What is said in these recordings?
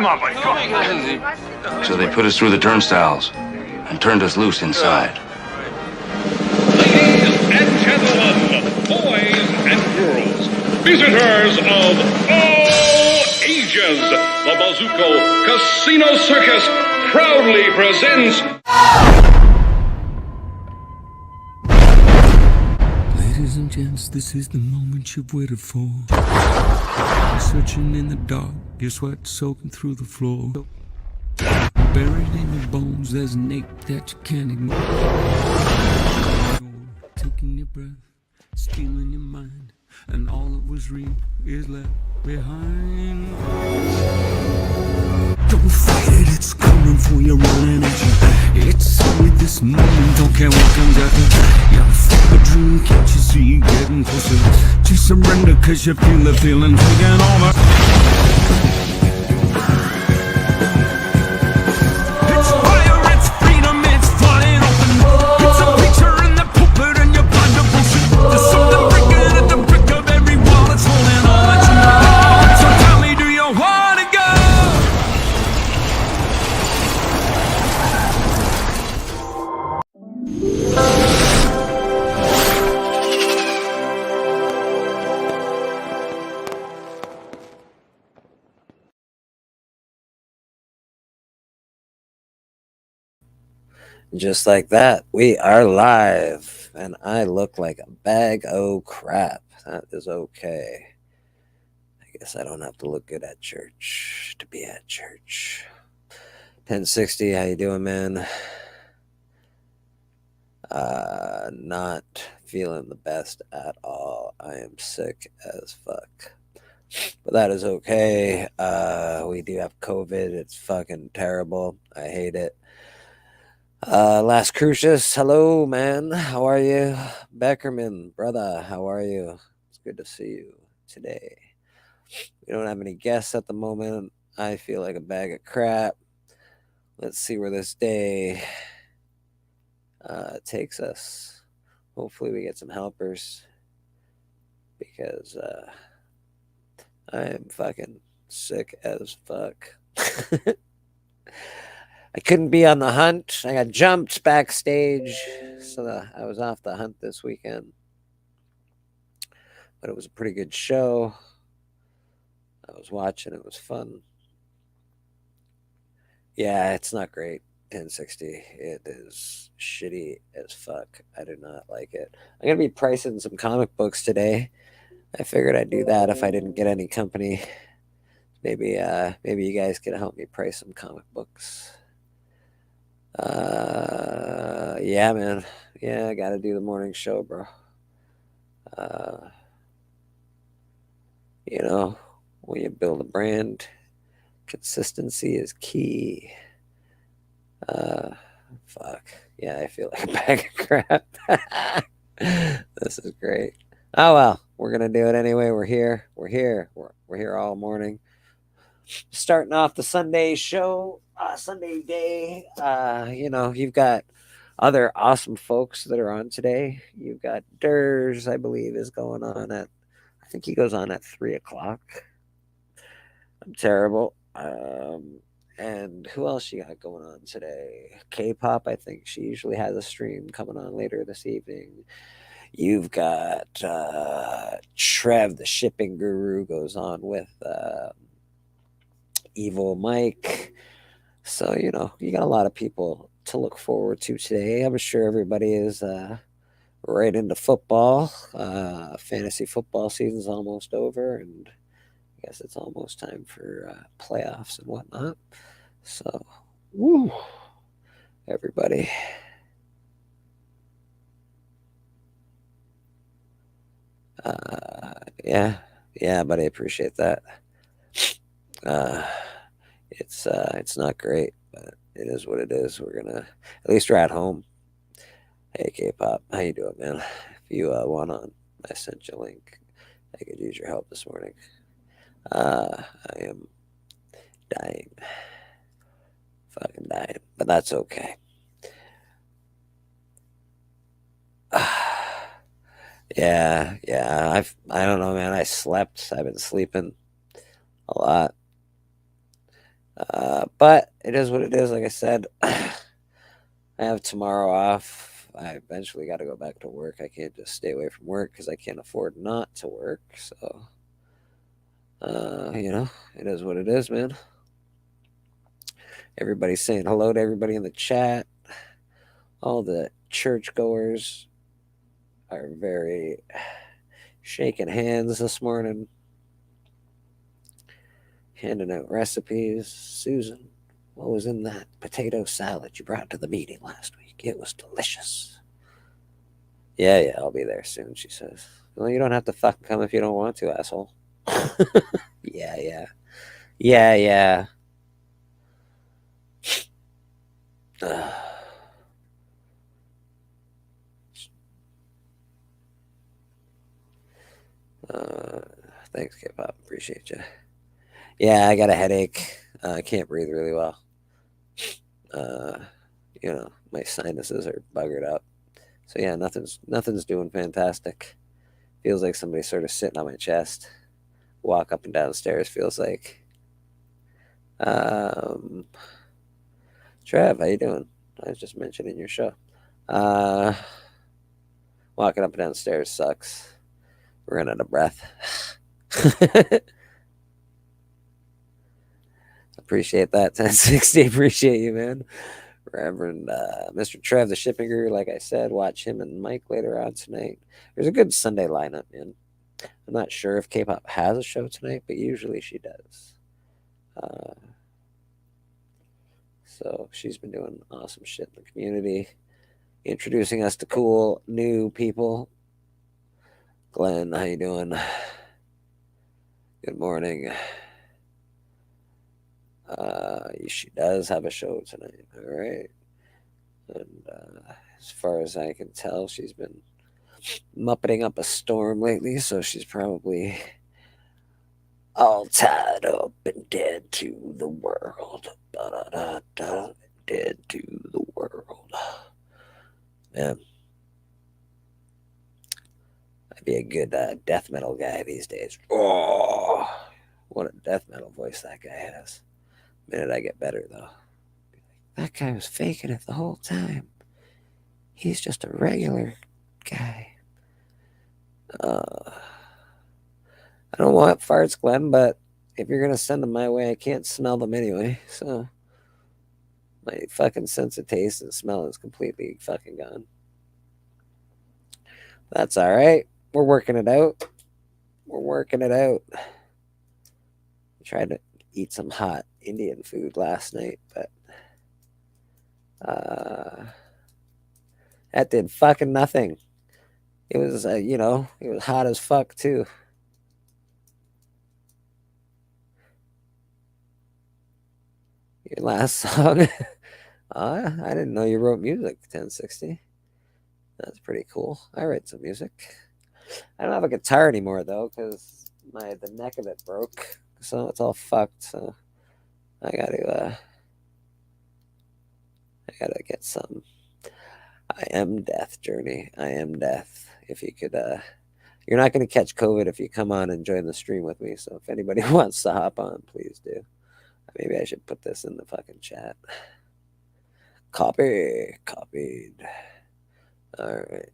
Come on, buddy. Come on. So they put us through the turnstiles and turned us loose inside. Ladies and gentlemen, boys and girls, visitors of all ages, the Bazuco Casino Circus proudly presents... Ladies and gents, this is the moment you've waited for. You're searching in the dark, your sweat soaking through the floor. Buried in your bones, there's an ache that you can't ignore. Taking your breath, stealing your mind, and all that was real is left behind. Don't fight it, it's coming for your own energy. It's only this moment, don't care what comes after. You're full of dream, can't you see getting closer to surrender, cause you feel the feeling taking over. Just like that, we are live, and I look like a bag of crap. That is okay. I guess I don't have to look good at church to be at church. 1060, how you doing, man? Not feeling the best at all. I am sick as fuck. But that is okay. We do have COVID. It's fucking terrible. I hate it. Last Crucius, hello, man. How are you? Beckerman, brother, how are you? It's good to see you today. We don't have any guests at the moment. I feel like a bag of crap. Let's see where this day takes us. Hopefully we get some helpers, because I am fucking sick as fuck. I couldn't be on the hunt. I got jumped backstage, so I was off the hunt this weekend. But it was a pretty good show. I was watching. It was fun. Yeah, it's not great. 1060. It is shitty as fuck. I do not like it. I'm going to be pricing some comic books today. I figured I'd do that if I didn't get any company. Maybe you guys could help me price some comic books. Yeah, man. Yeah, I gotta do the morning show, bro. You know, when you build a brand, consistency is key. Fuck. Yeah, I feel like a bag of crap. This is great. Oh well, we're gonna do it anyway. We're here. We're here all morning. Starting off the Sunday show, Sunday day. You know, you've got other awesome folks that are on today. You've got Durs, I believe, is going on at, I think he goes on at 3:00. I'm terrible. And who else you got going on today? K-pop, I think she usually has a stream coming on later this evening. You've got Trev, the shipping guru, goes on with Evil Mike. So, you know, you got a lot of people to look forward to today. I'm sure everybody is right into football. Fantasy football season's almost over, and I guess it's almost time for playoffs and whatnot. So, woo, everybody. Yeah, buddy, I appreciate that. It's not great, but it is what it is. At least we're at home. Hey, K-pop, how you doing, man? If you want on, I sent you a link. I could use your help this morning. I am dying. Fucking dying, but that's okay. Yeah. I don't know, man. I slept. I've been sleeping a lot. it is what it is. Like I said, I have tomorrow off. I eventually got to go back to work. I can't just stay away from work because I can't afford not to work. So, it is what it is, man. Everybody's saying hello to everybody in the chat. All the churchgoers are very shaking hands this morning, handing out recipes. Susan, what was in that potato salad you brought to the meeting last week? It was delicious. Yeah, I'll be there soon, she says. Well, you don't have to fucking come if you don't want to, asshole. Yeah. Thanks, K-pop. Appreciate you. Yeah, I got a headache. I can't breathe really well. My sinuses are buggered up. So yeah, nothing's doing fantastic. Feels like somebody's sort of sitting on my chest. Walk up and down the stairs feels like. Trev, how you doing? I was just mentioning your show. Walking up and down the stairs sucks. We're running out of breath. Appreciate that, 1060. Appreciate you, man. Reverend Mr. Trev, the shipping guru, like I said, watch him and Mike later on tonight. There's a good Sunday lineup, man. I'm not sure if K-pop has a show tonight, but usually she does. So she's been doing awesome shit in the community, introducing us to cool new people. Glenn, how you doing? Good morning. She does have a show tonight. All right. And as far as I can tell, she's been muppeting up a storm lately, so she's probably all tied up and dead to the world. Da-da-da-da, dead to the world. Man. I'd be a good death metal guy these days. Oh, what a death metal voice that guy has. The minute I get better, though. That guy was faking it the whole time. He's just a regular guy. I don't want farts, Glenn, but if you're going to send them my way, I can't smell them anyway. So my fucking sense of taste and smell is completely fucking gone. That's all right. We're working it out. I tried to eat some hot Indian food last night, but that did fucking nothing. It was, it was hot as fuck too. Your last song? I didn't know you wrote music, 1060. That's pretty cool. I write some music. I don't have a guitar anymore though, because the neck of it broke, so it's all fucked. So I gotta get some. I am death, Journey. I am death. If you could, you're not gonna catch COVID if you come on and join the stream with me. So if anybody wants to hop on, please do. Maybe I should put this in the fucking chat. Copied. All right.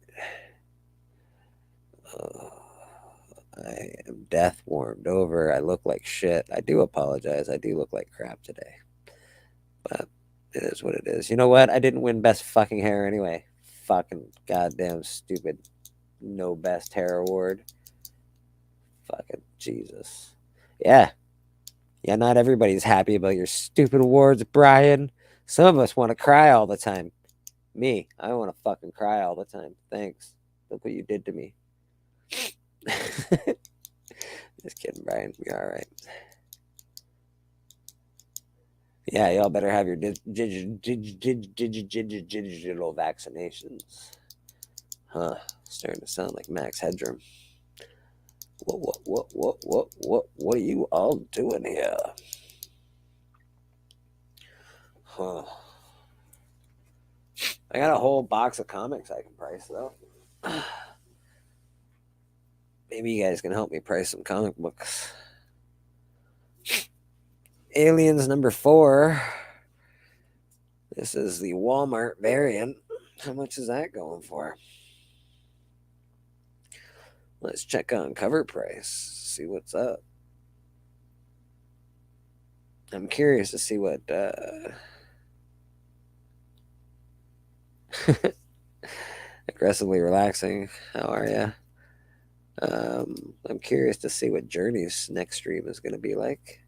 I am death warmed over. I look like shit. I do apologize. I do look like crap today. But it is what it is. You know what? I didn't win best fucking hair anyway. Fucking goddamn stupid no best hair award. Fucking Jesus. Yeah, not everybody's happy about your stupid awards, Brian. Some of us want to cry all the time. Me, I want to fucking cry all the time. Thanks. Look what you did to me. Just kidding, Brian. You're all right. Yeah, y'all better have your digital vaccinations. Huh. Starting to sound like Max Headroom. What are you all doing here? Huh. I got a whole box of comics I can price, though. Maybe you guys can help me price some comic books. Aliens #4. This is the Walmart variant. How much is that going for? Let's check on cover price. See what's up. I'm curious to see what aggressively relaxing. How are you? I'm curious to see what Journey's next stream is going to be like.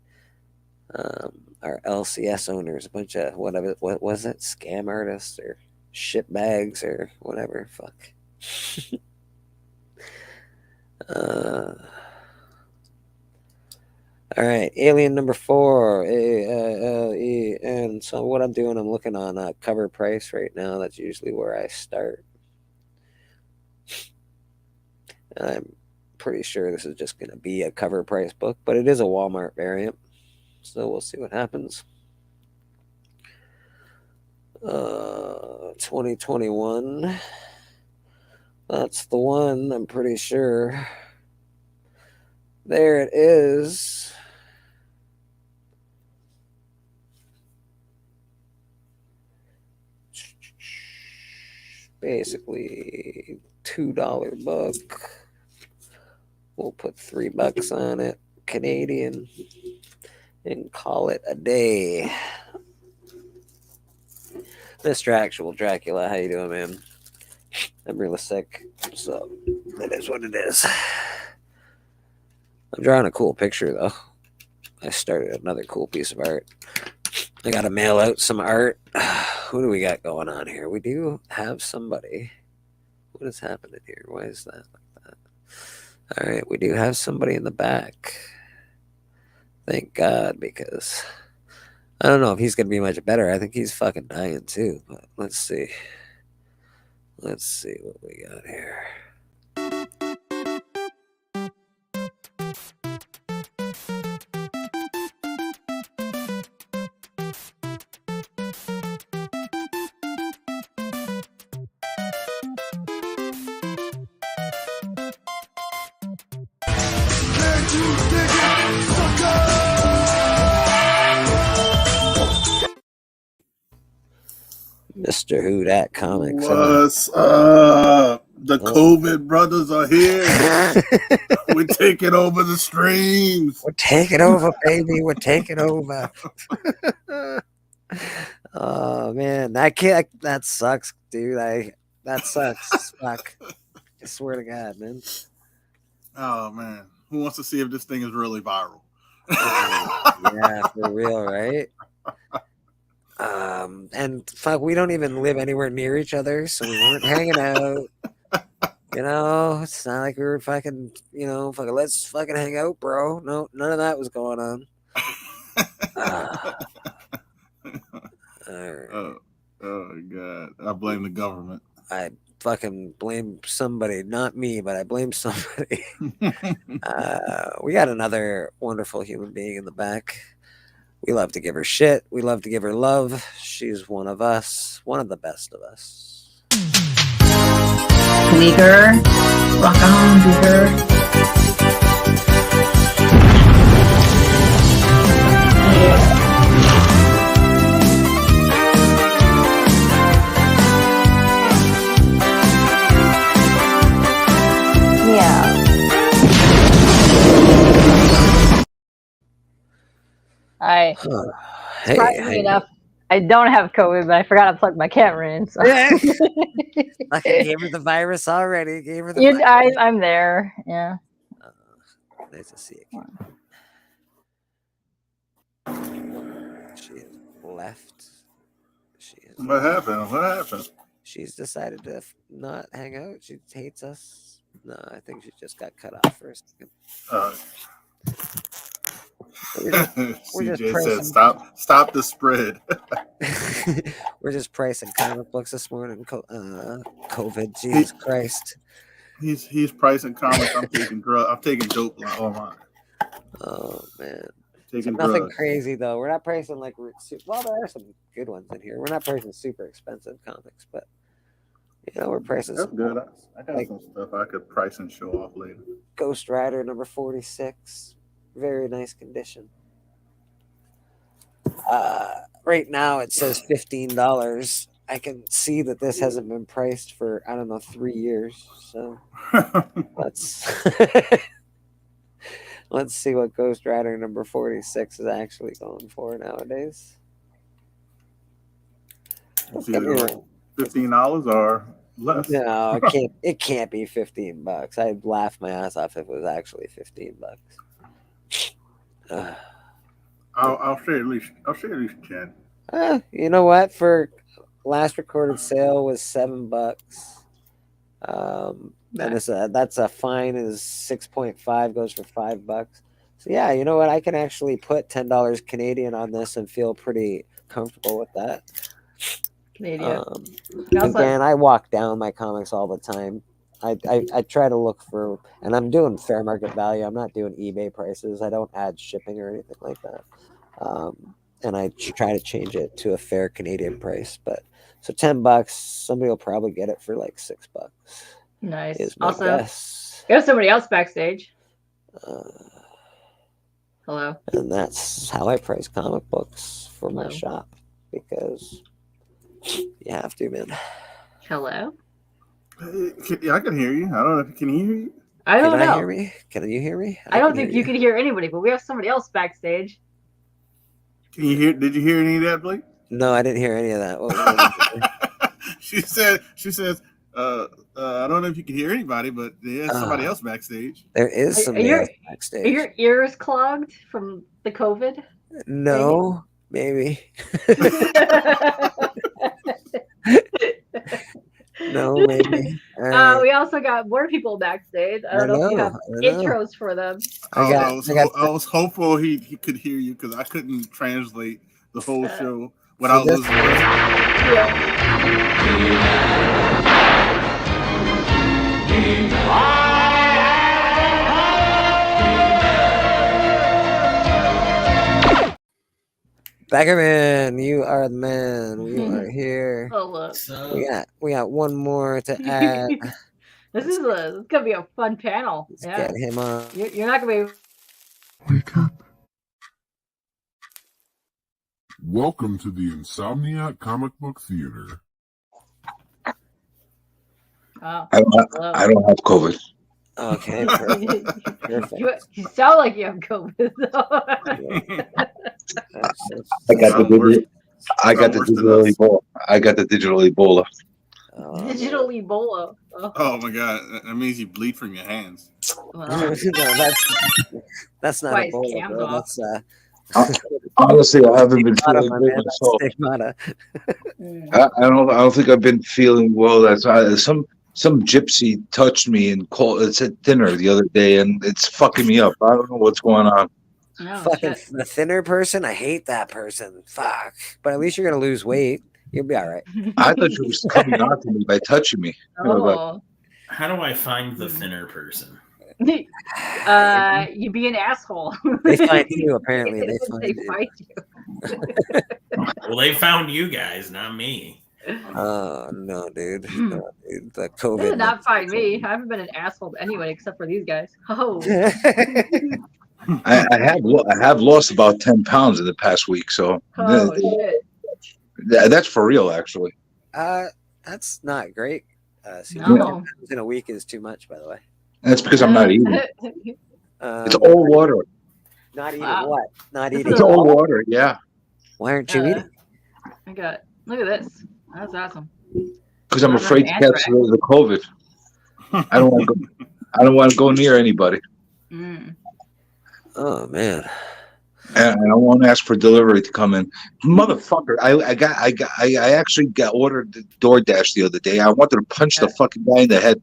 Our LCS owners, a bunch of whatever, what was it? Scam artists or shit bags or whatever. Fuck. All right, alien number 4, and so what I'm doing, I'm looking on cover price right now. That's usually where I start. I'm pretty sure this is just going to be a cover price book, but it is a Walmart variant, so we'll see what happens. 2021. That's the one, I'm pretty sure. There it is. Basically $2 book. We'll put $3 on it, Canadian, and call it a day. Mr. Actual Dracula, how you doing, man? I'm really sick, so that is what it is. I'm drawing a cool picture, though. I started another cool piece of art. I got to mail out some art. Who do we got going on here? We do have somebody. What is happening here? Why is that like that? All right, we do have somebody in the back. Thank God, because I don't know if he's going to be much better. I think he's fucking dying too, but let's see. Let's see what we got here. Mr. Who Dat Comics. What's up? The COVID brothers are here. We're taking over the streams. We're taking over, baby. We're taking over. Oh man, that sucks, dude. That sucks. Fuck. I swear to God, man. Oh man, who wants to see if this thing is really viral? Yeah, for real, right? And fuck, we don't even live anywhere near each other, so we weren't hanging out. You know, it's not like we were fucking, fucking let's fucking hang out, bro. No, none of that was going on. All right. Oh God, I blame the government. I fucking blame somebody, not me, but I blame somebody. We got another wonderful human being in the back. We love to give her shit. We love to give her love. She's one of us, one of the best of us. Bleeker, rock on, Bleeker. Surprisingly enough, I don't have COVID, but I forgot to plug my camera in. So. I gave her the virus already. I'm there. Yeah. Nice to see you. She is left. What happened? She's decided to not hang out. She hates us. No, I think she just got cut off for a second. CJ said, "Stop the spread." We're just pricing comic books this morning. COVID, Jesus Christ. He's pricing comics. I'm taking drugs. I'm taking dope. Oh my. Oh man. Taking nothing drugs. Crazy though. We're not pricing like well, there are some good ones in here. We're not pricing super expensive comics, but we're pricing. That's good. I got some stuff I could price and show off later. Ghost Rider number 46. Very nice condition. right now it says $15. I can see that this hasn't been priced for, I don't know, 3 years. So let's let's see what Ghost Rider number 46 is actually going for nowadays. It's either like $15 or less. No, it can't be $15. I'd laugh my ass off if it was actually $15. I'll share at least 10. You know what? For last recorded sale was $7. And that's a fine is 6.5 goes for $5. So yeah, you know what? I can actually put $10 Canadian on this and feel pretty comfortable with that. Canadian. Again, I walk down my comics all the time. I try to look for, and I'm doing fair market value. I'm not doing eBay prices. I don't add shipping or anything like that. And I try to change it to a fair Canadian price. But so $10, somebody will probably get it for like $6. Nice. Is my Also, guess. there's somebody else backstage. Hello. And that's how I price comic books for my shop, because you have to, man. Hello. Yeah, I can hear you. I don't know if can you hear you. I don't know. Hear me? Can you hear me? I don't think you can hear anybody, but we have somebody else backstage. Can you hear? Did you hear any of that, Bleek? No, I didn't hear any of that. She says, I don't know if you can hear anybody, but there's somebody else backstage. There is somebody else backstage. Are your ears clogged from the COVID? No, maybe. No, maybe. We also got more people backstage. I don't know if you have intros for them. I was hopeful he could hear you, because I couldn't translate the whole show without listening. Baggerman, you are the man. We are here. Oh, look. We got one more to add. This is gonna be a fun panel. Let's get him on. You're not gonna be. Wake up. Welcome to the Insomniac Comic Book Theater. Oh, I don't have COVID. Okay, perfect. You sound like you have COVID. I got the digital Ebola. Digital Ebola. Oh my God, that means you bleed from your hands. Well, that's not Ebola, bro. That's honestly, I haven't been feeling good myself. I don't think I've been feeling well. That's some gypsy touched me and called. It's at dinner the other day, and it's fucking me up. I don't know what's going on. Fucking the thinner person. I hate that person. Fuck. But at least you're gonna lose weight. You'll be all right. I thought you was coming on to me by touching me. Oh. How do I find the thinner person? You be an asshole. They find you, apparently. They find you. Well, they found you guys, not me. Oh no, dude. No, dude. The They COVID. did not find me. I haven't been an asshole to anyone except for these guys. Oh. I have lost about 10 pounds in the past week, so shit. That's for real, actually. That's not great. No. In a week is too much, by the way. That's because I'm not eating. It's all water. Not eating what? Not eating. It's all water. Yeah. Why aren't you eating? I got. Look at this. That's awesome. Because I'm afraid to catch the COVID. I don't want to go near anybody. Mm. Oh man. And I won't ask for delivery to come in, motherfucker. I actually got ordered the DoorDash the other day. I wanted to punch the fucking guy in the head.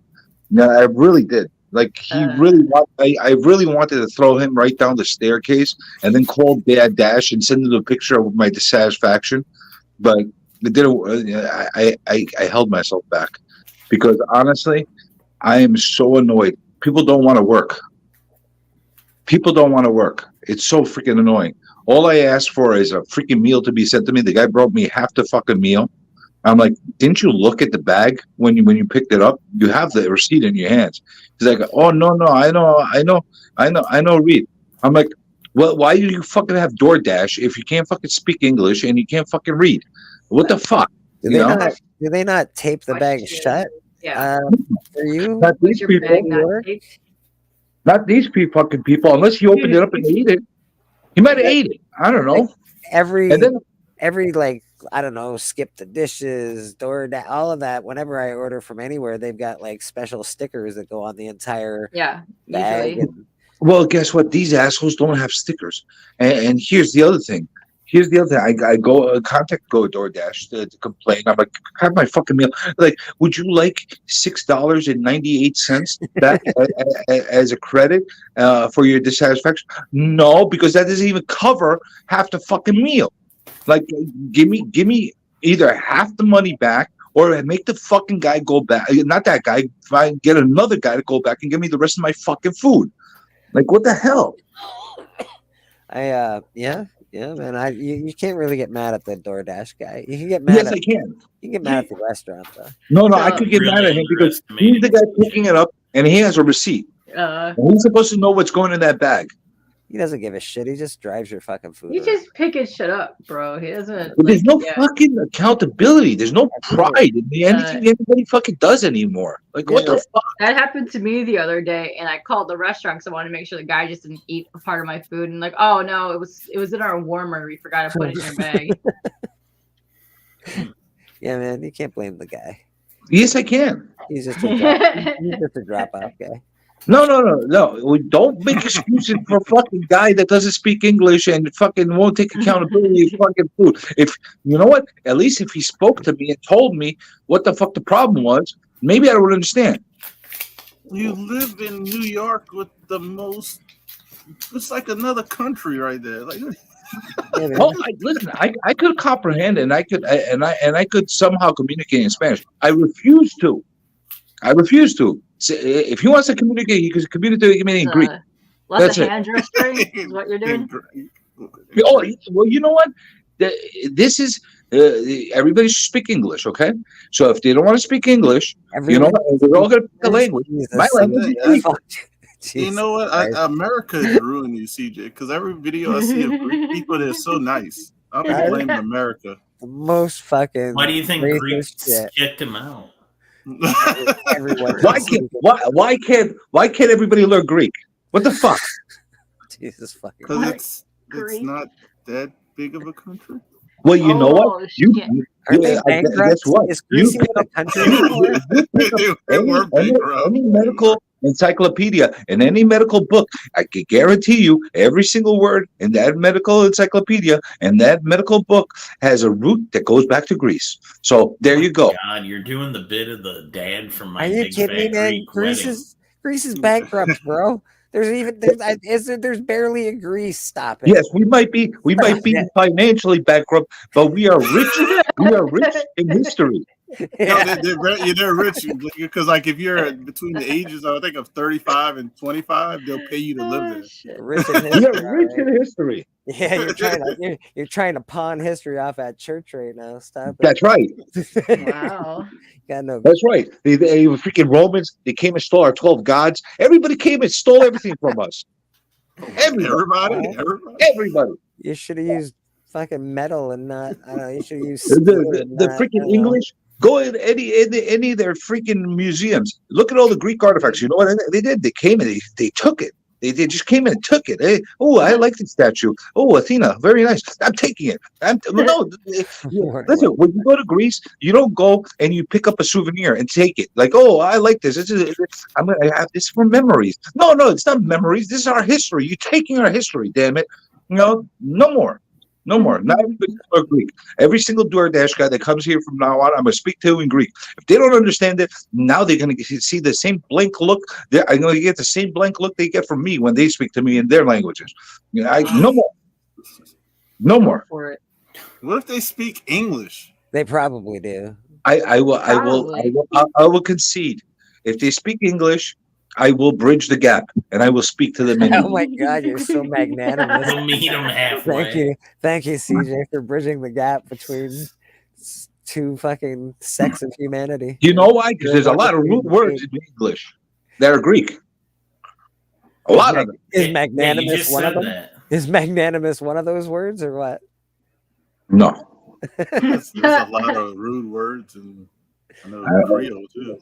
No, I really did. Like I really wanted to throw him right down the staircase and then call Dad Dash and send him a picture of my dissatisfaction. But it didn't. I held myself back because honestly, I am so annoyed. People don't want to work. It's so freaking annoying. All I asked for is a freaking meal to be sent to me. The guy brought me half the fucking meal. I'm like, didn't you look at the bag when you picked it up? You have the receipt in your hands. He's like, oh no, I know, Reed. I'm like, Well, why do you fucking have DoorDash if you can't fucking speak English and you can't fucking read? What the fuck? Do they not tape the bag shut? Yeah. For you? Not these people. Not these fucking people. Unless you opened it up and ate it, he might have ate it. I don't know. Like every like I don't know, skip the dishes, DoorDash, all of that. Whenever I order from anywhere, they've got like special stickers that go on the entire bag. Well, guess what? These assholes don't have stickers. And here's the other thing. I go contact DoorDash to complain. I'm like, have my fucking meal. Like, would you like $6.98 back as a credit for your dissatisfaction? No, because that doesn't even cover half the fucking meal. Like, give me either half the money back or make the fucking guy go back. Not that guy. Get another guy to go back and give me the rest of my fucking food. Like, what the hell? Yeah, man. You can't really get mad at the DoorDash guy. You can get mad. Yes, I can. You can get mad at the restaurant though. No, I could get mad at him because he's the guy picking it up and he has a receipt. And he's supposed to know what's going in that bag. He doesn't give a shit. He just drives your fucking food. He's just picking shit up, bro. He doesn't. But there's no fucking accountability. There's no pride in anything anybody fucking does anymore. Like, what the fuck? That happened to me the other day, and I called the restaurant because I wanted to make sure the guy just didn't eat a part of my food. And like, oh no, it was in our warmer. We forgot to put it in your bag. Yeah, man, you can't blame the guy. Yes, I can. He's just a drop-off guy. No. We don't make excuses for a fucking guy that doesn't speak English and fucking won't take accountability for fucking food. If you know what, at least if he spoke to me and told me what the fuck the problem was, maybe I would understand. You live in New York with the most. It's like another country right there. Like, listen, I could comprehend and I could somehow communicate in Spanish. I refuse to. If he wants to communicate, he can communicate in Greek. Lots of hand gesturing is what you're doing. Oh, well, you know what? This is everybody should speak English, okay? So if they don't want to speak English, they're all going to pick a language. My language is Greek. You know what? America is ruining you, CJ, because every video I see of Greek people, they're so nice. I don't blame America. The most fucking. Why do you think Greeks kicked him out? Why can't everybody learn Greek? What the fuck? Jesus fucking. Because it's not that big of a country. Well, you know what? Guess what? Is Greece even a country anymore? Any medical encyclopedia and any medical book, I can guarantee you every single word in that medical encyclopedia and that medical book has a root that goes back to Greece. So there you go. God, you're doing the bit of the dad from my. Are you big kidding me, man? Greece is bankrupt, bro. There's barely a Greece. Stop it. Yes, we might be financially bankrupt, but we are rich. We are rich in history. No, they're rich because, like, if you're between the ages, I think of 35 and 25, they'll pay you to live there. Rich in history. You're rich in history. Yeah, you're trying to pawn history off at church right now. Stop it. That's right. Wow. That's right. The freaking Romans, they came and stole our 12 gods. Everybody came and stole everything from us. Everybody. You should have used fucking metal and not. I don't know. You should use the freaking English. Go in any of their freaking museums. Look at all the Greek artifacts. You know what they did? They came and they took it. They just came in and took it. Hey, oh, I like the statue. Oh, Athena, very nice. I'm taking it. Listen, when you go to Greece, you don't go and you pick up a souvenir and take it. Like, oh, I like this. I'm gonna have this for memories. No, it's not memories. This is our history. You're taking our history. Damn it. No more. Not everybody speaks Greek. Every single DoorDash guy that comes here from now on, I'm going to speak to in Greek. If they don't understand it, now they're going to see the same blank look. I'm going to get the same blank look they get from me when they speak to me in their languages. No more. What if they speak English? They probably do. I will concede. If they speak English, I will bridge the gap and I will speak to them. Oh my God, you're so magnanimous. We'll meet them halfway. Thank you, CJ, for bridging the gap between two fucking sects of humanity. You know why? Because there's a lot of root words in English that are Greek. A lot of them. Is magnanimous one of them? Is magnanimous one of those words or what? No. There's a lot of rude words, and I know Creole too.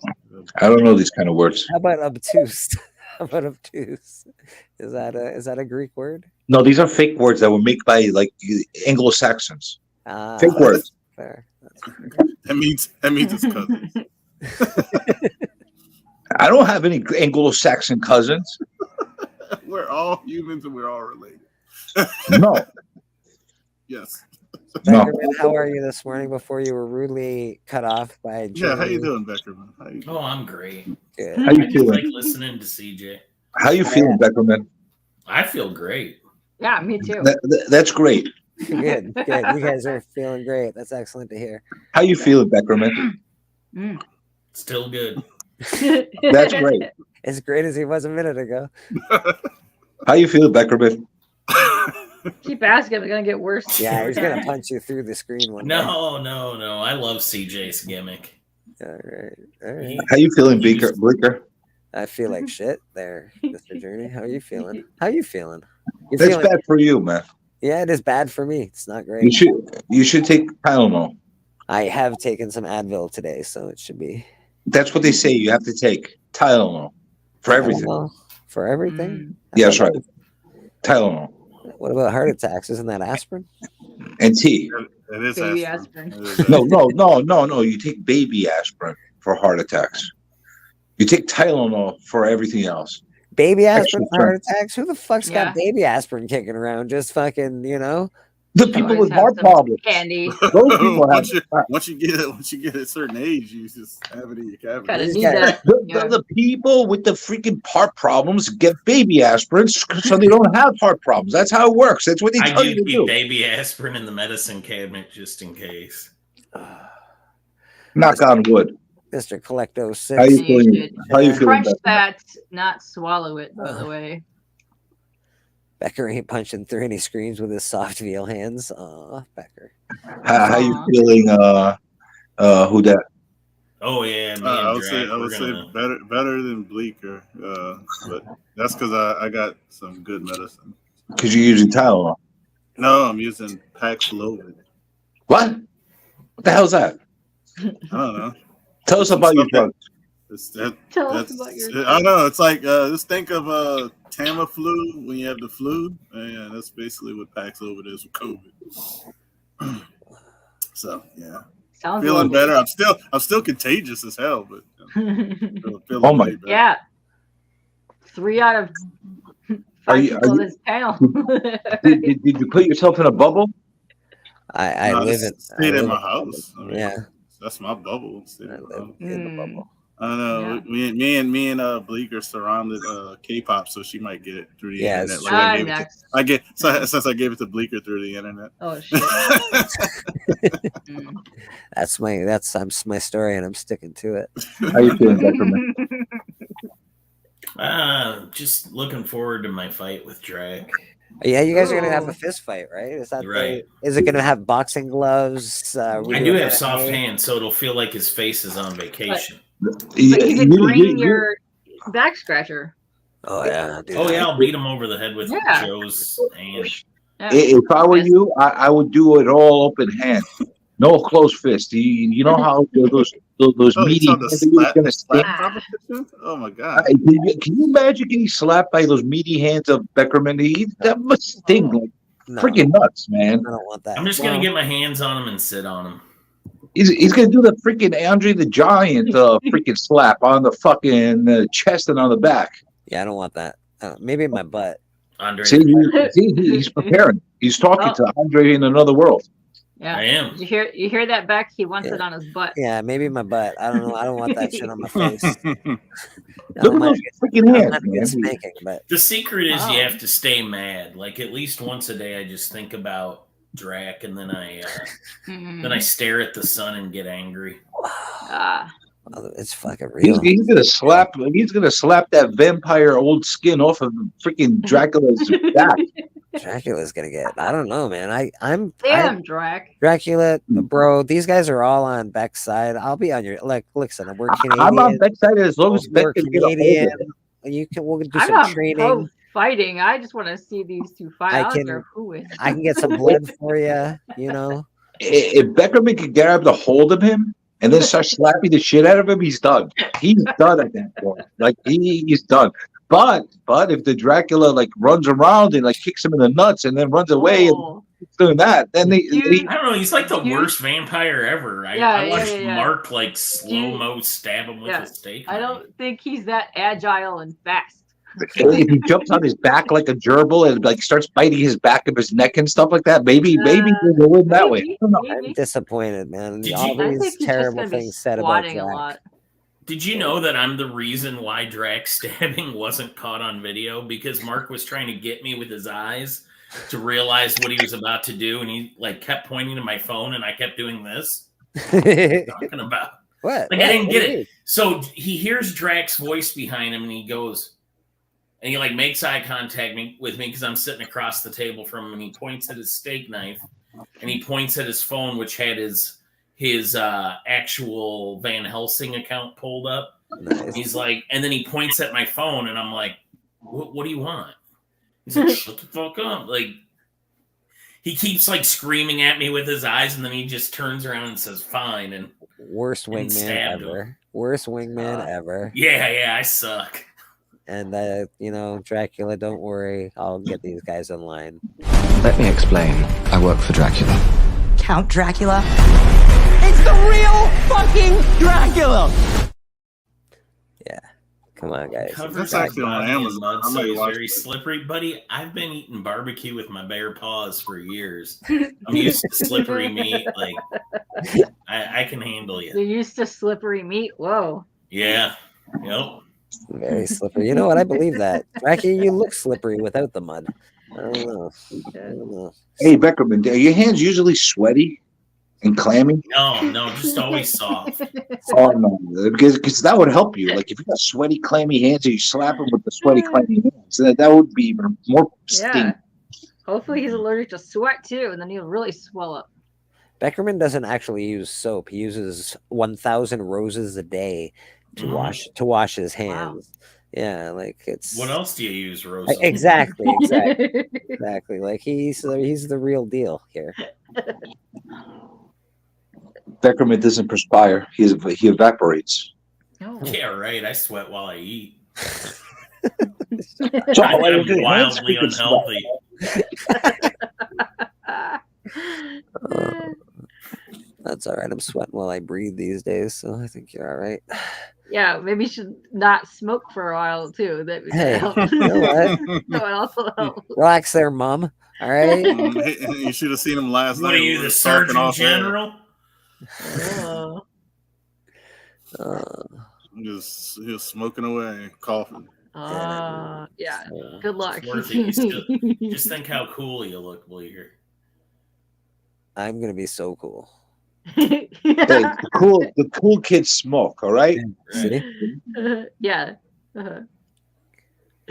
I don't know these kind of words. How about obtuse? How about obtuse? Is that a Greek word? No, these are fake words that were made by like Anglo-Saxons. Ah, Fake words. Fair. That's fair. That means it's cousins. I don't have any Anglo-Saxon cousins. We're all humans and we're all related. No. Yes. No. Beckerman, how are you this morning before you were rudely cut off by Jeremy? Yeah, how you doing, Beckerman? How you doing? Oh, I'm great. Good. How I you just feeling? like listening to CJ. How you feeling, Beckerman? I feel great. Yeah, me too. That's great. Good. You guys are feeling great. That's excellent to hear. How you feeling, Beckerman? Still good. That's great. As great as he was a minute ago. How you feeling, Beckerman? Keep asking. It's gonna get worse. Yeah, he's gonna punch you through the screen one day. No. I love CJ's gimmick. All right. How you feeling, Bleeker? I feel like shit there, Mr. Journey. How are you feeling? You're That's feeling, bad for you, man. Yeah, it is bad for me. It's not great. You should take Tylenol. I have taken some Advil today, so it should be. That's what they say. You have to take Tylenol for everything. Tylenol for everything? Yeah, that's right. Tylenol What about heart attacks? Isn't that aspirin? and tea. It is Baby aspirin. aspirin. No. You take baby aspirin for heart attacks. You take Tylenol for everything else. Baby aspirin Extra for heart attacks? Who the fuck's Yeah. got baby aspirin kicking around? Just fucking, The people Always with have heart some problems. Candy. Those people have. once you get a certain age, you just have it in your Gotta cavity. need Yeah. that. Yeah. The people with the freaking heart problems get baby aspirins so they don't have heart problems. That's how it works. That's what they I tell you do to keep do. baby aspirin in the medicine cabinet just in case. Knock on wood. Mr. Collecto 6. How you And you feeling? should How you feeling? crunch Becker? that, not swallow it. By the way. Becker ain't punching through any screens with his soft veal hands. Aw, Becker. How you Aw. feeling? Who that? Oh yeah, me and I would Drac, say we're gonna- better than Bleeker, but that's because I got some good medicine. Because you're using Tylenol. No, I'm using Paxlovid. What? What the hell's that? I don't know. Tell us about your drugs. Tell us about your. I don't know. It's like just think of Tamiflu when you have the flu. Yeah, that's basically what Paxlovid is with COVID. So yeah, Sounds feeling lovely. better. I'm still contagious as hell, but feeling Oh my- way better. Yeah. 3 out of 5 Are you- people are on you- this panel. Did you put yourself in a bubble? I No, live just in. stayed I in live my in- house. I mean, Yeah, that's my bubble. Stayed I in my live house. in the Mm. bubble. I know. Yeah. Me and Bleek are surrounded K-pop, so she might get it through the Yes. internet. Like I gave it to, Next. since I gave it to Bleeker through the internet. Oh shit. Mm. That's my story, and I'm sticking to it. How you feeling, Beckerman? Just looking forward to my fight with Drac. Yeah, you guys are gonna have Ooh. a fist fight, right? Is that Right. Is it gonna have boxing gloves? I do have soft hands, so it'll feel like his face is on vacation. But you could bring your back scratcher. Oh yeah. Dude. Oh yeah, I'll beat him over the head with Yeah. Joe's hand. Yeah. If I were you, I would do it all open hand. No close fist. You know how those Oh, meaty you saw the hands that you're gonna slap stick? competition? Oh my god! Can you imagine getting slapped by those meaty hands of Beckerman? That must sting like No, freaking nuts, man. I don't want that. I'm just gonna get my hands on him and sit on him. He's gonna do the freaking Andre the Giant freaking slap on the fucking chest and on the back. Yeah, I don't want that. Maybe my butt. Andre, See, he's preparing. He's talking to Andre in another world. Yeah. I am. You hear that, Beck? He wants it on his butt. Yeah, maybe my butt. I don't know. I don't want that shit on my face. I Look at don't mind those freaking I don't hands, mind a good man. spanking, but The secret is Oh. you have to stay mad. Like at least once a day, I just think about Drac, and then I stare at the sun and get angry. Ah. it's fucking real. He's gonna slap. He's gonna slap that vampire old skin off of freaking Dracula's back. Dracula's gonna get. I don't know, man. I'm Damn, Drac. Dracula, bro. These guys are all on Beck's side. I'll be on your. Like, listen, we're Canadian. I'm on Beck's side as long as Beck We're can get a hold Canadian. of it. We'll do I'm some on training. both. fighting. I just want to see these two fight. I don't care who is. I can get some blood for you. You know, if Beckerman could grab the hold of him and then start slapping the shit out of him, he's done. He's done at that point. Like he's done. But if the Dracula like runs around and like kicks him in the nuts and then runs away and keeps doing that, then I don't know. He's like the worst vampire ever. I watched Mark like slow mo stab him with a steak. I don't think he's that agile and fast. If he jumps on his back like a gerbil and like starts biting his back of his neck and stuff like that, maybe we'll win that way. I don't know. I'm disappointed, man. All these terrible things said about Drac. Did you know that I'm the reason why Drac stabbing wasn't caught on video? Because Mark was trying to get me with his eyes to realize what he was about to do, and he like kept pointing to my phone, and I kept doing this. What are you talking about? What? Like I didn't get it. So he hears Drac's voice behind him, and he goes, and he like makes eye contact with me because I'm sitting across the table from him, and he points at his steak knife, and he points at his phone, which had his actual Van Helsing account pulled up. Nice. He's like, and then he points at my phone, and I'm like, what do you want? He's like, shut the fuck up. Like, he keeps like screaming at me with his eyes, and then he just turns around and says, fine. And worst wingman ever. Worst wingman ever. Yeah, I suck. And Dracula, don't worry, I'll get these guys in line. Let me explain. I work for Dracula. Count Dracula? It's the real fucking Dracula! Yeah. Come on, guys. That's actually on Amazon. So it's very slippery. Buddy, I've been eating barbecue with my bare paws for years. I'm used to slippery meat. Like, I can handle you. You're used to slippery meat? Whoa. Yeah. Yep. Very slippery. You know what? I believe that. Actually, you look slippery without the mud. I don't know. Hey, Beckerman, are your hands usually sweaty and clammy? No, just always soft. Oh, no, because that would help you. Like, if you got sweaty, clammy hands and you slap them with the sweaty, clammy hands, that would be even more sting. Yeah. Hopefully he's allergic to sweat, too, and then he'll really swell up. Beckerman doesn't actually use soap. He uses 1,000 roses a day to wash his hands. Wow. Yeah, like it's. What else do you use, Rose? Exactly. Like he's the real deal here. Beckerman doesn't perspire; he evaporates. Oh. Yeah, right. I sweat while I eat. So I'm wildly unhealthy. That's all right. I'm sweating while I breathe these days, so I think you're all right. Yeah, maybe you should not smoke for a while too. That would help. You know what? That would also help. Relax there, Mom. All right. You should have seen him last night. What are you, the Surgeon General? He was smoking away, coughing. Yeah. Good luck. Just think how cool you look, Bleeker. I'm gonna be so cool. Hey, the cool kids smoke, all right? Yeah.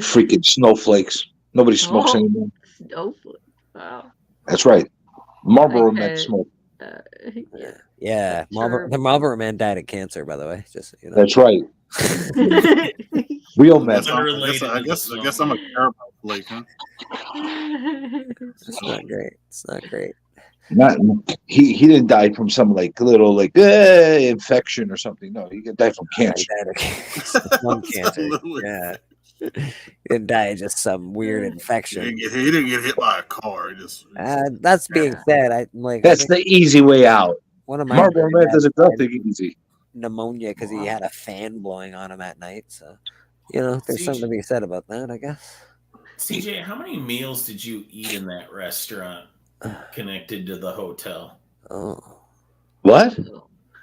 Freaking snowflakes. Nobody smokes anymore. Snowflake. Wow. That's right. Marlboro men smoke. Yeah. Sure. The Marlboro man died of cancer, by the way. Just so you know. That's right. Real men. I guess I'm a caramel flake, huh? It's not great. It's not great. He didn't die from some little infection or something. No, he died from cancer. Lung cancer. Yeah. He didn't die of just some weird infection. He didn't get hit by a car. That's being said. That's the easy way out. One of my Marlboro man doesn't easy. Pneumonia because he had a fan blowing on him at night. So, there's something to be said about that, I guess. CJ, how many meals did you eat in that restaurant connected to the hotel? Oh. What?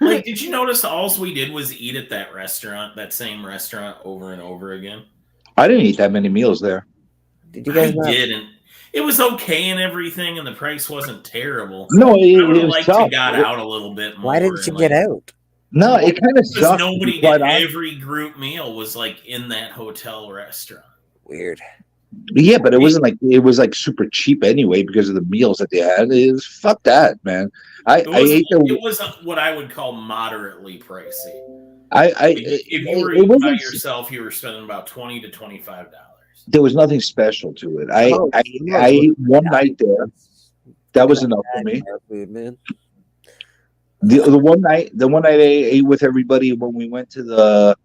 Like, did you notice all we did was eat at that same restaurant over and over again? I didn't eat that many meals there. Did you guys? Didn't. It was okay and everything, and the price wasn't terrible. No, it was like to got out a little bit more. Why didn't you get out? No, it kind of sucked. Nobody did. Every group meal was like in that hotel restaurant. Weird. Yeah, but it was super cheap anyway because of the meals that they had. Fuck that, man. It was what I would call moderately pricey. If you were eating by yourself, you were spending about $20 to $25. There was nothing special to it. I Oh, I ate one night there. That was enough for me. Food, man. The one night I ate with everybody when we went to the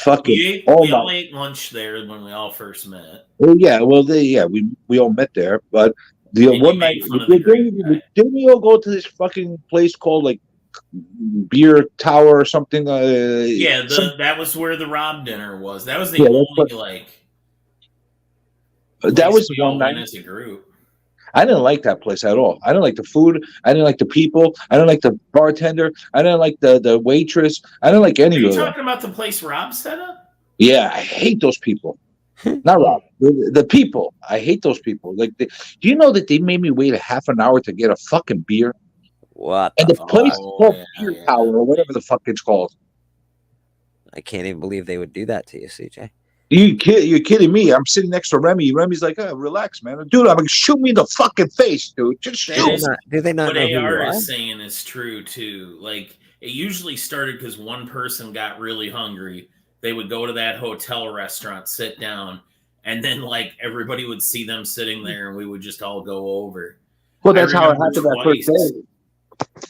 fucking We all ate lunch there when we all first met. Oh yeah, well we all met there, but the And one you night made fun of the Greek didn't we all go to this fucking place called like Beer Tower or something? Yeah, that was where the Rob dinner was. That was the Yeah, only that was we one all night. went as a group. I didn't like that place at all. I didn't like the food. I didn't like the people. I didn't like the bartender. I didn't like the waitress. I didn't like any Are you of them. talking about the place Rob set up? Yeah, I hate those people. Not Rob. The people. I hate those people. Like, do you know that they made me wait a half an hour to get a fucking beer? What? And the place is called Beer Tower or whatever the fuck it's called. I can't even believe they would do that to you, CJ. You're kidding me. I'm sitting next to Remy. Remy's like, oh, relax, man. Dude, I'm like, shoot me in the fucking face, dude. Just shoot. Do they not What know who you AR are? is saying is true too. Like it usually started because one person got really hungry. They would go to that hotel restaurant, sit down, and then like everybody would see them sitting there, and we would just all go over. Well, that's how it happened that first day.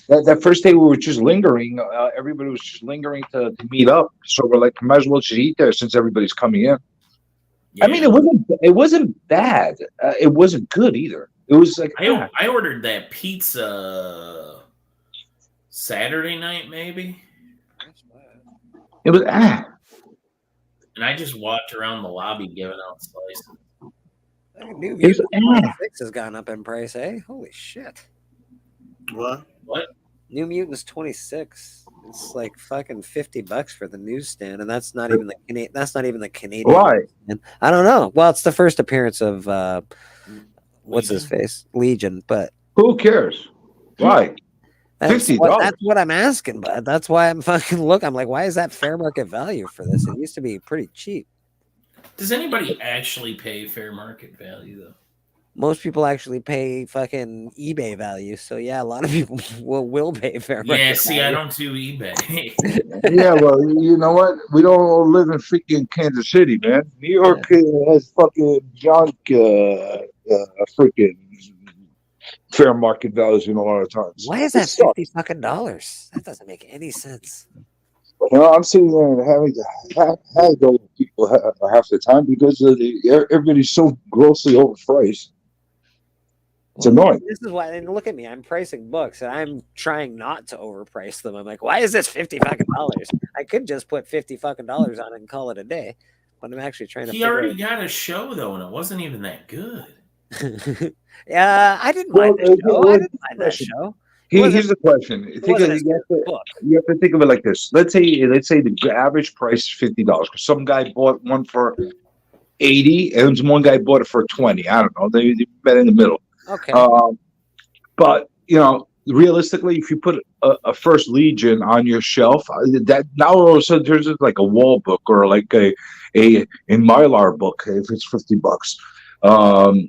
That first day we were just lingering. Everybody was just lingering to meet up. So we're like, might as well just eat there since everybody's coming in. Yeah. I mean, it wasn't bad. It wasn't good either. It was like I ordered that pizza Saturday night, maybe. It was and I just walked around the lobby giving out slices. New Mutants 26 has gone up in price, eh? Holy shit. What? New Mutants 26. It's like fucking $50 for the newsstand, and that's not even the Canadian. Why? Newsstand. I don't know. Well, it's the first appearance of what's his face, Legion, but who cares? Why? $50. That's what I'm asking, but that's why I'm fucking I'm like, why is that fair market value for this? It used to be pretty cheap. Does anybody actually pay fair market value though? Most people actually pay fucking eBay value. So yeah, a lot of people will pay fair market. Yeah, see, value. I don't do eBay. Yeah, well, you know what? We don't all live in freaking Kansas City, man. New York has fucking junk, freaking fair market values in a lot of times. Why is that $50 fucking dollars? That doesn't make any sense. You know, I'm sitting there and having to go with people half the time because everybody's so grossly overpriced. It's annoying. This is why, and look at me, I'm pricing books and I'm trying not to overprice them. I'm like, why is this $50 fucking dollars? I could just put $50 fucking dollars on it and call it a day, but I'm actually trying to. He already got a show though, and it wasn't even that good. Yeah, I didn't mind the show. I didn't mind that show. Here's the question. You have to think of it like this. Let's say the average price is $50 because some guy bought one for $80 and one guy bought it for $20. I don't know. They met in the middle. Okay. But you know, realistically, if you put a First Legion on your shelf, that now all of a sudden there's like a wall book or like a in Mylar book if it's $50.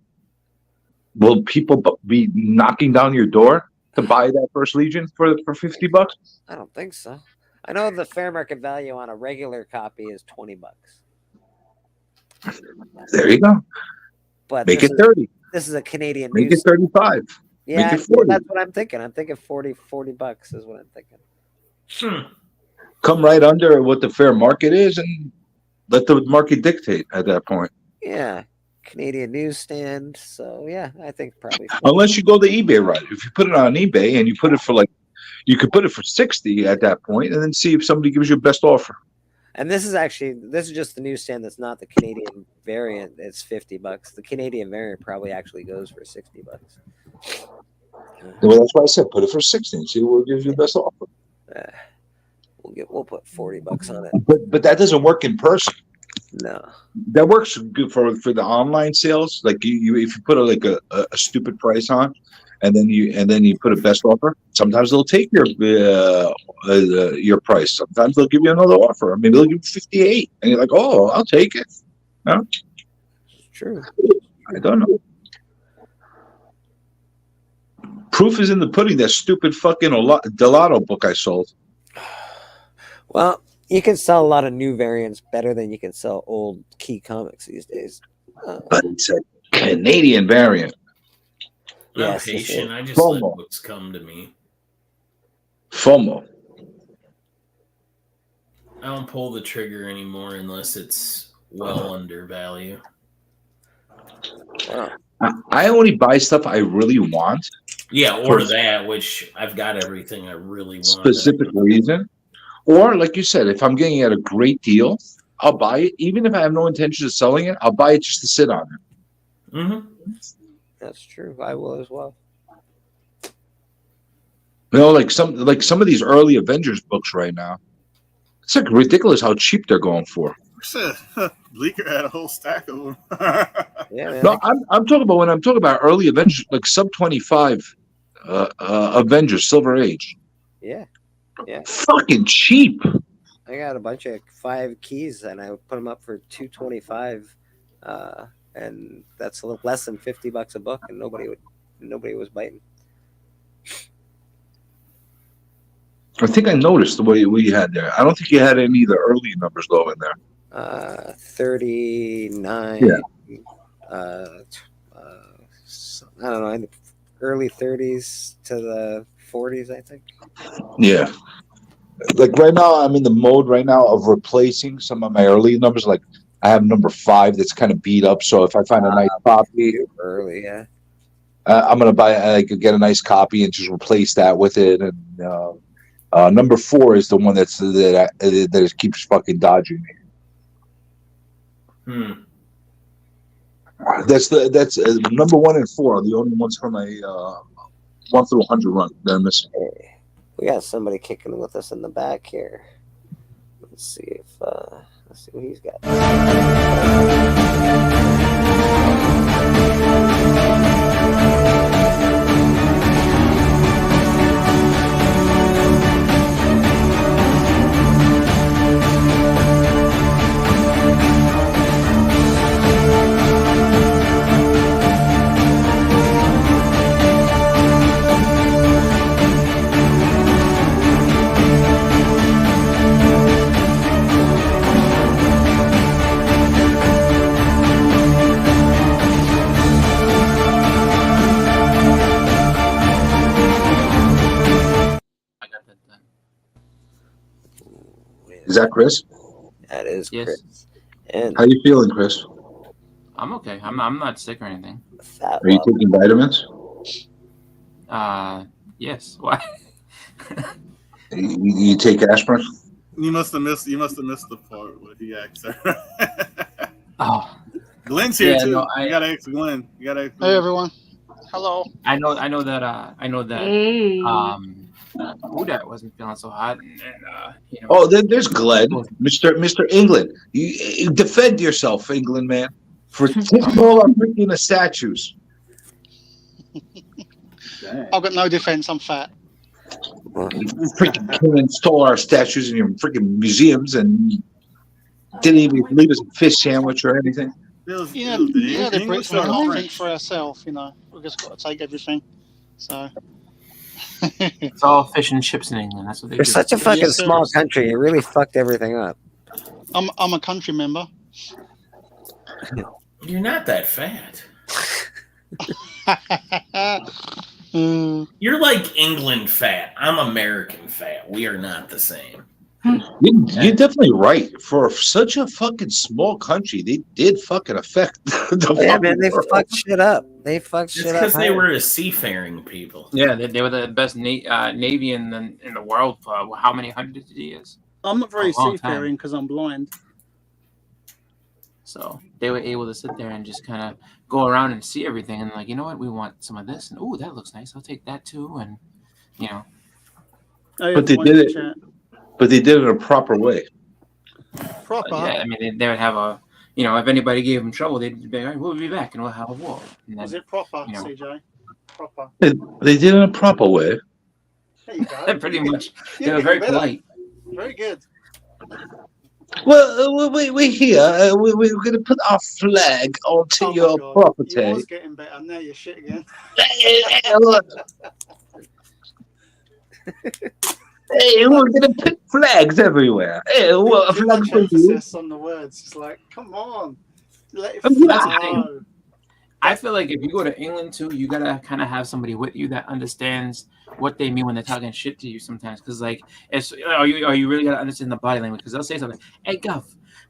Will people be knocking down your door to buy that First Legion for $50? I don't think so. I know the fair market value on a regular copy is $20. There you go. But make it 30. This is a Canadian. Make it 35. Yeah, make it 40. That's what I'm thinking. I'm thinking $40 is what I'm thinking. Come right under what the fair market is and let the market dictate at that point. Yeah. Canadian newsstand. So yeah, I think probably. Unless you go the eBay route. If you put it on eBay and you put it for you could put it for $60 at that point and then see if somebody gives you a best offer. And this is just the newsstand that's not the Canadian variant. It's $50. The Canadian variant probably actually goes for $60. Well, that's why I said put it for $60 and see what gives you the best offer. We'll put $40 on it. But that doesn't work in person. No. That works good for the online sales. Like you if you put a stupid price on, and then you put a best offer. Sometimes they'll take your price. Sometimes they'll give you another offer. I mean, they'll give you 58, and you're like, oh, I'll take it. No, it's true. I don't know. Proof is in the pudding. That stupid fucking Delato book I sold. Well, you can sell a lot of new variants better than you can sell old key comics these days. but it's a Canadian variant. I'm Yes, patient. I just FOMO. let books come to me. FOMO. I don't pull the trigger anymore unless it's well under value. I only buy stuff I really want. Yeah, or that, which I've got everything I really want. Specific reason. Or, like you said, if I'm getting it at a great deal, I'll buy it. Even if I have no intention of selling it, I'll buy it just to sit on it. Mm-hmm. That's true. I will as well. You know, like some of these early Avengers books right now. It's like ridiculous how cheap they're going for. Bleeker had a whole stack of them. Yeah, man. No, I'm talking about when I'm talking about early Avengers, like sub 25 Avengers Silver Age. Yeah. Fucking cheap. I got a bunch of 5 keys, and I put them up for $225, and that's a little less than $50 a book, and nobody was biting. I think I noticed the way we had there. I don't think you had any of the early numbers though in there. 39. Yeah. I don't know, in the early 30s to the 40s, I think. Yeah. Like right now, I'm in the mode right now of replacing some of my early numbers. Like I have number 5 that's kind of beat up. So if I find a nice copy, early, yeah, I'm gonna get a nice copy and just replace that with it. And number 4 is the one that keeps fucking dodging me. That's number 1 and 4 are the only ones from a 1 through 100 run that I'm missing. Hey, we got somebody kicking with us in the back here. Let's see what he's got. Is that Chris? That is Yes. Chris. And How you feeling, Chris? I'm okay. I'm not sick or anything. Fat Are you taking vitamins? Yes. Why? You take aspirin? You must have missed the part where he asked her. Oh, Glenn's here too. No, You gotta ask Glenn. Hey everyone. Hello. I know that. Hey. Udat wasn't feeling so hot, and you know. Oh, then there's Glenn, Mr. England. You defend yourself, England man, for taking all our freaking statues. I've got no defense. I'm fat. You freaking came and stole our statues in your freaking museums and didn't even leave us a fish sandwich or anything. The Brits want everything for ourselves. We've just got to take everything. So. It's all fish and chips in England. That's what they do. You're such a fucking small country. You really fucked everything up. I'm a country member. You're not that fat. You're like England fat. I'm American fat. We are not the same. You're definitely right. For such a fucking small country, they did fucking affect the Yeah, man, they world. fucked shit up. They fucked shit up. Because they were a seafaring people. Yeah, they were the best navy in the world for how many hundreds of years? I'm not very A long seafaring because I'm blind. So they were able to sit there and just kind of go around and see everything, and like, you know what, we want some of this, and oh, that looks nice. I'll take that too, and you know. But they did it. But they did it in a proper way. Proper. Yeah, I mean, they would have a, if anybody gave them trouble, they'd be like, we'll be back and we'll have a war. And then, Is it proper, CJ? Proper. They did it in a proper way. There you go. Pretty much. They were very polite. Very good. Well, we're here. We're going to put our flag onto your property. You was getting better. Now you're shit again. Hey, we're going to put flags everywhere. Hey, what a flag for you? Emphasis on the words. It's like, come on. Let it That's the flow. thing. I feel like if you go to England too, you gotta kind of have somebody with you that understands what they mean when they're talking shit to you sometimes. Because like, are you really gotta understand the body language? Because they'll say something, "Hey, Gov,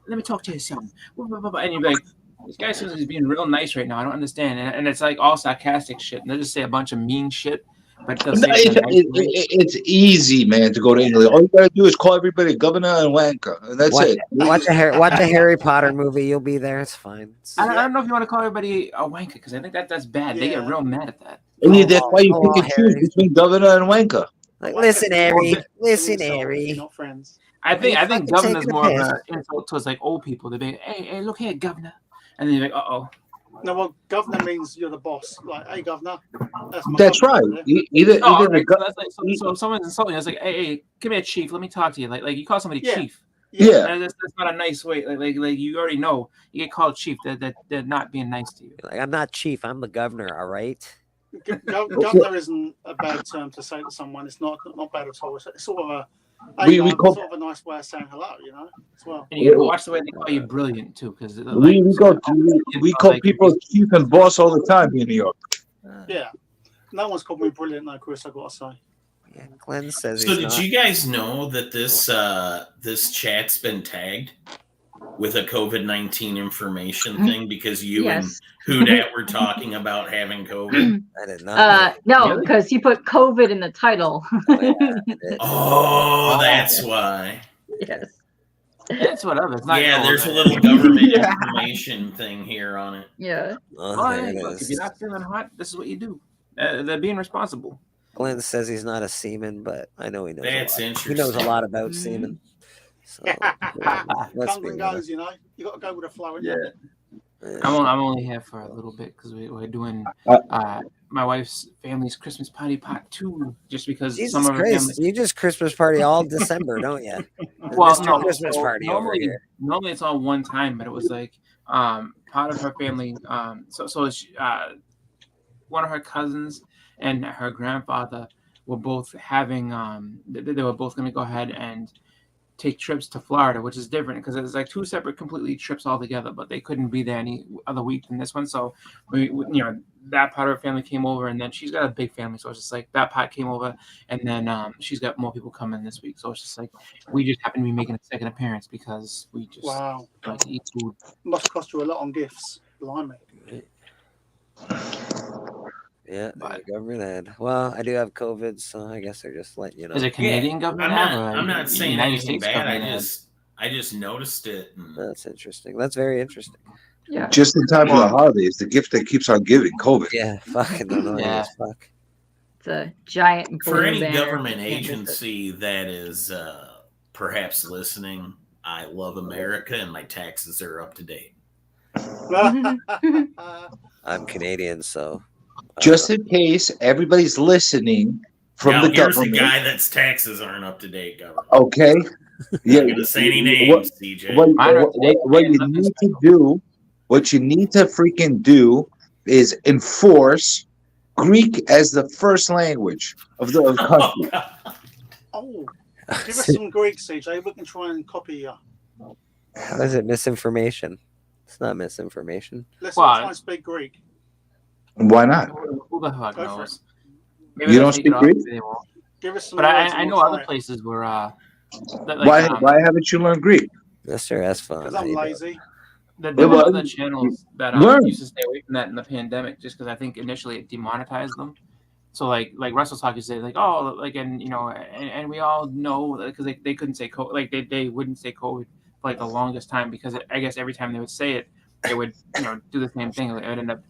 let me talk to you something," and you're like, "This guy seems like he's being real nice right now. I don't understand." And it's like all sarcastic shit. And they'll just say a bunch of mean shit, but they'll say it in a nice way. It's easy, man, to go to England. All you gotta do is call everybody governor and wanker, and that's it. Watch a Harry Potter movie. You'll be there. It's fine. I don't know if you want to call everybody a wanker because I think that's bad. They get real mad at that. That's why you pick and choose between governor and wanker. Like, listen, Harry. Listen, Harry. Not friends. I think fucking governor's taking a more of piss. an insult towards like old people. They'd be, hey, look here, governor, and then you're like, uh-oh. No, well, governor means you're the boss. Like, hey, governor. That's right. Either So if someone's insulting you, it's like, hey, come here, chief. Let me talk to you. Like you call somebody chief. Yeah. And that's not a nice way. Like you already know you get called chief. They're not being nice to you. Like, I'm not chief. I'm the governor. All right. Governor isn't a bad term to say to someone. It's not bad at all. It's sort of a sort of a nice way of saying hello, as well. And you gotta watch the way they call you brilliant too, because we call people chief and boss all the time in New York. Yeah, no one's called me brilliant, though, Chris. I gotta say. Yeah, Glenn says. So did you guys know that this chat's been tagged with a COVID-19 information thing because you and Houdat were talking about having COVID? I did not. No, because he put COVID in the title. Oh, that's why. Yes. It's whatever. It's not there's a little government information thing here on it. Yeah. Look, if you're not feeling hot, this is what you do. They're being responsible. Glenn says he's not a seaman, but I know he knows. That's a lot. interesting. He knows a lot about seamen. So Comes and goes, you got to go with the flow. I'm only here for a little bit because we're doing my wife's family's Christmas party part 2, just because Jesus some of her Christ, family. you just Christmas party all December, don't you? Well, no, Christmas party over here. Normally it's all one time, but it was like part of her family. One of her cousins and her grandfather were both having. They were both going to go ahead and take trips to Florida, which is different because it's like 2 separate completely trips altogether, but they couldn't be there any other week than this one. So we that part of her family came over, and then she's got a big family, so it's just like that part came over, and then she's got more people coming this week. So it's just like we just happen to be making a second appearance because we just like to eat food. Must cost you a lot on gifts, blimey. Yeah, the government had. Well, I do have COVID, so I guess they're just letting you know. Is it Canadian government? I'm not saying United anything States bad. I just noticed it. That's interesting. That's very interesting. Yeah. Just in time for the holidays, the gift that keeps on giving, COVID. Yeah, fucking annoying as fuck. It's a giant For any banner. government agency that is perhaps listening, I love America and my taxes are up to date. I'm Canadian, so. Just in case everybody's listening from now, the here's government. the guy that's taxes aren't up to date, government. Okay. Yeah. I'm not gonna say any names, CJ. What you need to do, what you need to freaking do, is enforce Greek as the first language of the country. Give us some Greek, CJ. We can try and copy you. How is it misinformation? It's not misinformation. Let's try and speak Greek. Why not? Who the fuck knows? You don't speak Greek? Give us some. But I know other places where. Why haven't you learned Greek? Mr. Esfon. Because I'm lazy. There were other channels that used to stay away from that in the pandemic, just because I think initially it demonetized them. So like Russell Talk, you say and we all know because they couldn't say COVID, they wouldn't say COVID for like the longest time because I guess every time they would say it, they would do the same thing. It would end up.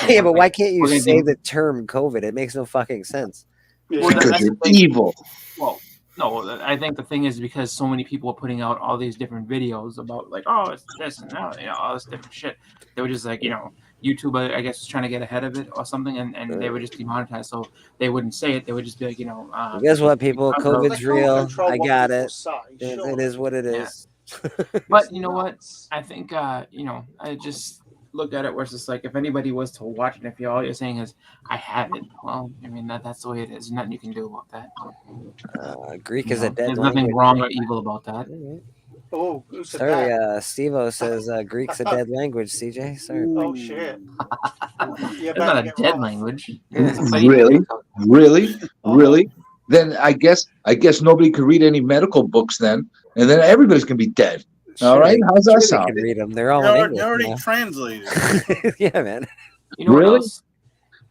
Yeah, but why can't you say the term COVID? It makes no fucking sense. Well, because you're evil. Well, no, I think the thing is because so many people are putting out all these different videos about it's this and that, all this different shit. They were just like, YouTube, I guess, was trying to get ahead of it or something, and they were just demonetized, so they wouldn't say it. They would just be like, guess what, people? COVID's real. I got it. It is what it is. But you know what? I think I just look at it where it's just like if anybody was to watch it, if all you're saying is I have it, well, I mean that's the way it is. Nothing you can do about that. Greek is a dead There's language. nothing wrong or evil about that. Oh, who said Sorry, that? Steve-O says Greek's a dead language, CJ. Sorry. Oh shit. Yeah, It's not a dead language. Really? Really? Then I guess nobody could read any medical books then, and then everybody's gonna be dead. All right? How's that Sure they sound? can read them. They're all They in already, English. they already now. translated. Yeah, man. You know what Really? else?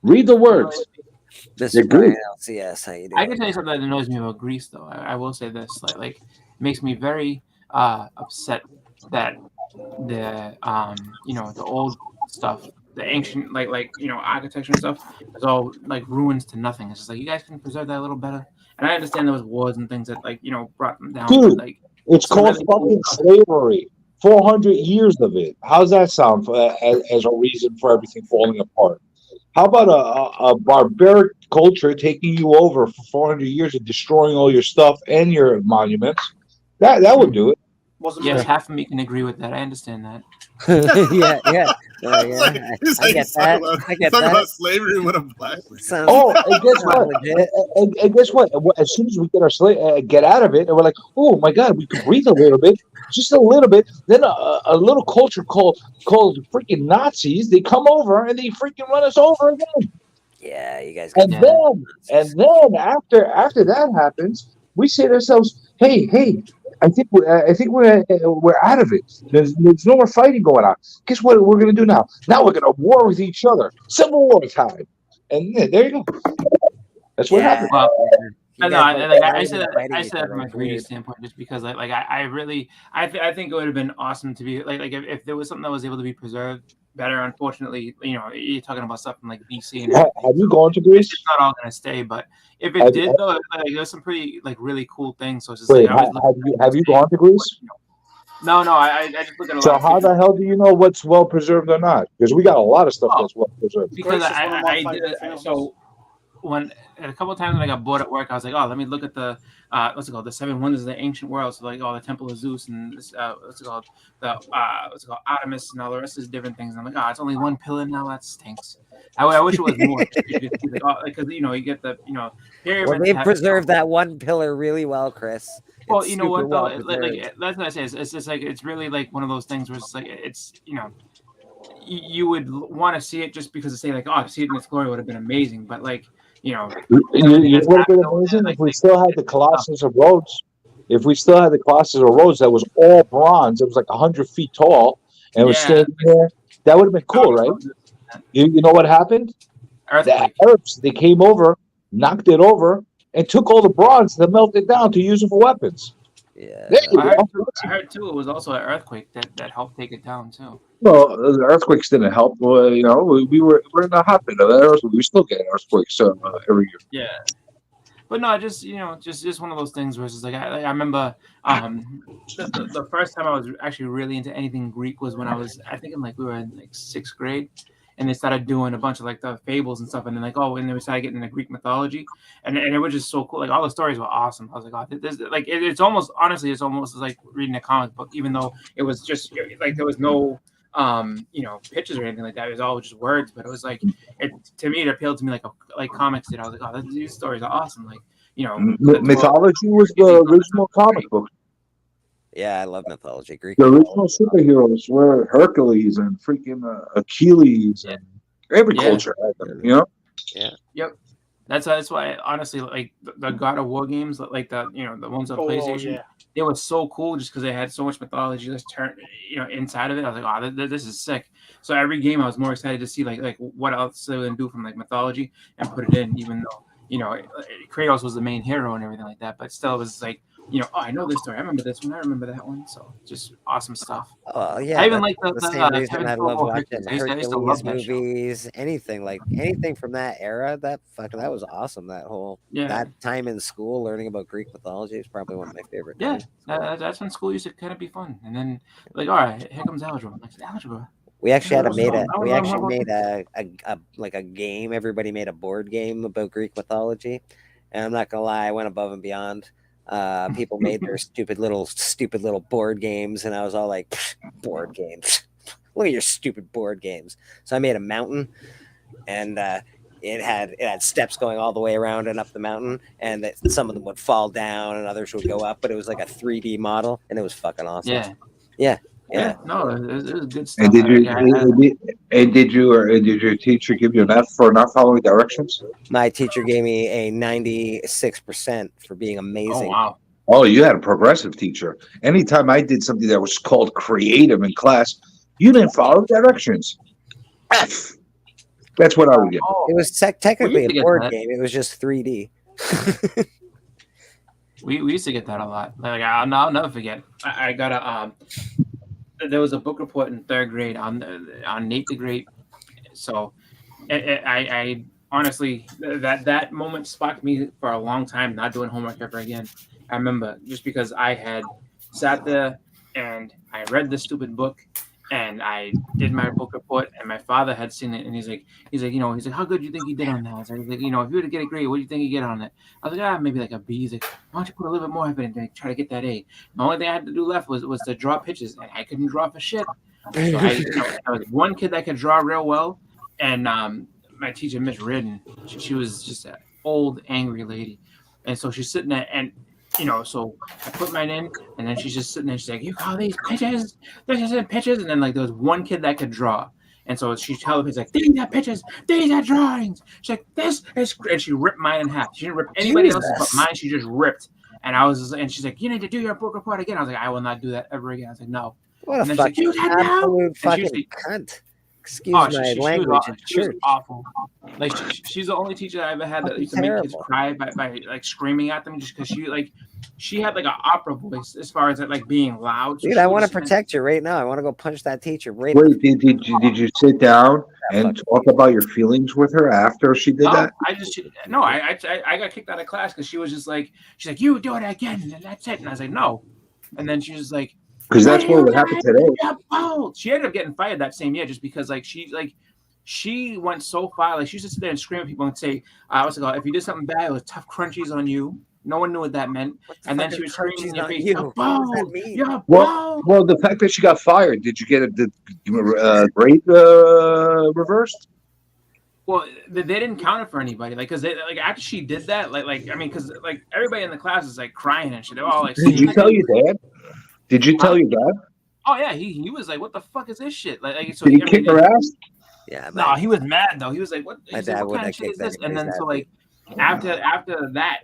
Read the words. Mr. They're Brian good. LCS, how you doing? I can tell you something that annoys me about Greece, though. I will say this: like, it makes me very upset that the the old stuff, the ancient architecture and stuff, is all like ruins to nothing. It's just like you guys can preserve that a little better. And I understand there was wars and things that brought them down. Dude, But, like, it's some called really cool fucking stuff. slavery. 400 years of it. How's that sound as a reason for everything falling apart? How about a barbaric culture taking you over for 400 years and destroying all your stuff and your monuments? That would do it. Yes, half of me can agree with that. I understand that. yeah. It's I like get he's that. talking about, I get talking that. about slavery with a black man. Sounds Oh, and guess what? legit. And guess what? As soon as we get get out of it, and we're like, oh my god, we can breathe a little bit, just a little bit. Then a little culture called freaking Nazis, they come over and they freaking run us over again. Yeah, you guys. And then after that happens, we say to ourselves, hey, I think we're out of it. There's no more fighting going on. Guess what we're gonna do now? Now we're gonna war with each other. Civil war time. And yeah, there you go. That's what happened. Well, You I guys know. like I fighting said and that. fighting I each said that from other. a greedy Weird. standpoint, just because I think it would have been awesome to be like if there was something that was able to be preserved better. Unfortunately, you're talking about stuff from like DC and everything. Have you gone to Greece? It's not all gonna stay, but if it Have- did, though, like there's some pretty really cool things. So it's just Wait, like I was have you gone to Greece? No, I just look at a lot So of how pictures the hell do you know what's well preserved or not? Because we got a lot of stuff that's well preserved. because Greece is one of my I did favorite it. films. So when a couple of times when I got bored at work, I was like, oh, let me look at the what's it called, the seven wonders of the ancient world. So like, the Temple of Zeus and this what's it called, Artemis and all the rest of these different things. And I'm like, oh, it's only one pillar now. That stinks. I wish it was more because you get the pyramids. Well, they have- preserved that one pillar really well, Chris. Well, It's you know super what though? well preserved. That's what I say. It's just like it's really like one of those things where it's like it's you would want to see it just because to say like, oh, to see it in its glory would have been amazing. But like You would have been amazing if we still had the Colossus of Rhodes. If we still had the Colossus of Rhodes that was all bronze, it was like 100 feet tall, and it was standing there. That would have been cool, right? You know what happened? The Arabs, they came over, knocked it over, and took all the bronze and melted it down to use it for weapons. Yeah. There you I go. heard too. It was also an earthquake that helped take it down too. Well, the earthquakes didn't help. Well, we're in the hotbed of earthquake. We still get earthquakes every year. Yeah, but no, just just one of those things where it's just like I remember the first time I was actually really into anything Greek was when I think we were in like 6th grade, and they started doing a bunch of like the fables and stuff, and then and then we started getting into Greek mythology, and it was just so cool. Like all the stories were awesome. I was like, oh, this like it's almost honestly, it's almost like reading a comic book, even though it was just like there was no pictures or anything like that. It was all just words, but it was like to me it appealed to me like comics did. I was like, oh, these stories are awesome. Like Mythology was the original comic book. Yeah, I love mythology. Greek. The original superheroes were Hercules and freaking Achilles and every culture had them, Yeah. Yep. That's why honestly, like the God of War games, like the the ones on PlayStation, they were so cool just because they had so much mythology just turned inside of it. I was like, oh, this is sick. So every game I was more excited to see like what else they would do from like mythology and put it in, even though Kratos was the main hero and everything like that, but still it was like oh, I know this story. I remember this one. I remember that one. So just awesome stuff. Oh yeah, I even like the same reason I love watching I used to Hercules love that show. movies, anything from that era. That was awesome. That whole that time in school learning about Greek mythology is probably one of my favorite. Yeah, times. that's when school used to kind of be fun. And then like, all right, here comes algebra. I'm like, algebra. We actually made a game. Everybody made a board game about Greek mythology, and I'm not gonna lie, I went above and beyond. People made their stupid little board games, and I was all like, board games. Look at your stupid board games. So I made a mountain, and it had steps going all the way around and up the mountain, and that some of them would fall down and others would go up, but it was like a 3D model, and it was fucking awesome. Yeah. No, it was good stuff. And did your teacher give you an F for not following directions? My teacher gave me a 96% for being amazing. Oh wow. Oh, you had a progressive teacher. Anytime I did something that was called creative in class, you didn't follow directions. F. That's what I would get. It was technically a board game. It was just 3D. we used to get that a lot. Like I'll never forget. I got a there was a book report in 3rd grade on Nate the Great. So I honestly that moment sparked me for a long time not doing homework ever again. I remember just because I had sat there and I read the stupid book and I did my book report and my father had seen it and he's like, how good do you think you did on that? I was like, if you were to get a grade, what do you think you get on it? I was like, maybe like a B. He's like, why don't you put a little bit more effort in and try to get that A? The only thing I had to do left was to draw pictures and I couldn't draw for shit. So I was one kid that could draw real well, and my teacher, Miss Reverend, she was just an old angry lady, and so she's sitting there and. So I put mine in, and then she's just sitting there. She's like, "You call these pictures? This isn't pictures." And then like there was one kid that could draw, and so she tells me, "Like these are pictures, these are drawings." She's like, "This is," and she ripped mine in half. She didn't rip anybody else's, but mine she just ripped. And she's like, "You need to do your book report again." I was like, "I will not do that ever again." I was like, "No." What and a then she's like, absolute fucking cunt. Excuse my language. She was awful. Like she's the only teacher I ever had that used to make kids cry by like screaming at them just because she had like an opera voice as far as like being loud. So dude, I want to protect you right now. I want to go punch that teacher right now. Wait, did you sit down and talk about your feelings with her after she did that? I got kicked out of class because she was just like, she's like, "You do it again, and that's it." And I was like, "No." And then she was like, because that's what would happen today. She ended up getting fired that same year just because she went so far. Like she used to sit there and scream at people and say, "What's it called? If you did something bad, it was tough crunchies on you." No one knew what that meant. And then she was screaming in your face, "You're bold! You're bold!" Well, the fact that she got fired, did you get a grade reversed? Well, they didn't count it for anybody. Like, because after she did that, because everybody in the class is like crying and shit. They're all like, "Did you tell your dad? Did you tell your dad?" Oh yeah, he was like, "What the fuck is this shit?" So did he kick her ass? Yeah. No, he was mad though. He was like, "What? My dad what kind of shit is this?" And then after that,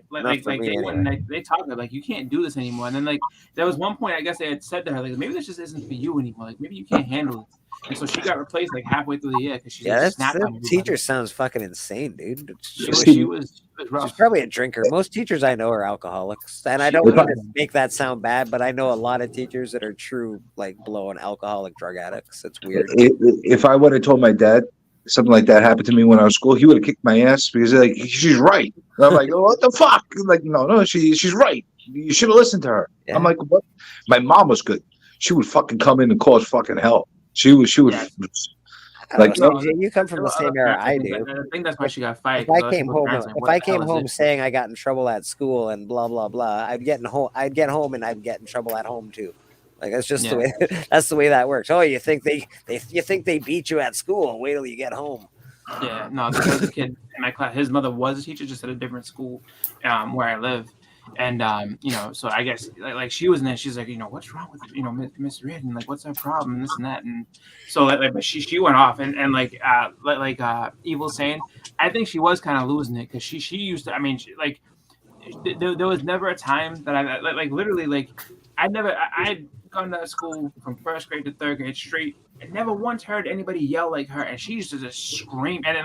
they talked about like, you can't do this anymore. And then there was one point I guess they had said to her like, maybe this just isn't for you anymore. Like maybe you can't handle it. And so she got replaced like halfway through the year because she snapped on everybody. Teacher sounds fucking insane, dude. She was rough. She's probably a drinker. Most teachers I know are alcoholics, and I don't want to make that sound bad, but I know a lot of teachers that are true like blowing alcoholic drug addicts. It's weird. If I would have told my dad something like that happened to me when I was in school, he would have kicked my ass because like she's right. And I'm like, oh, what the fuck? Like, no, she's right. You should have listened to her. Yeah. I'm like, what? My mom was good. She would fucking come in and cause fucking hell. She would like. You come from the same era I do. I think that's why she got fired. If I came home saying I got in trouble at school and blah blah blah, I'd get home and I'd get in trouble at home too. Like that's just the way. That's the way that works. Oh, you think they beat you at school? Wait till you get home. Yeah, no. There was a kid in my class. His mother was a teacher, just at a different school where I live. And so I guess like she was in there. She's like, what's wrong with Miss Reardon? Like, what's her problem? And this and that. And so but she went off and Evil saying, I think she was kind of losing it because she used to. I mean, there was never a time that I literally I'd gone to school from 1st grade to 3rd grade straight. I never once heard anybody yell like her, and she used to just scream. And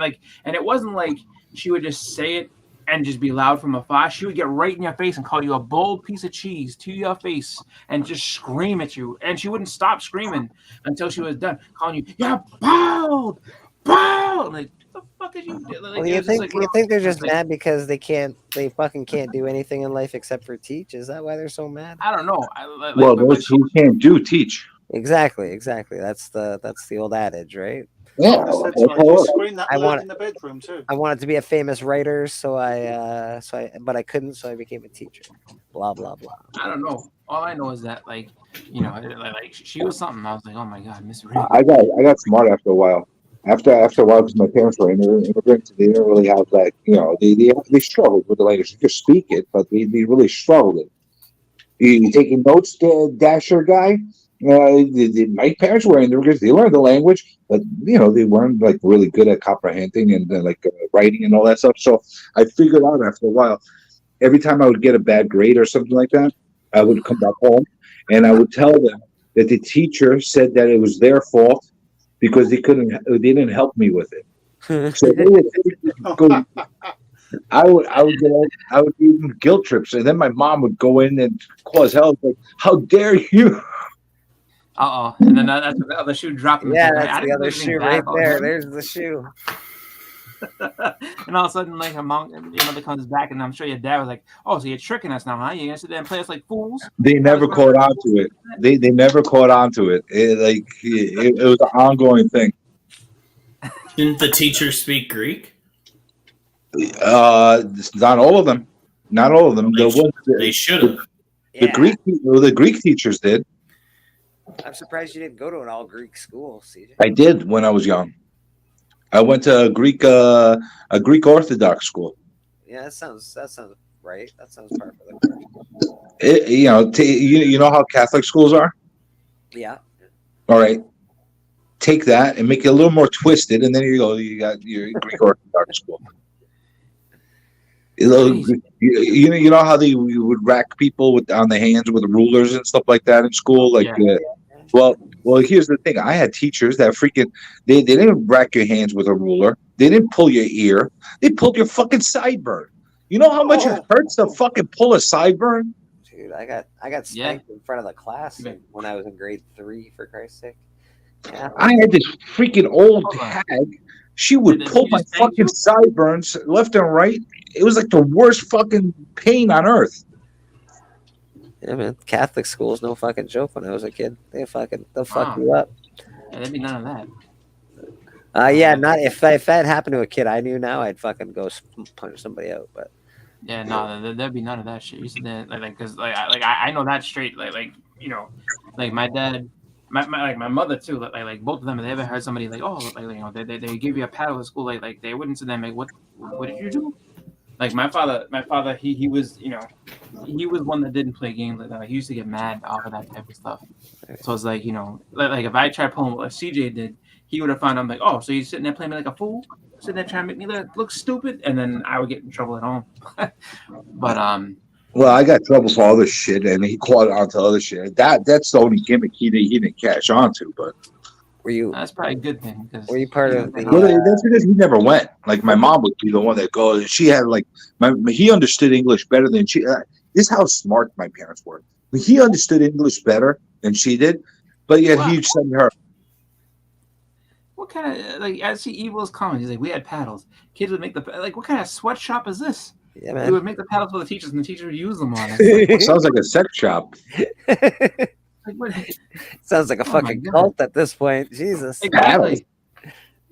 it wasn't like she would just say it and just be loud from afar. She would get right in your face and call you a bold piece of cheese to your face and just scream at you. And she wouldn't stop screaming until she was done calling you, "You're bold, bold." Like, what the fuck is you doing? Well, you think they're just mad because they fucking can't do anything in life except for teach? Is that why they're so mad? I don't know. Those who can't do teach. Exactly. That's the old adage, right? Yeah, I want in the bedroom too. I wanted to be a famous writer, but I couldn't, so I became a teacher. Blah blah blah. I don't know. All I know is that she was something. I was like, oh my god, Miss Reardon. I got smart after a while. After a while, because my parents were immigrants, they didn't really have that. They struggled with the language. They could speak it, but they really struggled it. You taking notes, Dasher guy? My parents were immigrants. They learned the language, but they weren't like really good at comprehending and writing and all that stuff. So I figured out after a while. Every time I would get a bad grade or something like that, I would come back home and I would tell them that the teacher said that it was their fault because they didn't help me with it. So they would go. I would give them guilt trips, and then my mom would go in and cause hell. Like, how dare you? And then that's the other shoe dropping. Yeah, that's the other shoe right there. There's the shoe. And all of a sudden, like, your mother comes back, and I'm sure your dad was like, "Oh, so you're tricking us now, huh? You're gonna sit there and play us like fools?" They never caught on to it. They never caught on to it. It was an ongoing thing. Didn't the teacher speak Greek? Not all of them. Not all of them. They should have. The Greek teachers did. I'm surprised you didn't go to an all Greek school, CJ. I did when I was young. I went to a Greek Orthodox school. Yeah, that sounds right. That sounds par for the course. You know how Catholic schools are? Yeah. All right. Take that and make it a little more twisted, and then you got your Greek Orthodox school. You know how we would rack people on the hands with rulers and stuff like that in school, Well, here's the thing. I had teachers that they didn't rack your hands with a ruler. They didn't pull your ear. They pulled your fucking sideburn. You know how much it hurts to fucking pull a sideburn? Dude, I got spanked in front of the class when I was in grade 3, for Christ's sake. Yeah. I had this freaking old hag. She would pull my fucking sideburns left and right. It was like the worst fucking pain on earth. Yeah, man. Catholic school's no fucking joke. When I was a kid, they'll fuck you up. Yeah, there'd be none of that. Yeah, not if that happened to a kid I knew now, I'd fucking go punch somebody out. But yeah, no, there'd be none of that shit. You said that because I know that straight. Like my dad, my mother too. Like both of them, they ever heard somebody they give you a paddle at school. Like they wouldn't say them like what did you do? Like my father, he was, he was one that didn't play games like that. He used to get mad off of that type of stuff. So it's like, like if I tried pulling what CJ did, he would have found I'm like, oh, so you're sitting there playing me like a fool, sitting there trying to make me look stupid, and then I would get in trouble at home. But well, I got trouble for other shit, and he caught on to other shit. That's the only gimmick he didn't catch on to, but. Were you? That's probably a good thing. Were you part of the? Well, that's because he never went. Like my mom would be the one that goes. She had he understood English better than she. This is how smart my parents were. He understood English better than she did, but yet he sent her. What kind of I see evils coming. He's like, we had paddles. Kids would make what kind of sweatshop is this? Yeah, man. We would make the paddles for the teachers, and the teachers would use them on us. Sounds like a sex shop. Sounds like a fucking cult at this point. Jesus. Exactly.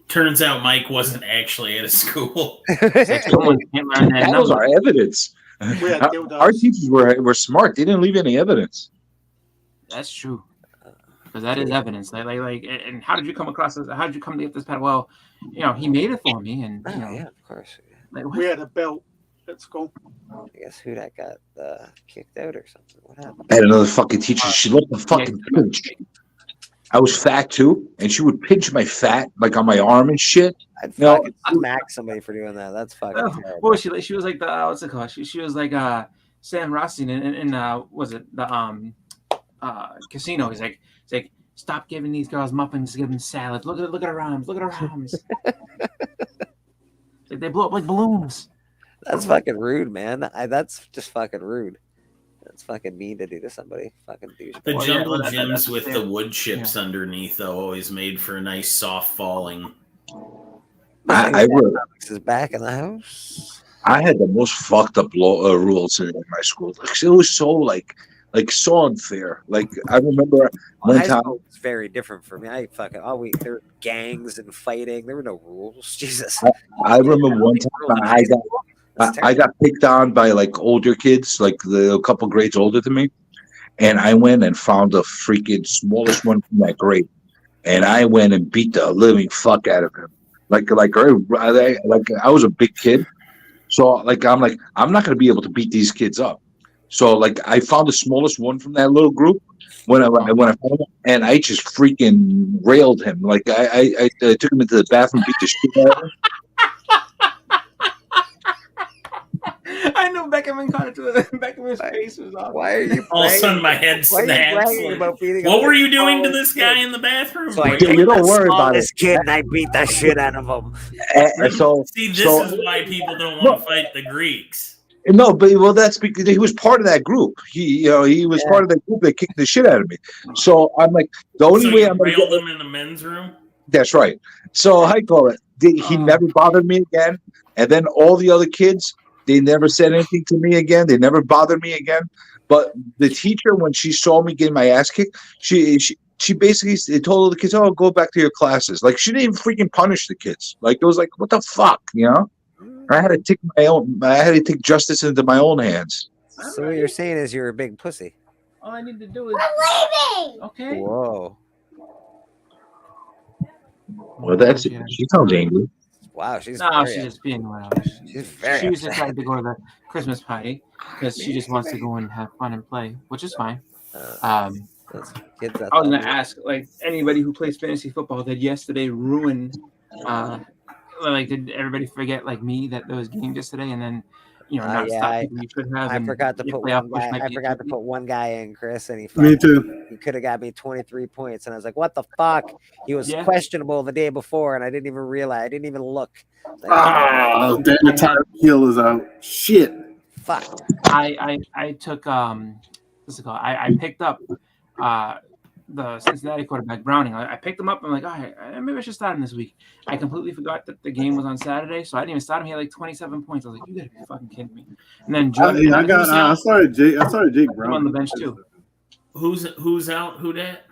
Turns out Mike wasn't actually at a school. Paddles are evidence. Our teachers were smart. They didn't leave any evidence. That's true. Because that is evidence. And how did you come across this? How did you come to get this paddle? Well, he made it for me, and yeah, of course. We had a belt at school. I guess who that got kicked out or something. What happened? I had another fucking teacher. She loved to fucking pinch. I was fat too, and she would pinch my fat like on my arm and shit. I'd fucking smack somebody for doing that. That's fucking terrible. Well, she was like the what's it called? She was like Sam Rothstein in was it the Casino? He's like stop giving these girls muffins, give them salad. Look at her arms. Look at her arms. Like they blow up like balloons. That's fucking rude, man. That's just fucking rude. That's fucking mean to do to somebody. Fucking douchebag. The jungle gyms with the wood chips underneath, though, always made for a nice soft falling. I is back in the house. I had the most fucked up rules in my school. It was so so unfair. Like I remember one time. It's very different for me. There were gangs and fighting. There were no rules. Jesus. I remember one time I got picked on by older kids, a couple grades older than me, and I went and found the freaking smallest one from that grade, and I went and beat the living fuck out of him. Like I was a big kid, so like I'm not gonna be able to beat these kids up. So like I found the smallest one from that little group when I found him, and I just freaking railed him. Like I took him into the bathroom, beat the shit out of him. I know Beckerman caught it to Beckerman's face was off. Why are you all of a sudden my head snaps. What were you doing to this guy in the bathroom? So I You don't worry about it. This kid and I beat the shit out of him. See, this is why people don't want to fight the Greeks. No, but that's because he was part of that group. He was part of that group that kicked the shit out of me. So I'm like, the only way I'm going to railed him in the men's room. That's right. So I call it. He never bothered me again. And then all the other kids, they never said anything to me again. They never bothered me again. But the teacher, when she saw me getting my ass kicked, she basically told all the kids, "Oh, go back to your classes." Like she didn't even freaking punish the kids. Like it was like, what the fuck, you know? I had to take justice into my own hands. So what you're saying is you're a big pussy. All I need to do is okay. Whoa. Well, that's it. She sounds angry. Wow, she's just being loud. She's very She was just trying to go to the Christmas party because she just wants to go and have fun and play, which is fine. I was gonna ask, like, anybody who plays fantasy football, did yesterday ruin? Like, did everybody forget, like me, that there was games yesterday, and then not stop people you should have? I forgot to put one guy. I forgot to put one guy in, Chris, and Me too. He could have got me 23 points, and I was like, "What the fuck?" He was questionable the day before, and I didn't even realize. I didn't even look. Like, damn! The Tyreek Hill is out. Shit. Fuck. I took what's it called? I picked up the Cincinnati quarterback Browning. I picked him up. I'm like, all right, maybe I should start him this week. I completely forgot that the game was on Saturday, so I didn't even start him. He had like 27 points. I was like, you gotta be fucking kidding me. And then I started Jake Brown on the bench too. Who's out? Who that?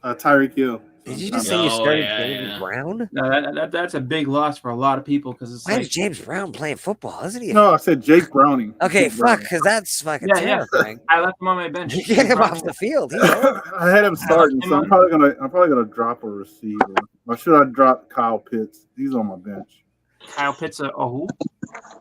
Tyreek Hill. Did you just say you started James Brown? No, that's a big loss for a lot of people because it's why is James Brown playing football? Isn't he? No, I said Jake Browning. Okay, Jake fuck, because that's fucking terrifying. I left him on my bench. Get him off the field. I had him starting, so I'm probably gonna drop a receiver. Or should I drop Kyle Pitts? He's on my bench. Kyle Pitts, who?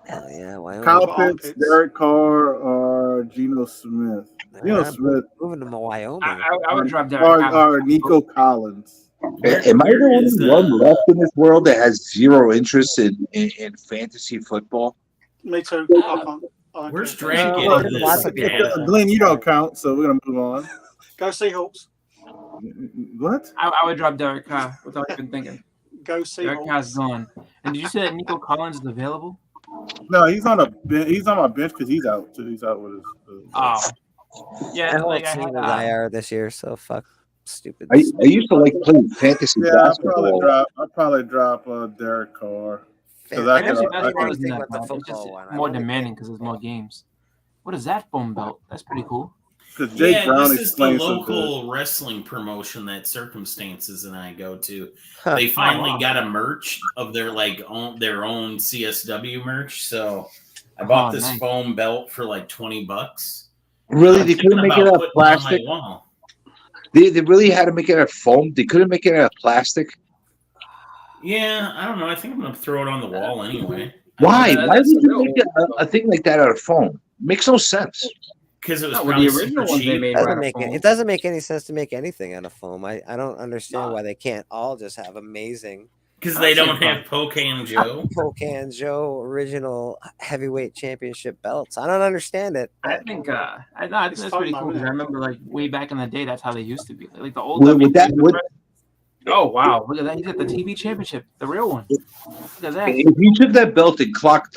Hell yeah, why? Kyle Pitts, Derek Carr, or Geno Smith. Geno Smith. Moving to Wyoming. I would drop Derek or Nico Collins. Am I the only one left in this world that has zero interest in fantasy football? Me too. Where's Drake? Glenn, you don't count, so we're gonna move on. Go Seahawks. What? I would drop Derek Carr without even thinking. Go Seahawks. Derek Carr's gone. And did you say that Nico Collins is available? No, he's on my bench because he's out too. He's out with his. Yeah, like I had IR this year, so fuck. Stupid. I used to like playing fantasy basketball. I'd probably drop Derek Carr. More demanding because there's more games. What is that foam belt? That's pretty cool. Because Jake Brown this is the local wrestling promotion that Circumstances and I go to. They finally got a merch of their their own CSW merch. So I bought this foam belt for like $20. Really, they couldn't make it out of plastic. They really had to make it out of foam. They couldn't make it out of plastic. Yeah, I don't know. I think I'm gonna throw it on the wall anyway. Why? Why would you make a thing like that out of foam? Makes no sense. Because it was the original one they made. It doesn't make any sense to make anything out of foam. I don't understand why they can't all just have amazing. Because they don't have Pocan Joe. Pocan Joe original heavyweight championship belts. I don't understand it. I think that's pretty cool. I remember like way back in the day, that's how they used to be. Like the old. Oh wow! Look at that. He's at the TV championship, the real one. Look at that. If you took that belt and clocked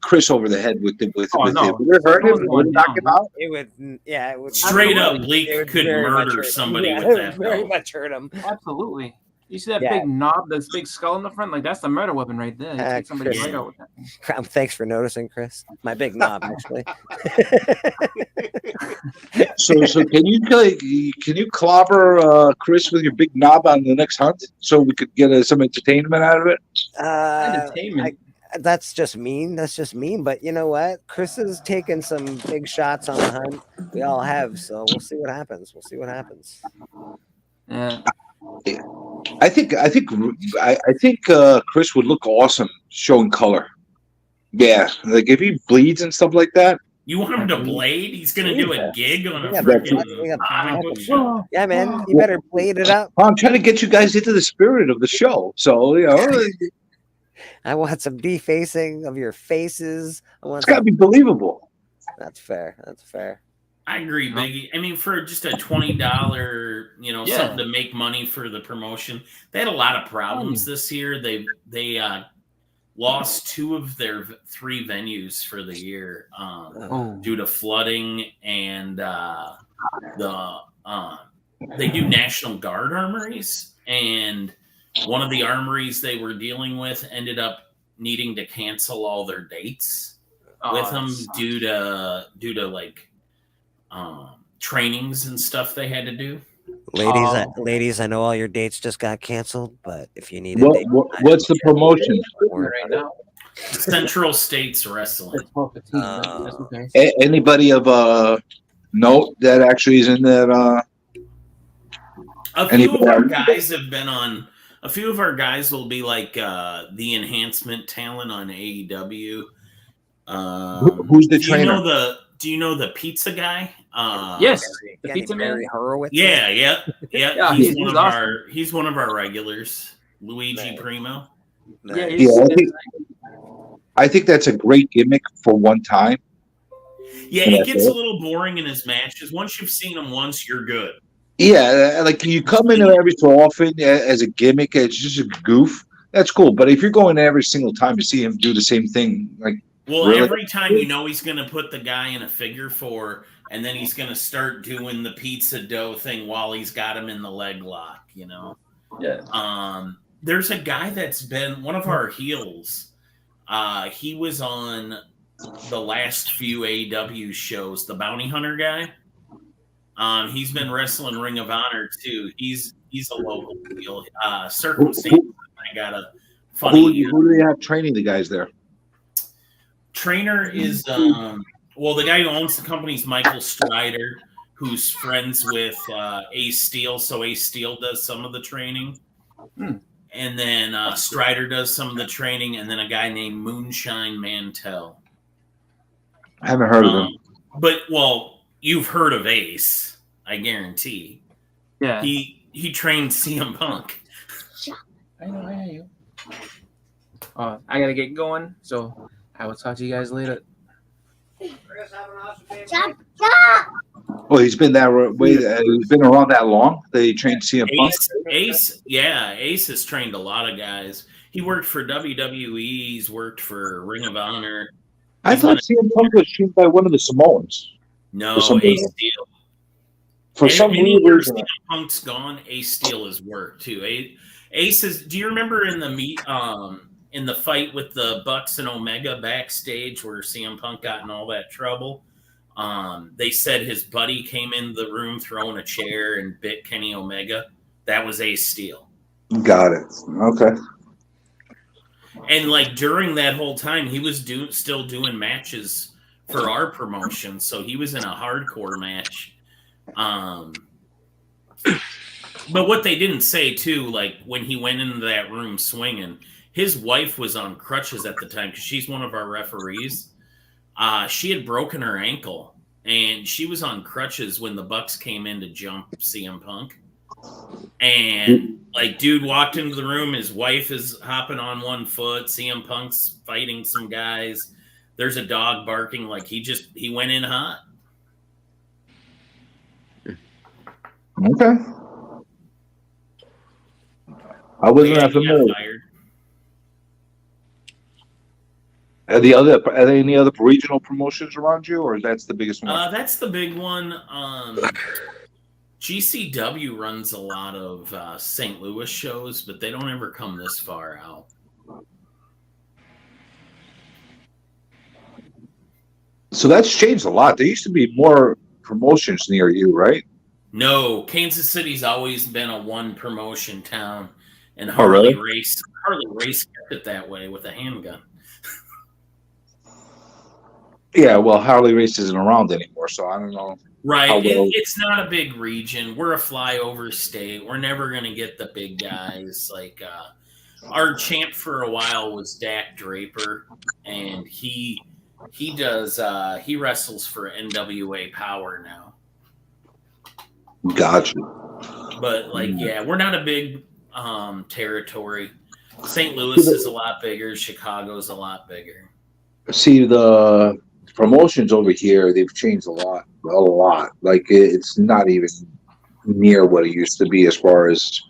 Chris over the head with it, would it hurt him? Would it knock him out? It would. Yeah, it would. Straight up, Bleek could murder somebody with that. Very much hurt him. Absolutely. You see that big knob, this big skull in the front? Like, that's the murder weapon right there. You take somebody right out with that. Thanks for noticing, Chris. My big knob, actually. So can you clobber Chris with your big knob on the next hunt so we could get some entertainment out of it? Entertainment. That's just mean. That's just mean. But you know what? Chris has taken some big shots on the hunt. We all have. So we'll see what happens. Yeah. I think Chris would look awesome showing color. Yeah, like if he bleeds and stuff like that. You want him to blade? He's gonna do a gig on a Yeah, freaking comic book show. Yeah, man, you better blade it up. I'm trying to get you guys into the spirit of the show, so I want some defacing of your faces. It's got to be believable. That's fair. That's fair. I agree, Biggie. I mean, for just a $20, something to make money for the promotion, they had a lot of problems this year. They lost 2 of their 3 venues for the year due to flooding, and they do National Guard armories, and one of the armories they were dealing with ended up needing to cancel all their dates with them due to like trainings and stuff they had to do. Ladies, I know all your dates just got canceled, but if you need what's the promotion? Right now. Central States Wrestling. Anybody of note that actually is in that? A few of our guys have been on. A few of our guys will be like the enhancement talent on AEW. Who's the trainer? Do you know the pizza guy? Yes, the pizza man. Horowitz. Yeah. Yeah, he's one of our regulars, Luigi Primo. I think that's a great gimmick for one time. Yeah, it gets a little boring in his matches. Once you've seen him once, you're good. Yeah, like you come in every so often as a gimmick, it's just a goof. That's cool. But if you're going every single time to see him do the same thing, like every time he's going to put the guy in a figure 4, and then he's going to start doing the pizza dough thing while he's got him in the leg lock. Yeah. There's a guy that's been one of our heels. He was on the last few AEW shows, the Bounty Hunter guy. He's been wrestling Ring of Honor too. He's a local heel. Circumstance. I got a funny. Who do they have training the guys there? Trainer is the guy who owns the company is Michael Strider, who's friends with Ace Steel. So Ace Steel does some of the training, and then Strider does some of the training, and then a guy named Moonshine Mantell. I haven't heard of him. But you've heard of Ace, I guarantee. Yeah. He trained CM Punk. I know you. I gotta get going, so I will talk to you guys later. Well, he's been that way. He's been around that long. They trained CM Punk. Ace has trained a lot of guys. He worked for WWE. He's worked for Ring of Honor. I thought CM Punk was trained by one of the Samoans. No, Ace Steel. For some reason, CM Punk's gone. Ace Steel has worked too. Ace is. Do you remember in the fight with the Bucks and Omega backstage where CM Punk got in all that trouble? They said his buddy came in the room throwing a chair and bit Kenny Omega. That was Ace Steel. Got it. Okay. And like during that whole time, he was still doing matches for our promotion. So he was in a hardcore match. But what they didn't say too, like when he went into that room swinging, his wife was on crutches at the time because she's one of our referees. She had broken her ankle and she was on crutches when the Bucks came in to jump CM Punk. And like, dude walked into the room. His wife is hopping on one foot. CM Punk's fighting some guys. There's a dog barking. Like he went in hot. Okay. I wasn't that familiar. Are there any other regional promotions around you, or that's the biggest one? That's the big one. GCW runs a lot of St. Louis shows, but they don't ever come this far out. So that's changed a lot. There used to be more promotions near you, right? No, Kansas City's always been a one promotion town, and Harley Race kept it that way with a handgun. Yeah, well, Harley Race isn't around anymore, so I don't know. Right. It's not a big region. We're a flyover state. We're never going to get the big guys. Like our champ for a while was Dak Draper, and he wrestles for NWA Power now. Gotcha. But yeah, we're not a big territory. St. Louis is a lot bigger. Chicago's a lot bigger. See, the promotions over here, they've changed a lot. Like it's not even near what it used to be. As far as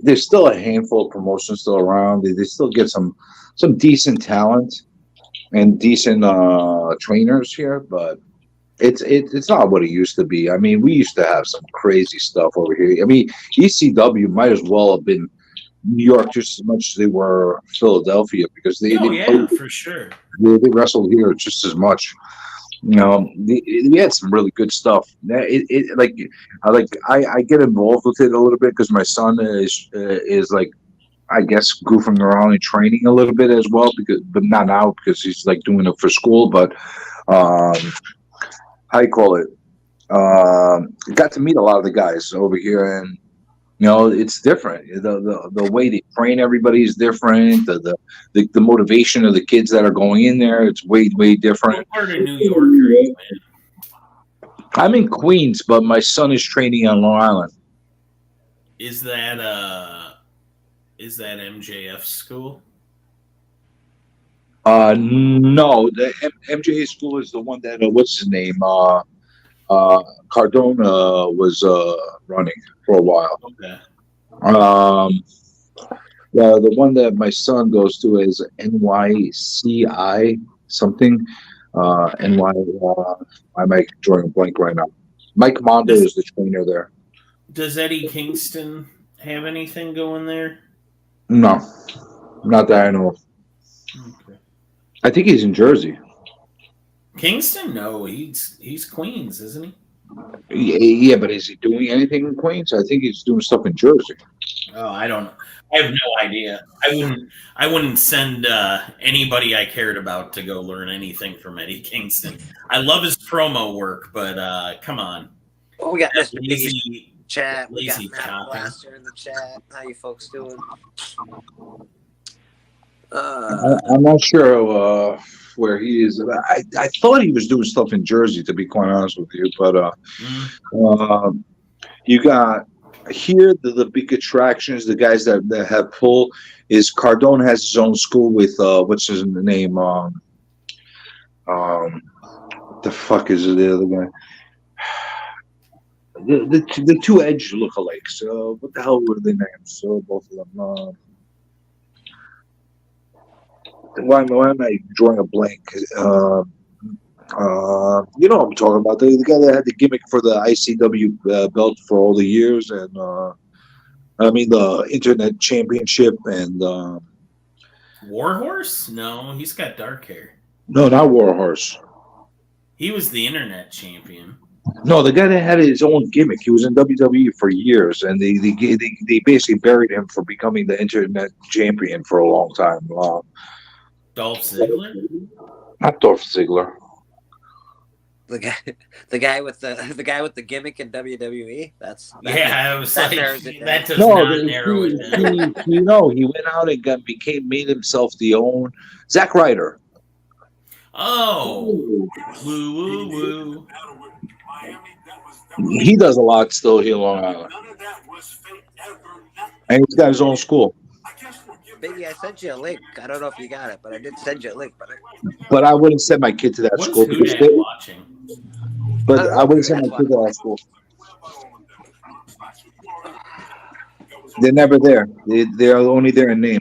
there's still a handful of promotions still around. They still get some decent talent and decent trainers here, but it's not what it used to be. I mean, we used to have some crazy stuff over here. I mean, ECW might as well have been New York just as much as they were Philadelphia, because they played, for sure. they wrestled here just as much. You know, we had some really good stuff. I get involved with it a little bit because my son is like, I guess, goofing around and training a little bit as well, but not now because he's like doing it for school. But how you call it? Got to meet a lot of the guys over here, and you know, it's different. The way they train everybody is different. The motivation of the kids that are going in there, it's way different. What part of New York are you in? I'm in Queens, but my son is training on Long Island. Is that MJF school? No, the MJA school is the one that what's his name? Cardona was running for a while. Okay. The one that my son goes to is NYCI something. NY. I might drawing a blank right now. Mike Mondo is the trainer there. Does Eddie Kingston have anything going there? No, not that I know of. Okay. I think he's in Jersey. Kingston? No, he's Queens, isn't he? Yeah, but is he doing anything in Queens? I think he's doing stuff in Jersey. Oh, I don't know. I have no idea. I wouldn't send anybody I cared about to go learn anything from Eddie Kingston. I love his promo work, but come on. Well, we got That's Mr. lazy chat. We got lazy Matt copy. Blaster in the chat. How you folks doing? I'm not sure where he is. I thought he was doing stuff in Jersey, to be quite honest with you. But you got here the big attractions, the guys that have pull is Cardone has his own school with what's his name? What the fuck is the other guy? The two Edge lookalikes. What the hell were their names? So both of them. Why am I drawing a blank? You know what I'm talking about. The guy that had the gimmick for the ICW belt for all the years, and I mean the Internet Championship and Warhorse? No, he's got dark hair. no, not Warhorse. He was the internet champion. No, the guy that had his own gimmick. He was in WWE for years, and they basically buried him for becoming the Internet Champion for a long time. Dolph Ziggler? Not Dolph Ziggler. The guy with the gimmick in WWE. I was like, that does No, not narrow it down. he went out and made himself the own Zack Ryder. Oh, woo woo woo. He does a lot still here in Long Island, and he's got his own school. Baby, I sent you a link. I don't know if you got it, but I did send you a link, brother. But I wouldn't send my kid to that What school is because Houdat watching? But I wouldn't send my kid to that school. They're never there. They're only there in name.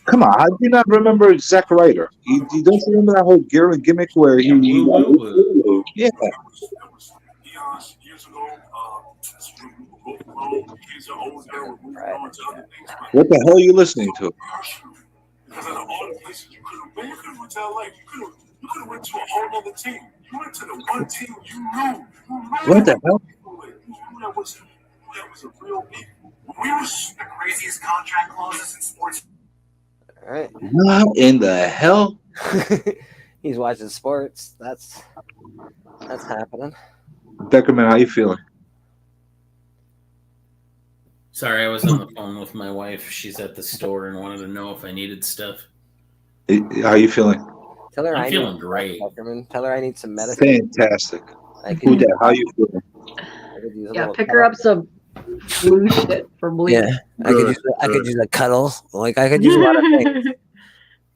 Come on, how do you not remember Zack Ryder? You don't remember that whole gimmick where he yeah. What the hell are you listening to? Because out of all the places you could have went, you could have went to LA. You could have went to a whole other team. You went to the one team you knew. What the hell? You knew that was a real beef. We were the craziest contract clauses in sports. All right. What in the hell? He's watching sports. That's happening. Beckerman, how you feeling? Sorry, I was on the phone with my wife. She's at the store and wanted to know if I needed stuff. How you feeling? Tell her I'm I feeling need great. Beckerman. Tell her I need some medicine. Fantastic. Who that? How you feeling? Yeah, pick her up some blue shit for Bleek. Yeah, I could use a cuddle. Like I could use a lot of things.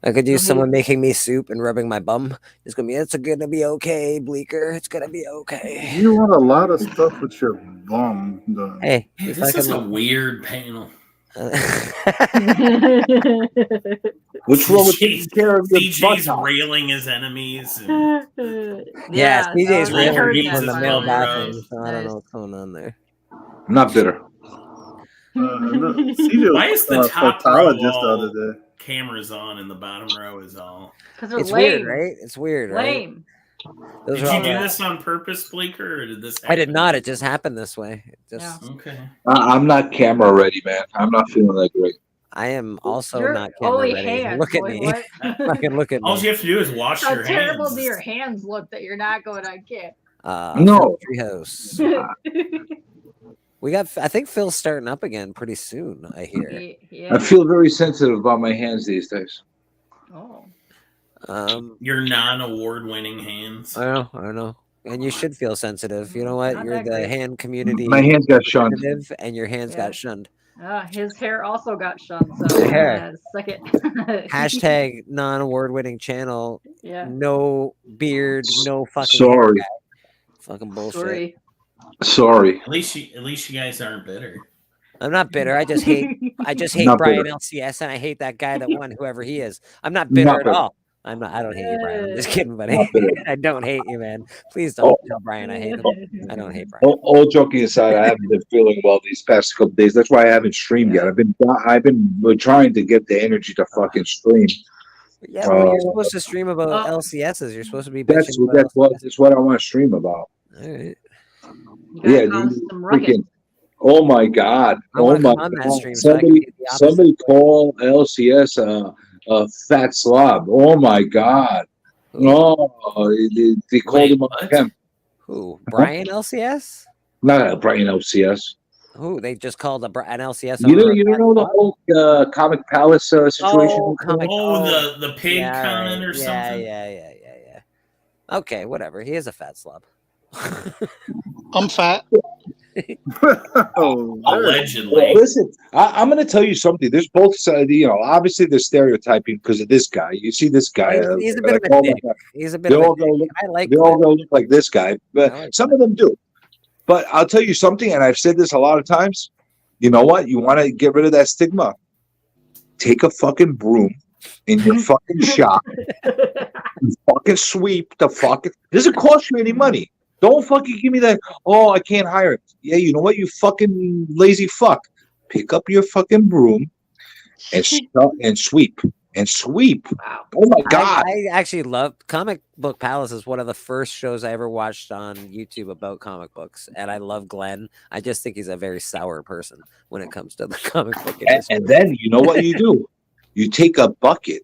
I could use someone making me soup and rubbing my bum. It's gonna be okay, Bleeker. It's gonna be okay. You want a lot of stuff with your bum done. Hey, This is a weird panel. What's wrong with taking care of your CJ's butt? railing his enemies. And Yeah, CJ's no, railing heard people in that. the male Nice. bathroom, so I don't know what's going on there. I'm not bitter. Why is the top row the other all day. cameras on and the bottom row is all? Because they're It's lame. weird, right? It's weird, right? Lame. Those Did are you all do the- this on purpose, Bleeker, or did this happen? I did not. It just happened this way. It just. Okay. I'm not camera ready, man. I'm not feeling that great. I am also Your not camera only ready. hands, Look at boy, me. what? Fucking look at me. All you have to do is wash How your terrible hands. do your hands look that you're not going on camera? No. Treehouse. We got. I think Phil's starting up again pretty soon. I hear. I feel very sensitive about my hands these days. Oh. Your non-award-winning hands. I know. And you should feel sensitive. You know what? Not You're that the great. hand community. My hands got shunned. representative, and your hands got shunned. His hair also got shunned. So Your hair. suck it. Hashtag non-award-winning channel. Yeah. No beard. No fucking. Sorry. hair guy. Fucking bullshit. Sorry. At least you guys aren't bitter. I'm not bitter. I just hate Not Brian bitter. LCS, and I hate that guy that won, whoever he is. I'm not bitter Not at bitter. all. I don't hate you, Brian. I'm just kidding, buddy. Not bitter. I don't hate you, man. Please don't tell Brian I hate him. I don't hate Brian. All joking aside, I haven't been feeling well these past couple days. That's why I haven't streamed yet. I've been trying to get the energy to fucking stream. Yeah, well, you're supposed to stream about LCSs. You're supposed to be bitching That's about that's what I want to stream about. All right. Yeah, cause some ruckus. freaking. Oh my God! I Oh wanna my come on that God! stream so I can do the opposite. Somebody call LCS a fat slob. Oh my God! No, they called him a pimp. Who? Brian LCS? Not Brian LCS. Who? They just called an LCS. You owner a fat don't know the slob? whole Comic Palace situation. The pig yeah, comment or yeah, something. Yeah. Okay, whatever. He is a fat slob. I'm fat. Allegedly. Listen, I'm going to tell you something. There's both sides. Obviously they're stereotyping because of this guy. You see this guy. He's a bit of a dick. He's a bit of a dick. I like. They all don't look like this guy, but some of them do. But I'll tell you something, and I've said this a lot of times. You know what? You want to get rid of that stigma? Take a fucking broom in your fucking shop. And fucking sweep the fucking. Doesn't cost you any money. Don't fucking give me that. Oh, I can't hire it. Yeah, you know what? You fucking lazy fuck. Pick up your fucking broom and sweep. Wow. Oh my God! I actually love Comic Book Palace. Is one of the first shows I ever watched on YouTube about comic books, and I love Glenn. I just think he's a very sour person when it comes to the comic book industry. And then you know what you do? You take a bucket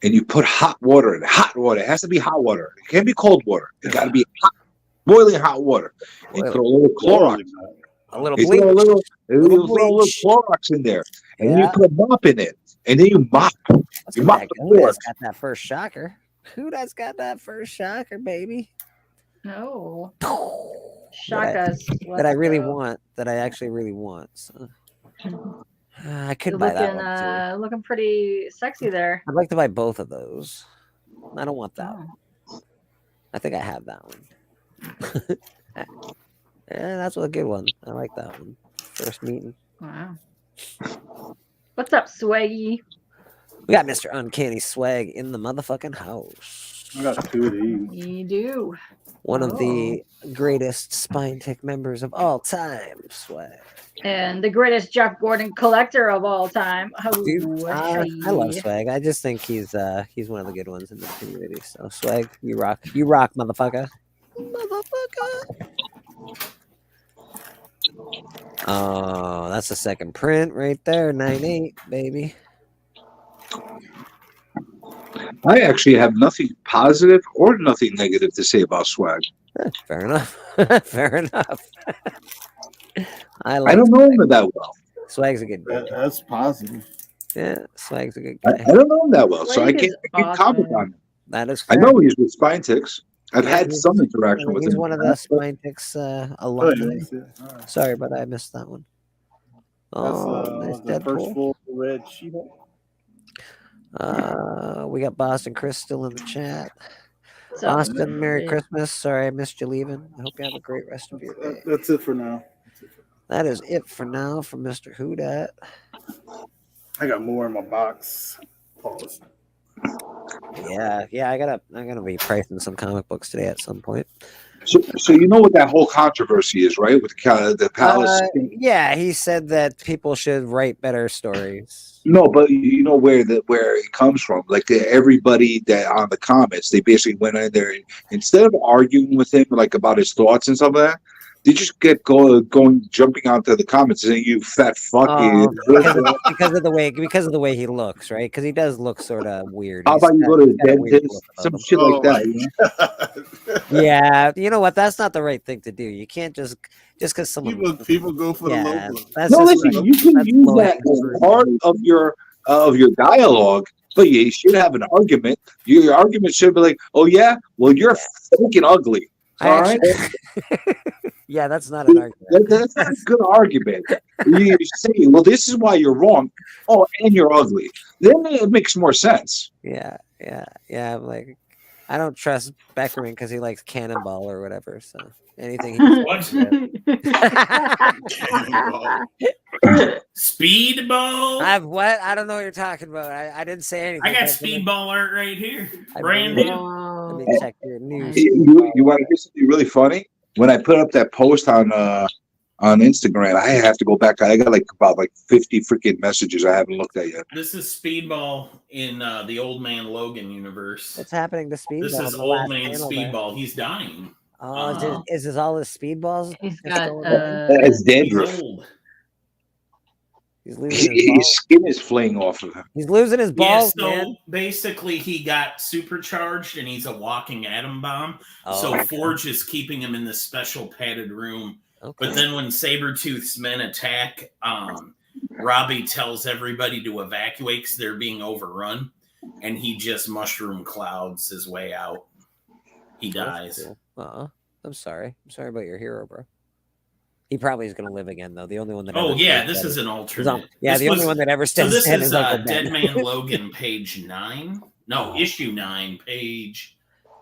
and you put hot water in it. Hot water. It has to be hot water. It can't be cold water. It got to be hot, boiling hot water. And put a little Clorox. A little You bleach. throw a little bleach. Clorox in there, and then Yeah. you put a mop in it, and then you mop. You mop the Who floor. has got that first shocker? Who that's got that first shocker, baby? No. Shock us. That I really want. That I actually really want. So. I could You're buy that looking, one too. looking pretty sexy there. I'd like to buy both of those. I don't want that Oh. one. I think I have that one. Yeah, that's a good one. I like that one. First meeting. Wow. What's up, Swaggy? We got Mr. Uncanny Swag in the motherfucking house. I got two of these. You do. One of the greatest Spine Tech members of all time, Swag. And the greatest Jeff Gordon collector of all time. Oh, Dude, I love hey. Swag. I just think he's one of the good ones in the community. So Swag, you rock, motherfucker. Motherfucker. Oh, that's the second print right there. 9.8, baby. I actually have nothing positive or nothing negative to say about swag. Fair enough. Fair enough. I I don't know him that well. Swag's a good guy. That's positive. Yeah, Swag's a good guy. I don't know him that well, so I Swag is can't comment on him. That is I fair. know he's with Spine Ticks. I've Yeah, had he's- some interaction with He's him. one of the Spine Ticks alumni. Sorry, but I missed that one. Oh, nice the first Deadpool. full red sheet. We got Boston Chris still in the chat. What's up? Boston, Merry Christmas. Sorry I missed you leaving. I hope you have a great rest of your day. That's it for now. That is it for now from Mr. Who Dat. I got more in my box. Pause. Yeah, I gotta be pricing some comic books today at some point. So you know what that whole controversy is, right? With the palace. Yeah, he said that people should write better stories. No, but you know where it comes from. Like everybody that on the comments, they basically went in there and instead of arguing with him like about his thoughts and stuff like that, they just get going jumping onto the comments saying you fat fuck. Because of the way he looks, right? Because he does look sort of weird. How about you go to the dentist, some shit like that? You know? Yeah, you know what? That's not the right thing to do. You can't just because someone people go for the logo. That's No, just listen, you can use that as part of your dialogue, but you should have an argument. Your argument should be like, "Oh yeah, well you're fucking ugly." All right. Yeah, that's not an argument. That's not a good argument. You say, "Well, this is why you're wrong." Oh, and you're ugly. Then it makes more sense. Yeah. I'm like, I don't trust Beckerman because he likes Cannonball or whatever. So anything. Speedball. I've what? I don't know what you're talking about. I didn't say anything. I got Speedball art right here. Brand new. Let me check your news. You want to hear something really funny? When I put up that post on Instagram, I have to go back. I got about 50 freaking messages I haven't looked at yet. This is Speedball in the Old Man Logan universe. What's happening to Speedball? This is Old Man Speedball. He's dying. Oh, is this all his Speedballs? He's got It's dandruff. He's losing His skin is flaying off of him. He's losing his balls, yeah, so man. basically he got supercharged and he's a walking atom bomb. So okay. Forge is keeping him in this special padded room. Okay. But then when Sabretooth's men attack, Robbie tells everybody to evacuate because they're being overrun. And he just mushroom clouds his way out. He dies. Cool. I'm sorry. I'm sorry about your hero, bro. He probably is going to live again, though. The only one that. Oh yeah, this is an alternate. Yeah, the only one that ever stands. So this is Uncle Dead Ben. Man Logan, page 9. No, issue 9, page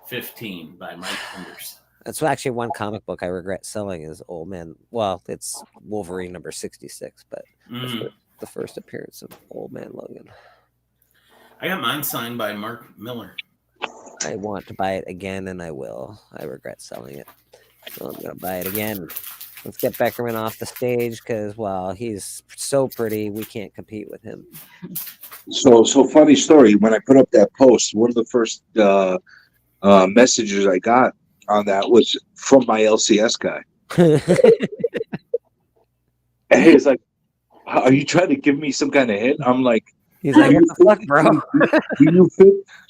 15 by Mike Henderson. That's actually one comic book I regret selling is Old Man. Well, it's Wolverine number 66, but the first appearance of Old Man Logan. I got mine signed by Mark Miller. I want to buy it again, and I will. I regret selling it, so I'm going to buy it again. Let's get Beckerman off the stage because, well, he's so pretty, we can't compete with him. So funny story. When I put up that post, one of the first messages I got on that was from my LCS guy. And he's like, "Are you trying to give me some kind of hint?" I'm like, "He's like, what the fuck, bro?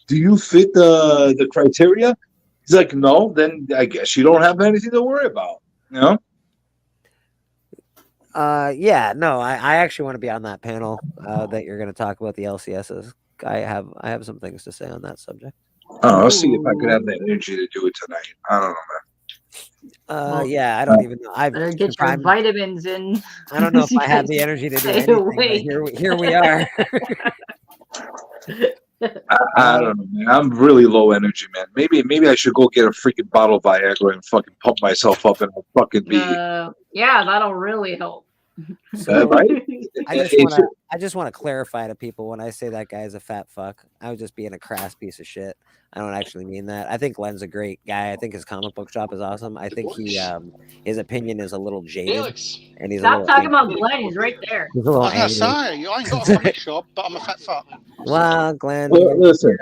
Do you fit the criteria?" He's like, "No." Then I guess you don't have anything to worry about. You know. Yeah, no, I actually want to be on that panel that you're going to talk about the LCSs. I have some things to say on that subject. Oh, I'll see if I could have that energy to do it tonight. I don't know, man. Yeah, I don't even know. I better get your vitamins in. I don't know if I have the energy to do anything. But here we are. I don't know, man. I'm really low energy, man. Maybe I should go get a freaking bottle of Viagra and fucking pump myself up and I'll fucking be. Yeah, that'll really help. Right? I just want to clarify to people when I say that guy is a fat fuck, I was just being a crass piece of shit. I don't actually mean that. I think Len's a great guy. I think his comic book shop is awesome. I think his opinion is a little jaded. Felix. And he's Stop talking about Glenn. He's right there. He's a little I was gonna angry. say, I ain't got a comic shop, but I'm a fat fuck. Well, Glenn. Well, listen,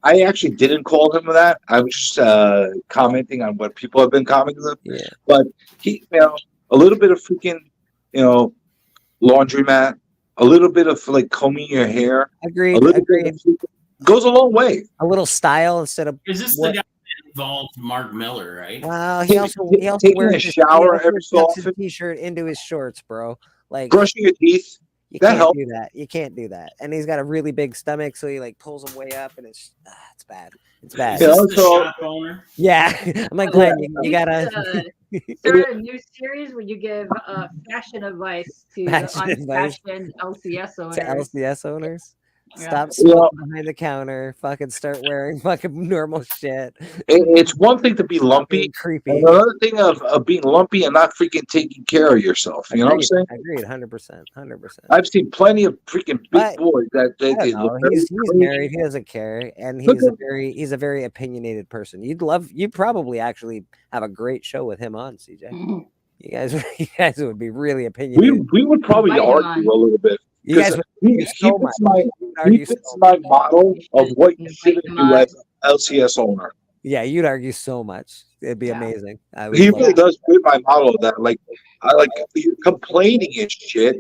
I actually didn't call him that. I was just commenting on what people have been commenting on. Yeah. But he, a little bit of freaking, laundromat, a little bit of like combing your hair. Agreed. A little bit of, goes a long way. A little style instead of. Is this the guy that involved Mark Miller, right? Well, he also taking wears a shower every so tucks his often. T-shirt into his shorts, bro. Like Brushing your teeth. You that can't helps. do that. You can't do that. And he's got a really big stomach, so he like pulls him way up, and it's bad. It's bad. Is this the shop owner? Yeah, I'm like, Glenn, you gotta start a new series where you give fashion advice to unfashioned LCS owners. To LCS owners. Yeah. Stop smoking behind the counter. Fucking start wearing fucking normal shit. It's one thing to be lumpy, creepy. and another thing of being lumpy and not freaking taking care of yourself. You know what I'm saying? Agreed, 100%, 100%. I've seen plenty of freaking big boys that they look very he's crazy. married. He doesn't care, and he's a very opinionated person. You'd probably actually have a great show with him on, CJ. You guys would be really opinionated. We would probably argue a little bit. You guys would He fits my model of what you should do as an LCS owner. Yeah, you'd argue so much. It'd be amazing. He really does fit my model of that. Like, you're complaining and shit.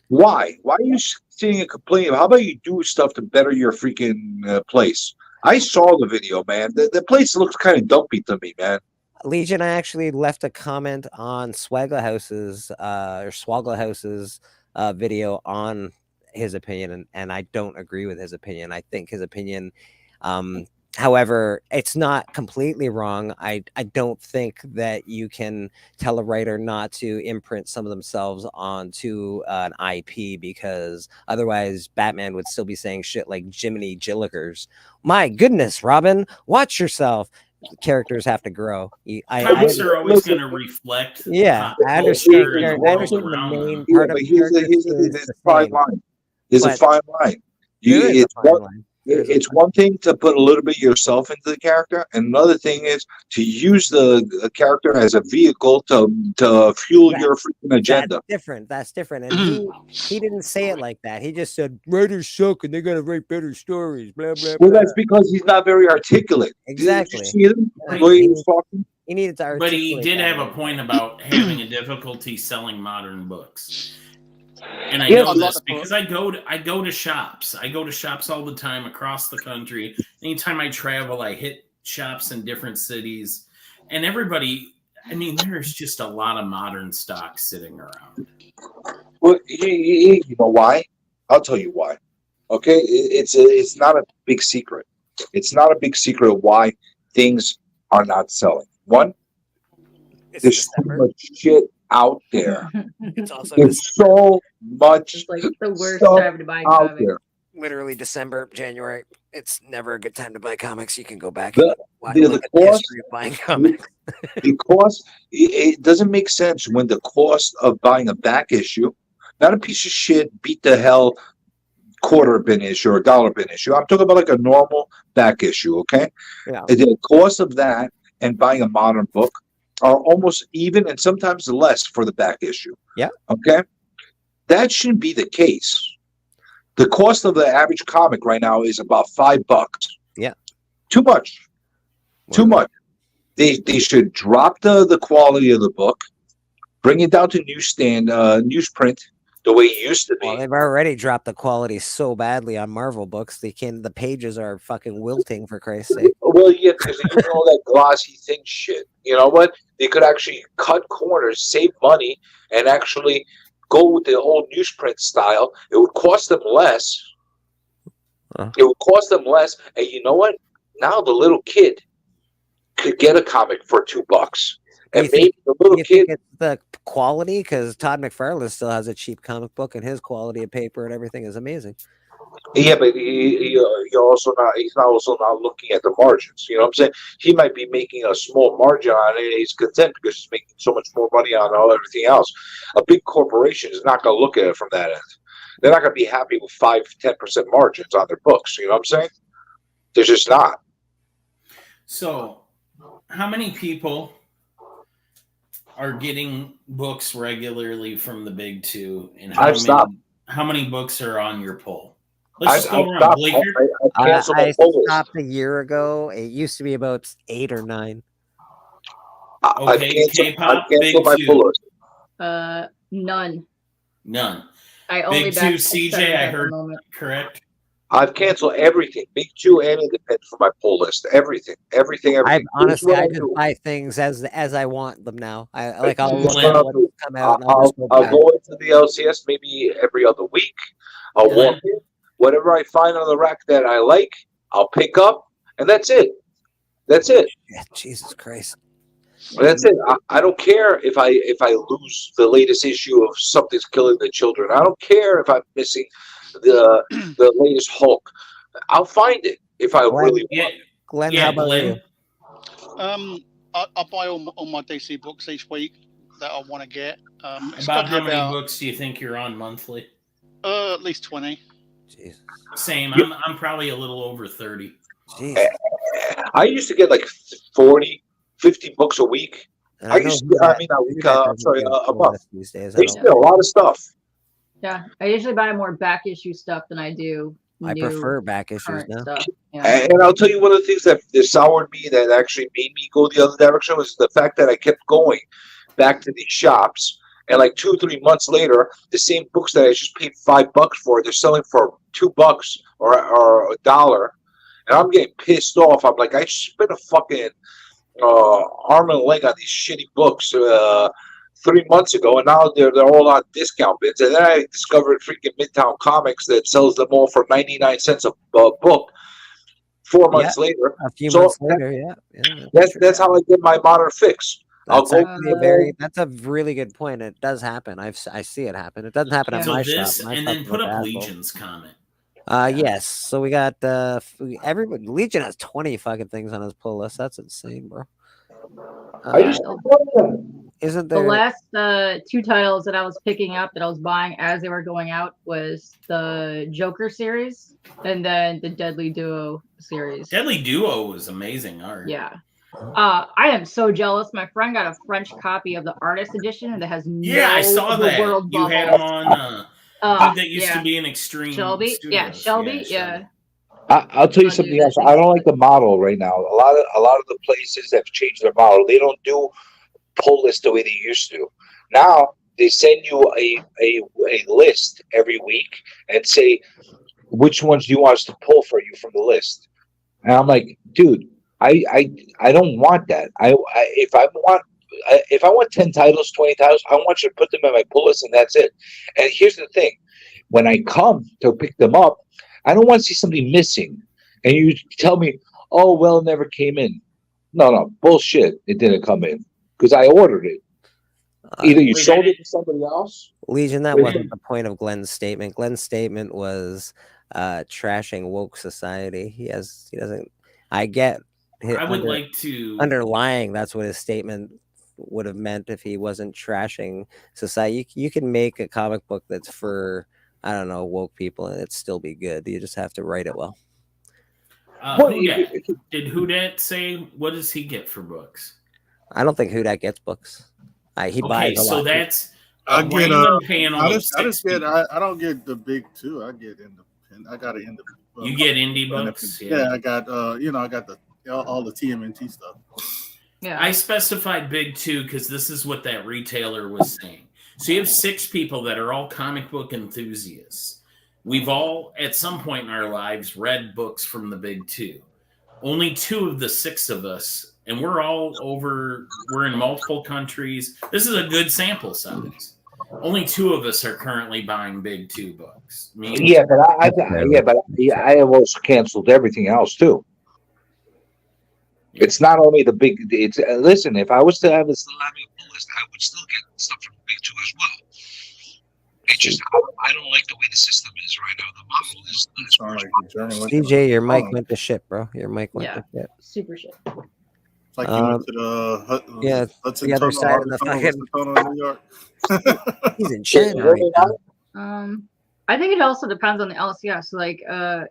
Why? Why are you sitting and complaining? How about you do stuff to better your freaking place? I saw the video, man. The place looks kind of dumpy to me, man. Legion, I actually left a comment on Swagglehouse's or Swagglehouse's video on his opinion, and I don't agree with his opinion. I think his opinion, however, it's not completely wrong. I don't think that you can tell a writer not to imprint some of themselves onto an IP, because otherwise Batman would still be saying shit like Jiminy Jillikers. My goodness, Robin, watch yourself. Characters have to grow. Comics are always going to reflect. Yeah, I understand. The main part of it's a fine line. It's a fine line. It's one thing to put a little bit of yourself into the character, and another thing is to use the character as a vehicle to fuel your freaking agenda. That's different. And he didn't say it like that. He just said writers suck and they gotta write better stories. Blah blah. Well, that's because he's not very articulate. Exactly. Did you see him? The way he was talking? He needed to articulate. But he did have a point about having a difficulty selling modern books. And I know this because I go to shops. I go to shops all the time across the country. Anytime I travel, I hit shops in different cities. And everybody, I mean, there's just a lot of modern stock sitting around. Well, you know why? I'll tell you why. Okay? It's not a big secret. It's not a big secret why things are not selling. One, there's so much shit out there. There's so much it's like the worst stuff time to buy out comics. there. Literally December, January. It's never a good time to buy comics. You can go back The and look at the history of buying comics. Because it doesn't make sense when the cost of buying a back issue, not a piece of shit, beat the hell quarter bin issue or dollar bin issue. I'm talking about like a normal back issue, okay? Yeah. The cost of that and buying a modern book are almost even, and sometimes less for the back issue. Yeah. Okay? That shouldn't be the case. The cost of the average comic right now is about $5. Yeah. Too much. Too much. They should drop the quality of the book, bring it down to newsprint, the way it used to be. Well, they've already dropped the quality so badly on Marvel books. The pages are fucking wilting, for Christ's sake. Well, yeah, because they use all that glossy thin shit. You know what? They could actually cut corners, save money, and actually go with the old newsprint style. It would cost them less. It would cost them less. And you know what? Now the little kid could get a comic for $2. And maybe the little kid. It's the quality, because Todd McFarlane still has a cheap comic book, and his quality of paper and everything is amazing. Yeah, but you're also not. He's not also not looking at the margins. You know what I'm saying? He might be making a small margin on it, and he's content because he's making so much more money on everything else. A big corporation is not going to look at it from that end. They're not going to be happy with 5-10% margins on their books. You know what I'm saying? They're just not. So, how many people are getting books regularly from the big two, and how many books are on your pull? Let's just go around. Bleek, I stopped a year ago. It used to be about 8 or 9. Okay, K-pop, big two. None. I only Big back Two CJ, I at the heard moment. correct. I've canceled everything. Big Two and Independent from my pull list. Everything. I honestly, I I'll just do. buy things as I want them now. I'll look Here's at what I'll what's do. come out, and I'll just go I'll buy. go into the LCS maybe every other week. I'll walk in. Whatever I find on the rack that I like, I'll pick up, and that's it. That's it. Yeah, Jesus Christ. That's it. I don't care if I lose the latest issue of Something's Killing the Children. I don't care if I'm missing the latest Hulk. I'll find it if I really want. Glenn, how about you? I buy all my DC books each week that I want to get. It's About probably how many books do you think you're on monthly? At least 20. Jesus. Same. I'm probably a little over 30. Jeez. I used to get like 40, 50 books a week. I used to, a month. These days. I used to get a lot of stuff. Yeah, I usually buy more back issue stuff than I do. I prefer back issues now. Stuff. Yeah. And I'll tell you one of the things that soured me, that actually made me go the other direction, was the fact that I kept going back to these shops. And like 2 or 3 months later, the same books that I just paid $5 for, they're selling for $2 or $1. And I'm getting pissed off. I'm like, I spent a fucking arm and a leg on these shitty books 3 months ago, and now they're all on discount bins. And then I discovered freaking Midtown Comics that sells them all for 99 cents a book. 4 months later, a few months later, that's how I get my modern fix. That's that's a really good point. It does happen. I see it happen. It doesn't happen at my shop. And then put up Legion's comment. Yes. So we got everybody. Legion has 20 fucking things on his pull list. That's insane, bro. Isn't there the last 2 titles that I was picking up that I was buying as they were going out was the Joker series and then the Deadly Duo series. Deadly Duo was amazing art. Yeah. I am so jealous. My friend got a French copy of the artist edition that has I saw that. World You had him on that used to be an Extreme Shelby. Studios. Yeah, Shelby. Yeah. I'll tell you something else. I don't like the model right now. A lot of the places have changed their model. They don't do pull list the way they used to. Now they send you a list every week and say, which ones do you want us to pull for you from the list? And I'm like, dude, I don't want that. If I want 10 titles, 20 titles, I want you to put them in my pull list, and that's it. And here's the thing: when I come to pick them up, I don't want to see something missing, and you tell me, "Oh, well, it never came in." No, bullshit. It didn't come in because I ordered it. Either you sold it to somebody else. Legion, that wasn't the point of Glenn's statement. Glenn's statement was trashing woke society. He doesn't. I get. I would like to underlying. That's what his statement would have meant if he wasn't trashing society. You can make a comic book that's for, I don't know, woke people, and it'd still be good. You just have to write it well. Did Houdat say, what does he get for books? I don't think Houdat gets books. He buys a lot. So that's I get paying I don't get the big 2. I get independent. I got an independent. You get indie books. Yeah, I got I got all the TMNT stuff. Yeah, I specified big 2 because this is what that retailer was saying. So you have 6 people that are all comic book enthusiasts. We've all, at some point in our lives, read books from the big 2. Only 2 of the 6 of us, and we're in multiple countries. This is a good sample size. Only 2 of us are currently buying big 2 books. But I have also canceled everything else too. It's not only the big. It's listen. If I was to have a celebrity list, I would still get stuff from big 2 as well. It's just I don't like the way the system is right now. The model is. DJ, your mic went to shit, bro. Your mic went to shit. Super shit. It's like you went to the the other side of the fucking in New York. He's in China right now. I think it also depends on the LCS. Like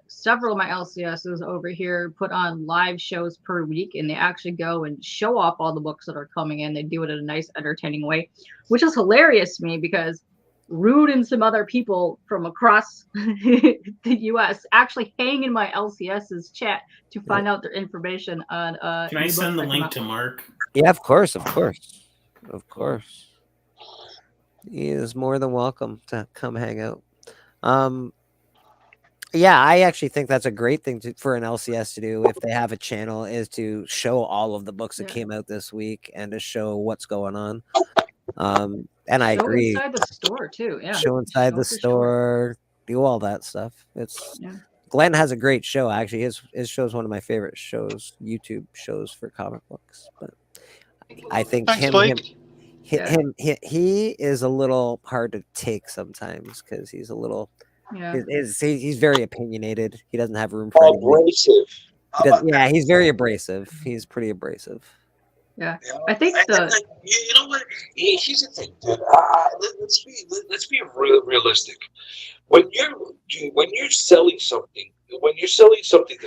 several of my LCSs over here put on live shows per week, and they actually go and show off all the books that are coming in. They do it in a nice, entertaining way, which is hilarious to me because Rude and some other people from across the U.S. actually hang in my LCS's chat to find out their information on. Can I send the link to Mark? Yeah, of course. He is more than welcome to come hang out. Yeah, I actually think that's a great thing for an LCS to do if they have a channel, is to show all of the books that came out this week and to show what's going on. And I Show agree. inside the store too. Yeah. Show inside the for sure. store, do all that stuff. Glenn has a great show. Actually, his show is one of my favorite shows, YouTube shows for comic books. But I think Thanks, him he is a little hard to take sometimes because he's a little. Yeah. He's very opinionated. He doesn't have room for abrasive. Yeah, he's very abrasive. He's pretty abrasive. Yeah, I think you know what? Here's the thing, dude. Let's be realistic. When you're selling something, to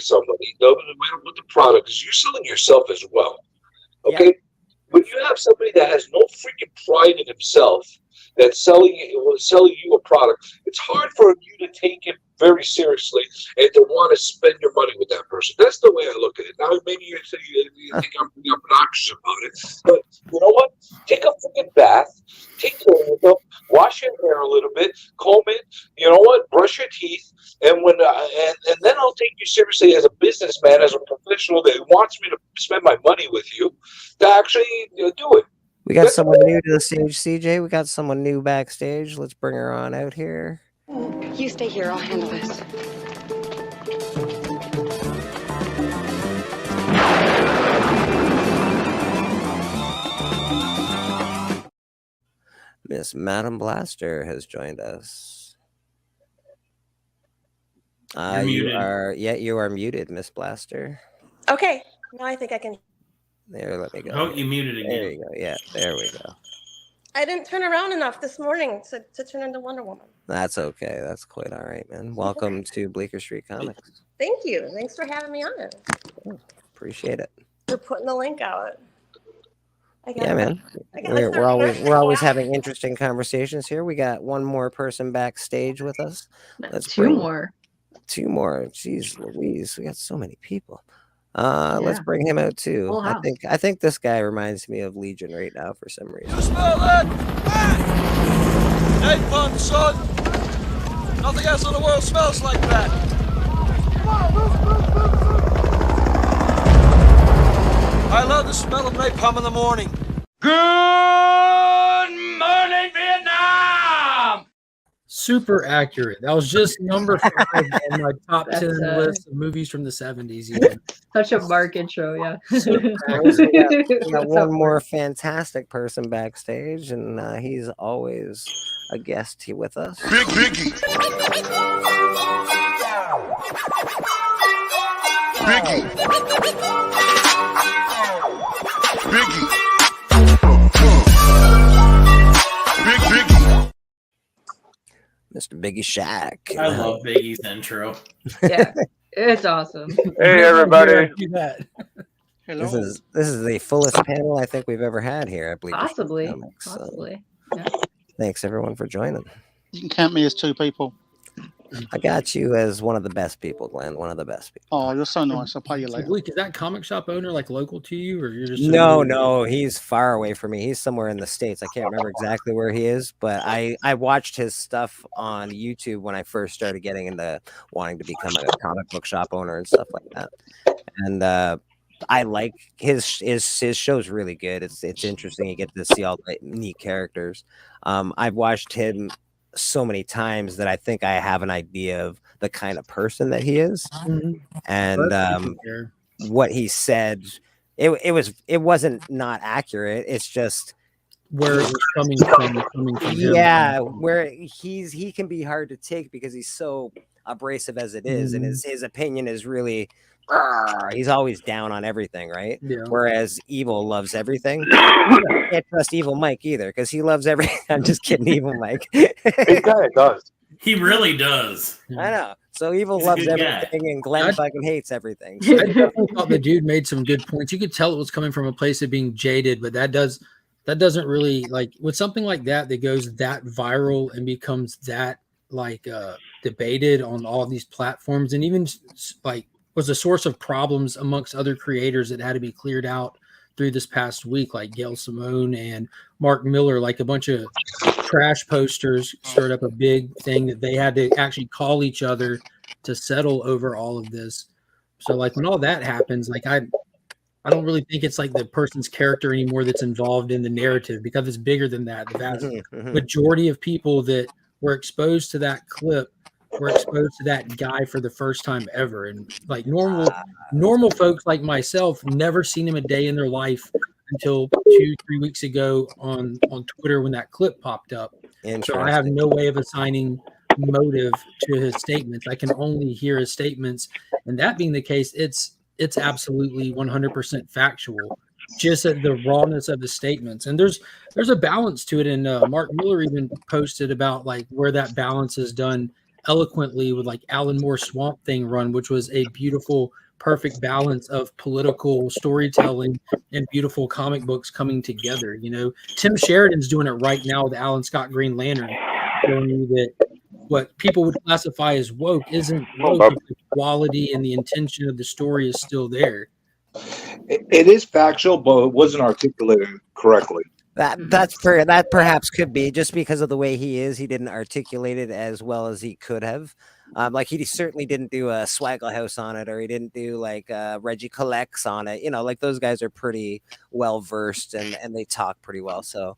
somebody, no matter what the product is, you're selling yourself as well. Okay. Yeah. When you have somebody that has no freaking pride in himself, that's selling you a product, it's hard for you to take it very seriously and to want to spend your money with that person. That's the way I look at it. Now, maybe you think I'm being obnoxious about it, but you know what? Take a freaking bath, take care of yourself, wash your hair a little bit, comb it. You know what? Brush your teeth, and when and then I'll take you seriously as a businessman, as a professional that wants me to spend my money with you, to actually do it. We got someone new to the stage, CJ. We got someone new backstage. Let's bring her on out here. You stay here. I'll handle this. Miss Madam Blaster has joined us. You are muted, Miss Blaster. Okay, now I think I can. There, let me go. Oh, you muted again. There you go. Yeah, there we go. I didn't turn around enough this morning to turn into Wonder Woman. That's okay. That's quite all right, man. Welcome to Bleecker Street Comics. Thank you. Thanks for having me on. Appreciate it. We're putting the link out. Yeah, man. We're always having interesting conversations here. We got one more person backstage with us. Two more. Jeez Louise, we got so many people. Let's bring him out too. I think this guy reminds me of Legion right now for some reason. You smell that? Hey, fun, son. Nothing else in the world smells like that. I love the smell of napalm in the morning. Good morning, Vietnam! Super accurate. That was just number 5 on my top 10 list of movies from the 70s. Even. Such a mark intro, yeah. We got one more fantastic person backstage, and he's always a guest here with us. Big Biggie. Mr. Biggie Shack. I love Biggie's intro. Yeah, it's awesome. Hey, everybody. Hello. This is the fullest panel I think we've ever had here at Bleek. Possibly. Yeah. Thanks everyone for joining. You can count me as 2 people. I got you as one of the best people, Glenn. One of the best people. Oh, you're so nice. I'll pay you later. Bleek, is that comic shop owner like local to you, or you're just no? He's far away from me. He's somewhere in the States. I can't remember exactly where he is, but I watched his stuff on YouTube when I first started getting into wanting to become a comic book shop owner and stuff like that. And I like his show's really good. It's interesting. You get to see all the neat characters. I've watched him so many times that I think I have an idea of the kind of person that he is. And what he said, it wasn't not accurate. It's just where it was coming from him. Where he can be hard to take because he's so abrasive as it is, and his opinion is really he's always down on everything, right? Yeah. Whereas Evil loves everything. You can't trust Evil Mike either because he loves everything. I'm just kidding, Evil Mike. He kind of does. He really does. I know. So Evil loves everything, and Glenn fucking hates everything. I definitely thought the dude made some good points. You could tell it was coming from a place of being jaded, but that doesn't really, like, with something like that goes that viral and becomes that debated on all these platforms, and even like was a source of problems amongst other creators that had to be cleared out through this past week, like Gail Simone and Mark Miller, like a bunch of trash posters stirred up a big thing that they had to actually call each other to settle over all of this. So like when all that happens, like I don't really think it's like the person's character anymore that's involved in the narrative, because it's bigger than that. The vast majority of people that were exposed to that clip were exposed to that guy for the first time ever. And like normal folks like myself never seen him a day in their life until 2-3 weeks ago on Twitter when that clip popped up. So I have no way of assigning motive to his statements. I can only hear his statements. And that being the case, it's absolutely 100% factual, just at the rawness of the statements. And there's a balance to it. And Mark Miller even posted about like where that balance is done eloquently with like Alan Moore's Swamp Thing run, which was a beautiful, perfect balance of political storytelling and beautiful comic books coming together. You know, Tim Sheridan's doing it right now with Alan Scott Green Lantern, showing you that what people would classify as woke isn't woke. The quality and the intention of the story is still there. It is factual, but it wasn't articulated correctly. That perhaps could be just because of the way he is. He didn't articulate it as well as he could have. Like he certainly didn't do a Swaggle House on it, or he didn't do like Reggie Collects on it. You know, like those guys are pretty well versed and they talk pretty well. So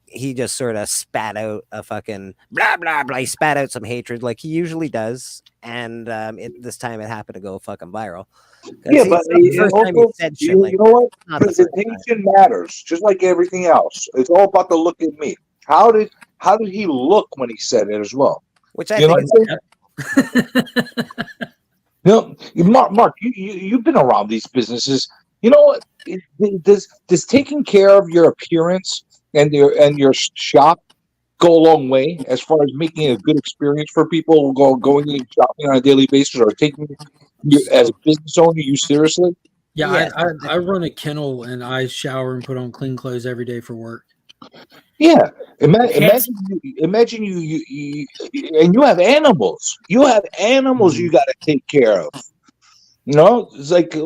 he just sort of spat out a fucking blah, blah, blah. He spat out some hatred like he usually does. And this time it happened to go fucking viral. Yeah, but you know what? Presentation matters, just like everything else. It's all about the look at me. How did he look when he said it as well? Which I think Mark, you've been around these businesses. You know what? Does taking care of your appearance and your shop go a long way as far as making a good experience for people going and shopping on a daily basis, or taking you as a business owner you seriously? Yeah, I run a kennel and I shower and put on clean clothes every day for work. Yeah, imagine you and you have animals. You have animals you got to take care of. You know, it's like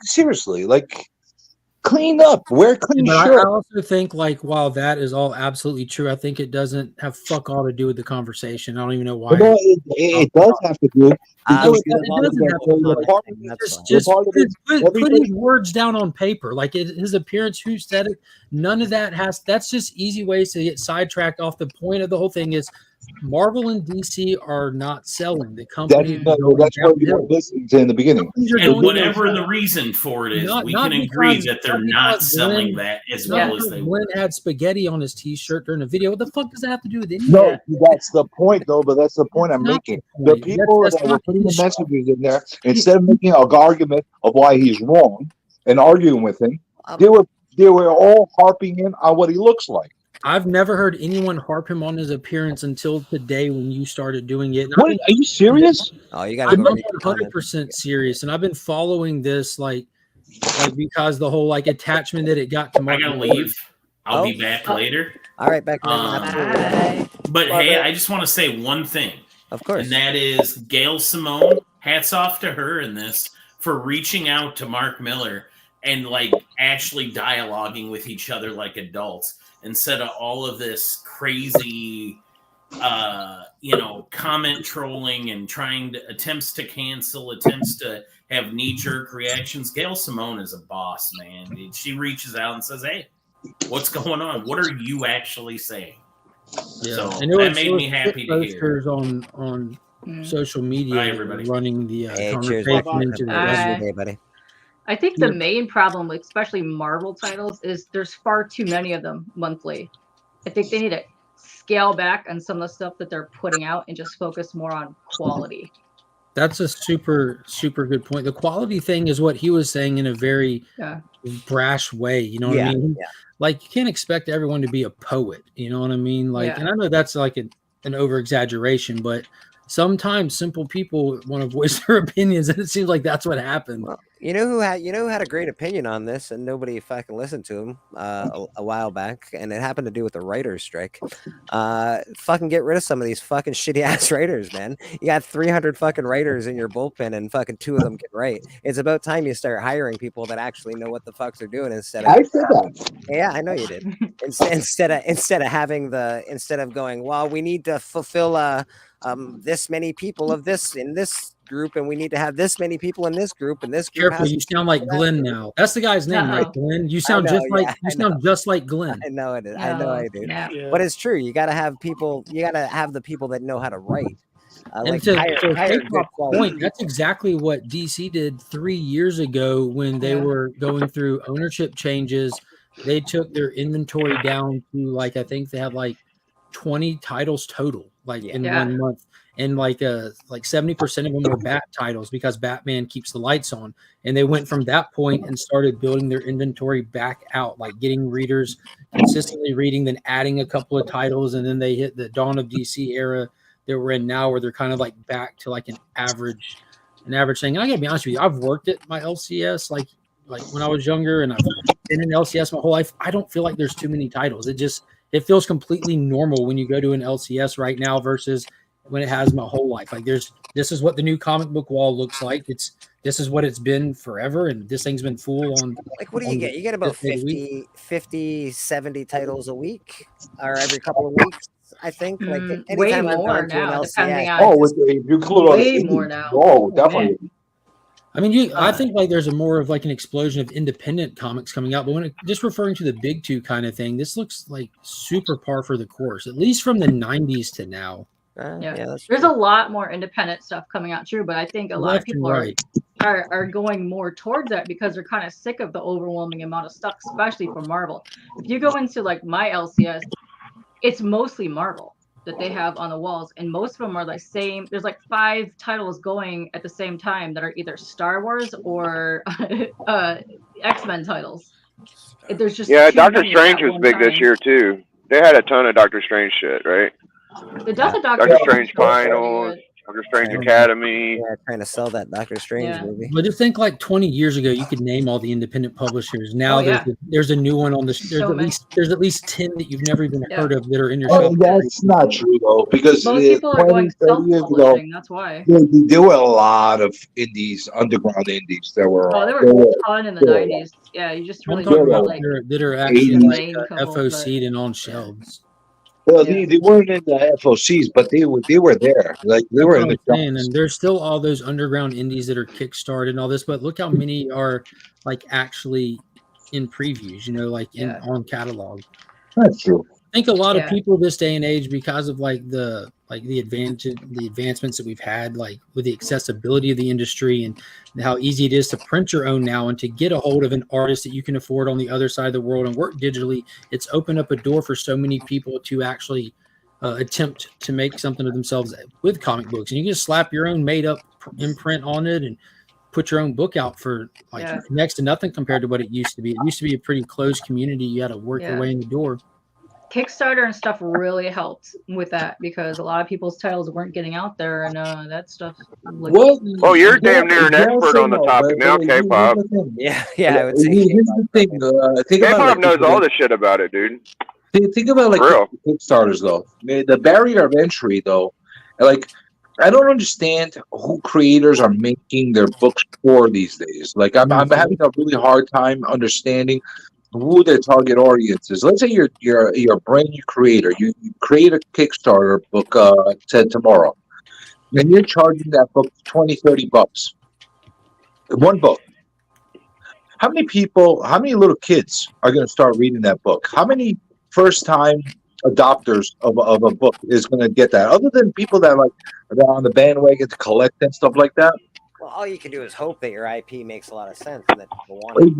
seriously, like clean up, wear clean shirts. I also think, like, while that is all absolutely true, I think it doesn't have fuck all to do with the conversation. I don't even know why. No, it does have to do. Just put his words down on paper, like his appearance, who said it. None of that that's just easy ways to get sidetracked off the point of the whole thing. Is Marvel and DC are not selling. The company that's what we were listening to in the beginning. And whatever the reason for it is, we can agree that they're not selling that as well as they Glenn had spaghetti on his t-shirt during the video. What the fuck does that have to do with anything? No, that's the point, though. But that's the point I'm making. The people that were putting the messages in there, instead of making an argument of why he's wrong and arguing with him, they were all harping in on what he looks like. I've never heard anyone harp him on his appearance until today when you started doing it. What, are you serious? Oh, you got to I'm 100% serious, and I've been following this like because the whole like attachment that it got to. I gotta leave. I'll be back later. All right, back. But hey, I just want to say one thing. Of course, and that is Gail Simone. Hats off to her in this for reaching out to Mark Miller and like actually dialoguing with each other like adults, instead of all of this crazy, comment trolling and attempts to cancel, attempts to have knee-jerk reactions. Gail Simone is a boss, man. She reaches out and says, "Hey, what's going on? What are you actually saying?" Yeah. So that made me happy to hear. On social media, running the conversation into the rest of the day, buddy. I think the main problem, especially Marvel titles, is there's far too many of them monthly. I think they need to scale back on some of the stuff that they're putting out and just focus more on quality. That's a super, super good point. The quality thing is what he was saying in a very brash way. You know what I mean? Yeah. Like, you can't expect everyone to be a poet. You know what I mean? Like, and I know that's like an over exaggeration, but sometimes simple people want to voice their opinions, and it seems like that's what happened. Well, you know who had a great opinion on this, and nobody fucking listened to him a while back, and it happened to do with the writers' strike. Fucking get rid of some of these fucking shitty ass writers, man. You got 300 fucking writers in your bullpen, and fucking 2 of them get right. It's about time you start hiring people that actually know what the fuck they're doing instead of. I said that. Yeah, I know you did. instead of going, well, we need to fulfill this many people of this in this group, and we need to have this many people in this group, and this group Careful, has you sound like Glenn now. That's the guy's name, right? Glenn. You sound just like Glenn. I know it is. I know I do. Yeah. But it's true. You got to have people. You got to have the people that know how to write. And Like to hire take good that quality point, people. that's exactly what DC did 3 years ago when they were going through ownership changes. They took their inventory down to like, I think they have like 20 titles total, like in 1 month. And like 70% of them were Bat titles because Batman keeps the lights on. And they went from that point and started building their inventory back out, like getting readers consistently reading, then adding a couple of titles. And then they hit the Dawn of DC era that we're in now, where they're kind of like back to like an average thing. And I gotta be honest with you, I've worked at my LCS like when I was younger, and I've been in LCS my whole life. I don't feel like there's too many titles. It feels completely normal when you go to an LCS right now versus when it has my whole life. Like this is what the new comic book wall looks like. This is what it's been forever, and this thing's been full on. Like, what do you get? You get about 50, 70 titles a week or every couple of weeks, I think. Like way anytime I've more gone to an now, LCS. depending on if you include all way the more indies, now. oh, definitely. I mean, I think like there's a more of like an explosion of independent comics coming out, but when just referring to the big two kind of thing, this looks like super par for the course, at least from the 90s to now. There's a lot more independent stuff coming out, true, but I think a lot of people are going more towards that because they're kind of sick of the overwhelming amount of stuff, especially for Marvel. If you go into like my LCS, it's mostly Marvel that they have on the walls, and most of them are like same. There's like 5 titles going at the same time that are either Star Wars or X-Men titles. There's just Doctor Strange was big this year too. They had a ton of Doctor Strange shit, right? It does a Doctor Strange Finals, Doctor Strange Academy. Yeah, trying to sell that Doctor Strange movie. But just think like 20 years ago, you could name all the independent publishers. Now there's a new one on the. There's at least 10 that you've never even heard of that are in your shop. That's not true though, because most people are going self-publishing. That's why. There were a lot of indies, underground indies. There were a ton in the 90s. Yeah, you just really don't about like that are actually like FOC'd and on shelves. Well, they weren't in the FOCs, but they were there. Like they were in the and there's still all those underground indies that are kickstarted and all this, but look how many are like actually in previews, like on catalog. That's true. I think a lot of people this day and age, because of like the advancements that we've had, like with the accessibility of the industry and how easy it is to print your own now and to get a hold of an artist that you can afford on the other side of the world and work digitally, it's opened up a door for so many people to actually attempt to make something of themselves with comic books. And you can just slap your own made up imprint on it and put your own book out for next to nothing compared to what it used to be. It used to be a pretty closed community. You had to work your way in the door. Kickstarter and stuff really helped with that because a lot of people's titles weren't getting out there, and that stuff. Oh, you're damn near an expert on the topic now, K-pop. Yeah, I would say. Here's the thing. K-pop knows all the shit about it, dude. Think about like Kickstarters though. The barrier of entry though, like I don't understand who creators are making their books for these days. Like I'm having a really hard time understanding who their target audience is. Let's say you're a brand new creator. You create a Kickstarter book tomorrow, and you're charging that book $20-$30. One book. How many little kids are going to start reading that book? How many first-time adopters of a book is going to get that? Other than people that are on the bandwagon to collect and stuff like that. Well, all you can do is hope that your IP makes a lot of sense and that people want it.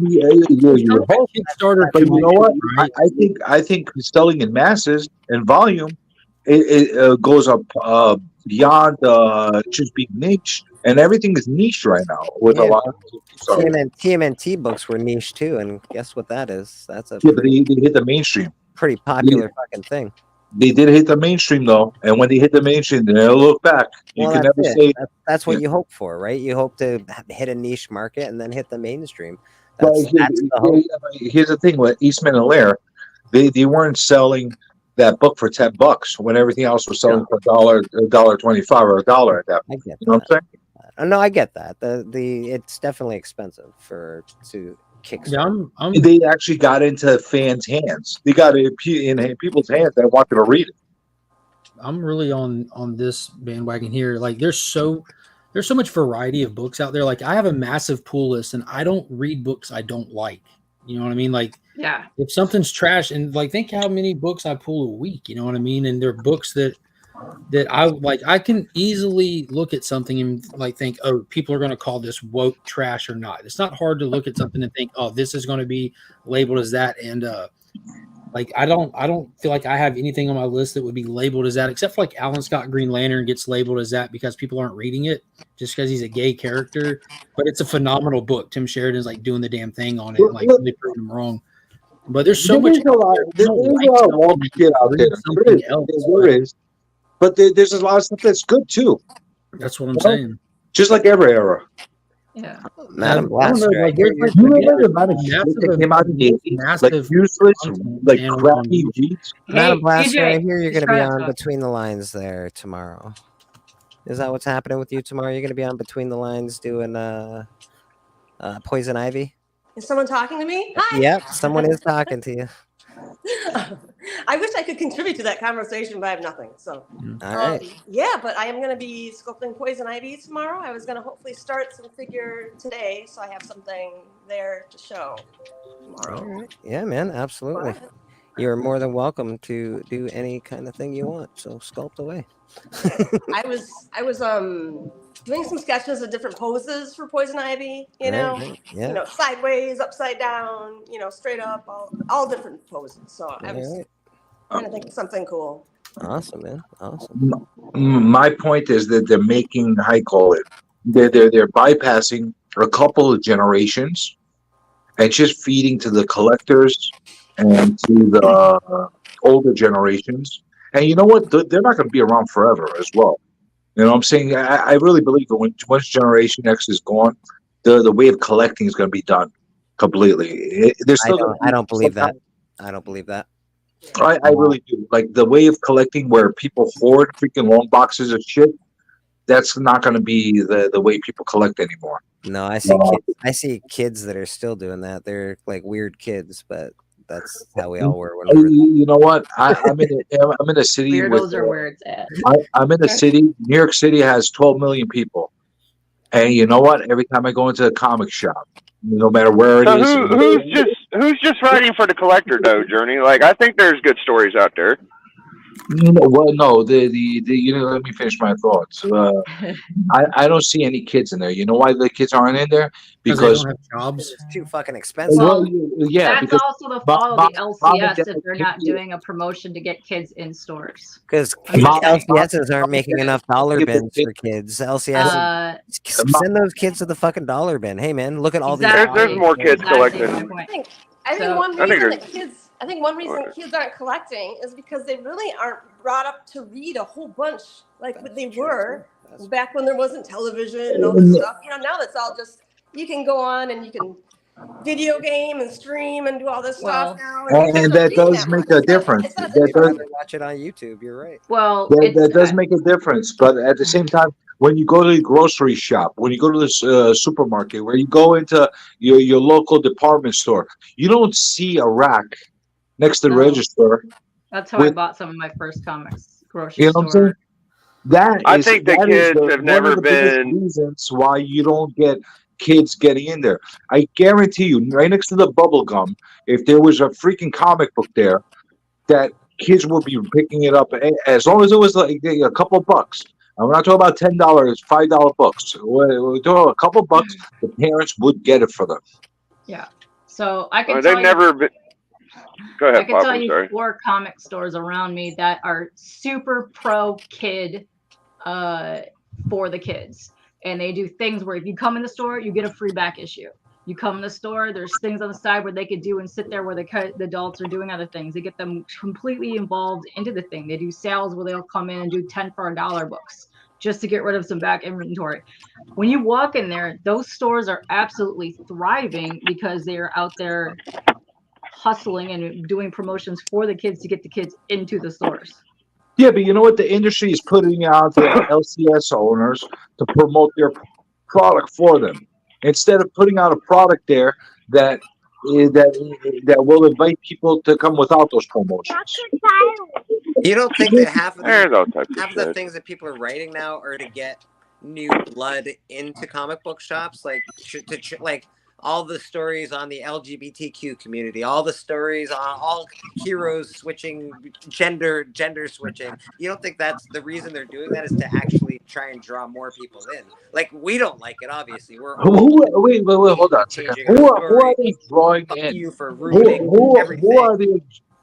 You're hoping, but you know what? I think selling in masses and volume, it goes up beyond just being niche, and everything is niche right now with a lot of TMNT books were niche too, and guess what that is? That's a but they hit the mainstream. Pretty popular fucking thing. They did hit the mainstream though, and when they hit the mainstream, they'll look back. You can never say that's what you hope for, right? You hope to hit a niche market and then hit the mainstream. Here's the thing with Eastman and Laird, they weren't selling that book for $10 when everything else was selling for $1.25 or $1 at that point. You know what I'm saying? No, I get that. It's definitely expensive to Kickstarter. They actually got into fans' hands. They got it in people's hands that wanted to read it. I'm really on this bandwagon here. Like there's so much variety of books out there. Like I have a massive pull list and I don't read books I don't like. You know what I mean? Like yeah, if something's trash, and like think how many books I pull a week, you know what I mean? And they're books that I like. I can easily look at something and like think, oh, people are going to call this woke trash or not. It's not hard to look at something and think, oh, this is going to be labeled as that. And like I don't feel like I have anything on my list that would be labeled as that, except for like Alan Scott Green Lantern gets labeled as that because people aren't reading it just because he's a gay character. But it's a phenomenal book. Tim Sheridan's like doing the damn thing on it, and like really proving him wrong. But there's so much. There's a lot of woke shit out there. There is. But there's a lot of stuff that's good too. That's what I'm saying. Just like every era. Yeah. Madam Blaster. Like, you remember the amount of shit that came out in the 80s? Like useless, like crappy beats? Madam Blaster, DJ, I hear you're going to be describe on stuff. Between the Lines there tomorrow. Is that what's happening with you tomorrow? You're going to be on Between the Lines doing Poison Ivy? Is someone talking to me? Hi. Yep, someone is talking to you. I wish I could contribute to that conversation, but I have nothing. So, All right. yeah, but I am going to be sculpting Poison Ivy tomorrow. I was going to hopefully start some figure today, so I have something there to show tomorrow. All right. Yeah, man, absolutely. You're more than welcome to do any kind of thing you want. So sculpt away. I was doing some sketches of different poses for Poison Ivy, you know, Right, yeah. you know, sideways, upside down, you know, straight up, all different poses. So I was Right. trying to think of something cool. Awesome, man. Awesome. My point is that they're making, how you call it, they're bypassing a couple of generations and just feeding to the collectors and to the older generations. And you know what? They're not going to be around forever as well. You know what I'm saying? I really believe that once Generation X is gone, the way of collecting is going to be done completely. I don't believe that. I don't believe that. I really do. Like the way of collecting where people hoard freaking long boxes of shit, that's not going to be the way people collect anymore. No, I see kids that are still doing that. They're like weird kids, but that's how we all were when we were. You know what? I'm in a city. Weirdos are where it's at. I'm in a city. New York City has 12 million people, and you know what? Every time I go into a comic shop, no matter where it is, Who's just writing for the collector though, Journey? Like I think there's good stories out there. Well, no, you know, let me finish my thoughts. I don't see any kids in there. You know why the kids aren't in there? Because they don't have jobs. It's too fucking expensive. Well, yeah, That's because also the fault of the LCS if they're not doing a promotion to get kids in stores. Because LCSs aren't making enough dollar bins for kids. LCS, send those kids to the fucking dollar bin. Hey, man, look at all these. There's more kids collecting. I think one reason kids aren't collecting is because they really aren't brought up to read a whole bunch like what they were back when there wasn't television and all this stuff. You know, now that's all just, you can go on and you can video game and stream and do all this stuff now. And that does make a difference. I'd rather watch it on YouTube. You're right. Well, that does make a difference. But at the same time, when you go to the grocery shop, when you go to the supermarket, where you go into your local department store, you don't see a rack next to the register. That's how I bought some of my first comics. Grocery You know what I'm store. saying? I think the kids have never been reasons why you don't get kids getting in there. I guarantee you, right next to the bubble gum, if there was a freaking comic book there, that kids would be picking it up as long as it was like a couple bucks. I'm not talking about $10, $5 books. We're talking a couple bucks. The parents would get it for them. Yeah. So I can. They've never been. Go ahead, I can Bob. tell I'm you sorry. 4 comic stores around me that are super pro kid for the kids. And they do things where if you come in the store, you get a free back issue. You come in the store, there's things on the side where they could do and sit there where the adults are doing other things. They get them completely involved into the thing. They do sales where they'll come in and do 10 for $1 books just to get rid of some back inventory. When you walk in there, those stores are absolutely thriving because they're out there hustling and doing promotions for the kids to get the kids into the stores. Yeah, but you know what? The industry is putting out the LCS owners to promote their product for them. Instead of putting out a product there that that will invite people to come without those promotions. You don't think that half of There's all types of the shit. things that people are writing now are to get new blood into comic book shops, like like all the stories on the LGBTQ community, all the stories on all heroes switching gender switching. You don't think that's the reason they're doing that is to actually try and draw more people in? Like, we don't like it, obviously. We're Wait, hold on a second. Who are they drawing in? you for ruining everything. Who are they?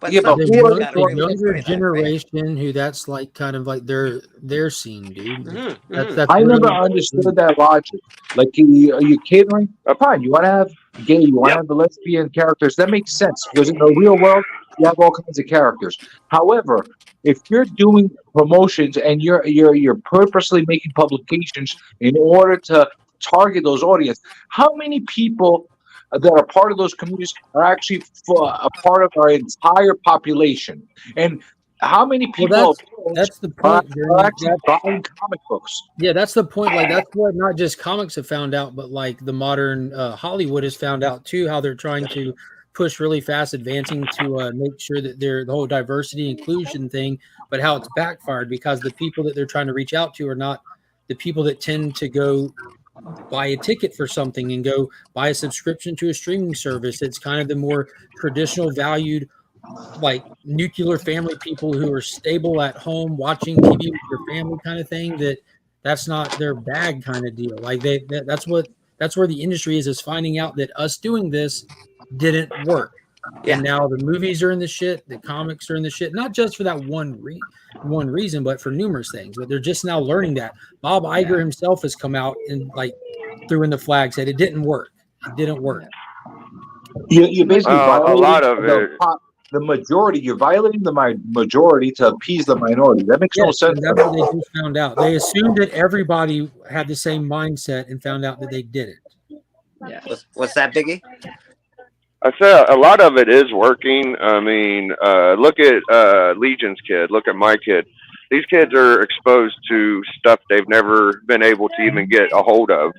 But Yeah, but The who are they young- the drawing younger in? generation who that's like kind of like their scene, dude. That's I really never understood that logic. Like, are you catering? Fine, you want to have gay, you want to have the lesbian characters. That makes sense because in the real world, you have all kinds of characters. However, if you're doing promotions and you're purposely making publications in order to target those audience, how many people that are part of those communities are actually a part of our entire population? And how many people that's the are point, Jeremy. actually buying comic books? Yeah, that's the point. Like, that's what not just comics have found out, but like the modern Hollywood has found out too, how they're trying to push really fast, advancing to make sure that they're the whole diversity inclusion thing, but how it's backfired because the people that they're trying to reach out to are not the people that tend to go buy a ticket for something and go buy a subscription to a streaming service. It's kind of the more traditional valued, like nuclear family people who are stable at home watching TV with their family kind of thing. That's not their bag kind of deal. Like that's where the industry is finding out that us doing this didn't work. Yeah. And now the movies are in the shit, the comics are in the shit, not just for that one reason, but for numerous things. But they're just now learning that. Bob Iger himself has come out and like threw in the flag, said it didn't work. It didn't work. You basically a lot of it. The majority. You're violating the majority to appease the minority. That makes no sense. That's what they just found out. They assumed that everybody had the same mindset and found out that they didn't. Yeah. What's that, Biggie? I said a lot of it is working. I mean, look at Legion's kid. Look at my kid. These kids are exposed to stuff they've never been able to even get a hold of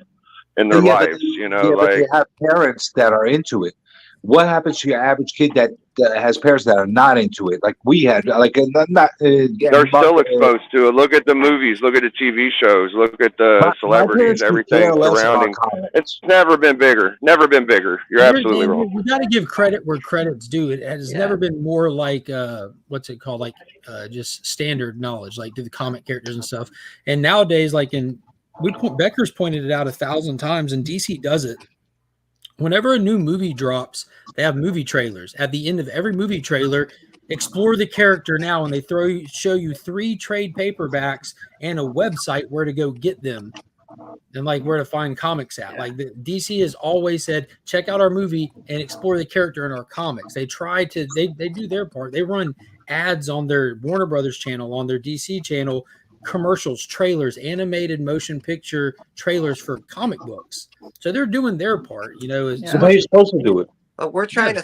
in their lives. But they have parents that are into it. What happens to your average kid that has parents that are not into it? Like we had, like not. They're still exposed to it. Look at the movies. Look at the TV shows. Look at the celebrities. Everything surrounding. It's never been bigger. Never been bigger. You're absolutely wrong. You got to give credit where credit's due. It has never been more like what's it called? Like just standard knowledge, like the comic characters and stuff. And nowadays, like Becker's pointed it out 1,000 times, and DC does it. Whenever a new movie drops, they have movie trailers. At the end of every movie trailer, explore the character now, and they show you 3 trade paperbacks and a website where to go get them, and like where to find comics at. Like DC has always said, check out our movie and explore the character in our comics. They try to they do their part. They run ads on their Warner Brothers channel, on their DC channel, commercials, trailers, animated motion picture trailers for comic books. So they're doing their part, So how are you supposed to do it? But you're trying to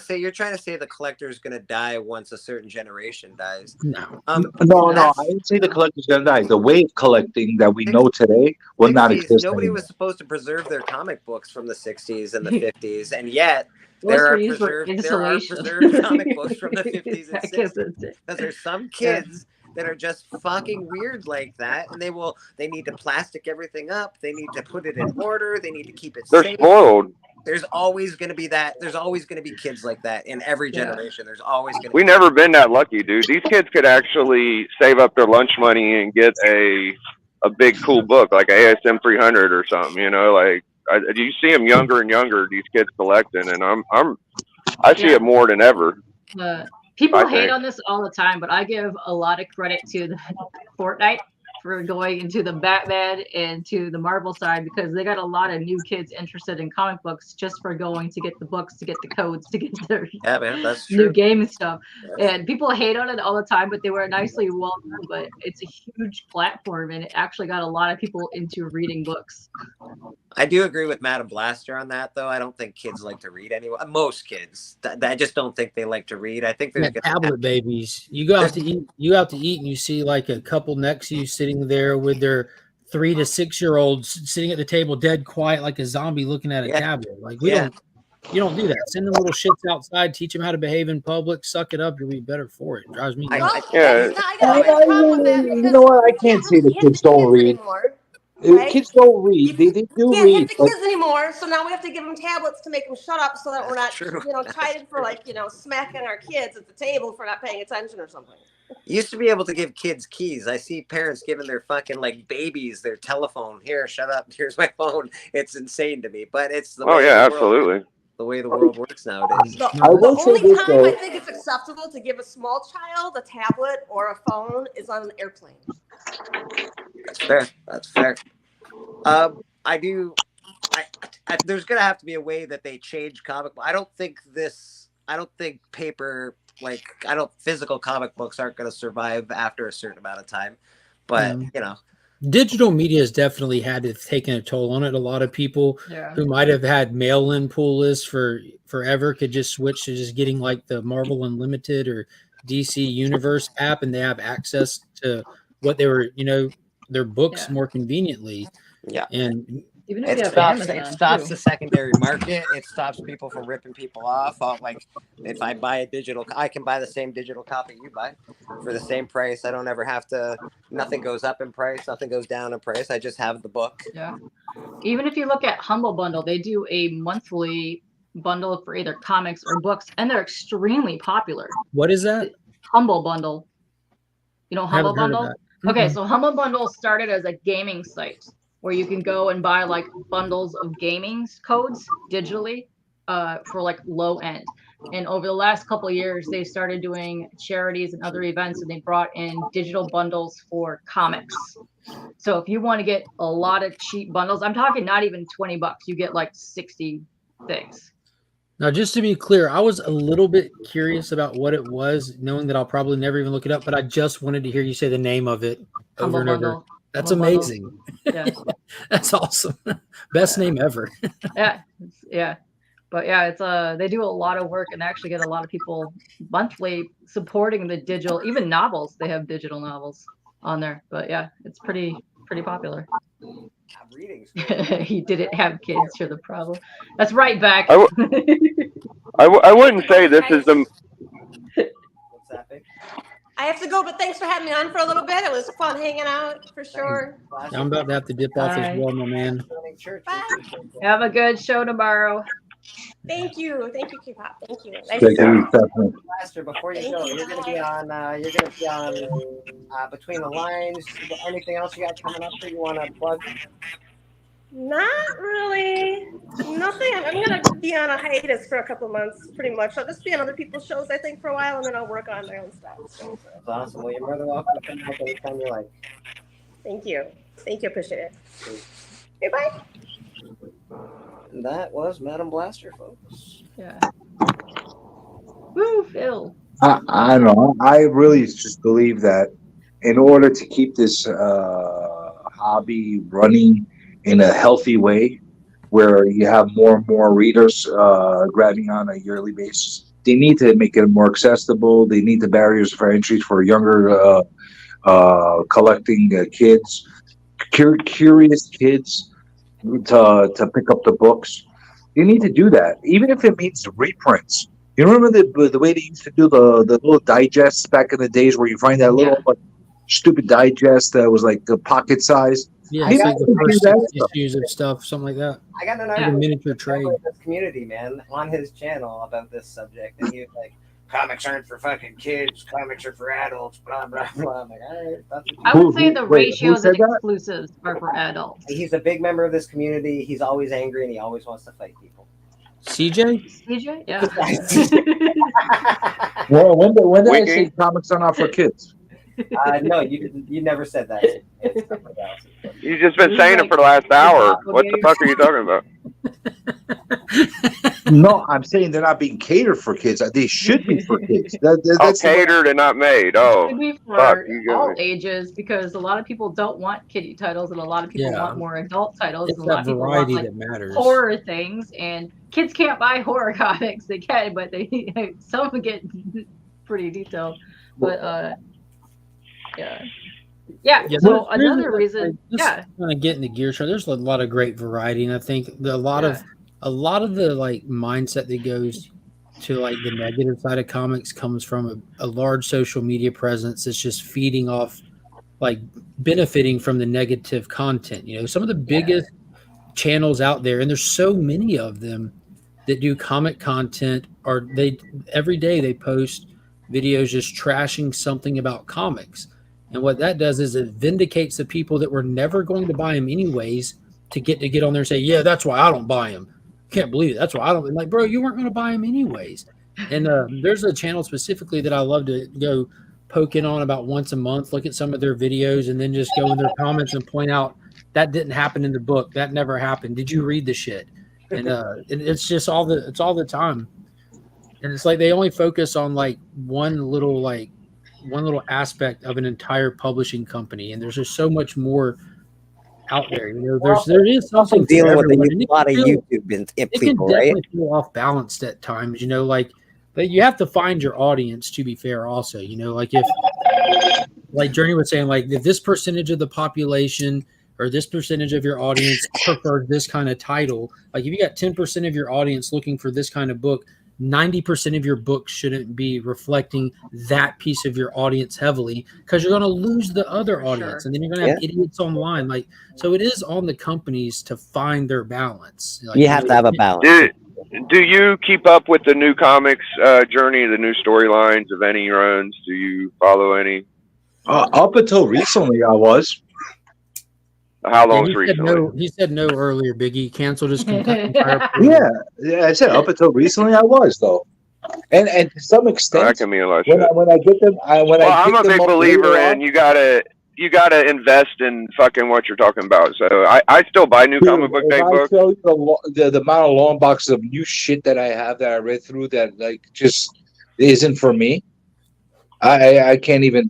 say the collector is going to die once a certain generation dies. No, no, I didn't say the collector's going to die. The way of collecting that we know today will not exist. Nobody was supposed to preserve their comic books from the 60s and the 50s, and yet there are preserved comic books from the 50s and 60s. Because there's some kids that are just fucking weird like that, and they need to plastic everything up. They need to put it in order. They need to keep it safe. They're spoiled. There's always going to be that. There's always going to be kids like that in every generation. There's always going to. We never been that lucky, dude. These kids could actually save up their lunch money and get a big cool book like ASM 300 or something. You see them younger and younger. These kids collecting, and I see it more than ever. People hate on this all the time, but I give a lot of credit to the Fortnite for going into the Batman and to the Marvel side, because they got a lot of new kids interested in comic books just for going to get the books, to get the codes, to get their that's true. new game and stuff. And people hate on it all the time, but they were nicely well done. But it's a huge platform, and it actually got a lot of people into reading books. I do agree with Madam Blaster on that, though. I don't think kids like to read anyway. Most kids, I just don't think they like to read. I think they're tablet babies. You go out to eat. You out to eat, and you see like a couple next to you sitting there with their 3 to 6 year olds sitting at the table, dead quiet, like a zombie looking at a tablet. Like we don't. You don't do that. Send them little shits outside. Teach them how to behave in public. Suck it up. You'll be better for it. It drives me nuts. Yeah. I got a real problem with that You because know what? I you can't can't say the hit kids the don't kids read. anymore. Right? Kids don't read. They do Can't hit read. the But kids anymore, so now we have to give them tablets to make them shut up, so that we're not, chided for smacking our kids at the table for not paying attention or something. You used to be able to give kids keys. I see parents giving their fucking babies their telephone. Here, shut up. Here's my phone. It's insane to me, but it's the way absolutely. the way the world works nowadays. The will say only this, time though. I think it's acceptable to give a small child a tablet or a phone is on an airplane. That's fair. That's fair. There's gonna have to be a way that they change comic. I don't think paper, physical comic books aren't gonna survive after a certain amount of time. But digital media has definitely had to taken a toll on it. A lot of people who might have had mail-in pull lists for forever could just switch to just getting the Marvel Unlimited or DC Universe app, and they have access to what they were, their books more conveniently. Yeah, and even if it you have stops Amazon, the secondary market. It stops people from ripping people off. If I buy a digital, I can buy the same digital copy you buy for the same price. I don't ever have to. Nothing goes up in price. Nothing goes down in price. I just have the book. Yeah. Even if you look at Humble Bundle, they do a monthly bundle for either comics or books, and they're extremely popular. What is that? Humble Bundle. You know Humble Haven't heard of Bundle? that. Okay, so Humble Bundle started as a gaming site where you can go and buy bundles of gaming codes digitally for low end. And over the last couple of years, they started doing charities and other events, and they brought in digital bundles for comics. So if you want to get a lot of cheap bundles, I'm talking not even $20, you get 60 things. Now, just to be clear, I was a little bit curious about what it was, knowing that I'll probably never even look it up, but I just wanted to hear you say the name of it over and over. That's amazing. Yeah. That's awesome. Best name ever. Yeah. But yeah, it's they do a lot of work and actually get a lot of people monthly supporting the digital, even novels. They have digital novels on there. But yeah, it's pretty popular. He didn't have kids. You're the problem. That's right, Beck. I wouldn't say this is the. What's that, Vic? I have to go, but thanks for having me on for a little bit. It was fun hanging out for sure. I'm about to have to dip off as well, my man. Bye. Have a good show tomorrow. Thank you, K-pop. Thank you. Blaster, before you go, you're gonna be on. Between the Lines. Anything else you got coming up that you want to plug? Not really. Nothing. I'm gonna be on a hiatus for a couple months, pretty much. I'll just be on other people's shows, I think, for a while, and then I'll work on my own stuff. So. That's awesome. Well, you're more than welcome to come back anytime you like. Thank you. Appreciate it. Okay, bye. And that was Madam Blaster, folks. Yeah. Woo, Phil. I don't know. I really just believe that in order to keep this hobby running in a healthy way, where you have more and more readers grabbing on a yearly basis, they need to make it more accessible. They need the barriers for entry for younger collecting kids, curious kids to pick up the books. You need to do that, even if it means reprints. You remember the way they used to do the little digests back in the days, where you find that little stupid digest that was like a pocket size. Yeah, it's like the first 6 issues of stuff, something like that. I got an like a miniature trade. This community, man, on his channel about this subject, and he was like, "Comics aren't for fucking kids. Comics are for adults." Blah blah blah. I'm like, all right. I would say the ratios and exclusives are for adults. He's a big member of this community. He's always angry and he always wants to fight people. CJ? Yeah. Well, when did I say comics are not for kids? No, you never said that. You've just been saying it for the last hour. What the fuck are you talking about? No, I'm saying they're not being catered for kids. They should be for kids. That's catered and not made. Oh, It should be for fuck, you all got me. ages, because a lot of people don't want kiddie titles and a lot of people Yeah. want more adult titles. It's and a lot that of people variety want, that matters. horror things, and kids can't buy horror comics. They can, but some get pretty detailed. But yeah. So another reason, kind of get into gear show. There's a lot of great variety, and I think a lot of a lot of the like mindset that goes to like the negative side of comics comes from a large social media presence that's just feeding off, like benefiting from the negative content. You know, some of the biggest channels out there, and there's so many of them that do comic content, are they every day they post videos just trashing something about comics. And what that does is it vindicates the people that were never going to buy them anyways to get on there and say, yeah, that's why I don't buy them. Can't believe it. That's why I don't. Like, bro, you weren't going to buy them anyways. And there's a channel specifically that I love to go poke in on about once a month, look at some of their videos, and then just go in their comments and point out that didn't happen in the book. That never happened. Did you read the shit? And it's just all the time. And it's like they only focus on like one little aspect of an entire publishing company, and there's just so much more out there. You know, there is something dealing with everyone. a lot of YouTube It can people, right? definitely feel off balanced at times. You know, like you have to find your audience. To be fair, also, you know, like if like Journey was saying, like if this percentage of the population or this percentage of your audience prefers this kind of title, like if you got 10% of your audience looking for this kind of book, 90% of your books shouldn't be reflecting that piece of your audience heavily, because you're going to lose the other audience, and then you're going to have idiots online. Like, so it is on the companies to find their balance. Like, you have to have a balance. Do you keep up with the new comics, Journey, the new storylines of any runs? Do you follow any? Up until recently, I was. How long's recently? He said no earlier, Biggie. Canceled his entire Yeah, I said up until recently I was, though. And to some extent, that can mean a lot. When I get them, I'm a big believer in you gotta invest in fucking what you're talking about. So I still buy new comic book day books. I show you the amount of long boxes of new shit that I have that I read through that like just isn't for me. I can't even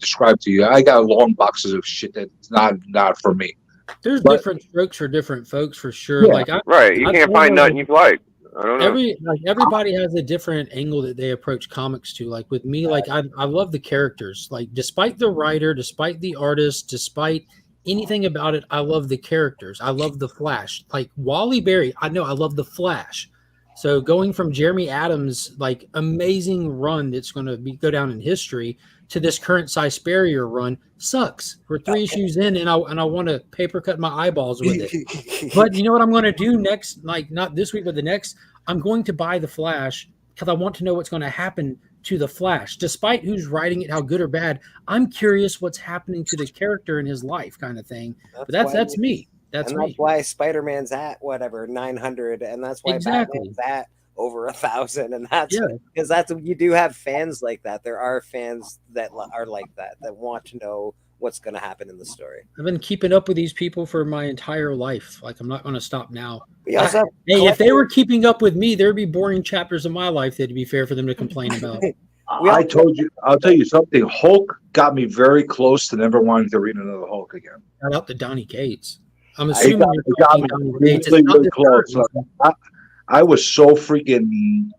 describe to you. I got long boxes of shit that's not for me. There's different strokes for different folks, for sure. Yeah, like you can't find nothing you like. I don't know. Everybody has a different angle that they approach comics to. Like with me, like I love the characters. Like despite the writer, despite the artist, despite anything about it, I love the characters. I love the Flash. Like Wally Berry, I love the Flash. So going from Jeremy Adams' like amazing run that's going to go down in history to this current Cy Spurrier run sucks. We're 3 issues in, and I want to paper cut my eyeballs with it. But you know what I'm going to do next? Like not this week, but the next. I'm going to buy the Flash because I want to know what's going to happen to the Flash. Despite who's writing it, how good or bad, I'm curious what's happening to the character in his life, kind of thing. But that's me. That's why Spider-Man's at whatever 900, and that's why Batman's at over 1,000, and that's because you do have fans like that. There are fans that are like that want to know what's going to happen in the story. I've been keeping up with these people for my entire life. Like I'm not going to stop now. Hey, if they were keeping up with me, there'd be boring chapters of my life that'd be fair for them to complain about. I'll tell you something. Hulk got me very close to never wanting to read another Hulk again. Shout out to Donny Cates. I'm assuming you're talking really close. I was so freaking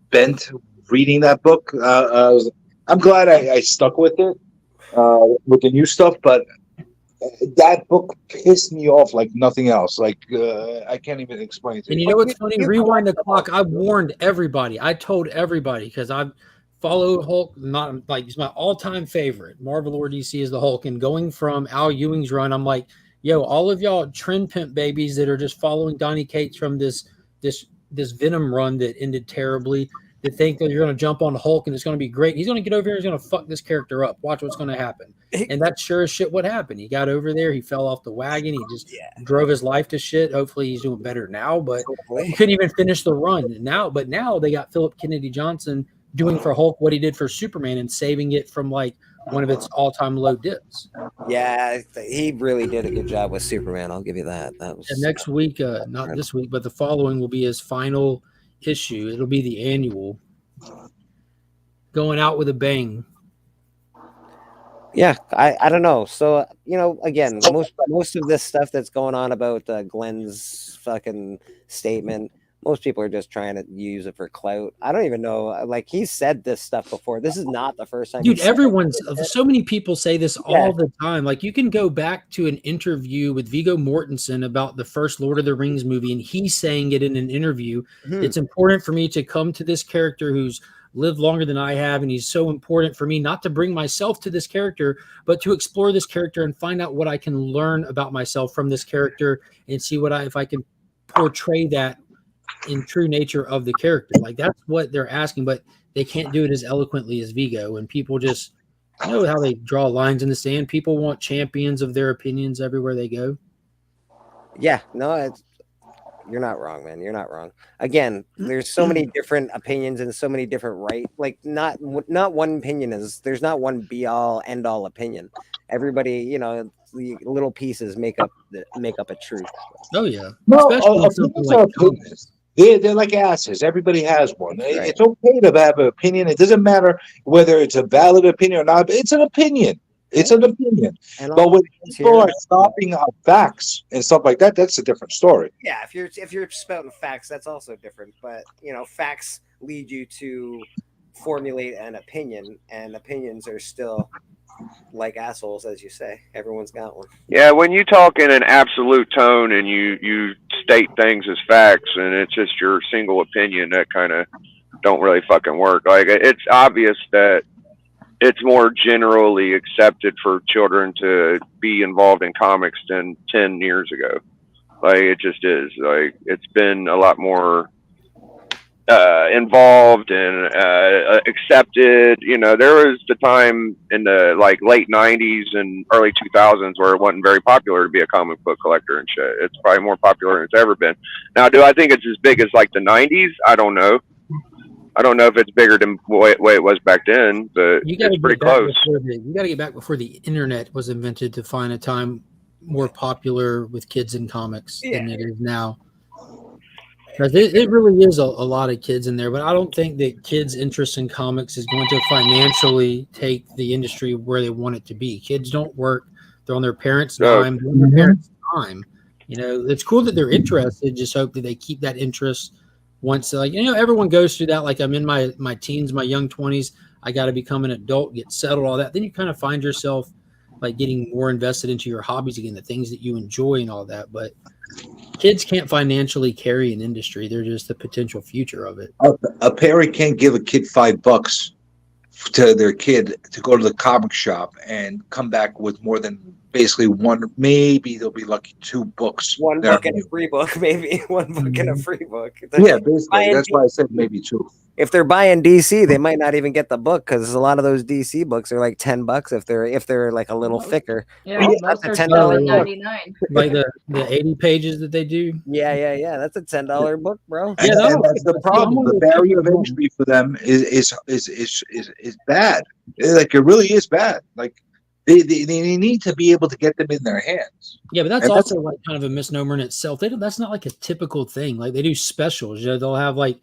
bent reading that book. I'm glad I stuck with it with the new stuff, but that book pissed me off like nothing else. Like I can't even explain it to you. And you know what's funny? Rewind the clock. I warned everybody. I told everybody because I've followed Hulk. Not like he's my all-time favorite. Marvel or DC is the Hulk. And going from Al Ewing's run, I'm like, yo, all of y'all trend pimp babies that are just following Donny Cates from this Venom run that ended terribly, that think that you're going to jump on Hulk and it's going to be great. He's going to get over here. He's going to fuck this character up. Watch what's going to happen. And that's sure as shit what happened. He got over there. He fell off the wagon. He just drove his life to shit. Hopefully he's doing better now, but he couldn't even finish the run. Now they got Philip Kennedy Johnson doing for Hulk what he did for Superman and saving it from like one of its all-time low dips. Yeah, he really did a good job with Superman. I'll give you that. That was next week, not this week, but the following will be his final issue. It'll be the annual, going out with a bang. Yeah, I don't know. So again, most of this stuff that's going on about Glenn's fucking statement, Most people are just trying to use it for clout. I don't even know. Like, he's said this stuff before. This is not the first time. Dude, so many people say this all the time. Like, you can go back to an interview with Viggo Mortensen about the first Lord of the Rings movie, and he's saying it in an interview. It's important for me to come to this character who's lived longer than I have, and he's so important for me not to bring myself to this character, but to explore this character and find out what I can learn about myself from this character and see if I can portray that in true nature of the character. Like, that's what they're asking, but they can't do it as eloquently as Viggo. And people just know how they draw lines in the sand. People want champions of their opinions everywhere they go. Yeah, no, you're not wrong, man. You're not wrong. Again, there's so many different opinions and so many different not one opinion there's not one be all end all opinion. Everybody, the little pieces make up a truth. Oh yeah. No, opinions are opinions. They're like asses. Everybody has one. Right. It's okay to have an opinion. It doesn't matter whether it's a valid opinion or not. It's an opinion. It's an opinion. But when people are stopping on facts and stuff like that, that's a different story. Yeah, if you're spouting facts, that's also different. But facts lead you to formulate an opinion, and opinions are still like assholes, as you say. Everyone's got one. Yeah, when you talk in an absolute tone and you state things as facts and it's just your single opinion, that kind of don't really fucking work. Like, it's obvious that it's more generally accepted for children to be involved in comics than 10 years ago. Like, it just is. Like, it's been a lot more involved and accepted. There was the time in the late 90s and early 2000s where it wasn't very popular to be a comic book collector and shit. It's probably more popular than it's ever been. Now, do I think it's as big as the 90s? I don't know. I don't know if it's bigger than the way it was back then, but it's pretty close. You got to get back before the internet was invented to find a time more popular with kids in comics than it is now. Because it really is a lot of kids in there, but I don't think that kids' interest in comics is going to financially take the industry where they want it to be. Kids don't work; they're on their parents' time. It's cool that they're interested. Just hope that they keep that interest. Once, everyone goes through that. Like, I'm in my teens, my young 20s. I got to become an adult, get settled, all that. Then you kind of find yourself getting more invested into your hobbies again, the things that you enjoy and all that. But kids can't financially carry an industry. They're just the potential future of it. A parent can't give a kid $5 to their kid to go to the comic shop and come back with more than basically one. Maybe they'll be lucky 2 books. One book and a free book, maybe. One book and a free book. Yeah, basically. That's why I said maybe 2. If they're buying DC, they might not even get the book because a lot of those DC books are like $10 if they're like a little thicker. Yeah, that's a $10.99. Like the 80 pages that they do. Yeah. That's a $10 book, bro. And that's the problem. The barrier of entry for them is bad. Like, it really is bad. Like, they need to be able to get them in their hands. Yeah, but that's also kind of a misnomer in itself. That's not like a typical thing. Like, they do specials. They'll have like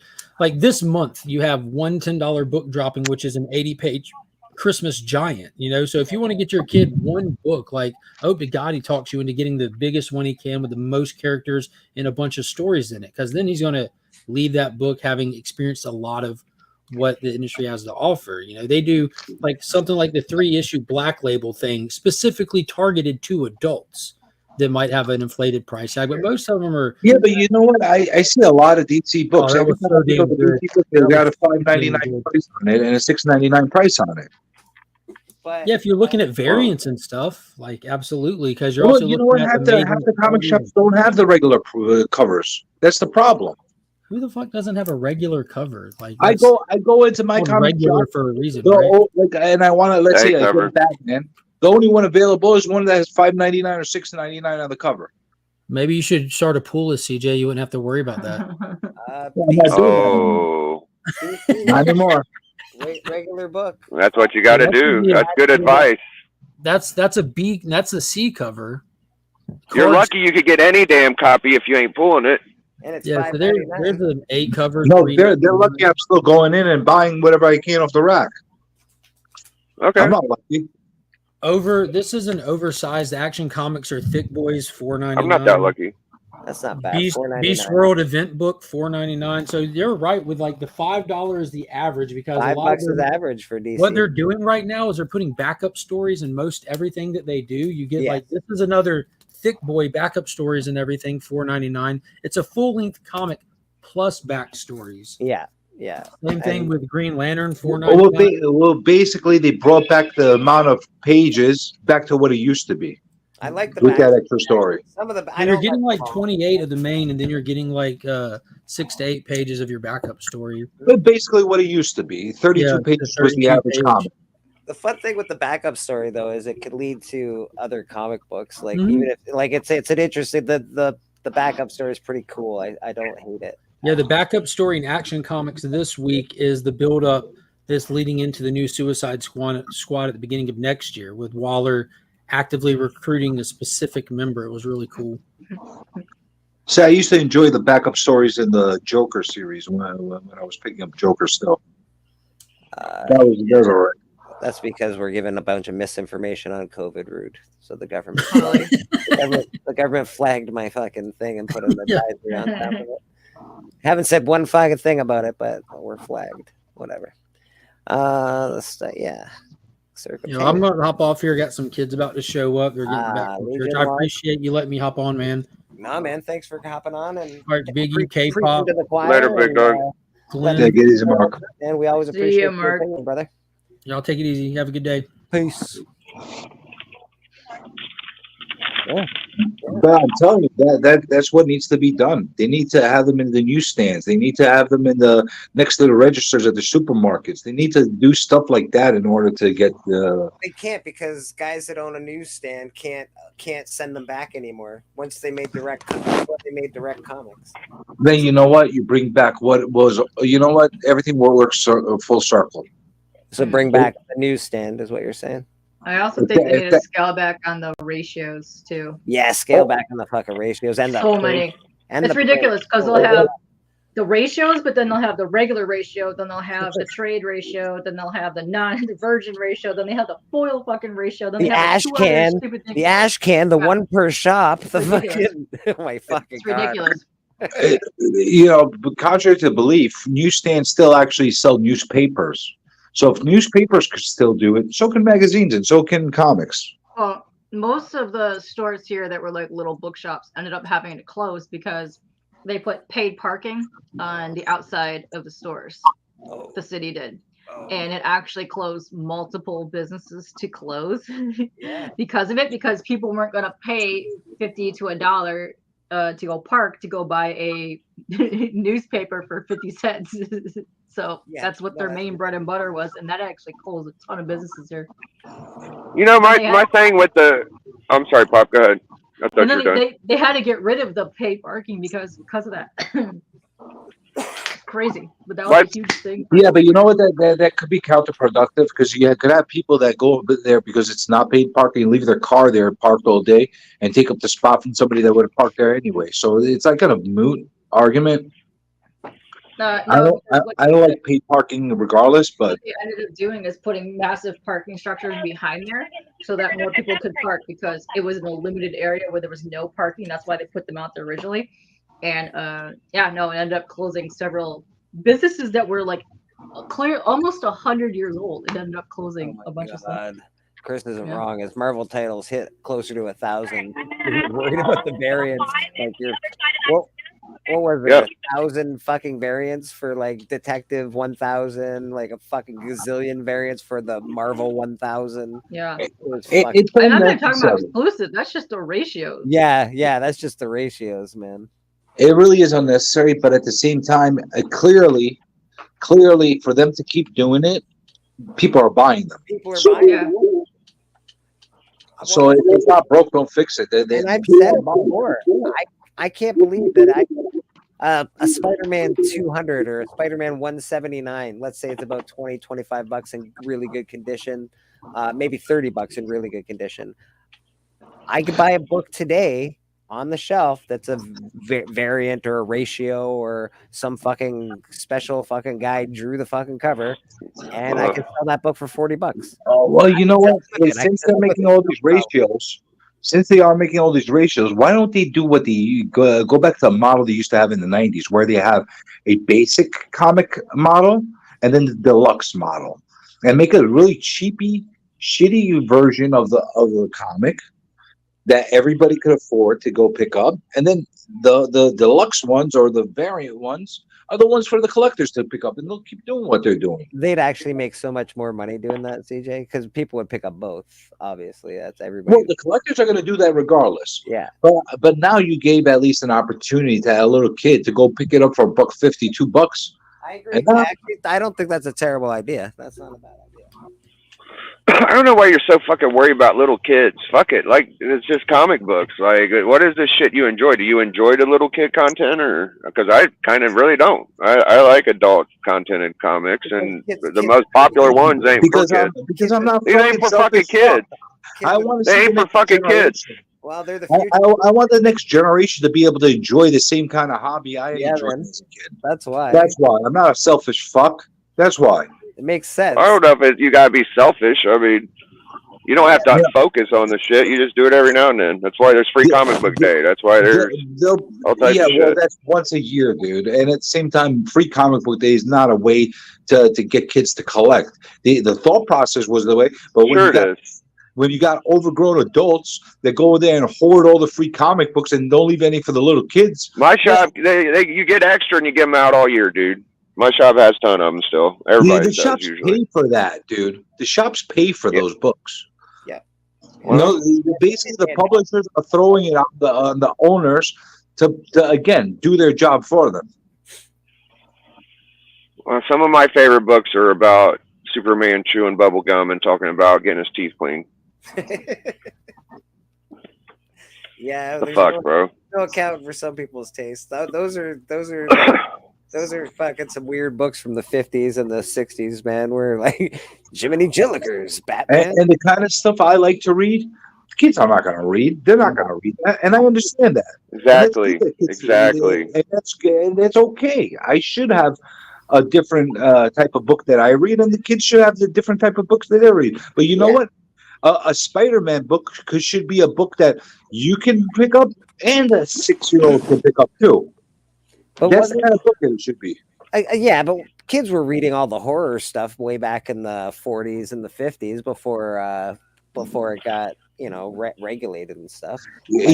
this month you have one $10 book dropping, which is an 80-page Christmas giant. So if you want to get your kid one book, I hope to God he talks you into getting the biggest one he can with the most characters and a bunch of stories in it, because then he's going to leave that book having experienced a lot of what the industry has to offer. They do something like the 3-issue Black Label thing specifically targeted to adults that might have an inflated price tag, but most of them are. Yeah, but you know what? I see a lot of DC books. Every time I pick up a DC book, they've got a $5.99 price on it and a $6.99 price on it. But, yeah, if you're looking at variants and stuff, absolutely, because you're also looking at half the comic shops don't have the regular covers. That's the problem. Who the fuck doesn't have a regular cover? I go into my comic shop for a reason, right? And I want to let's say I get Batman. The only one available is one that has $5.99 or $6.99 on the cover. Maybe you should start a pool list, CJ. You wouldn't have to worry about that. Not anymore. Regular book. That's what you got to do. That's good advice. That's a B. That's a C cover. You're lucky you could get any damn copy if you ain't pulling it. And it's so there's an A cover. No, they're lucky. I'm still going in and buying whatever I can off the rack. Okay. I'm not lucky. This is an oversized Action Comics or Thick Boys $4.99. I'm not that lucky. That's not bad. Beast $4.99. World event book, $4.99. So you're right with like the $5 is the average because a lot $5 of is average for DC. What they're doing right now is they're putting backup stories in most everything that they do. You get like this is another thick boy backup stories and everything, $4.99. It's a full length comic plus backstories. Yeah. Same thing with Green Lantern, $4.99. Well, basically, they brought back the amount of pages back to what it used to be. I like the with that extra story. Some of the And you're getting like 28 of the main, and then you're getting like 6 to 8 pages of your backup story. But basically, what it used to be, 32 pages was the average comic. The fun thing with the backup story, though, is it could lead to other comic books. Like Mhm. even if like it's an interesting the backup story is pretty cool. I don't hate it. Yeah, the backup story in Action Comics this week is the build up that's leading into the new Suicide Squad at the beginning of next year with Waller actively recruiting a specific member. It was really cool. See, I used to enjoy the backup stories in the Joker series when I was picking up Joker still. That was all right. That's because we're given a bunch of misinformation on COVID, Rude. So the government, the government flagged my fucking thing and put an advisory on top of it. Haven't said one fucking thing about it, but we're flagged. Whatever. Yeah. You know, I'm going to hop off here. Got some kids about to show up. They're getting back from church. I appreciate you letting me hop on, man. Nah, man. Thanks for hopping on. And all right, Biggie, K-pop. Later, big dog. Take it easy, Mark. And we always appreciate you, Mark. opinion, brother. Y'all take it easy. Have a good day. Peace. But I'm telling you, that's what needs to be done. They need to have them in the newsstands. They need to have them in the next to the registers at the supermarkets. They need to do stuff like that in order to get the. They can't because guys that own a newsstand can't send them back anymore. Once they made direct comics. Then you know what? You bring back what was. You know what? Everything works full circle. So bring back the newsstand is what you're saying. I also think they need to scale back on the ratios too. Yeah, scale back on the fucking ratios and the So many. And it's ridiculous because they'll have the ratios, but then they'll have the regular ratio, then they'll have the trade ratio, then they'll have the virgin ratio, then they have the foil fucking ratio, then the they have ash can, the ash can, the one per shop, the fucking oh my fucking it's ridiculous. You know, but contrary to belief, newsstands still actually sell newspapers. So if newspapers could still do it, so can magazines and so can comics. Well, most of the stores here that were like little bookshops ended up having to close because they put paid parking on the outside of the stores. The city did. And it actually closed multiple businesses to close because of it, because people weren't going to pay $50 to $1 to go park to go buy a newspaper for 50 cents. So that's what their main bread and butter was, and that actually closed a ton of businesses here. You know, my thing with the, I'm sorry, Pop. Go ahead. I thought And you were then done. they had to get rid of the paid parking because of that. Crazy, but that was a huge thing. Yeah, but you know what? That could be counterproductive because you could have people that go there because it's not paid parking and leave their car there parked all day and take up the spot from somebody that would have parked there anyway. So it's like a moot argument. I don't like paid parking regardless, but what they ended up doing is putting massive parking structures behind there so that more people could park because it was in a limited area where there was no parking. That's why they put them out there originally. And it ended up closing several businesses that were like almost 100 years old. It ended up closing a bunch of stuff. Chris isn't wrong. As Marvel titles hit closer to 1,000, you're worried about the variants. Like what was it? 1,000 fucking variants for like Detective 1,000, like a fucking gazillion variants for the Marvel 1,000. Yeah, it's I'm not talking about exclusive. That's just the ratios. Yeah, that's just the ratios, man. it really is unnecessary. But at the same time, clearly, for them to keep doing it, people are buying them. People are buying them. So if it's not broke, don't fix it. And I've said it before. I can't believe that a Spider-Man 200 or a Spider-Man 179, let's say it's about $20-$25 in really good condition, maybe $30 in really good condition. I could buy a book today on the shelf that's a variant or a ratio or some fucking special fucking guy drew the fucking cover, and I can sell that book for $40. Oh well, you know what? Since they're making all these ratios, since they are making all these ratios, why don't they do what they go back to the model they used to have in the 90s, where they have a basic comic model and then the deluxe model, and make a really cheapy, shitty version of the comic that everybody could afford to go pick up, and then the deluxe ones or the variant ones are the ones for the collectors to pick up, and they'll keep doing what they're doing. They'd actually make so much more money doing that, CJ, because people would pick up both. Obviously, that's everybody. Well, the collectors are going to do that regardless. Yeah. But now you gave at least an opportunity to a little kid to go pick it up for $1.50, $2. I agree. Actually, I don't think that's a terrible idea. That's not a bad idea. I don't know why you're so fucking worried about little kids. Fuck it. Like, it's just comic books. Like, what is this shit you enjoy? Do you enjoy the little kid content, or because I kind of really don't. I like adult content in comics, and the most popular ones ain't for kids. Because I'm not. These ain't for fucking kids. I want to They see ain't the for next fucking kids. generation. Well, they're the future. I want the next generation to be able to enjoy the same kind of hobby I enjoyed as a kid. That's why. That's why. I'm not a selfish fuck. That's why. It makes sense. I don't know if you gotta be selfish. I mean, you don't have to focus on the shit. You just do it every now and then. That's why there's free comic book day. That's why there's all types of shit. That's once a year, dude. And at the same time, free comic book day is not a way to get kids to collect. The thought process was the way, but when you got overgrown adults that go there and hoard all the free comic books and don't leave any for the little kids. My shop, you get extra and you give them out all year, dude. My shop has a ton of them still. Everybody the does shops usually. pay for that, dude. The shops pay for those books. Yeah. No, basically the publishers are throwing it on the owners to again do their job for them. Well, some of my favorite books are about Superman chewing bubble gum and talking about getting his teeth clean. Yeah. The fuck, bro. No account for some people's taste. Those are fucking some weird books from the 50s and the 60s, man. Where like Jiminy Jillikers, Batman, and the kind of stuff I like to read. Kids are not going to read. They're not going to read that, and I understand that. Exactly. Exactly. And that's okay. I should have a different type of book that I read, and the kids should have the different type of books that they read. But you know what? A Spider-Man book should be a book that you can pick up and a 6-year-old can pick up too. But that's the kind of book that it should be. Yeah, but kids were reading all the horror stuff way back in the 40s and the 50s before it got regulated and stuff. But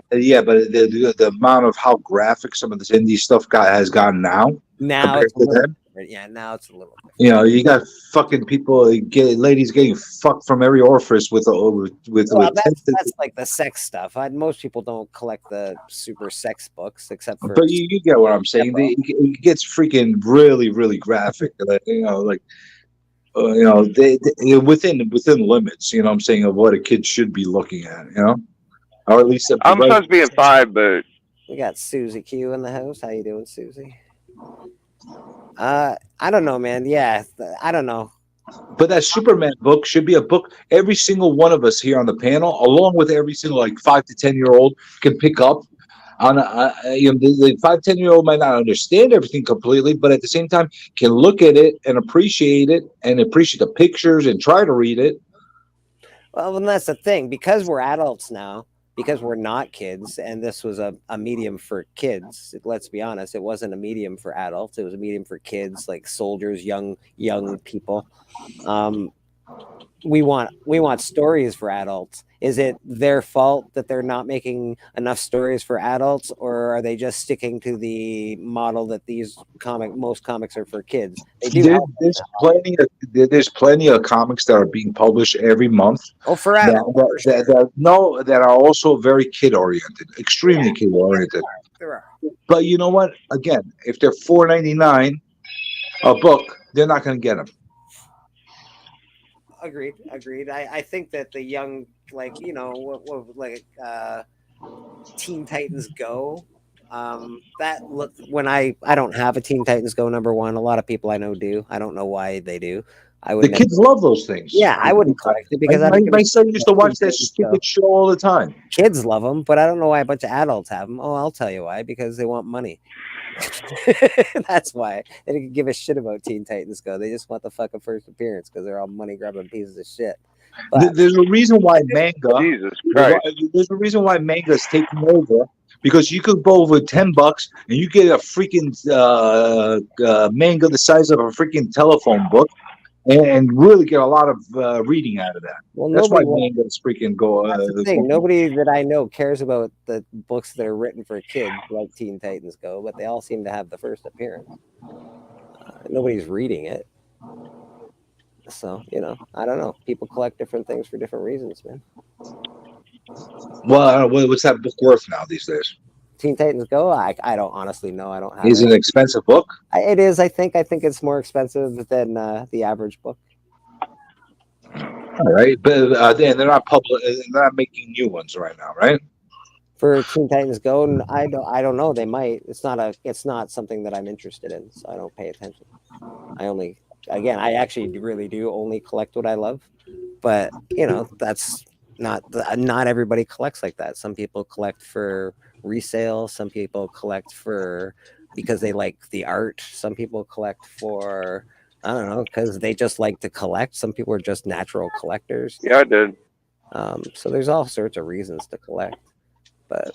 the amount of how graphic some of this indie stuff has gotten now. Now it's a little different. Yeah, now it's a little bit. You got fucking people, ladies getting fucked from every orifice with that's like the sex stuff. Most people don't collect the super sex books except for. But you get what I'm saying. It gets freaking really, really graphic. Within limits. You know what I'm saying, of what a kid should be looking at. Or at least I'm supposed to be in 5, but we got Susie Q in the house. How you doing, Susie? I don't know, man. Yeah, I don't know. But that Superman book should be a book every single one of us here on the panel, along with every single 5 to 10-year-old, can pick up. The 5-10-year-old might not understand everything completely, but at the same time can look at it and appreciate the pictures and try to read it. Well, and that's the thing, because we're adults now. Because we're not kids, and this was a medium for kids. Let's be honest, it wasn't a medium for adults. It was a medium for kids, like soldiers, young people. We want stories for adults. Is it their fault that they're not making enough stories for adults, or are they just sticking to the model that most comics are for kids? There's plenty of comics that are being published every month. Oh, for adults. That are also very kid oriented, extremely kid oriented. There are. But you know what? Again, if they're $4.99 a book, they're not going to get them. Agreed. I think that the young, Teen Titans Go, that look, when I don't have a Teen Titans Go #1. A lot of people I know do. I don't know why they do. Kids love those things. Yeah, I wouldn't collect it because my son used to watch that stupid show all the time. Kids love them, but I don't know why a bunch of adults have them. Oh, I'll tell you why. Because they want money. That's why they didn't give a shit about Teen Titans Go. They just want the fucking first appearance because they're all money grabbing pieces of shit. There's a reason why manga. Jesus Christ. There's a reason why manga is taking over, because you could go over $10 and you get a freaking manga the size of a freaking telephone book, and really get a lot of reading out of that. Well, that's why nobody manga is freaking go. That's the thing. Nobody that I know cares about the books that are written for kids, like Teen Titans Go, but they all seem to have the first appearance. Nobody's reading it. So, I don't know. People collect different things for different reasons, man. Well, what's that book worth now these days? Teen Titans Go? I don't honestly know. I don't have Is it an expensive book? It is, I think. I think it's more expensive than the average book. All right, but they're not they're not making new ones right now, right? For Teen Titans Go, I don't know. They might. It's not something that I'm interested in, so I don't pay attention. I actually really do only collect what I love, but that's not everybody collects like that. Some people collect for resale. Some people collect because they like the art. Some people collect for, I don't know, because they just like to collect. Some people are just natural collectors. Yeah, I did. So there's all sorts of reasons to collect. But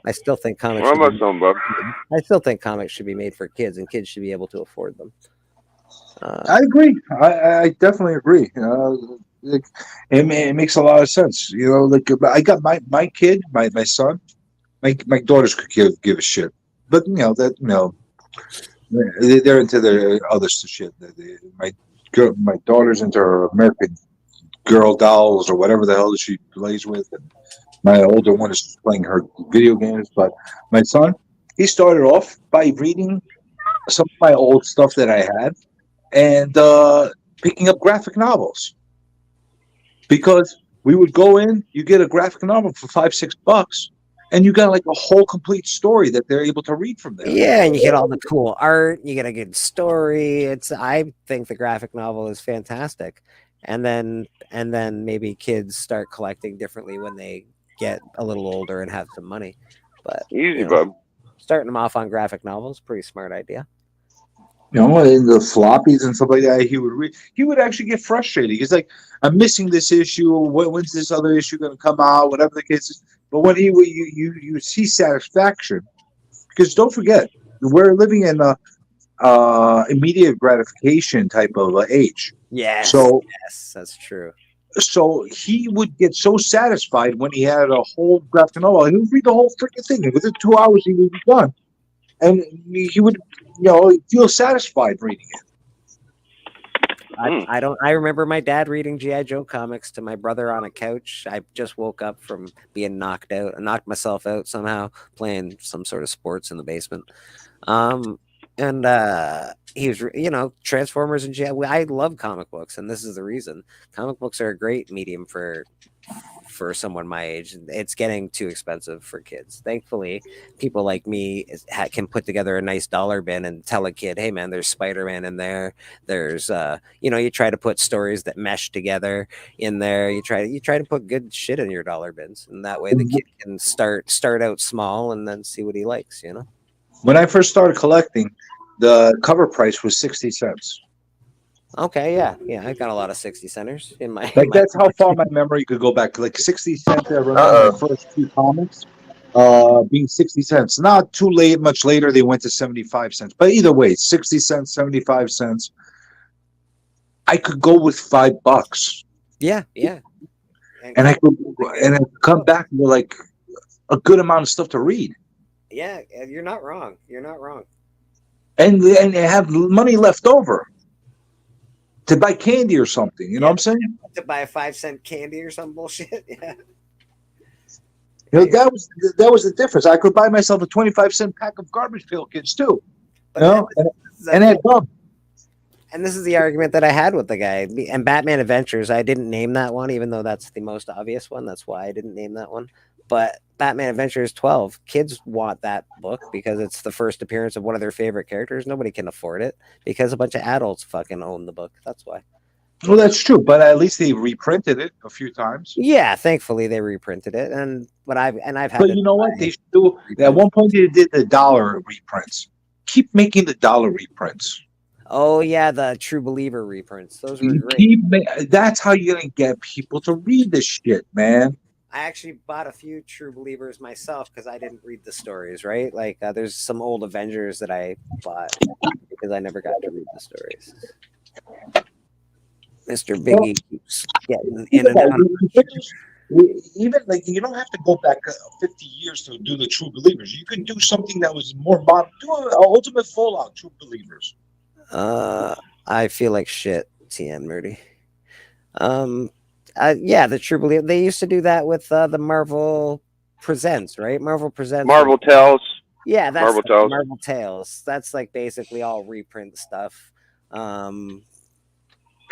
I still think comics. I still think comics should be made for kids, and kids should be able to afford them. I agree. I definitely agree. It makes a lot of sense. I got my kid, my son. My daughters could give a shit, but they're into their other shit. My daughter's into her American Girl dolls or whatever the hell she plays with, and my older one is playing her video games. But my son, he started off by reading some of my old stuff that I had and picking up graphic novels, because we would go in, you get a graphic novel for $5-6, and you got like a whole complete story that they're able to read from there. Yeah, and you get all the cool art, you get a good story. I think the graphic novel is fantastic. And then maybe kids start collecting differently when they get a little older and have some money. But easy, bub. Starting them off on graphic novels, pretty smart idea. In the floppies and stuff like that, he would read. He would actually get frustrated. He's like, "I'm missing this issue. When's this other issue going to come out? Whatever the case is." But when you see satisfaction, because don't forget, we're living in a immediate gratification type of age. Yes. Yes, that's true. So he would get so satisfied when he had a whole graphic novel. He would read the whole freaking thing. Within 2 hours, he would be done, and he would, feel satisfied reading it. I remember my dad reading G.I. Joe comics to my brother on a couch. I just woke up from being knocked out. I knocked myself out somehow playing some sort of sports in the basement. And he was, Transformers and G.I. I love comic books, and this is the reason. Comic books are a great medium for someone my age. It's getting too expensive for kids. Thankfully, people like me can put together a nice dollar bin and tell a kid, hey man, there's Spider-Man in there. There's you try to put stories that mesh together in there. You try to put good shit in your dollar bins, and that way the kid can start out small and then see what he likes. When I first started collecting, the cover price was 60 cents. Okay, yeah, I got a lot of 60 centers in my. That's how far my memory could go back. Like 60 cents. I remember the first few comics being 60 cents. Not too much later, they went to 75 cents. But either way, 60 cents, 75 cents. I could go with $5. Yeah. And I could come back with like a good amount of stuff to read. Yeah, you're not wrong. And have money left over to buy candy or something. You know what I'm saying? To buy a 5-cent candy or some bullshit. Yeah. That was the difference. I could buy myself a 25-cent pack of Garbage Pail Kids too. And had gum. And this is the argument that I had with the guy. And Batman Adventures, I didn't name that one, even though that's the most obvious one. That's why I didn't name that one. But Batman Adventures 12, kids want that book because it's the first appearance of one of their favorite characters. Nobody can afford it because a bunch of adults fucking own the book. That's why. Well, that's true, but at least they reprinted it a few times. Yeah, thankfully they reprinted it, but I've had. But you know what? They should do. At one point, they did the dollar reprints. Keep making the dollar reprints. Oh yeah, the True Believer reprints. Those were great. That's how you're gonna get people to read this shit, man. I actually bought a few True Believers myself because I didn't read the stories. Right, like there's some old Avengers that I bought because I never got to read the stories. Mr. Biggie keeps getting in and out. Even like you don't have to go back 50 years to do the True Believers. You could do something that was more modern. Do an Ultimate Fallout True Believers. I feel like shit, TN Moody. Yeah, the True Believer. They used to do that with the Marvel Presents, right? Marvel Presents. Marvel Tales. Yeah, that's Marvel Tales. Marvel Tales. That's like basically all reprint stuff.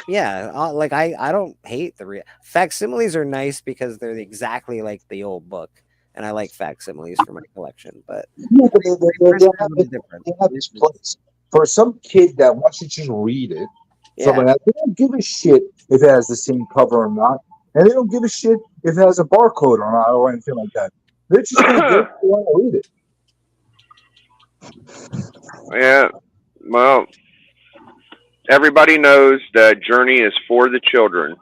Yeah, like I don't hate the facsimiles are nice because they're exactly like the old book, and I like facsimiles for my collection. But yeah, but they have this place for some kid that wants to just read it. Something like that. They don't give a shit if it has the same cover or not, and they don't give a shit if it has a barcode or not or anything like that. They're just gonna get it if they want to read it. Yeah, well, everybody knows that Journey is for the children.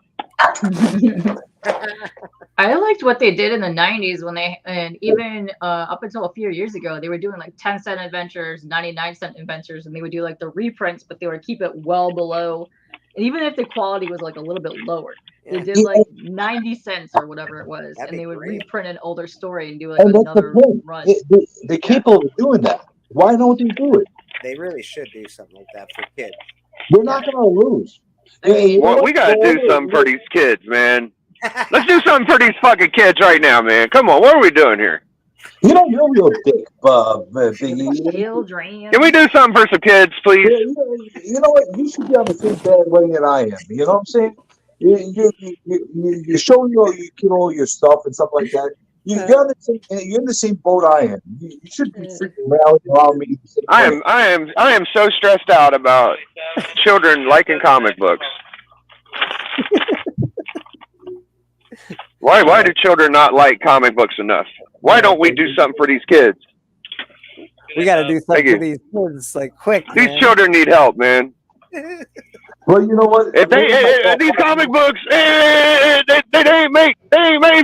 I liked what they did in the 90s when and even up until a few years ago, they were doing like 10-cent adventures, 99-cent adventures, and they would do like the reprints, but they would keep it well below. And even if the quality was like a little bit lower, they did like 90 cents or whatever it was, and they would reprint an older story and do like another run. They're capable of doing that. Why don't they do it? They really should do something like that for kids. They're not going to lose. Well, we got to do something for these kids, man. Let's do something for these fucking kids right now, man. Come on, what are we doing here? You know, you're a real dick, Biggie. Can we do something for some kids, please? You know what? You should be on the same bandwagon that I am. You know what I'm saying? You're showing your kid all your stuff and stuff like that. You're in the same boat I am. You should be freaking rallying around me. I am so stressed out about children liking comic books. Why do children not like comic books enough? Why don't we do something for these kids? We got to do something for these kids, like quick. These children need help, man. Well, you know what? If these comic books, they ain't made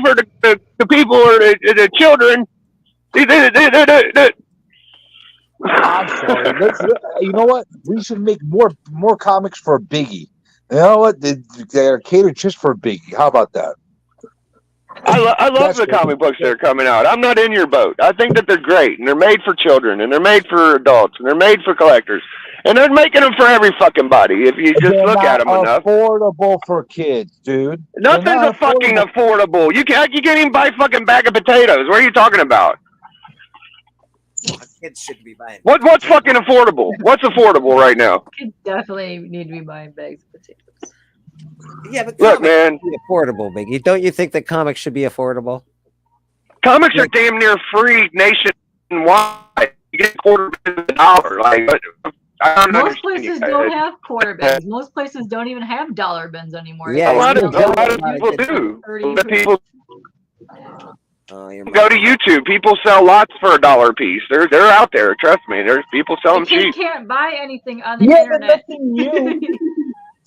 for the people or the children. I'm sorry. You know what? We should make more comics for Biggie. You know what? They're catered just for Biggie. How about that? I love the comic books that are coming out. I'm not in your boat. I think that they're great, and they're made for children, and they're made for adults, and they're made for collectors, and they're making them for every fucking body. If you just look at them enough, affordable for kids, dude. Nothing's fucking affordable. You can't even buy a fucking bag of potatoes. What are you talking about? Kids should be buying. What's fucking affordable? What's affordable right now? Kids definitely need to be buying bags of potatoes. Yeah, but look, man, affordable, Biggie. Don't you think that comics should be affordable? Comics are damn near free nationwide. You get $0.25. Like, most places don't have quarter bins. Most places don't even have dollar bins anymore. Yeah, a lot of people do. People go to YouTube. People sell lots for $1 a piece. They're out there. Trust me. There's people sell them cheap. You can't buy anything on the internet.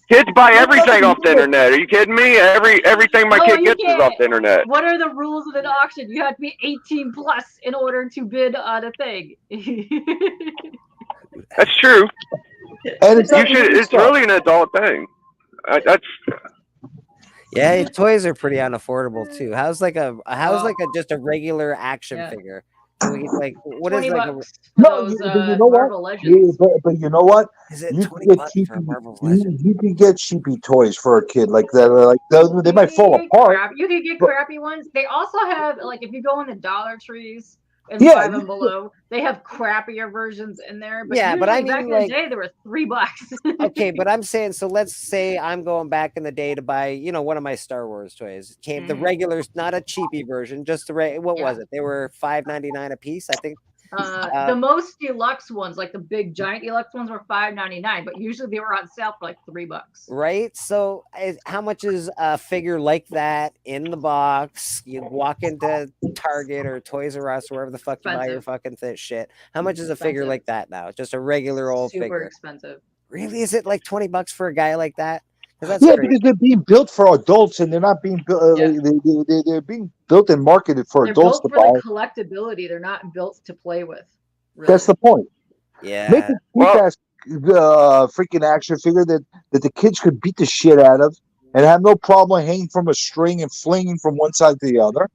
Kids buy everything off the internet. Are you kidding me? Everything my kid gets is off the internet. What are the rules of an auction? You have to be 18 plus in order to bid on a thing. That's true. And it's really an adult thing. Yeah, toys are pretty unaffordable too. How's just a regular action figure? Like what is like you know what? But you know what? Is it you $20 for a Marvel Legend? You can get cheapy toys for a kid like that. Like they might fall apart. You can get crappy ones. They also have like if you go in the Dollar Trees and 5 and below, they have crappier versions in there. But but I mean, back in the day, there were $3. Okay, but I'm saying, so let's say I'm going back in the day to buy, one of my Star Wars toys. The regular, not a cheapy version, just the what was it? They were $5.99 a piece, I think. The most deluxe ones, like the big giant deluxe ones, were $5.99, but usually they were on sale for like $3. Right. So, how much is a figure like that in the box? You walk into Target or Toys R Us, or wherever the fuck you buy your fucking shit. How much is a figure like that now? Just a regular old figure. Super expensive. Really? Is it like $20 for a guy like that? That's Yeah, crazy. because they're being built for adults, and they're not being built. They're being built and marketed for They're adults built to for buy. the collectability. They're not built to play with. Really. That's the point. Yeah. Make a cheap-ass freaking action figure that the kids could beat the shit out of and have no problem hanging from a string and flinging from one side to the other,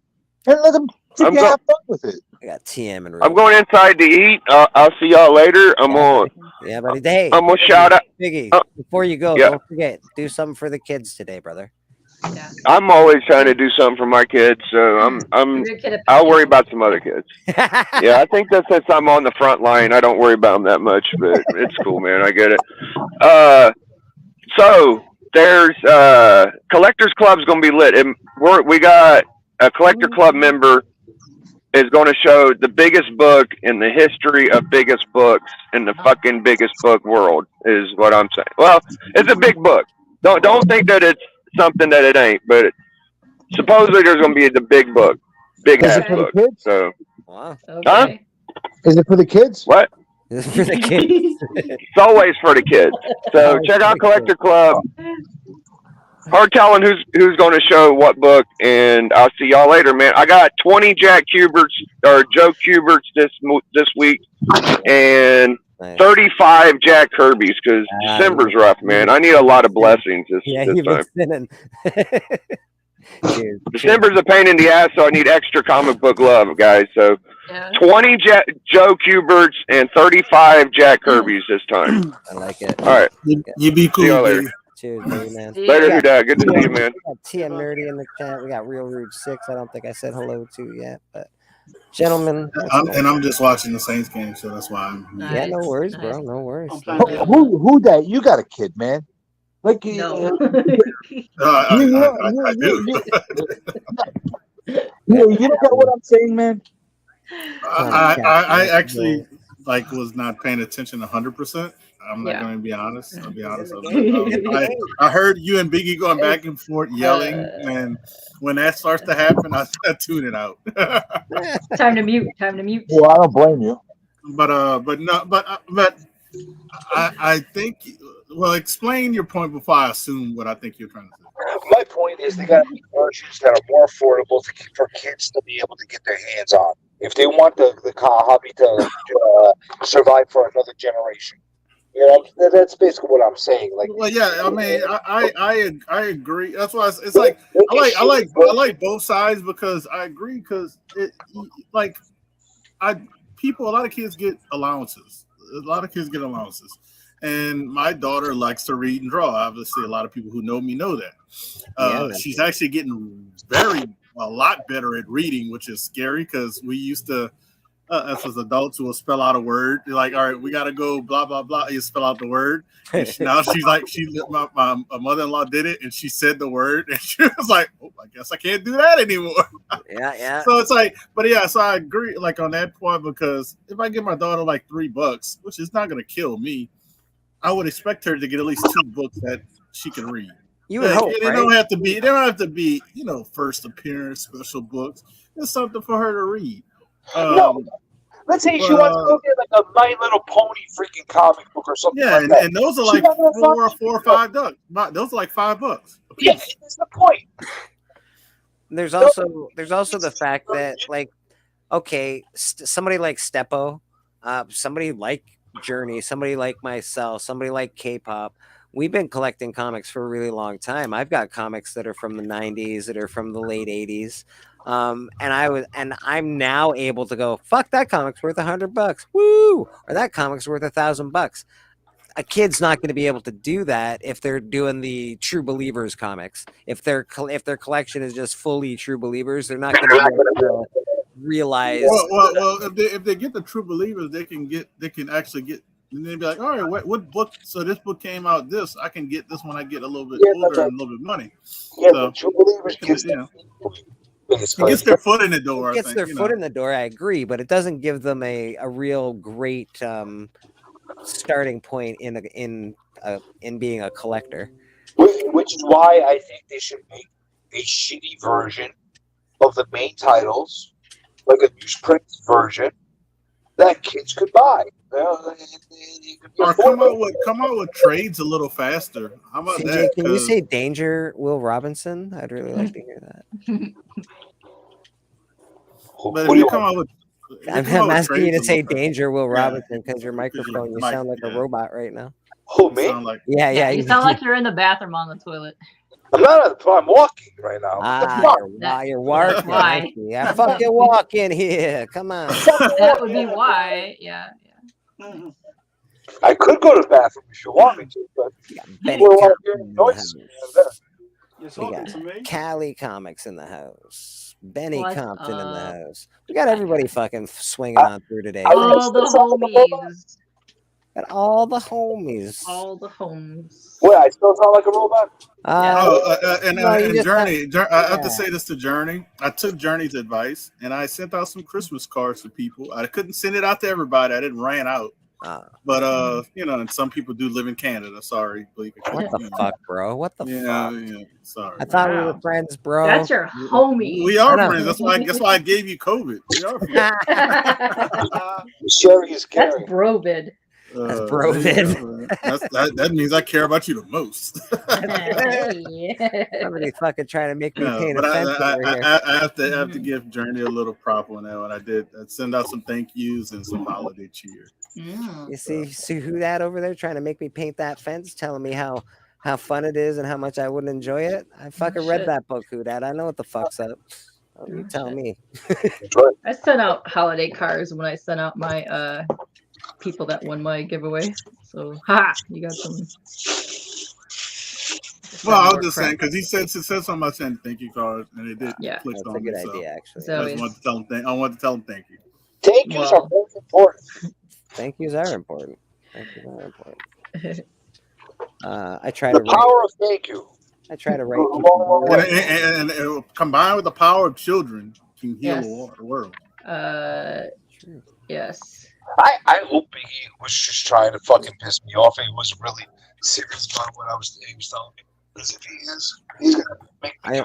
and let them freaking have fun with it. I got TM and I'm going inside to eat. I'll see y'all later. I'm on. Yeah, buddy. Hey, I'm gonna shout out. Biggie, before you go, yeah. don't forget, do something for the kids today, brother. I'm always trying to do something for my kids, so I'll worry about some other kids. Yeah, I think that since I'm on the front line, I don't worry about them that much, but it's cool, man. I get it. So there's Collectors Club's gonna be lit, and we got a Collector Club member is going to show the biggest book in the history of biggest books in the fucking biggest book world, is what I'm saying. Well, it's a big book. Don't think that it's something that it ain't, but supposedly there's going to be the big book, big ass book. So, wow. Huh? Is it for the kids? What? It's for the kids. It's always for the kids. So check out Collector Club. Hard telling who's going to show what book, and I'll see y'all later, man. I got 20 Jack Kuberts or Joe Kuberts this week, and 35 Jack Kirby's because December's rough, man. I need a lot of blessings this time. Been Dude, December's a pain in the ass, so I need extra comic book love, guys. So 20 Joe Kuberts and 35 Jack Kirby's this time. I like it. All right. You be cool. See y'all later. Cheers, baby, man. Later, Dad. Good to see you, man. We got TM Nerdy in the chat. We got Real Rude 6. I don't think I said hello to yet, but gentlemen. I'm just watching the Saints game, so that's why I'm. Yeah, no worries, bro. No worries. Who that? You got a kid, man. Like I do. You know what I'm saying, man. I actually was not paying attention 100%. I'm not going to be honest. I'll be honest. I heard you and Biggie going back and forth yelling, and when that starts to happen, I tune it out. Time to mute. Well, I don't blame you. But I think. Well, explain your point before I assume what I think you're trying to say. My point is they got to be versions that are more affordable for kids to be able to get their hands on if they want the hobby to survive for another generation. You know, that's basically what I'm saying. Like, well, yeah, I mean, I agree. That's why it's like I like both sides because I agree because a lot of kids get allowances. And my daughter likes to read and draw. Obviously, a lot of people who know me know that. She's actually getting a lot better at reading, which is scary because we used to, as adults, who will spell out a word. You're like, all right, we got to go, blah, blah, blah. You spell out the word. And now she's like, my mother-in-law did it, and she said the word. And she was like, oh, I guess I can't do that anymore. Yeah. So it's like, but yeah, so I agree on that point because if I give my daughter $3, which is not going to kill me, I would expect her to get at least 2 books that she can read. You would hope, they right? don't have to be, first appearance special books. It's something for her to read. No, let's say she wants to go get a My Little Pony freaking comic book or something. Yeah, like that. and those are $4 or $5. Those are $5. Yeah, that's the point. There's also the fact that somebody like Steppo, somebody like Journey, somebody like myself, somebody like K-pop, we've been collecting comics for a really long time. I've got comics that are from the 90s, that are from the late 80s, and I'm now able to go, fuck, that comic's worth $100, woo, or that comic's worth $1,000. A kid's not going to be able to do that if they're doing the True Believers comics. If their collection is just fully True Believers, they're not going to be able to realize. Well, if they get the True Believers, they can actually get, and they'd be like, all right, what book? So this book came out. I can get this when I get a little bit older and a little bit money. Yeah, so, True Believers gets it gets their foot in the door. It gets their foot in the door. I agree, but it doesn't give them a real great starting point in being a collector. Which is why I think they should make a shitty version of the main titles, like a newsprint version, that kids could buy. Or come out with trades a little faster. How about CJ, that? can you say Danger Will Robinson? I'd really like to hear that. But if you come out with, I'm asking you to say Danger Will Robinson because your microphone, you sound like a robot right now. Who, me? Yeah. You sound like you're in the bathroom on the toilet. I'm not. I'm walking right now. You're walking. Why? Yeah, fucking walking here. Come on. That would be why. Yeah. I could go to the bathroom if you want me to, but Benny we're Compton walking in the noise. house. We got Cali Comics in the house. Benny What's Compton in the up? house. We got everybody fucking swinging on through today. All the homies. Got all the homies. All the homes. Wait, I still sound like a robot? And Journey, I have to say this to Journey. I took Journey's advice and I sent out some Christmas cards to people. I couldn't send it out to everybody. I didn't ran out. But and some people do live in Canada. Sorry, Bleek. What the fuck, bro? What the fuck? Yeah, sorry. I thought we were friends, bro. That's your homie. We are friends. That's why I gave you COVID. We are friends. Sherry is That's brovid. That's brovid. That means I care about you the most. Somebody fucking trying to make me paint a but fence over here. I have to give Journey a little prop on that one. I did. I'd send out some thank yous and some holiday cheer. You see who that over there trying to make me paint that fence, telling me how fun it is and how much I wouldn't enjoy it. I fucking read that book, who that? I know what the fuck's up. You tell me. I sent out holiday cards when I sent out my people that won my giveaway. So you got some. Well, I was just saying because he said something about sending thank you cards, and it did. Yeah, click that's on a good me, idea, actually. I just wanted to tell him. I wanted to tell him thank you. Thank yous are very important. Thank yous are important. Thank yous are important. I try the to power of thank you. I try to write. And combined with the power of children, can heal Yes. the world. Yes. I hope he was just trying to fucking piss me off. And he was really serious about what he was telling me. Because if he is, he's gonna make me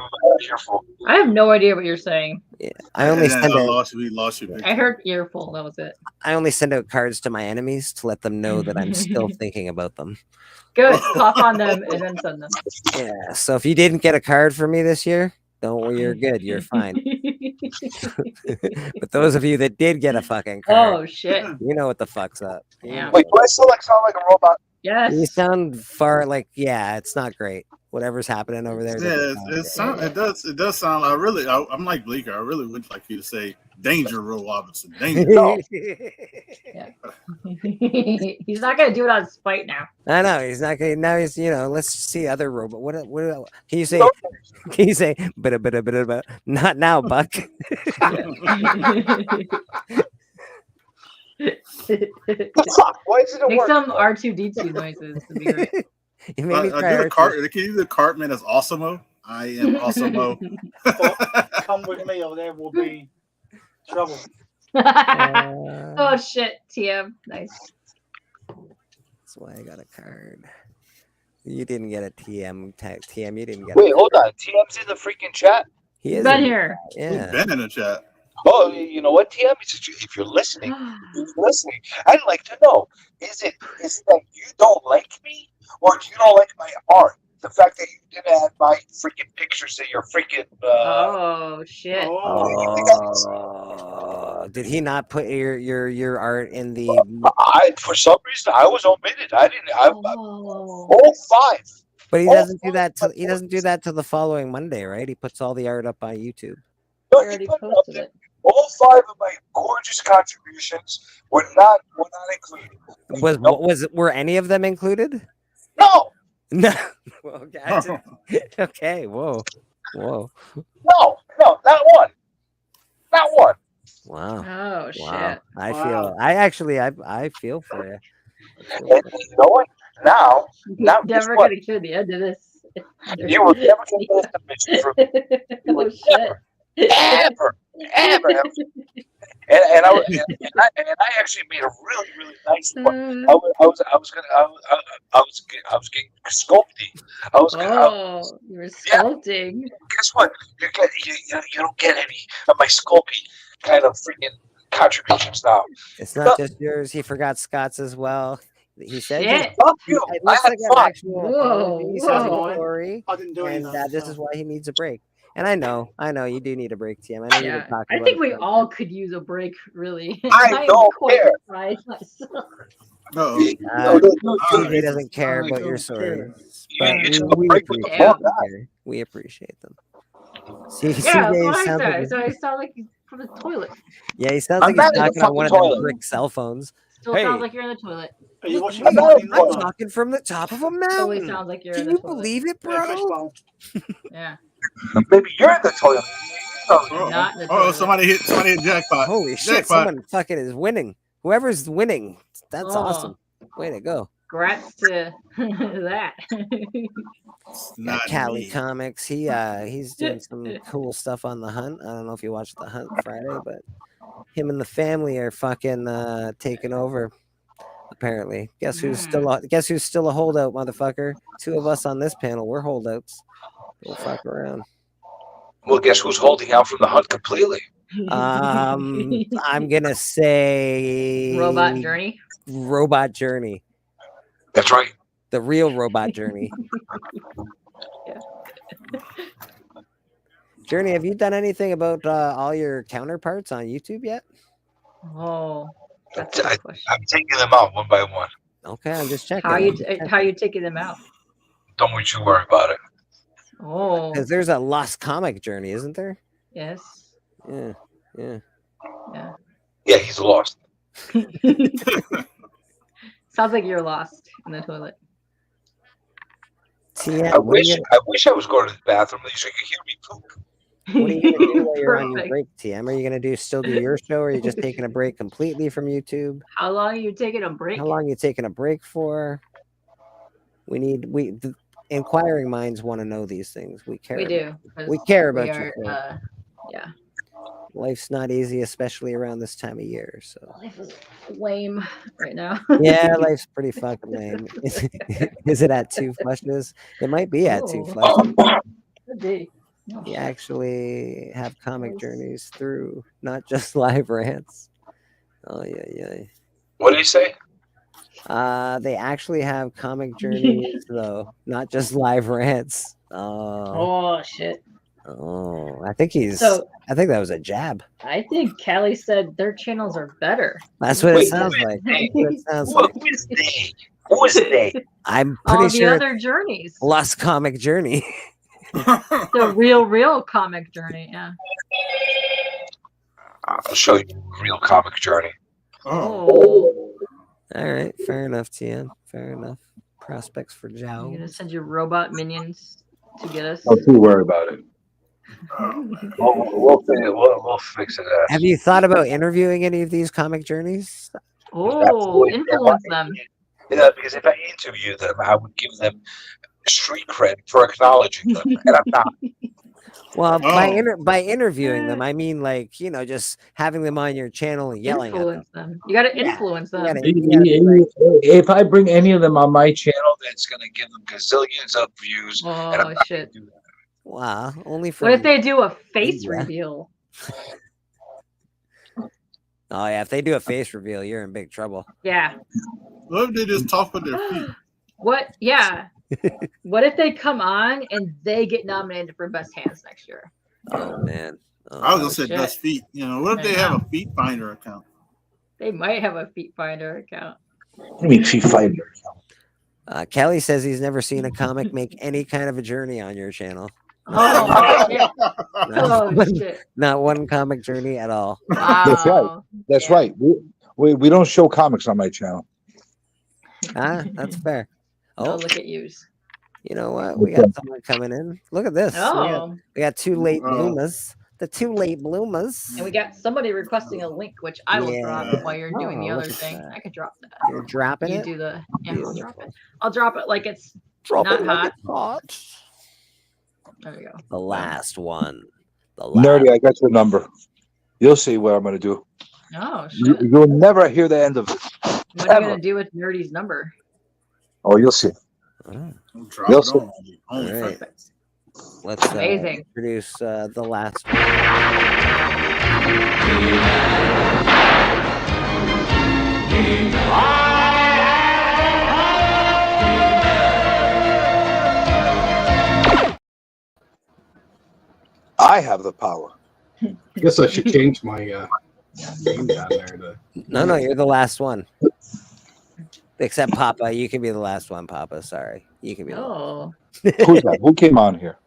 careful. I have no idea what you're saying. Yeah, I only send out. We lost you. I heard earful. That was it. I only send out cards to my enemies to let them know that I'm still thinking about them. Good. Cough on them and then send them. Yeah. So if you didn't get a card for me this year, don't worry, you're good. You're fine. But those of you that did get a fucking card, Oh shit. you know what the fuck's up. Yeah. Wait, do I still sound like a robot? Yes. You sound far like it's not great. Whatever's happening over there. Yeah, it does sound. I'm like Bleeker. I really would like you to say danger, Will Robinson. Danger. No. He's not gonna do it on spite now. I know he's not gonna. Now he's let's see other robot. What can you say? Can you say but not now, Buck? Why is it Make some R2D2 noises to be great. Can you do the Cartman as Awesome-O? I am Awesome-O. Come with me or there will be trouble. Oh shit, TM. Nice. That's why I got a card. You didn't get a TM. TM, you didn't get. Wait, hold on. TM's in the freaking chat. He is been here. Yeah, he's been in the chat. Oh, you know what, TM? If you're listening, I'd like to know: is it that you don't like me, or you don't like my art? The fact that you didn't add my freaking pictures of your freaking. Oh shit! Did he not put your art in the? For some reason, I was omitted. I didn't. All 5. But he doesn't do that. He doesn't do that till the following Monday, right? He puts all the art up on YouTube. No, he posted it. All 5 of my gorgeous contributions were not included. Were any of them included? No. No. Okay. Whoa. No, not one. Not one. Wow. Oh shit. Wow. I feel for you. And you know what? Now, never gonna kill the end of this. You will never get this admission from me. Oh shit. Ever. And I actually made a really, really nice one. I was getting sculpting. You were sculpting. Guess what? You don't get any of my sculpting kind of freaking contributions now. It's not just yours. He forgot Scott's as well. He said, Shit. Fuck you. It I looks had like an fun. actual Whoa, apology. He whoa. says he's sorry, I didn't do and anything. this is why he needs a break. And I know you do need a break, TM. I know you've been Yeah, talking I about think it we for a all bit. could use a break, really. I am don't quite care. surprised myself. TJ doesn't care about your stories, but we appreciate them. See, Yeah, that's CJ what I sounds said. like So I sound like he's from the toilet. yeah, he sounds I'm like he's not in the talking on one of fucking them toilet. brick cell phones. Still Hey, sounds like you're in the toilet. Are you watching I'm Finding Nemo? talking from the top of a Totally mountain. sounds like you're Can in the you toilet. believe it, Yeah, fish bro? bowl. Yeah. Maybe you're in the toilet. Not in the Oh, toilet. somebody hit jackpot. Holy shit! Jackpot. Someone fucking is winning. Whoever's winning, that's Oh. awesome. Way to go. Congrats to that. Yeah, Cali Comics. He's doing some cool stuff on The Hunt. I don't know if you watched The Hunt Friday, but him and the family are fucking taking over. Apparently, guess who's still a holdout, motherfucker? Two of us on this panel, we're holdouts. Don't fuck around. Well, guess who's holding out from The Hunt completely? I'm gonna say Robot Journey. Robot Journey. That's right. The real Robot Journey. Journey, have you done anything about all your counterparts on YouTube yet? Oh, that's a good question. I'm taking them out one by one. Okay, I'm just checking. How you taking them out? Don't you worry about it. Oh, Because there's a lost comic Journey, isn't there? yes. Yeah. Yeah, he's lost. Sounds like you're lost in the toilet. TM, I wish I was going to the bathroom so you could hear me poop. What are you gonna do while you're on your break, TM? Are you gonna still do your show, or are you just taking a break completely from YouTube? How long are you taking a break? How long are you taking a break for? The inquiring minds want to know these things. We care. We do. We care about we you. are, yeah. Life's not easy, especially around this time of year. So Life is lame right now. yeah, life's pretty fucking lame. Is it at 2 flushes? It might be at 2 flushes. Could be. You actually have comic journeys through, not just live rants. Oh yeah. What did he say? They actually have comic journeys though, not just live rants. Oh shit. Oh, I think that was a jab. I think Callie said their channels are better. That's what it sounds like. Who is they? I'm All pretty the sure other journeys. Lost Comic Journey. The real comic journey, yeah. I'll show you real comic journey. Oh. All right, fair enough, TM. Fair enough. Prospects for Jow. You're gonna send your robot minions to get us. Don't you worry about it. We'll fix it. Have you thought about interviewing any of these comic journeys? Oh, influence them. Yeah, because if I interview them, I would give them street cred for acknowledging them, and I'm not. Well, by interviewing them, I mean just having them on your channel and yelling Influence at them. them. You got to influence them. If I bring any of them on my channel, that's going to give them gazillions of views. and I'm Oh not shit! gonna do that. Wow, only for What if they do a face reveal? Oh yeah, if they do a face reveal, you're in big trouble. Yeah. What if they just talk with their feet? What? Yeah. What if they come on and they get nominated for best hands next year? Oh man. I was gonna say shit. best feet. What if they have a feet finder account? They might have a feet finder account. What do you mean feet finder? Kelly says he's never seen a comic make any kind of a journey on your channel. Oh shit! Not, not one comic journey at all. Wow. That's right. That's right. We don't show comics on my channel. That's fair. Oh, look at yous. You know what? We got someone coming in. Look at this. Oh. We got 2 late bloomers. The 2 late bloomers. And we got somebody requesting a link, which I will drop while you're doing the Oh, other look at thing. that. I could drop that. You're dropping You it? do the I'll drop it. I'll drop it like it's Drop not it like hot. it's hot. There we go. The last one. Nerdy, I got your number. You'll see what I'm going to do. Oh shit! You'll never hear the end of it. What are you gonna do with Nerdy's number? Oh, you'll see. You'll see. All right. Let's Amazing. introduce the last I have the power. I guess I should change my name down there to. No, you're the last one. Except Papa, you can be the last one, Papa. Sorry. You can be the last. Who's that? Who came on here?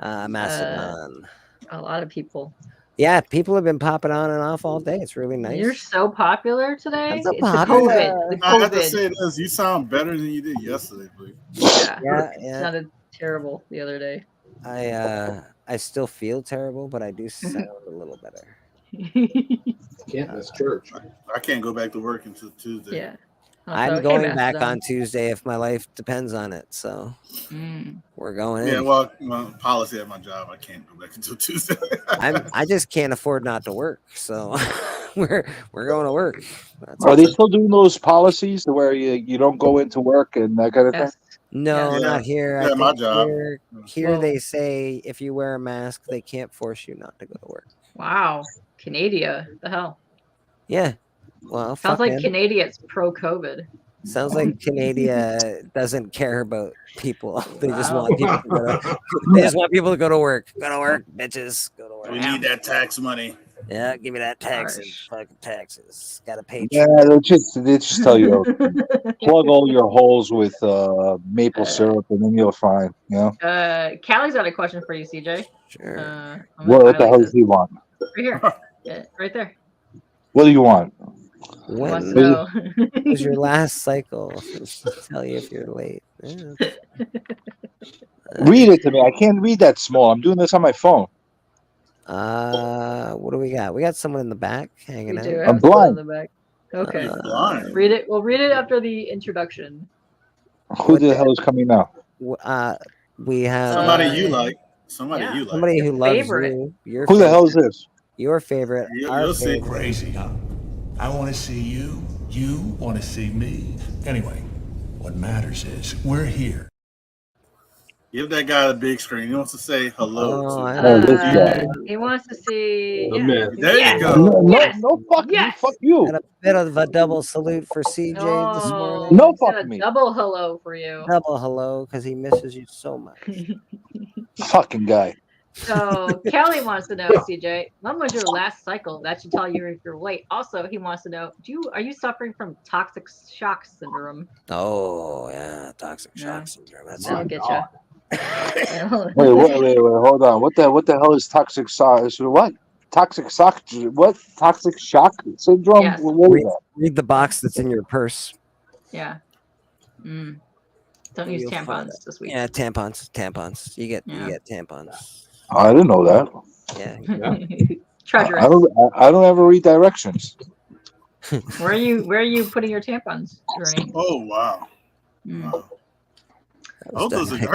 Mastodon. A lot of people. Yeah, people have been popping on and off all day. It's really nice. You're so popular today. I'm so It's popular. the COVID. The I have to COVID. say this: you sound better than you did yesterday, Bleek. Yeah. Sounded terrible the other day. I still feel terrible, but I do sound a little better. Can't miss church. I can't go back to work until Tuesday. Yeah. I'm going back on Tuesday if my life depends on it. So we're going in. Yeah, well, my policy at my job, I can't go back until Tuesday. I just can't afford not to work. So we're going to work. Are they still doing those policies where you don't go into work and that kind of thing? No, not here. I Yeah, my think job. Here they say if you wear a mask, they can't force you not to go to work. Wow. Canada. The hell? Yeah. Well, Sounds like man. Canadia's pro-COVID. Sounds like Canada doesn't care about people. They just want people to go to, they just want people to go to work. Go to work, bitches. Go to work. We need that tax money. Yeah, give me that taxes. Fucking taxes. Gotta pay. Yeah, they just tell you plug all your holes with maple syrup and then you'll find. You know. Callie's got a question for you, CJ. Sure. What the hell does he want? Right here. Yeah, right there. What do you want? When So- was your last cycle? Tell you if you're late. Yeah. Read it to me. I can't read that small. I'm doing this on my phone. What do we got? We got someone in the back hanging We out. do I'm have someone blind. in the back. Okay. Blind. Read it. We'll read it after the introduction. Who the hell is coming now? We have Somebody you like. Somebody yeah. you like. somebody who loves favorite. you. Your Who the hell is favorite. this? Your favorite. Our You'll see. favorite. Crazy, huh? I want to see you. You want to see me. Anyway, what matters is we're here. Give that guy the big screen. He wants to say hello. Oh, to I you. Oh, this guy. He wants to see. The Yeah. man. There Yes. you go. No, Yes. no, fuck you. Yes. Fuck you. Got a bit of a double salute for CJ this Oh, morning. No, he's got fuck a me. double hello for you. Double hello because he misses you so much. Fucking guy. So Kelly wants to know, CJ, when was your last cycle? That should tell you if you're late. Also, he wants to know, are you suffering from toxic shock syndrome? Oh yeah, toxic shock syndrome. That's That'll it. get you. Wait, hold on. What the hell is toxic shock? What? Toxic shock? What? Toxic shock syndrome? Yes. What is that? Read the box that's in your purse. Yeah. Don't use You'll find tampons it. this week. Yeah, tampons. You Yeah. get tampons. I didn't know that. Yeah. Treacherous. I don't ever read directions. Where are you putting your tampons, Ernie? Oh wow. Wow. I heard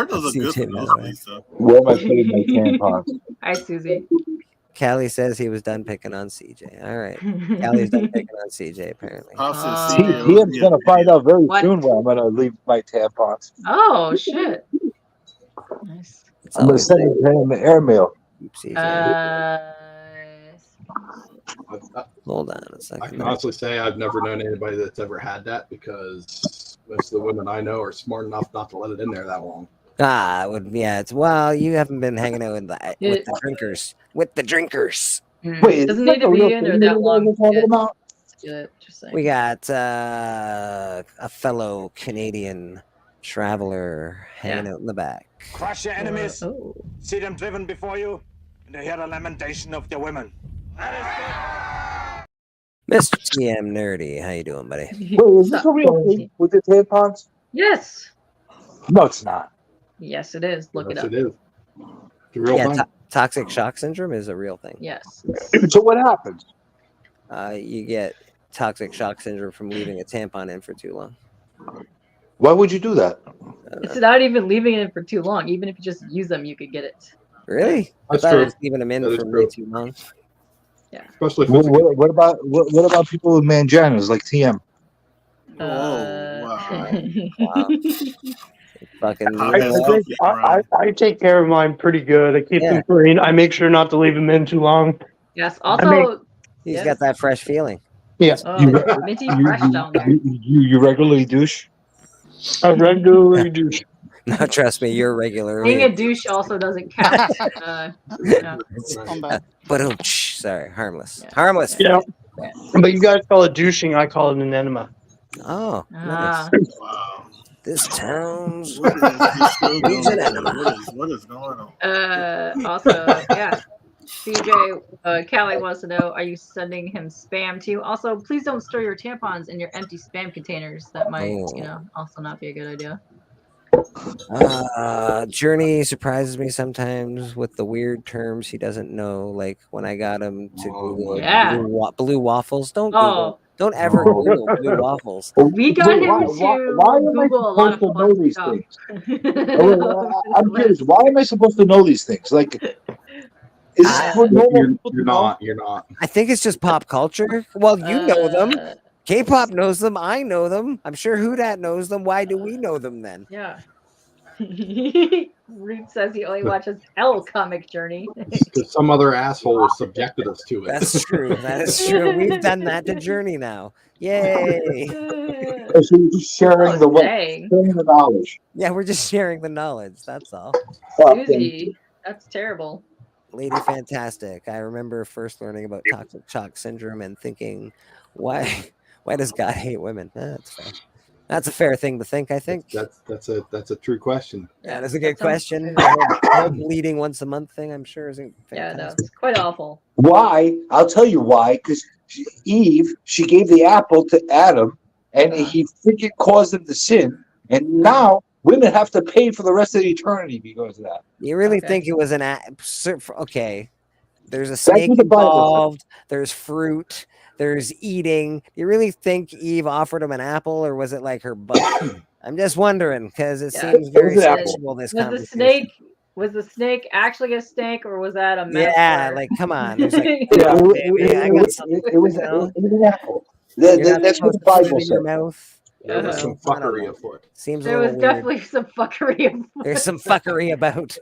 those are good for nosebleeds, so. Where am I putting my tampons? Hi, Susie. Callie says he was done picking on CJ. All right. Callie's done picking on CJ apparently. TM's gonna find out very soon where I'm gonna leave my tampons. Oh shit. Nice. I'm gonna send it to him in airmail. Hold on a I second. can honestly say I've never known anybody that's ever had that because most of the women I know are smart enough not to let it in there that long. Well, you haven't been hanging out with the drinkers. With the drinkers. Wait, doesn't need to be in there that long. About? Yeah, just saying. We got a fellow Canadian traveler hanging out in the back. Crush your enemies, see them driven before you, and you hear the lamentation of their women. Mr. TM Nerdy, how you doing, buddy? Wait, is this a real thing with the tampons? Yes. No, it's not. Yes, it is. Look it up. It is. It's a real thing. Toxic shock syndrome is a real thing. Yes. So what happens? You get toxic shock syndrome from leaving a tampon in for too long. Why would you do that? It's not even leaving it in for too long. Even if you just use them, you could get it. Really? That's I thought true. it was leaving them in That is for true. way too long. Yeah. Especially if What about people with manginas like TM? Fucking. I take care of mine pretty good. I keep them clean. I make sure not to leave them in too long. Yes. I Also, He's got that fresh feeling. Yeah. Minty fresh down there. You regularly douche? I regularly douche. No, trust me, you're regularly. Being a douche also doesn't count. But sorry, harmless. Harmless. Yeah. But you guys call it douching, I call it an enema. Oh, Ah. nice. Wow. This town's What is this show needs going an on? enema. What is going on? Also, yeah. CJ, Callie wants to know, are you sending him spam too? Also, please don't store your tampons in your empty spam containers. That might, also not be a good idea. Journey surprises me sometimes with the weird terms he doesn't know. Like when I got him to Google blue waffles. Don't Google. Don't ever Google blue waffles. We got him to Google a lot of fun these stuff. things? I'm curious. Why am I supposed to know these things? Like, is this for normal people to know? You're not. I think it's just pop culture. Well, you know them. K-pop knows them. I know them. I'm sure Whodad knows them. Why do we know them then? Yeah. Root says he only watches L Comic Journey. Because some other asshole subjected us to it. That's true. That is true. We've done that to Journey now. Yay. So you're just sharing the knowledge. Yeah, we're just sharing the knowledge. That's all. Susie, that's terrible. Lady Fantastic. I remember first learning about toxic shock syndrome and thinking, why does God hate women? That's fair. That's a fair thing to think, I think. That's a true question. Yeah, that's a good question. The whole bleeding once a month thing, I'm sure, isn't fantastic. Yeah, no, it's quite awful. Why? I'll tell you why. Because Eve, she gave the apple to Adam, and he freaking caused him to sin. And now women have to pay for the rest of eternity because of that. You really think it was okay? There's a snake involved. There's fruit. There's eating. You really think Eve offered him an apple, or was it like her butt? I'm just wondering because it seems very sexual. This conversation. Was the snake actually a snake, or was that a metaphor? Yeah, like come on. There's like, it was an apple. That's what the Bible said. Mouth. There was some fuckery afoot. Seems there was definitely some fuckery afoot. There's some fuckery about.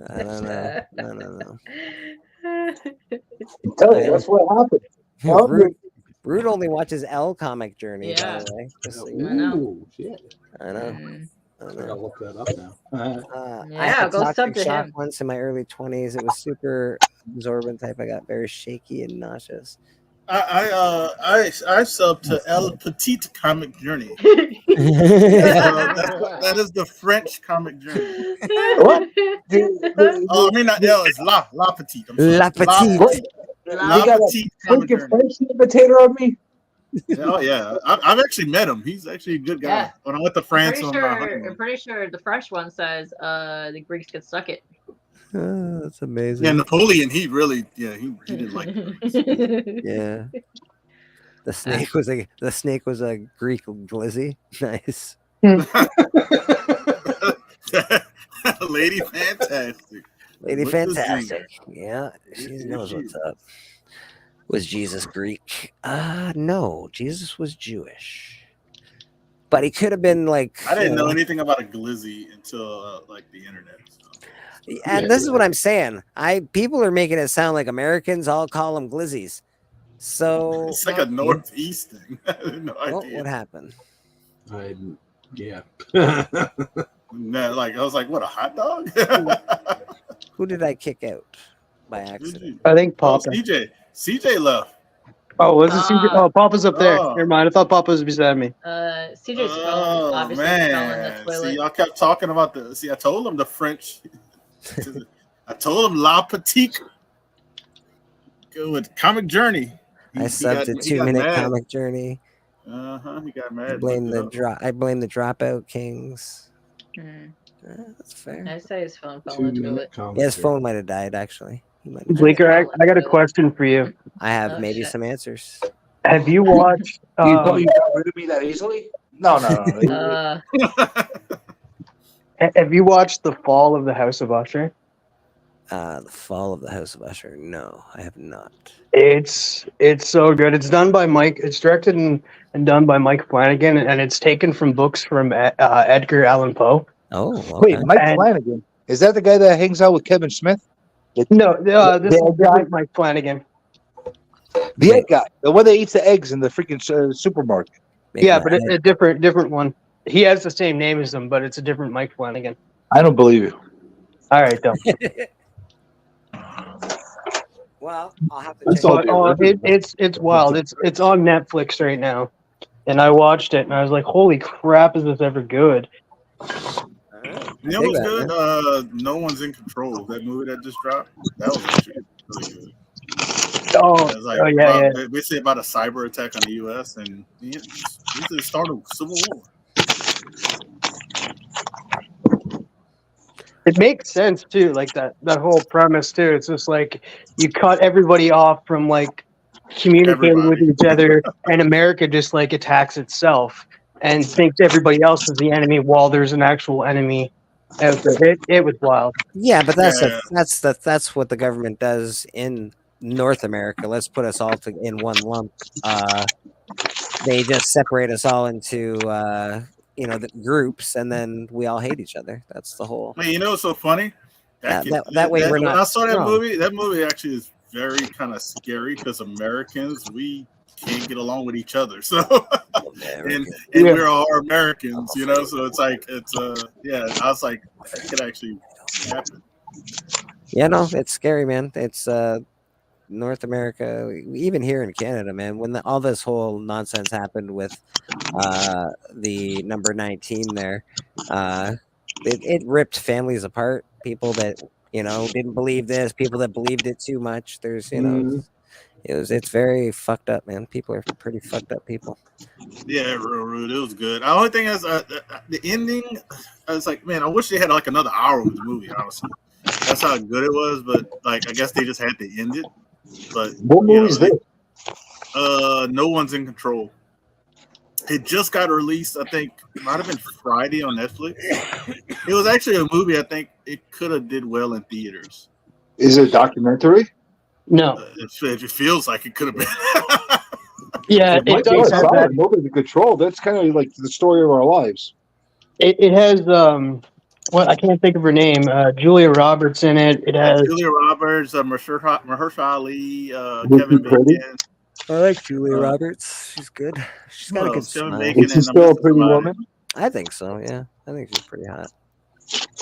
I don't know. Tell you, that's what happened. Root only watches L Comic Journey. Yeah. By the way. Ooh, shit. I know. I gotta look that up now. I had go sub toxic to shock him. once in my early 20s. It was super absorbent type. I got very shaky and nauseous. I sub to El Petite Comic Journey. That is the French comic journey. What? I mean not L, it's La Petite. La Petite. You got a freaking French imitator on me? Oh yeah, I've actually met him. He's actually a good guy. Yeah. When I went to France, I'm pretty sure the French one says the Greeks could suck it. That's amazing. Yeah, Napoleon, he didn't like it. Yeah. The snake was a Greek glizzy. Nice. Lady Fantastic. Lady Fantastic. Yeah, she knows what's up. Was Jesus Greek? No, Jesus was Jewish. But he could have been like. I didn't know anything about a glizzy until like the internet. And this is what I'm saying. People are making it sound like Americans all call them glizzies. So it's like a Northeast thing. I had no idea. What happened? Yeah. No, like I was like, what, a hot dog? Who did I kick out by accident? I think Papa. CJ left. Oh, was it CJ? Oh, Papa's up there. Never mind. I thought Papa was beside me. CJ's obviously fell in the toilet. See, y'all kept talking about I told him the French. I told him La Petite. Go with Comic Journey. I subbed a 2-minute Comic Journey. He got mad. I blame the Dropout Kings. That's fair. I say his phone fell into it. Yeah, his phone might have died actually. Bleeker, I got a question for you. I have maybe some answers. Have you watched? You got rid of me that easily? No. Have you watched The Fall of the House of Usher? The Fall of the House of Usher. No, I have not. It's so good. It's done by Mike. It's directed and done by Mike Flanagan, and it's taken from books from Edgar Allan Poe. Oh, okay. Wait, Mike Flanagan, is that the guy that hangs out with Kevin Smith? No, this is Mike Flanagan. The egg guy, the one that eats the eggs in the freaking supermarket. Yeah, but a different one. He has the same name as him, but it's a different Mike Flanagan. I don't believe you. All right, though. Well, I'll have to It's wild. It's on Netflix right now, and I watched it, and I was like, "Holy crap, is this ever good?" You know what's good? No One's in Control. That movie that just dropped. That was actually really good. Yeah. Basically about a cyber attack on the U.S. and it's the start of Civil War. It makes sense too, like that whole premise too. It's just like you cut everybody off from like communicating with each other, and America just like attacks itself and thinks everybody else is the enemy while there's an actual enemy out there. It was wild. Yeah, but that's what the government does in North America. Let's put us all in one lump. They just separate us all into the groups, and then we all hate each other. That's the whole. Man, you know what's so funny? That way we're not. When I saw strong. that movie actually is very kind of scary because Americans, we can't get along with each other. So and we're all Americans, you know. So it's like I was like, that could actually happen. Yeah, no, it's scary, man. It's North America, even here in Canada, man. When all this whole nonsense happened with the number 19 there, it ripped families apart. People that didn't believe this, people that believed it too much. There's it's very fucked up, man. People are pretty fucked up people. Yeah, real rude. It was good. The only thing is the ending. I was like, man, I wish they had like another hour with the movie. Honestly, that's how good it was. But like, I guess they just had to end it. But what movie is this? No One's in Control. It just got released. I think it might have been Friday on Netflix. It was actually a movie. I think it could have did well in theaters. Is it a documentary? No. It just feels like it could have been. Yeah, it does have that. No One's in Control. That's kind of like the story of our lives. It has I can't think of her name. Julia Roberts in it. It has Julia Roberts, Mahershala Ali, Kevin Bacon. I like Julia Roberts. She's good. She's got a good smile. Is she still a pretty woman? I think so. Yeah, I think she's pretty hot.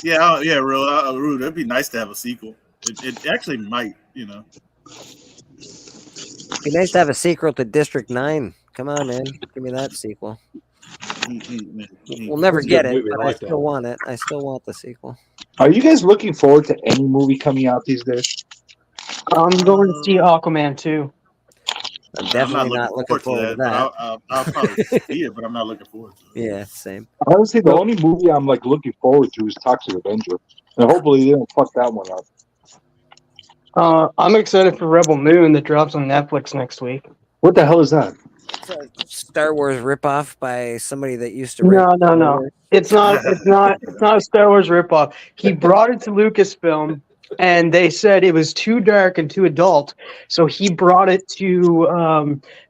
Yeah, Rude. It'd be nice to have a sequel. It actually might, Be nice to have a sequel to District 9. Come on, man. Give me that sequel. We'll never get it, but I still want it. I still want the sequel. Are you guys looking forward to any movie coming out these days? I'm going to see Aquaman 2. I'm definitely not looking forward to that. I'll probably see it, but I'm not looking forward to it. Yeah, same. Honestly, the only movie I'm like looking forward to is Toxic Avenger, and hopefully they don't fuck that one up. I'm excited for Rebel Moon that drops on Netflix next week. What the hell is that? It's a Star Wars ripoff by somebody that used to. No. It's not a Star Wars ripoff. He brought it to Lucasfilm, and they said it was too dark and too adult, so he brought it to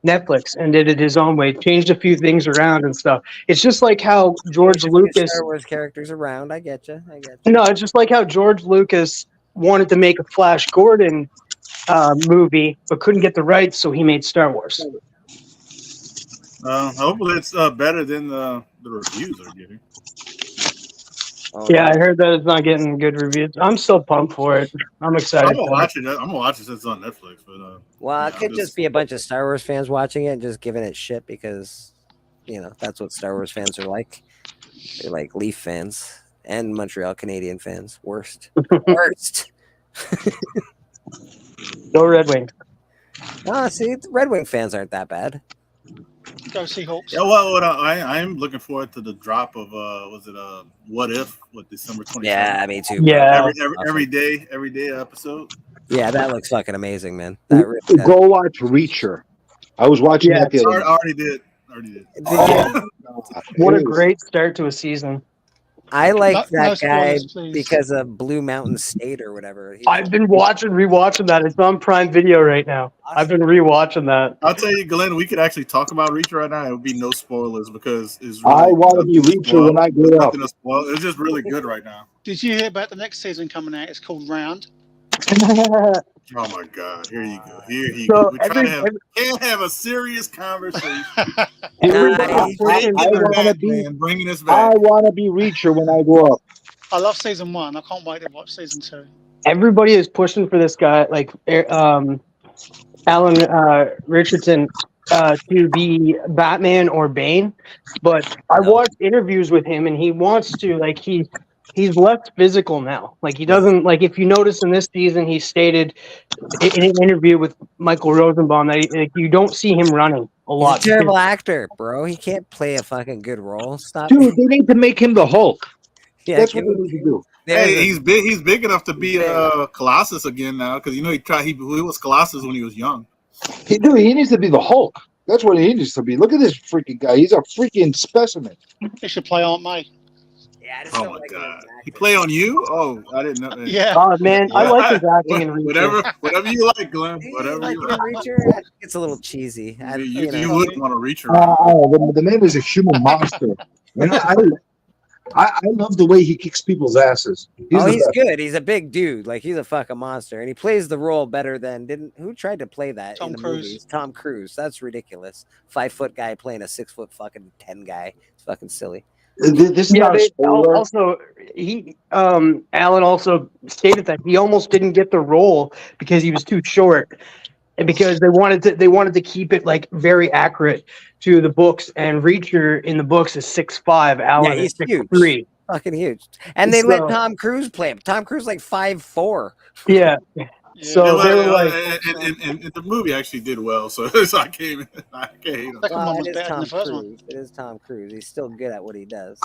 Netflix and did it his own way. Changed a few things around and stuff. It's just like how George Lucas. Star Wars characters around. I get you. No, it's just like how George Lucas wanted to make a Flash Gordon movie, but couldn't get the rights, so he made Star Wars. Hopefully it's better than the reviews are getting. Yeah, I heard that it's not getting good reviews. I'm still pumped for it. I'm excited. I'm gonna watch it. I'm gonna watch it since it's on Netflix. But well, it could just be a bunch of Star Wars fans watching it and just giving it shit because that's what Star Wars fans are like. They're like Leaf fans and Montreal Canadian fans. Worst. Go Red Wings. See, the Red Wing fans aren't that bad. Go Seahawks. Yeah, well, I'm looking forward to the drop of What If with December 27th. Yeah, me too. Yeah, every day episode. Yeah, that looks fucking amazing, man. Go watch Reacher. I was watching that the other night. Already did. What a great start to a season. I like that guy because of Blue Mountain State or whatever. I've been rewatching that. It's on Prime Video right now. I've been rewatching that. I'll tell you, Glenn, we could actually talk about Reacher right now. It would be no spoilers because it's really, I want to be Reacher when I grow up. It's just really good right now. Did you hear about the next season coming out? It's called Round. Oh my God! Here you go. Here you So go. We can't have a serious conversation. Everybody, Bringing us I back. want to be Reacher when I grow up. I love season 1. I can't wait to watch season 2. everybody is pushing for this guy, like Alan Richardson, to be Batman or Bane. But I watched interviews with him, and he wants to he's less physical now. Like he doesn't like if you notice in this season, he stated in an interview with Michael Rosenbaum that you don't see him running a He's a lot. terrible actor, bro. He can't play a fucking good role. Stop. Dude, they need to make him the Hulk. Yeah, That's what they need to do. Hey, he's big. He's big enough to be Colossus again now because he tried. He was Colossus when he was young. He needs to be the Hulk. That's what he needs to be. Look at this freaking guy. He's a freaking specimen. He should play Aunt May. Yeah, oh my God. He play on you? Oh, I didn't know that. Yeah. Oh man, I like his acting in Reacher. Whatever you like, Glenn. Whatever you like. Reacher, it's a little cheesy. You wouldn't want to Reacher. The man is a human monster. And I love the way he kicks people's asses. He's good. He's a big dude. Like he's a fucking monster, and he plays the role better than who tried to play that in the movies? Tom Cruise. That's ridiculous. 5-foot guy playing a 6-foot fucking 10 guy. It's fucking silly. This is not a spoiler. Also, Alan also stated that he almost didn't get the role because he was too short, and because they wanted to keep it like very accurate to the books. And Reacher in the books is 6'5". Alan is 6'3". Fucking huge. And they let Tom Cruise play him. Tom Cruise like 5'4". Yeah. So they were like, and the movie actually did well. So I can't hate him. It is Tom Cruise. He's still good at what he does.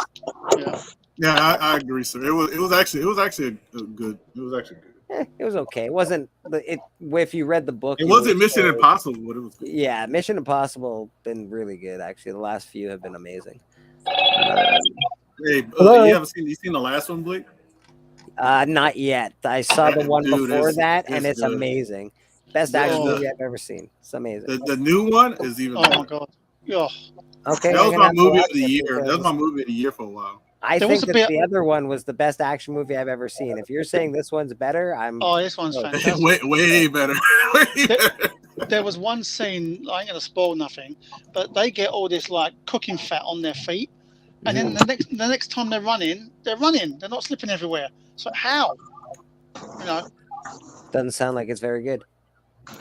Yeah, I agree, sir. It was actually good. It was actually good. It was okay. It wasn't if you read the book. It wasn't Mission Impossible, but it was good. Yeah, Mission Impossible been really good actually. The last few have been amazing. Hey, you seen the last one, Bleek? Not yet. I saw the one before that, it's and it's good. amazing. Best action movie I've ever seen. It's amazing. The new one is even. Oh my God! Yeah. Okay. That was my movie of the year. That was my movie of the year for a while. I think that the other one was the best action movie I've ever seen. If you're saying this one's better, this one's fantastic. way better. There was one scene. I ain't gonna spoil nothing, but they get all this like cooking fat on their feet, and then the next time they're running. They're not slipping everywhere. So how? Doesn't sound like it's very good.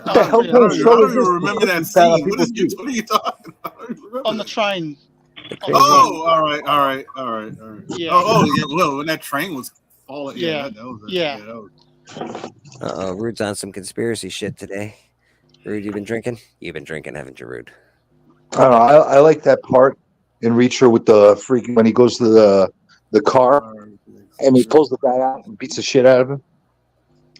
I don't even remember that scene. What are you talking about? On the train. Oh, all right. Yeah. Oh, yeah. Well, when that train was falling. Yeah. Rude's on some conspiracy shit today. Rude, you've been drinking? You've been drinking, haven't you, Rude? I don't know. I like that part in Reacher with the freaking when he goes to the car and he pulls the guy out and beats the shit out of him.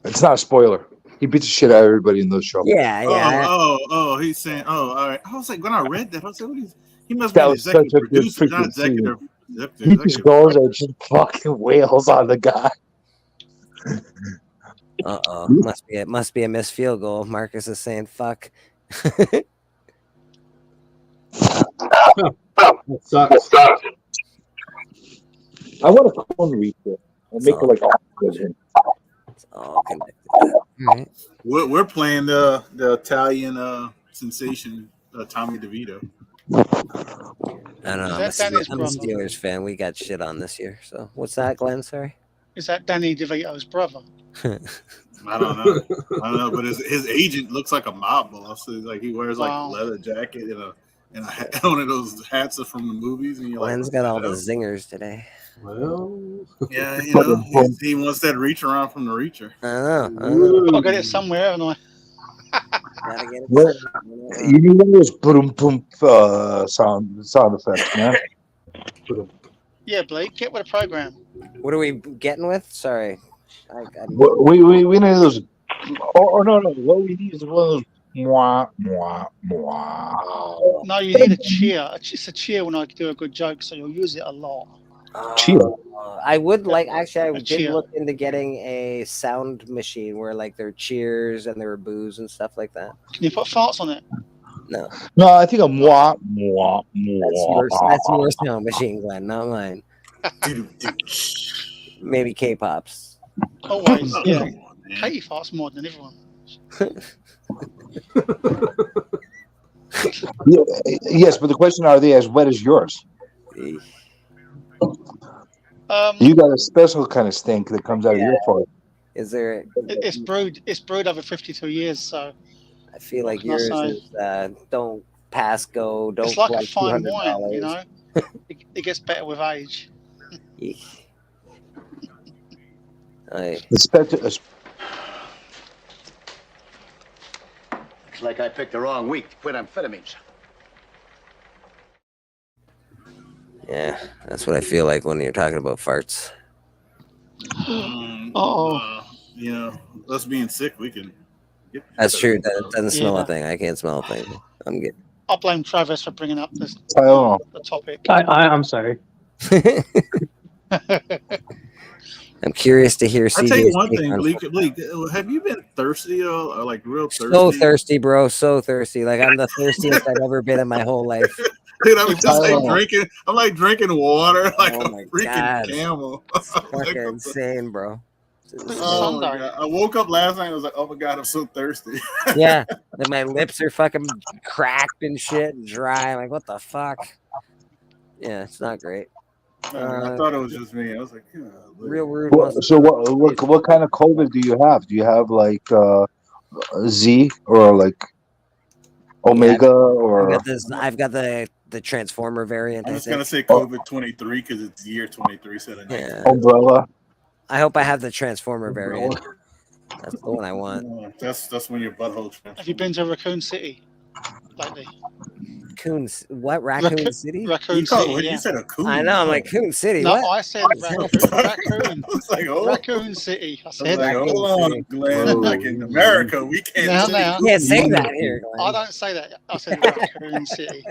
It's not a spoiler. He beats the shit out of everybody in those shows. Yeah. Oh, he's saying. Oh, all right. I was like, when I read that, I was like, he must That be an was such executive a good producer, not freaking scene. executive. He just goes and just fucking wails on the guy. Must be a missed field goal. Marcus is saying fuck. That sucks. I want to clone Reacher and make her like all good. It's all connected. We're playing the Italian sensation Tommy DeVito. I don't know. I'm a Steelers fan. We got shit on this year. So what's that, Glenn? Sorry. Is that Danny DeVito's brother? I don't know, but his agent looks like a mob boss. So like he wears like a leather jacket and a hat, one of those hats from the movies. And Glenn's got all the zingers today. Well, yeah, he wants that reach around from the reacher. I know. I'll get it somewhere, haven't I? You need one of those boom boom sound effects, man. Yeah, Blake, get with the program. What are we getting with? Sorry. We need those. Oh no! What we need is one of those. Mwah, mwah, mwah. No, you need a cheer. It's a cheer when I do a good joke, so you'll use it a lot. Cheer. I would like. Actually, I did look into getting a sound machine where like there are cheers and there are boos and stuff like that. Can you put farts on it? No, I think a mwah, mwah, mwah. That's your sound machine, Glenn, not mine. Maybe K-pops. Always, yeah. Katie farts more than everyone. Yeah, yes, but the question, are they as wet as yours? You got a special kind of stink that comes out of your fart. Is there? It's brewed. It's brewed over 52 years. So I feel what like can I yours say? is don't pass go, don't It's like a collect fine $200. wine, you know. It gets better with age. It's like I picked the wrong week to quit amphetamines. Yeah, that's what I feel like when you're talking about farts. You know, us being sick, we can. That's true. That doesn't smell Yeah. a thing. I can't smell a thing. I'm good. I'll blame Travis for bringing up this Oh. the topic. I'm sorry. I'm curious to hear I'll tell CJ's you one take thing, on Bleek. Have you been thirsty or like real thirsty? So thirsty, bro. So thirsty. Like I'm the thirstiest I've ever been in my whole life. Dude, I'm just like drinking. I'm like drinking water like Oh a my freaking God. camel. It's fucking insane, bro. It's insane. Oh my God. I woke up last night and was like, oh my God, I'm so thirsty. Yeah. Then my lips are fucking cracked and shit and dry. I'm like, what the fuck? Yeah, it's not great. I thought it was just me. I was like, yeah, real rude. So what kind of COVID do you have? Do you have like Z or like Omega or? I've got the Transformer variant. I'm I just gonna think. say COVID 23 because it's year 23 instead of 19. Umbrella. I hope I have the Transformer variant. That's the one I want. That's when your butthole. Have you been to Raccoon City lately? What? Raccoon City? Raccoon City. Yeah. You said a coon. I know. I'm like Coon City. No, what? I said raccoon. Like, oh. Raccoon City. I said. Like, hold on, Glenn. Like in America, we can't. Now. You can't say that here, Glenn. I don't say that. I said Raccoon City.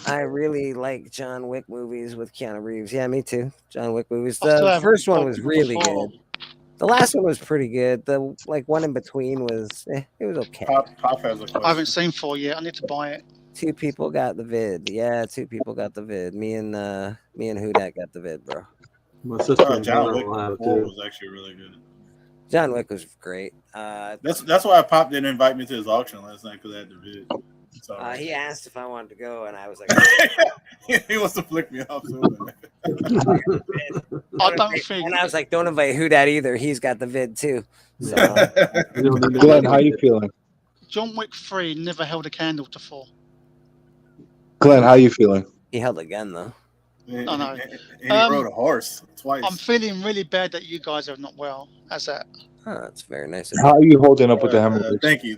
I really like John Wick movies with Keanu Reeves. Yeah, me too. John Wick movies. I still The haven't first one watched was it really before. good. The last one was pretty good. The one in between was it was okay. Pop has a question. I haven't seen 4 yet. I need to buy it. 2 people got the vid. Yeah, 2 people got the vid. Me and Hudak got the vid, bro. My sister and John brother Wick will have it 4 too. was actually really good. John Wick was great. That's why Pop didn't invite me to his auction last night because I had the vid. So He asked if I wanted to go, and I was like, he wants to flick me off. So bad. I don't think. And I was like, don't invite Hudak either. He's got the vid too. So Glenn, how you feeling? John Wick 3 never held a candle to 4. Glenn, how you feeling? he held a gun though. I know. And he rode a horse twice. I'm feeling really bad that you guys are not well. How's that? Oh, that's very nice. How are you holding up with the hemorrhoids? Thank you.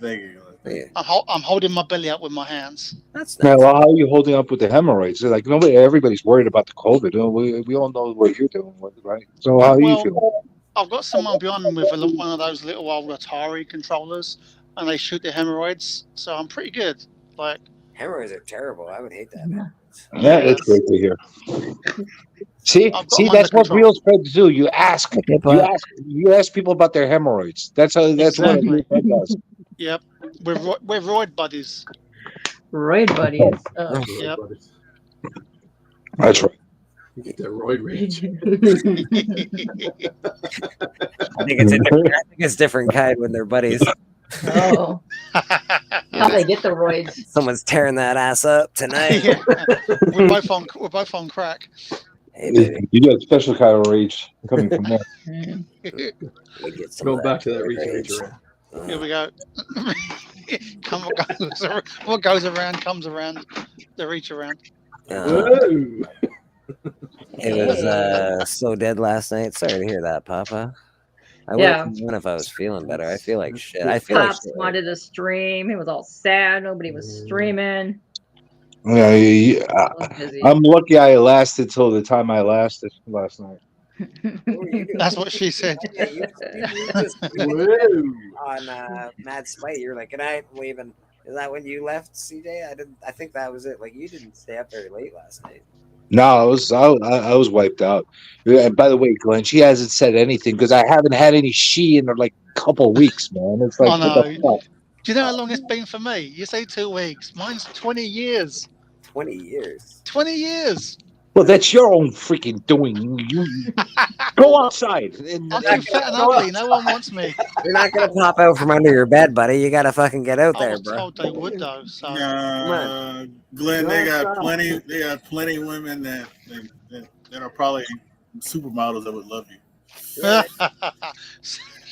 Yeah. I'm holding my belly up with my hands. That's Man, well, how are you holding up with the hemorrhoids? Like everybody's worried about the COVID. We all know what you're doing with it, right? So how are you feeling? I've got someone behind me with one of those little old Atari controllers, and they shoot the hemorrhoids. So I'm pretty good. Like hemorrhoids are terrible. I would hate that. Yeah, it's great to hear. See, that's what real spreads do. You ask people about their hemorrhoids. That's what Exactly. it does. Yep, we're roid buddies. Roid buddies. Oh. Yep. That's right. The roid rage. I think it's different kind when they're buddies. Oh. How they get the roids? Someone's tearing that ass up tonight. Yeah. We're both on crack. Hey, baby. You got a special kind of rage coming from there. We get some Going of back that to that rage. reach. Here we go. What goes around comes around. The reach around. It was so dead last night. Sorry to hear that, Papa. I would Yeah. have known if I was feeling better. I feel like shit. I feel like Pops shit. wanted to stream. He was all sad. Nobody was streaming. Yeah, busy. I'm lucky I lasted till the time I lasted last night. That's what she said. You just on Mad Spite, you're like, "Good night, I'm leaving." Is that when you left, CJ? I think that was it. Like you didn't stay up very late last night. No, I was wiped out. And by the way, Glenn, she hasn't said anything because I haven't had any she in like a couple of weeks, man. It's like, I what the know. fuck? Do you know how long it's been for me? You say 2 weeks. Mine's 20 years. 20 years. 20 years. Well, that's your own freaking doing. You go outside. I'm too fat and ugly. No one wants me. You're not gonna pop out from under your bed, buddy. You gotta fucking get out I there, was bro. told they would though. So Glenn, Go they got outside. plenty. They got plenty of women that are probably supermodels that would love you.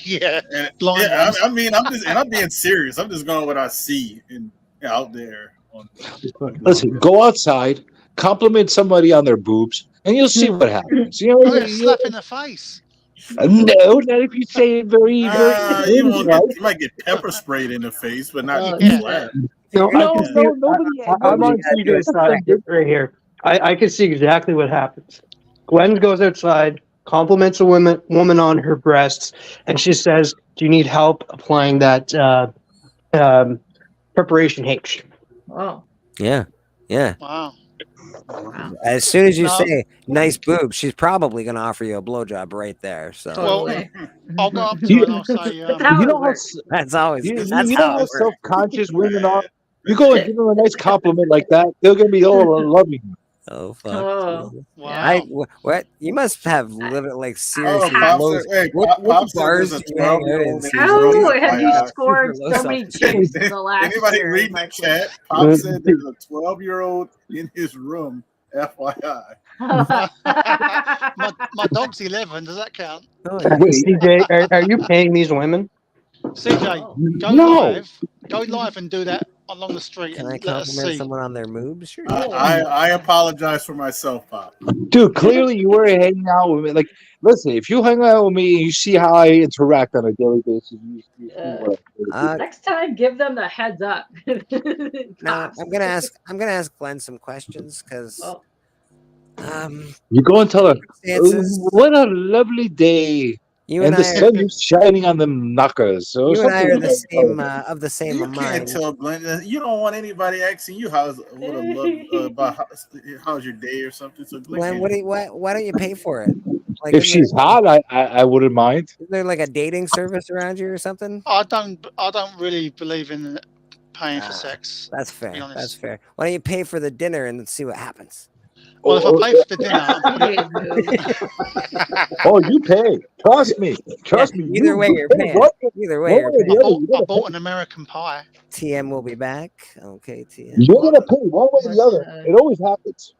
yeah, And, blind yeah, ones. I mean, I'm being serious. I'm just going with what I see out there. Listen, go outside, compliment somebody on their boobs, and you'll see what happens. You know, I'll get slapped in the face. no, not if you say it very, very. You might get pepper sprayed in the face, but not flat. No, nobody. I'm on CJ's side right here. I can see exactly what happens. Gwen goes outside, compliments a woman on her breasts, and she says, "Do you need help applying that preparation H?" Oh. Yeah. Wow. As soon as you No. say nice boob, she's probably gonna offer you a blowjob right there. So Well, I'll go up to her and I'll say, You know how that's always you that's know how how it works. self-conscious women are. You go and give them a nice compliment like that, they're gonna be all loving you. Oh fuck! Oh, wow. What? You must have lived it like seriously Pops low. said- hey, What Pops said bars there's a do you hang out in? 12-year-old in How have you FYI. scored Super low so many self-esteem. chicks in the last Anybody year? read the chat? Pop said there's a 12-year-old in his room. FYI. my dog's 11. Does that count? CJ, are you paying these women? CJ, go No. live. Go live and do that along the street Can and I let us compliment see. someone on their moves? Sure. I apologize for myself, Pop. Dude, clearly you were hanging out with me. Like, listen, if you hang out with me and you see how I interact on a daily basis, you see what I do. Next time, give them the heads up. No, I'm gonna ask Glenn some questions because You go and tell her, Circumstances. "Oh, what a lovely day. You and and the I sun is shining on them knockers. So you and I something are the like same that. of the same You mind. can't tell Glenn. You don't want anybody asking you how's your day or something. So Glenn, Glenn, why don't you pay for it? Like, If she's hot, I wouldn't mind. is there like a dating service around you or something? I don't really believe in paying for sex. That's to fair. be honest. That's fair. Why don't you pay for the dinner and see what happens? Well, if I pay for the dinner, Oh, you pay. Trust me. Trust me. Either way, you're paying. What? Either way, One you're way or the paying. other, you're I gonna bought an American pie. TM will be back. Okay, TM. You're gonna pay one way or the other. It always happens.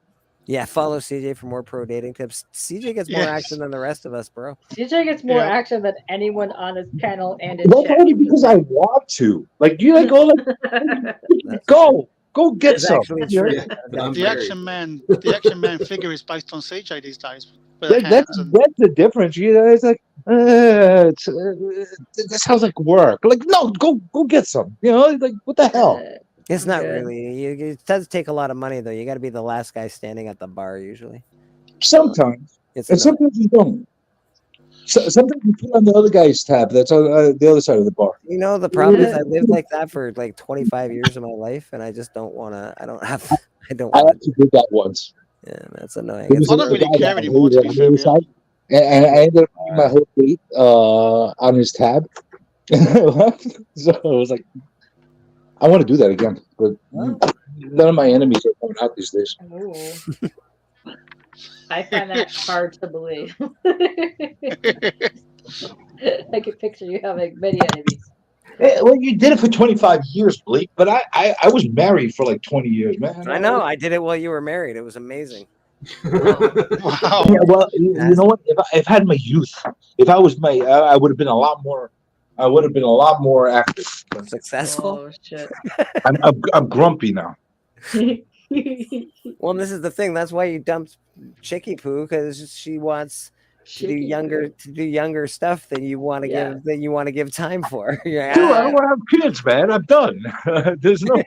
Yeah, follow CJ for more pro dating tips. CJ gets more Yes. action than the rest of us, bro. CJ gets more Yeah. action than anyone on his panel and his That's chat. only because I want to. Like you like go like go get That's some. actually You know? true. The action man figure is based on CJ these days. With her That's hands and the difference. You know, it's like that sounds like work. Like no, go get some. You know, like what the hell? It's not Good. really. It does take a lot of money, though. You got to be the last guy standing at the bar, usually. Sometimes, It's and sometimes you don't. So, sometimes you put on the other guy's tab. That's on the other side of the bar. You know, the problem is I lived like that for like 25 years of my life, and I just don't want to. I don't have. I don't. I Wanna, actually did that once. yeah, that's annoying. There was I don't a really guy care that anymore, to be fair with you. side, and I ended up putting my whole date on his tab. So I was like, I want to do that again, but none of my enemies are coming out these days. Ooh. I find that hard to believe. I can picture you having many enemies. Well, you did it for 25 years, Bleek, but I was married for like 20 years, man. I know. I did it while you were married. It was amazing. wow. Yeah, well, you know what? If I had my youth, if I was I would have been a lot more. I would have been a lot more active. Successful. Oh shit. I'm grumpy now. Well, this is the thing. That's why you dumped Chicky Poo, because she wants to do younger stuff that you want to give time for. Yeah. Dude, I don't want to have kids, man. I'm done. There's no.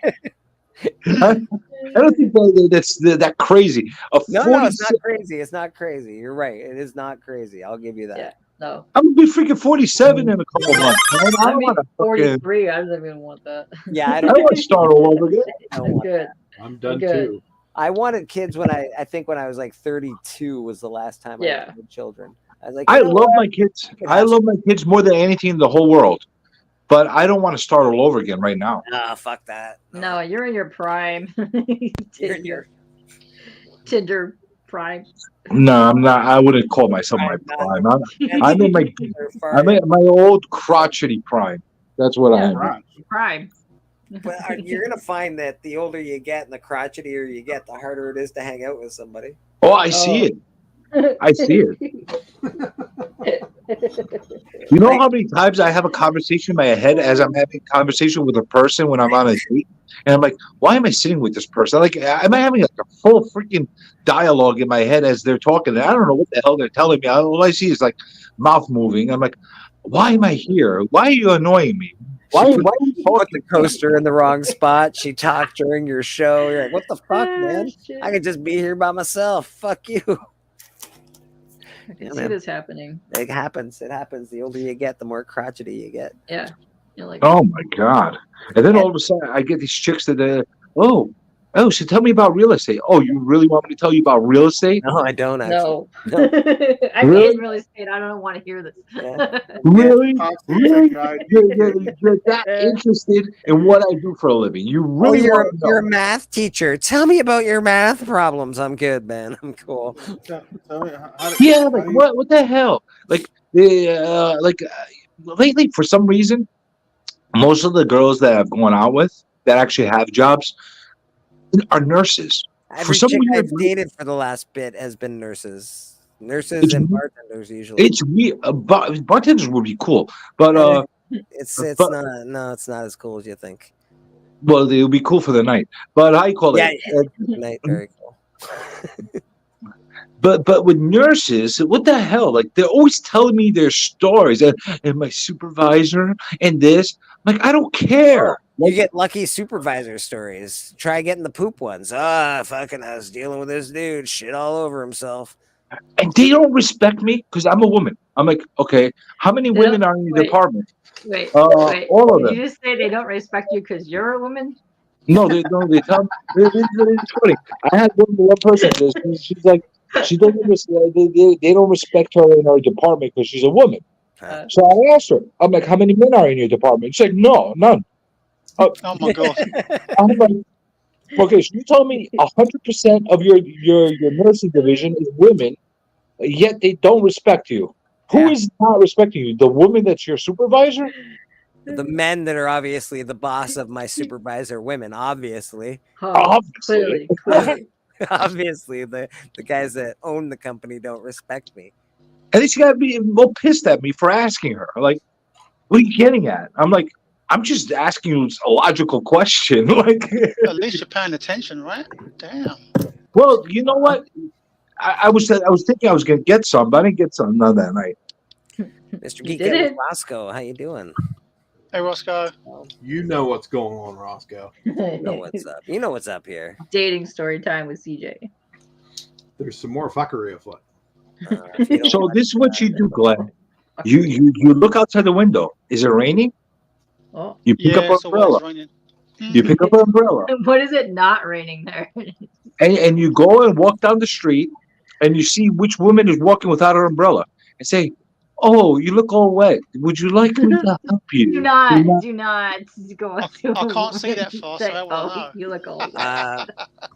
I don't think that's that crazy. No, it's not crazy. It's not crazy. You're right. It is not crazy. I'll give you that. Yeah, no. I'm gonna be freaking 47 in a couple months. Man. I I don't mean, want to 43. I don't even want that. Yeah, I don't want to start all over again. I don't want Good. I'm done Good. too. I wanted kids when I think when I was like 32 was the last time I Yeah. wanted children. I was like, I you know love what? my kids. I love my kids more than anything in the whole world. But I don't want to start all over again right now. Ah, fuck that. No, you're in your prime. You're in your Tinder Prime. No, I'm not. I wouldn't call myself my prime. I'm in my old crotchety prime. That's what I am. Prime. But you're gonna find that the older you get and the crotchetier you get, the harder it is to hang out with somebody. Oh, I see it. I see it. You know how many times I have a conversation in my head as I'm having a conversation with a person when I'm on a date, and I'm like, "Why am I sitting with this person?" Like, am I having like a full freaking dialogue in my head as they're talking? And I don't know what the hell they're telling me. All I see is like mouth moving. I'm like, "Why am I here? Why are you annoying me? Why are you put the coaster in the wrong spot? She talked during your show. You're like, what the fuck, man? I could just be here by myself. Fuck you. I can see this happening. It happens. It happens. The older you get, the more crotchety you get. Yeah. You're like, oh my god! And then all of a sudden, I get these chicks that, oh, so tell me about real estate. Oh, you really want me to tell you about real estate? No, I don't actually. No. I'm Really? in real estate. I don't want to hear this. Really? Really? You're that interested in what I do for a living? You really want to know? You're a math teacher. Tell me about your math problems. I'm good, man. I'm cool. Yeah, like what the hell? Like lately, for some reason, most of the girls that I've gone out with that actually have jobs are nurses. Every chick I've dated for the last bit has been nurses. Nurses and bartenders usually. It's weird. Bartenders would be cool, but it's not as cool as you think. Well, it would be cool for the night. But how you call it? Night, very cool. But with nurses, what the hell? Like they're always telling me their stories and my supervisor and this. Like I don't care. You get lucky supervisor stories. Try getting the poop ones. Fucking I was dealing with this dude, shit all over himself. And they don't respect me because I'm a woman. I'm like, okay, how many women are in your department? Wait. All of them. Did you just say they don't respect you because you're a woman? No, they tell me. It's funny. I had one person. She's like, she doesn't. They don't respect her in her department because she's a woman. So I asked her. I'm like, how many men are in your department? She's like, no, none. Oh my god. I'm like, okay, so you told me 100% of your nursing division is women, yet they don't respect you. Who is not respecting you? The woman that's your supervisor? The men that are obviously the boss of my supervisor, women, obviously. Clearly. Obviously, the guys that own the company don't respect me. And then she got to be more pissed at me for asking her. Like, what are you getting at? I'm like, I'm just asking you a logical question. Like, at least you're paying attention, right? Damn. Well, you know what? I was thinking I was gonna get some, but I didn't get some none that night. Mr. Geek with Roscoe, how you doing? Hey, Roscoe. You know what's going on, Roscoe. You know what's up. You know what's up here. Dating story time with CJ. There's some more fuckery afoot. So this is what you do, Glenn. You look outside the window. Is it raining? Oh. You pick up an umbrella. You pick up an umbrella. What is it not raining there? And you go and walk down the street and you see which woman is walking without her umbrella and say, oh, you look all wet. Would you like me to help you? Do not go. I can't see that far, so I won't know. You look old.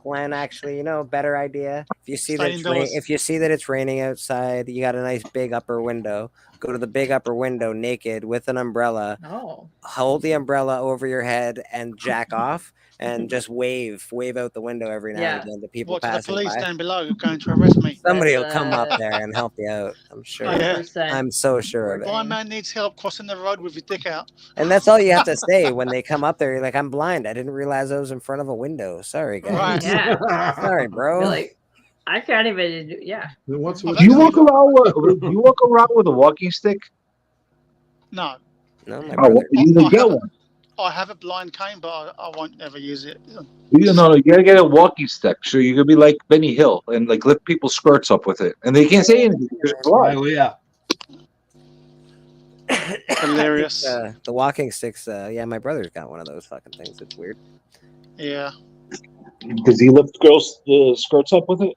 Glenn, actually, better idea. If you see that it's raining outside, you got a nice big upper window. Go to the big upper window naked with an umbrella. Oh. Hold the umbrella over your head and jack off, and just wave out the window every now and again to people passing the police by. down below going to arrest me. Somebody will come up there and help you out. I'm sure. I'm so sure of it. My man needs help crossing the road with his dick out. And that's all you have to say when they come up there. You're like, I'm blind. I didn't realize I was in front of a window. Sorry, guys. Right. Yeah. Sorry, bro. You're like, I can't even. Yeah. Do you walk around with a walking stick? No. No, you need to get one. I have a blind cane, but I won't ever use it. You gotta get a walking stick so you can be like Benny Hill and like lift people's skirts up with it, and they can't say anything because it's blind. Oh yeah. Hilarious. The walking sticks. My brother's got one of those fucking things. It's weird. Yeah. Does he lift girls' skirts up with it,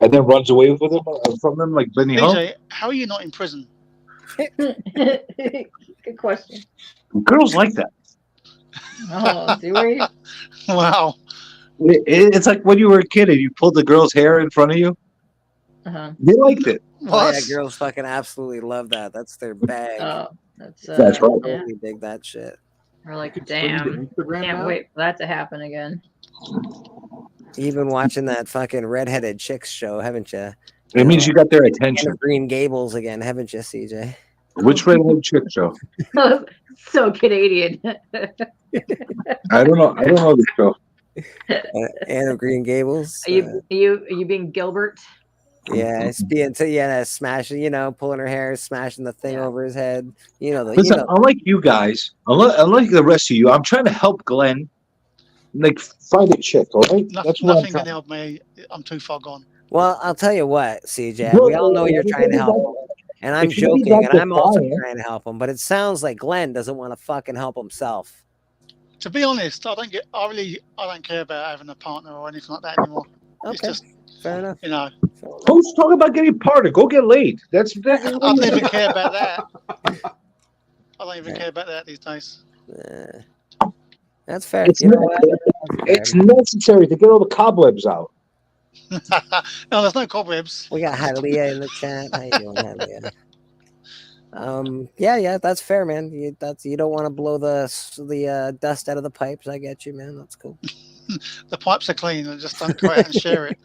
and then runs away with them from them like Benny Hill? BJ, how are you not in prison? Good question. Girls like that. Oh, do we? Wow. It's like when you were a kid and you pulled the girl's hair in front of you. Uh-huh. They liked it. Oh yeah, girls fucking absolutely love that. That's their bag. Oh, that's right. Totally dig that shit. We're like, damn, can't wait for that to happen again. You've been watching that fucking redheaded chicks show, haven't you? It means you got their attention. Green Gables again, haven't you, CJ? Which redheaded chick show? So Canadian. I don't know the show. Anne of Green Gables. Are you being Gilbert? Yeah, it's being smashing, pulling her hair, smashing the thing over his head. Listen, unlike you guys, unlike the rest of you, I'm trying to help Glenn, like find a chick. All right, Nothing can help me. I'm too far gone. Well, I'll tell you what, CJ. We all know you're trying to help him, and I'm joking, and I'm also trying to help him. But it sounds like Glenn doesn't want to fucking help himself. To be honest, I don't care about having a partner or anything like that anymore. Okay. It's just, fair enough. Who's talking about getting partner? Go get laid. I don't even care about that. I don't even care about that these days. That's fair. It's necessary to get all the cobwebs out. No, there's no cobwebs. We got Halia in the chat. How you doing, Halia? Yeah, that's fair, man. You don't want to blow the dust out of the pipes. I get you, man. That's cool. The pipes are clean. I just don't go out and share it.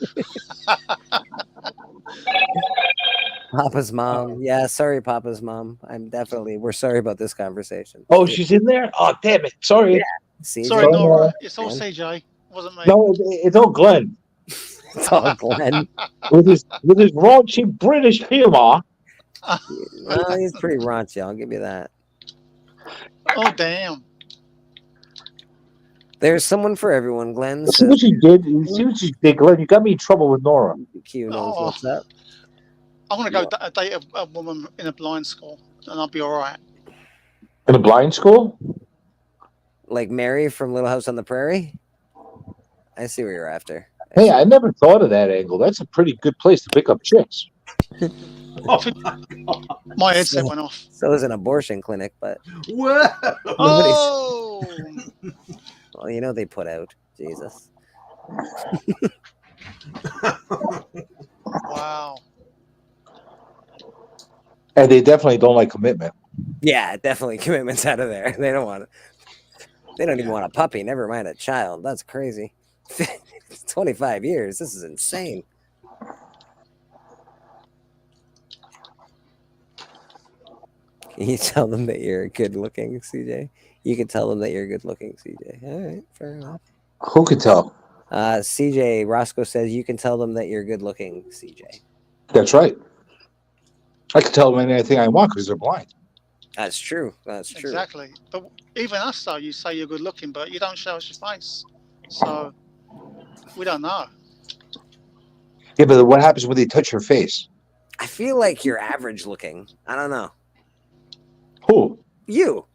Papa's mom. Yeah, sorry, Papa's mom. We're sorry about this conversation. Oh, she's in there? Oh, damn it. Sorry. Yeah. CJ. Sorry, Nora. It's all CJ. Wasn't me. No, it's all Glenn. It's all Glenn. with his raunchy British humor. No, he's pretty raunchy. I'll give you that. Oh, damn. There's someone for everyone, Glenn. See what you did? You see what you did, Glenn? You got me in trouble with Nora. Q knows what's up. I'm going to go date a woman in a blind school, and I'll be all right. In a blind school? Like Mary from Little House on the Prairie? I see what you're after. Hey, I never thought of that angle. That's a pretty good place to pick up chicks. My headset went off. So is an abortion clinic, but Whoa! Oh! Well, they put out Jesus. Wow. And they definitely don't like commitment. Yeah, definitely commitment's out of there. They don't want it. They don't even want a puppy. Never mind a child. That's crazy. 25 years. This is insane. Can you tell them that you're good looking, CJ? You can tell them that you're good looking, CJ. All right, fair enough. Who could tell? CJ Roscoe says you can tell them that you're good looking, CJ. That's right. I can tell them anything I want because they're blind. That's true. That's true. Exactly. But even us, though, you say you're good looking, but you don't show us your face. So we don't know. Yeah, but what happens when they touch your face? I feel like you're average looking. I don't know. Who? You.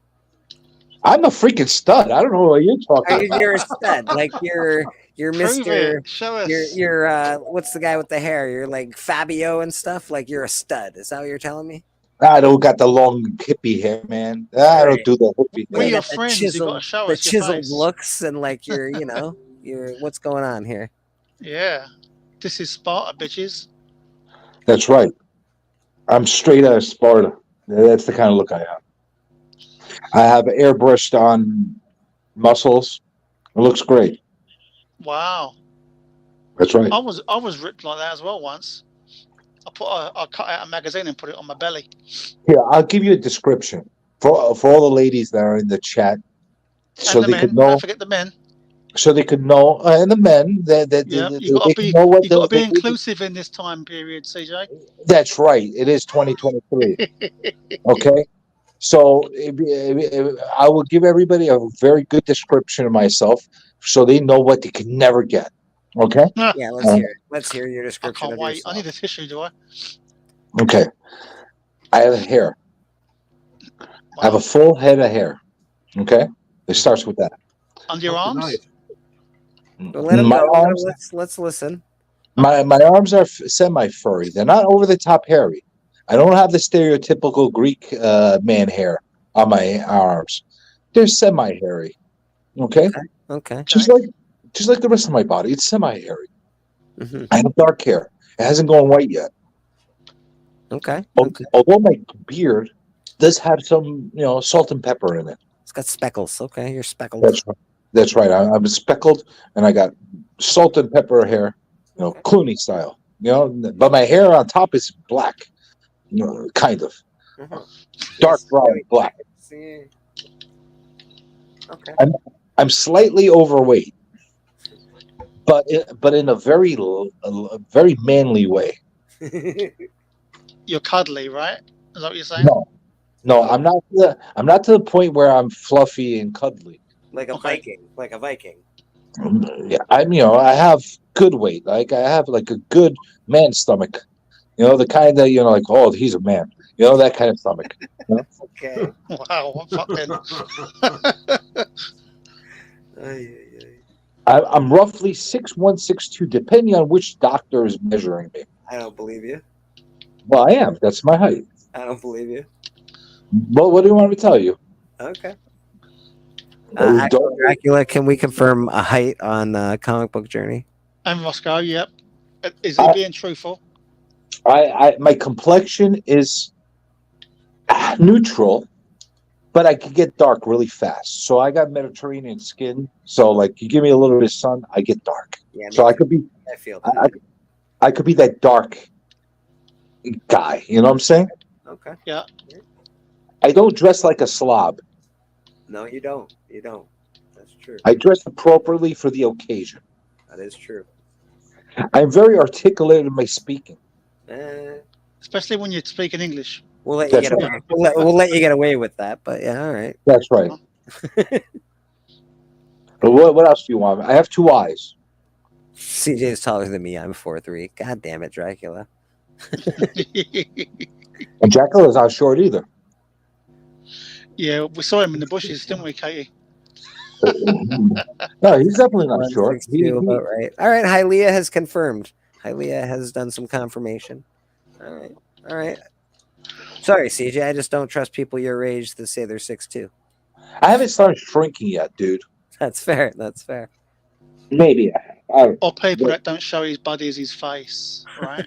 I'm a freaking stud. I don't know what you're talking about. You're a stud. Like you're Mr. Show us. You're what's the guy with the hair? You're like Fabio and stuff. Like you're a stud. Is that what you're telling me? I don't got the long hippie hair, man. I don't do the hippie We're thing. your friends. You got to show The us your chiseled face. looks and like you're what's going on here? Yeah. This is Sparta, bitches. That's right. I'm straight out of Sparta. That's the kind of look I have. I have airbrushed on muscles. It looks great. Wow. That's right. I was ripped like that as well once. I cut out a magazine and put it on my belly. Here, I'll give you a description for all the ladies that are in the chat, so And the they men. could know. Don't forget the men. So they could know, and the men that Yeah, they you got to can be know what be inclusive in this time period, CJ. That's right. It is 2023. Okay. So I will give everybody a very good description of myself, so they know what they can never get. Okay. Yeah, let's hear it. Let's hear your I description can't of wait. yourself. I need a tissue, do I? Okay. I have hair. I have a full head of hair. Okay. It starts with that. Under your arms? Well, let him My go. arms- Let's listen. My arms are semi-furry. They're not over the top hairy. I don't have the stereotypical Greek man hair on my arms. They're semi-hairy. Okay. Okay. Just like just like the rest of my body. It's semi-hairy. Mm-hmm. I have dark hair. It hasn't gone white yet. Okay. Although my beard does have some, salt and pepper in it. It's got speckles. Okay, you're speckled. That's right. That's right. I'm speckled, and I got salt and pepper hair, Clooney style. But my hair on top is black, kind of dark brown black. See. Okay. I'm slightly overweight, but in a very manly way. You're cuddly, right? Is that what you're saying? No, I'm not. I'm not to the point where I'm fluffy and cuddly. Like a Viking. Yeah, I have good weight. Like I have like a good man stomach. The kind that like, oh, he's a man. That kind of stomach. Okay. Wow, what fucking. I'm roughly 6'1", 6'2", depending on which doctor is measuring me. I don't believe you. Well, I am. That's my height. I don't believe you. Well, what do you want me to tell you? Okay. Actual Dracula, can we confirm a height on Comic Book Journey? And Roscoe, yep. Is he being truthful? My complexion is neutral, but I can get dark really fast. So I got Mediterranean skin. So like, you give me a little bit of sun, I get dark. Yeah, so I could be. I feel that. I could be that dark guy. You know what I'm saying? Okay. Yeah. I don't dress like a slob. No, you don't. You don't. That's true. I dress appropriately for the occasion. That is true. I'm very articulate in my speaking. Especially when you're speaking English. We'll let you get away. We'll let you get away with that. But yeah, all right. That's right. But what else do you want? I have 2 eyes. CJ is taller than me. I'm 4'3". God damn it, Dracula. And Dracula's not short either. Yeah, we saw him in the bushes, didn't we, Katie? No, he's definitely not short. About right. All right, Hylia has confirmed. Hylia has done some confirmation. All right. Sorry, CJ. I just don't trust people your age that say they're 6'2". I haven't started shrinking yet, dude. That's fair. That's fair. Maybe. Or people that don't show his body as his face, right?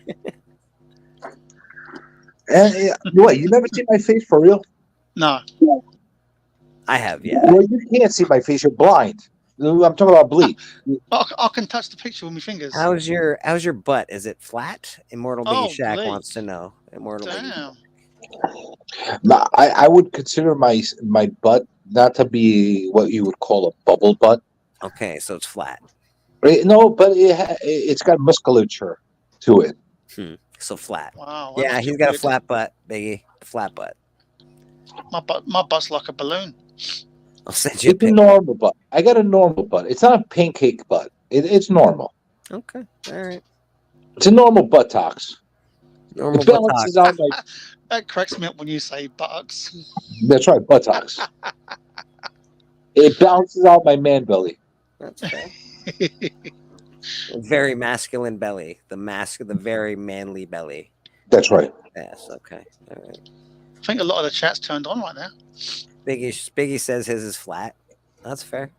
What? You never seen my face for real? No. I have, yeah. Well, you can't see my face. You're blind. I'm talking about Bleek. I can touch the picture with my fingers. How's your butt? Is it flat? Immortal Biggie Shack Bleek. wants to know. Immortal Damn. No, I would consider my butt not to be what you would call a bubble butt. Okay, so it's flat. No, but it's got musculature to it. So flat. Wow. Yeah, he's got a flat butt, Biggie. Flat butt. My butt's like a balloon. I'll send you It's a normal butt. I got a normal butt. It's not a pancake butt. It's normal. Okay. All right. It's a normal buttocks. Normal it balances out my. That cracks me up when you say buttocks. That's right, buttocks. It balances out my man belly. That's fair. Very masculine belly. The very manly belly. That's right. Yes. Okay. All right. I think a lot of the chat's turned on right now. Biggie says his is flat. That's fair.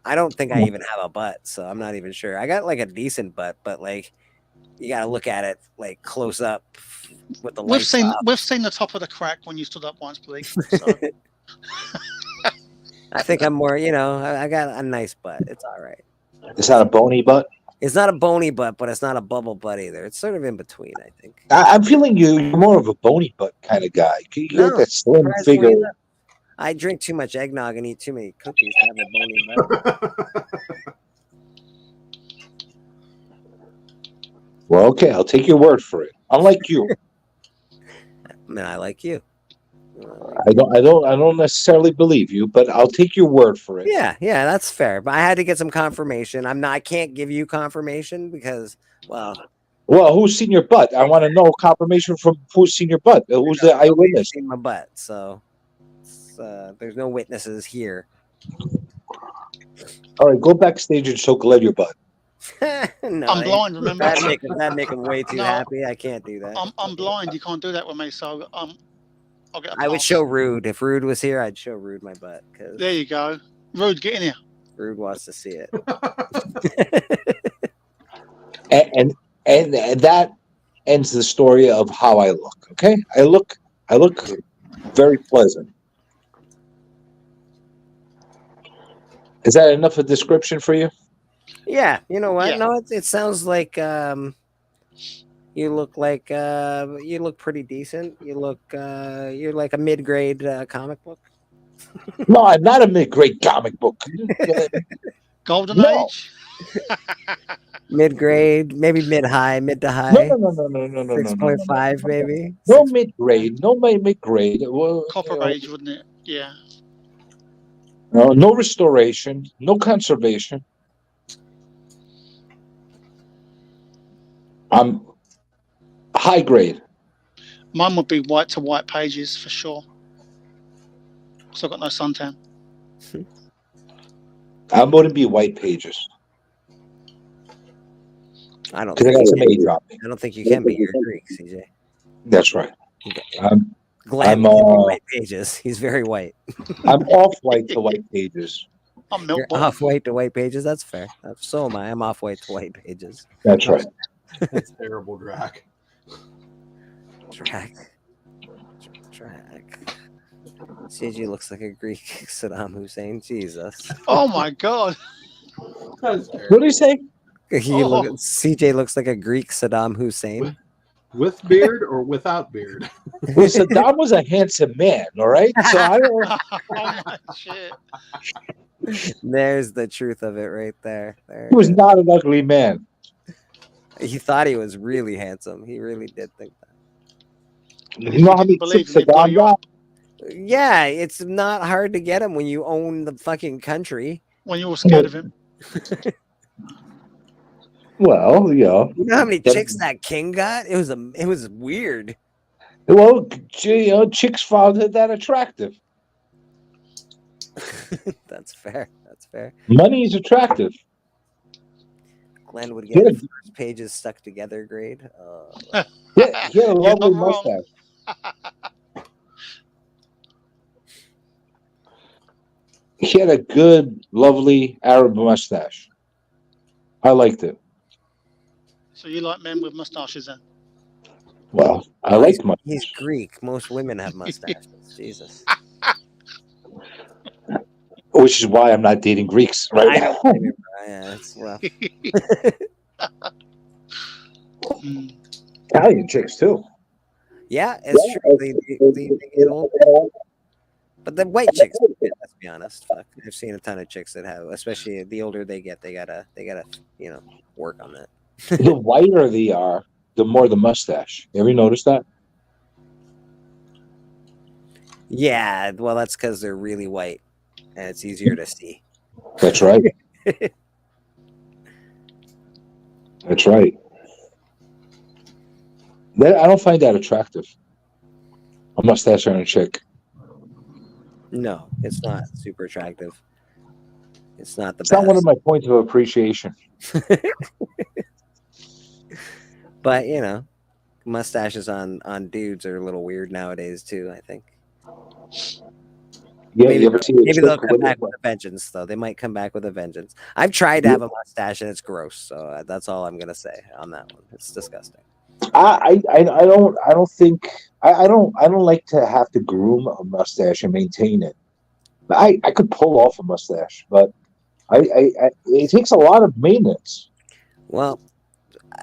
I don't think I even have a butt, so I'm not even sure. I got like a decent butt, but like you got to look at it like close up with the lights off. We've seen the top of the crack when you stood up once, Bleek. So. I think I'm more, I got a nice butt. It's all right. It's not a bony butt? It's not a bony butt, but it's not a bubble butt either. It's sort of in between, I think. I'm feeling you're more of a bony butt kind of guy. You got that slim figure. I drink too much eggnog and eat too many cookies to have a bony butt. Well, okay, I'll take your word for it. Unlike you. I mean, I like you. I don't necessarily believe you, but I'll take your word for it. Yeah, that's fair. But I had to get some confirmation. I can't give you confirmation because, well, who's seen your butt? I want to know confirmation from who's seen your butt. Who's the eyewitness? Seen my butt, so there's no witnesses here. All right, go backstage and show Glad your butt. No, I'm blind. Remember, that make him way too happy. I can't do that. I'm blind. You can't do that with me. So I would show Rude. If Rude was here, I'd show Rude my butt. There you go. Rude, get in here. Rude wants to see it. and that ends the story of how I look. Okay, I look very pleasant. Is that enough of a description for you? Yeah, you know what? Yeah. No, it sounds like you look pretty decent. You look you're like a mid-grade comic book. No, I'm not a mid-grade comic book. Golden No. Age. Mid-grade, maybe mid-high, mid to high. No. 6.5 maybe. No mid-grade. No mid-grade. Well, Copper Age, wouldn't it? Yeah. no restoration. No conservation. I'm high grade. Mine would be white to white pages for sure. So I've got no suntan. I wouldn't be white pages. I don't Because I got some age on me. I don't think you can be. You're Greek, CJ. That's right. Glenn can't be white pages. He's very white. I'm off white to white pages. I'm You're off white to white pages. That's fair. So am I. I'm off white to white pages. That's right. That's terrible, Drac. Drac. CJ looks like a Greek Saddam Hussein. Jesus. Oh my God. What did he say? CJ looks like a Greek Saddam Hussein. With beard or without beard? Well, Saddam was a handsome man, all right? So I don't know. Oh my shit. There's the truth of it right there. He was not an ugly man. He thought he was really handsome. He really did think that. You know how many chicks Saddam got? Yeah, it's not hard to get him when you own the fucking country. When you're scared of him. Well, yeah. You know how many chicks that king got? It was weird. Well, chicks found it that attractive. That's fair. That's fair. Money is attractive. Glenn would get the first pages stuck together grade. Yeah, he had a lovely mustache. He had a good, lovely Arab mustache. I liked it. So you like men with mustaches then? Well, I like mustaches. He's Greek. Most women have mustaches. Jesus. Which is why I'm not dating Greeks right now. Yeah, it's rough. Italian chicks too. Yeah, it's true. They get old. But the white chicks, let's be honest. Fuck, I've seen a ton of chicks that have, especially the older they get, they gotta, work on that. The whiter they are, the more the mustache. You ever notice that? Yeah, well, that's because they're really white, and it's easier to see. That's right. That's right. I don't find that attractive. A mustache on a chick. No, it's not super attractive. It's not the It's best. not one of my points of appreciation. But mustaches on dudes are a little weird nowadays too. I think. Yeah, maybe, you ever see maybe they'll come back with a vengeance, though. They might come back with a vengeance. I've tried to have a mustache, and it's gross. So that's all I'm gonna say on that one. It's disgusting. I don't think I don't like to have to groom a mustache and maintain it. I could pull off a mustache, but it takes a lot of maintenance. Well,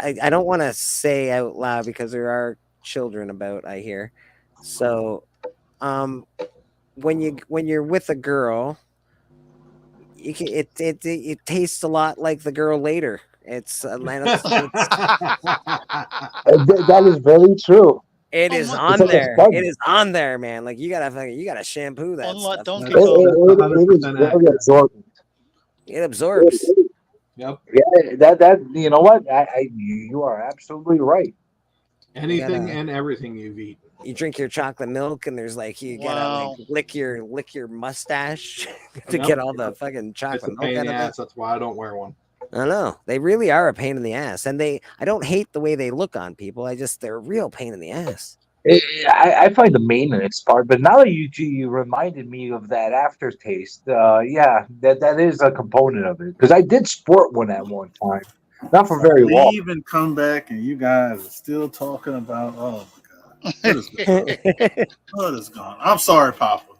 I don't want to say out loud because there are children about, I hear. So when you're with a girl, it tastes a lot like the girl later. It's that is very true. It is on there. It is on there, man. Like you gotta shampoo that stuff. It is very absorbent. It absorbs. Yep. Yeah, that you know what? You are absolutely right. Anything and everything you've eaten. You drink your chocolate milk, and there's like you gotta lick your mustache to get all the fucking chocolate milk out of it. That's why I don't wear one. I know they really are a pain in the ass, and I don't hate the way they look on people. They're a real pain in the ass. I find the maintenance part, but now that you reminded me of that aftertaste, yeah, that is a component of it. Because I did sport one at one time, not for very long. Leave and come back, and you guys are still talking about. Oh my god, what is going? What is going? I'm sorry, Papa.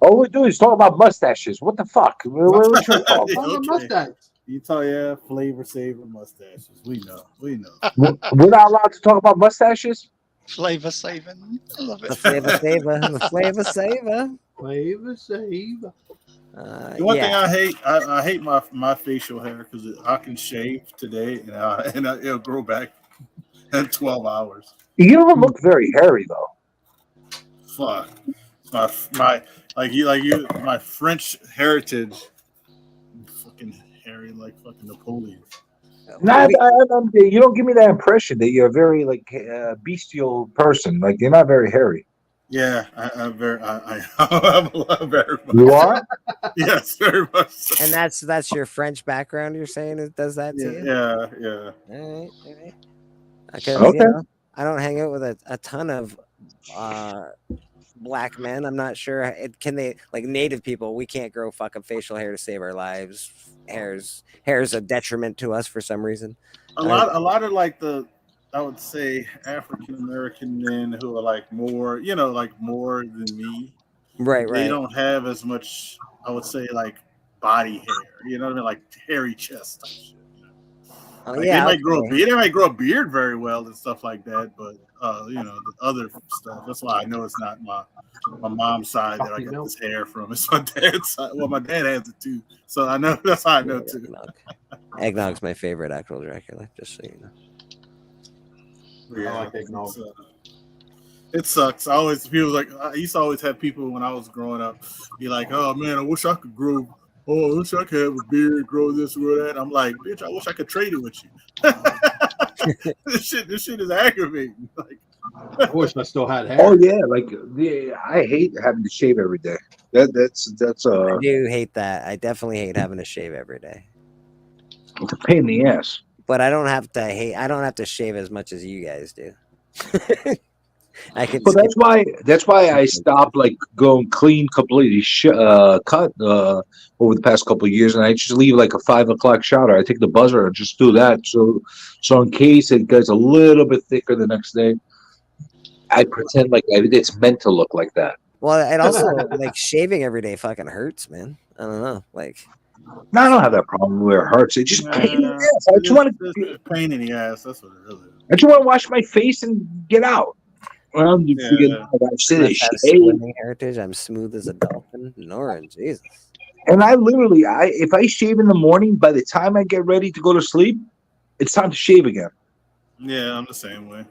All we do is talk about mustaches. What the fuck? What you talking about? Okay. Mustache. You talk, yeah, flavor saver mustaches. We know. We're not allowed to talk about mustaches. Flavor saving. I love it. The flavor saver. The flavor saver. Flavor saver. The one thing I hate, I hate my facial hair because I can shave today and it'll grow back in 12 hours. You don't look very hairy though. Fuck. My my French heritage, fucking hairy like fucking Napoleon. You don't give me that impression that you're a very like bestial person. Like you're not very hairy. Yeah, I'm very much. You are? Yes, very much. So. And that's your French background. You're saying it does that to you? Yeah. All right. Okay. You know, I don't hang out with a ton of black men. I'm not sure. Can they, like native people? We can't grow fucking facial hair to save our lives. Hair's a detriment to us for some reason. A lot of like I would say African American men who are like more, like more than me. Right. They don't have as much, I would say, like body hair. You know what I mean? Like hairy chest type shit. Oh, like yeah, they might grow a beard very well and stuff like that, but the other stuff. That's why I know it's not my mom's side that I got this hair from. It's my dad's side. Well, my dad has it too, so I know that's how I know too. Eggnog's my favorite actual Dracula, just so you know. Yeah, I like eggnog. It sucks. I used to always have people when I was growing up be like, "Oh man, I wish I could grow. Oh, I wish I could have a beard, grow this, grow that." I'm like, "Bitch, I wish I could trade it with you." This shit is aggravating. Like, I wish I still had hair. Oh yeah, I hate having to shave every day. That's I do hate that. I definitely hate having to shave every day. It's a pain in the ass. But I don't have to shave as much as you guys do. I can. But that's why I stopped like going clean, completely cut over the past couple of years, and I just leave like a 5 o'clock shower. I take the buzzer and just do that. So in case it gets a little bit thicker the next day, I pretend like it's meant to look like that. Well, it also like shaving every day fucking hurts, man. I don't know, like. No, I don't have that problem where it hurts. It's just pain in the ass. I just want to pain in the ass. That's what it really is. I just want to wash my face and get out. Well, Swimming heritage. I'm smooth as a dolphin. Nora, Jesus. And I literally, if I shave in the morning, by the time I get ready to go to sleep, it's time to shave again. Yeah, I'm the same way.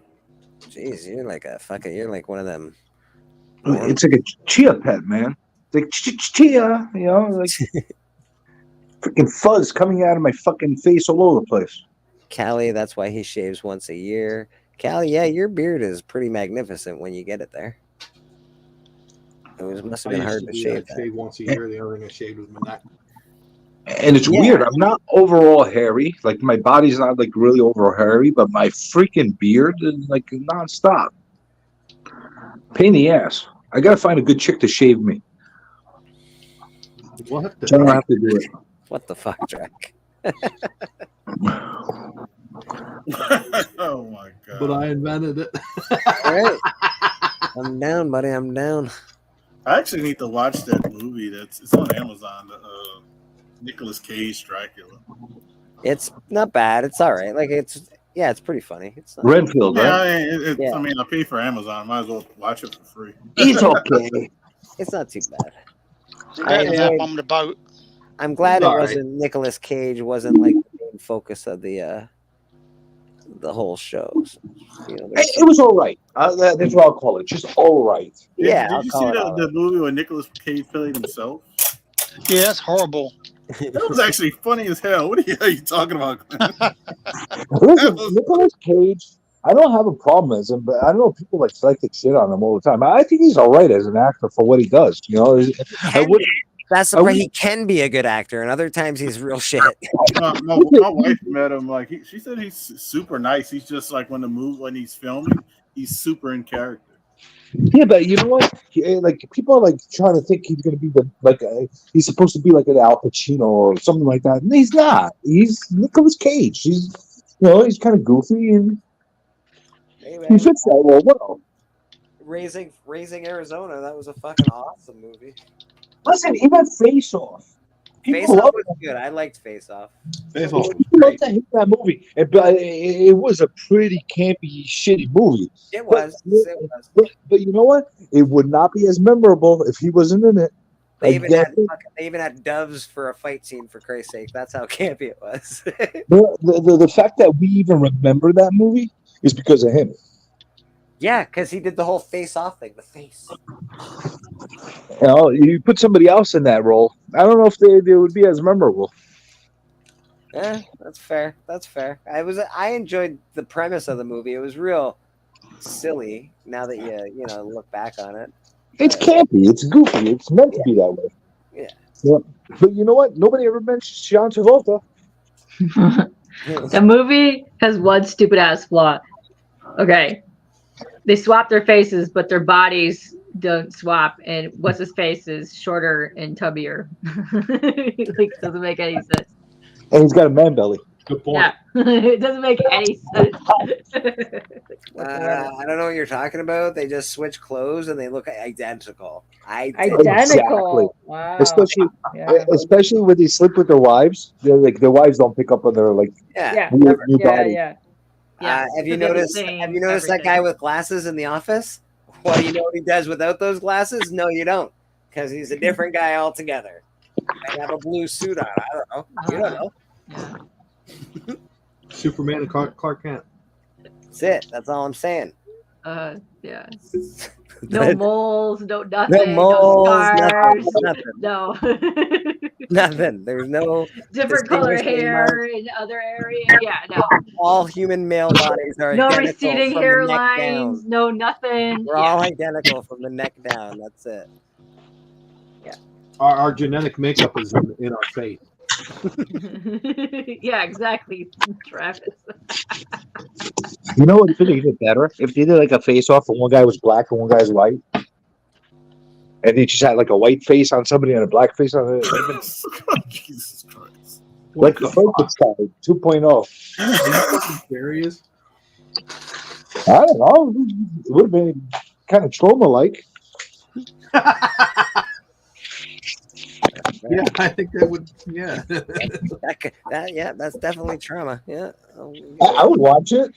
Jeez, you're like one of them. It's like a chia pet, man. It's like chia, like freaking fuzz coming out of my fucking face all over the place. Callie, that's why he shaves once a year. Callie, yeah, your beard is pretty magnificent when you get it there. It must have been hard to shave. Shave once a year. The only thing I shaved was my neck. And it's weird. I'm not overall hairy. Like my body's not like really overall hairy, but my freaking beard is like nonstop. Pain in the ass. I gotta find a good chick to shave me. What? I don't have to do it. What the fuck, Jack? Oh my god! But I invented it. All right. I'm down, buddy. I'm down. I actually need to watch that movie. It's on Amazon. The Nicolas Cage Dracula. It's not bad. It's all right. Like it's pretty funny. It's not Renfield, Yeah, right? I mean, I pay for Amazon. Might as well watch it for free. It's okay. It's not too bad. Better than that on the boat. I'm glad All it right. wasn't Nicolas Cage. Wasn't like the main focus of the whole show. So, It was all right. That's what I'll call it. Just all right. Yeah. Did you see the movie where Nicolas Cage played himself? Yeah, that's horrible. That was actually funny as hell. What the hell are you talking about? Listen, Nicolas Cage, I don't have a problem with him, but I don't know if people like psychic shit on him all the time. I think he's all right as an actor for what he does. That's the part. He can be a good actor, and other times he's real shit. My wife met him. Like she said, he's super nice. He's just like when he's filming, he's super in character. Yeah, but you know what? Like people are like trying to think he's going to be he's supposed to be like an Al Pacino or something like that, and he's not. He's Nicolas Cage. He's kind of goofy and he fits that role well. Raising Arizona, that was a fucking awesome movie. Listen, even Face Off. Face Off was good. I liked Face Off. People love to hate that movie, but it was a pretty campy, shitty movie. It was. But you know what? It would not be as memorable if he wasn't in it. They even had doves for a fight scene, for Christ's sake. That's how campy it was. The fact that we even remember that movie is because of him. Yeah, because he did the whole face-off thing. The face. You put somebody else in that role, I don't know if they would be as memorable. Yeah, that's fair. That's fair. I enjoyed the premise of the movie. It was real silly. Now that you look back on it, it's campy. It's goofy. It's meant to be that way. Yeah. But you know what? Nobody ever mentions John Travolta. The movie has one stupid ass flaw. Okay. They swap their faces, but their bodies don't swap. And what's his face is shorter and tubbier. Like, doesn't make any sense. And he's got a man belly. Good point. Yeah, it doesn't make any sense. I don't know what you're talking about. They just switch clothes and they look identical. Exactly. Wow. Especially when they sleep with their wives. They're like their wives don't pick up on their like new body. Have you noticed that guy with glasses in the office? Well, you know what he does without those glasses? No, you don't, because he's a different guy altogether. I have a blue suit on. I don't know. You don't know. Superman and Clark Kent. That's it. That's all I'm saying. Yeah. No moles, no nothing. No moles, no scars, nothing. no. Nothing. There's no different color distinguishing hair mark. in other areas. Yeah, no. All human male bodies are No identical receding from the neck down. hairlines, no nothing. We're all identical from the neck down. That's it. Yeah. Our genetic makeup is in our face. Yeah, exactly, Travis. You know what? If they did it better, if they did like a face-off and one guy was black and one guy's white, and they just had like a white face on somebody and a black face on it. Jesus Christ! Like the Frankenstein 2.0. Serious? I don't know. It would have been kind of trauma-like. Yeah, I think that would. Yeah, that's definitely trauma. Yeah, I would watch it.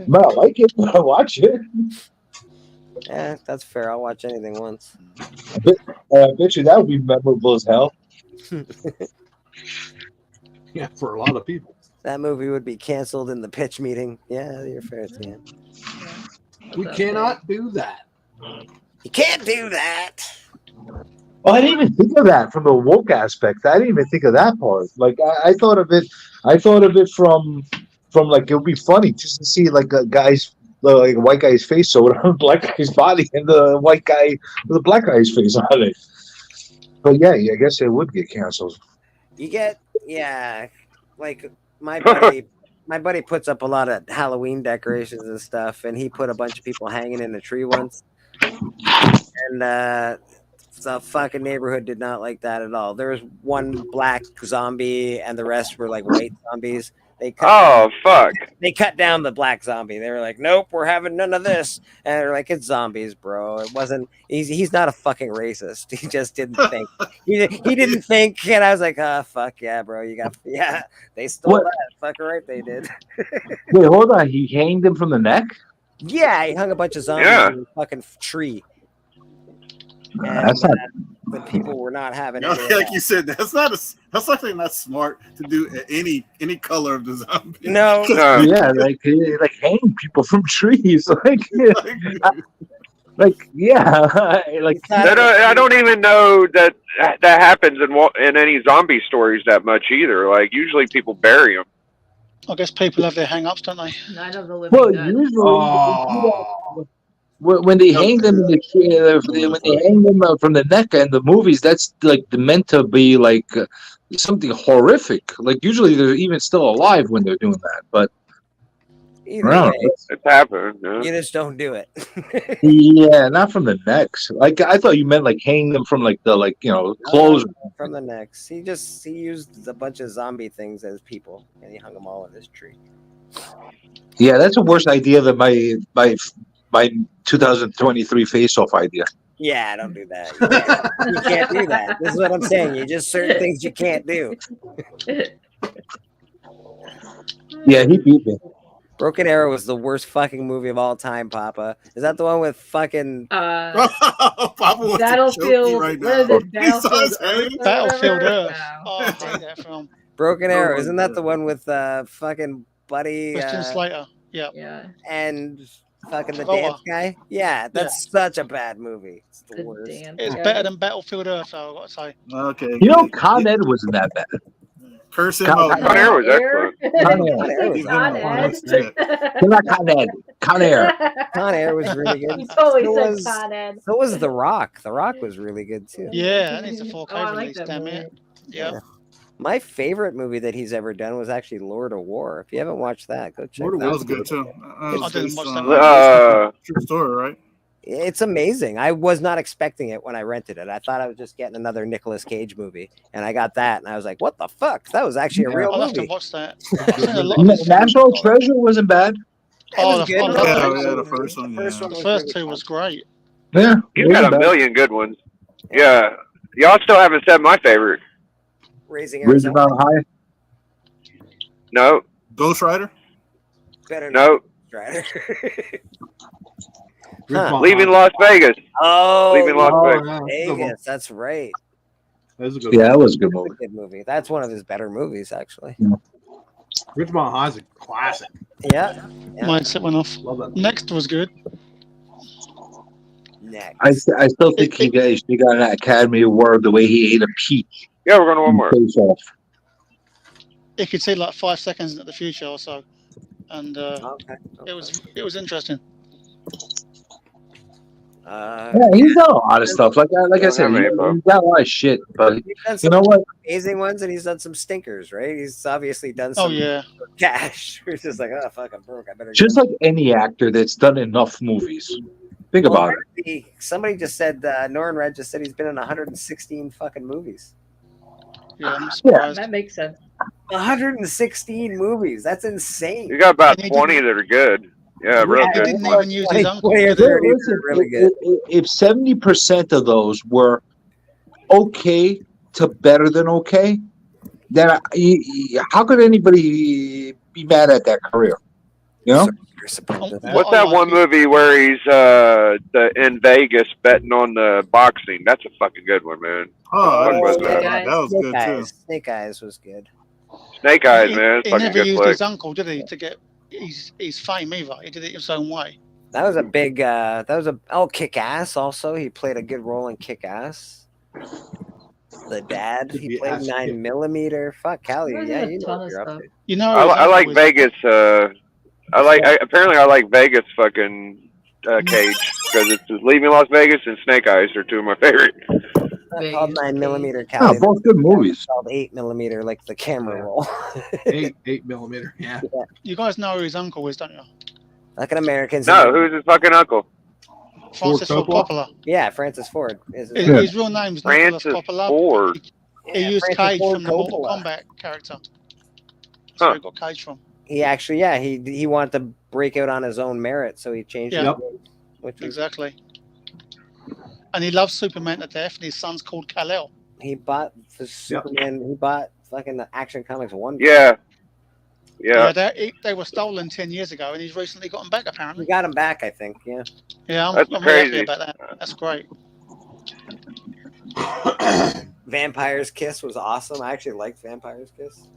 But I like it. But I watch it. Yeah, that's fair. I'll watch anything once. I bet you that would be memorable as hell. Yeah, for a lot of people. That movie would be canceled in the pitch meeting. Yeah, you're fair, Sam. We cannot do that. You can't do that. Oh, I didn't even think of that from the woke aspect. I didn't even think of that part. Like I thought of it. I thought of it from like it would be funny just to see like a white guy's face over a black guy's body and the white guy with a black guy's face on it. But yeah, I guess it would get canceled. You get like my buddy puts up a lot of Halloween decorations and stuff, and he put a bunch of people hanging in a tree once, and the fucking neighborhood did not like that at all. There was one black zombie, and the rest were like white zombies. They cut down the black zombie. They were like, "Nope, we're having none of this." And they're like, "It's zombies, bro. It wasn't." He's not a fucking racist. He just didn't think. He didn't think. And I was like, fuck yeah, bro. They stole that. Fucking right, they did." Wait, hold on. He hanged him from the neck? Yeah, he hung a bunch of zombies in a fucking tree. And, That's not. the people were not having it. Like you said, that's actually not smart to do any color of the zombie. No. Yeah, like hang people from trees, like I don't even know that happens in any zombie stories that much either. Like usually people bury them. I guess people have their hang-ups, don't they? Night of the Living Dead. Usually when they hang them in the when they hang them from the neck in the movies, that's like meant to be like something horrific. Like usually they're even still alive when they're doing that, but Either Wow, way, It's happened. Yeah. you just don't do it. Yeah, not from the necks. Like I thought you meant like hang them from like the clothes. From the necks. He used a bunch of zombie things as people, and he hung them all in his tree. Yeah, that's a worse idea than my 2023 face-off idea. Yeah, don't do that. You can't do that. This is what I'm saying. You just certain things you can't do. Yeah, he beat me. Broken Arrow was the worst fucking movie of all time, Papa. Is that the one with fucking Papa wants Battlefield? to choke me right What is now. it? Battlefield Earth? or Battlefield whatever? Earth. Oh, I hate that film. Broken Oh Arrow? my Isn't that the God. one with fucking Buddy Christian Slater. Yeah. Yeah. and fucking the Travolta. dance guy? Yeah, that's such a bad movie. It's the worst. It's better than Battlefield Earth, though, I've got to say. Okay. You know, Con Ed wasn't that bad. Curse him Con out. Con Air was excellent. Con Air. Leave him alone. You're not Con Ed. Con Air. Con Air was really good. You totally So said was- Con Ed. So was The Rock. The Rock was really good too. Yeah, that needs a 4K Oh, I like release, that damn movie. it. Yeah. My favorite movie that he's ever done was actually Lord of War. If you haven't watched that, go check Lord that of War's out. good too. I didn't watch that one. True story, right? It's amazing. I was not expecting it when I rented it. I thought I was just getting another Nicolas Cage movie, and I got that, and I was like, "What the fuck? That was actually a real I'll have to movie." watch that. I've seen a lot of his films. National Treasure wasn't bad. Oh, was the, good. oh, Yeah, the first one. The first one the was first really two fun. was great. Yeah, You've got a million good ones. Yeah. Y'all still haven't said my favorite. Raising Raising Arizona. Mount High. No. Ghost Rider. Better No. Rider. Leaving Las Vegas. Oh, Leaving Las Vegas. Vegas. That's right. That was a good Yeah, one. that was a good That's a movie. good movie. That's one of his better movies, actually. Ridgemont High's a classic. Yeah. Mindset went off. Love that. Next was good. Next. I still think he got an Academy Award the way he ate a peach. Yeah, we're going to one more. Face off. It could see like 5 seconds into the future or so, and Okay. it was interesting. Yeah, he's done a lot of stuff. Like I said, he's got a lot of shit. But He's done you some know what? amazing ones, and he's done some stinkers, right? He's obviously done Oh some yeah. cash. We're just like, oh fuck, I'm broke. I better Just go. like any actor that's done enough movies. Think about it. Somebody just said Norrin Red just said he's been in 116 fucking movies. Yeah, I'm surprised. That makes sense. 116 movies. That's insane. You got about 20 that are good. Yeah, real He good. didn't even use his uncle. 20 or did he? 30 Listen, are really good. if 70% of those were okay to better than okay, then how could anybody be mad at that career? You know? What's that one movie where he's in Vegas betting on the boxing? That's a fucking good one, man. Oh, What was that that? was Snake good Eyes. too. Snake Eyes was good. Snake Eyes, man. It's He fucking never good used flick. his uncle, did he, to get his fame either. He did it his own way. That was a big. Kick Ass. Also, he played a good role in Kick Ass. The dad. Could He be played ass 9mm. Fuck, Callie. There's Yeah, a you know ton what of you're up stuff. to. You know, I like Vegas. Apparently I like Vegas fucking Cage because it's Leaving Las Vegas and Snake Eyes are two of my favorite. Not called 9mm, Oh, Callie. both good movies. It's called 8mm, like the camera roll. 8mm. Yeah. You guys know who his uncle is, don't you? Like an American's. No, who's his fucking uncle? Francis Ford Coppola. Yeah, Francis Ford. His His real name's Nicholas Francis Coppola. Ford. He used Francis Cage Ford from the Mortal Coppola. Kombat character. That's where he got Cage from. He actually, he wanted to break out on his own merit, so he changed Yeah. his name, which was, Exactly. And he loves Superman to death, and his son's called Kal-El. he bought the Superman. He bought fucking the Action Comics 1. Yeah. Yeah. They were stolen 10 years ago, and he's recently got them back, apparently. We got him back, I think. Yeah. Yeah, I'm That's really happy crazy. about that. That's great. Vampire's Kiss was awesome. I actually liked Vampire's Kiss.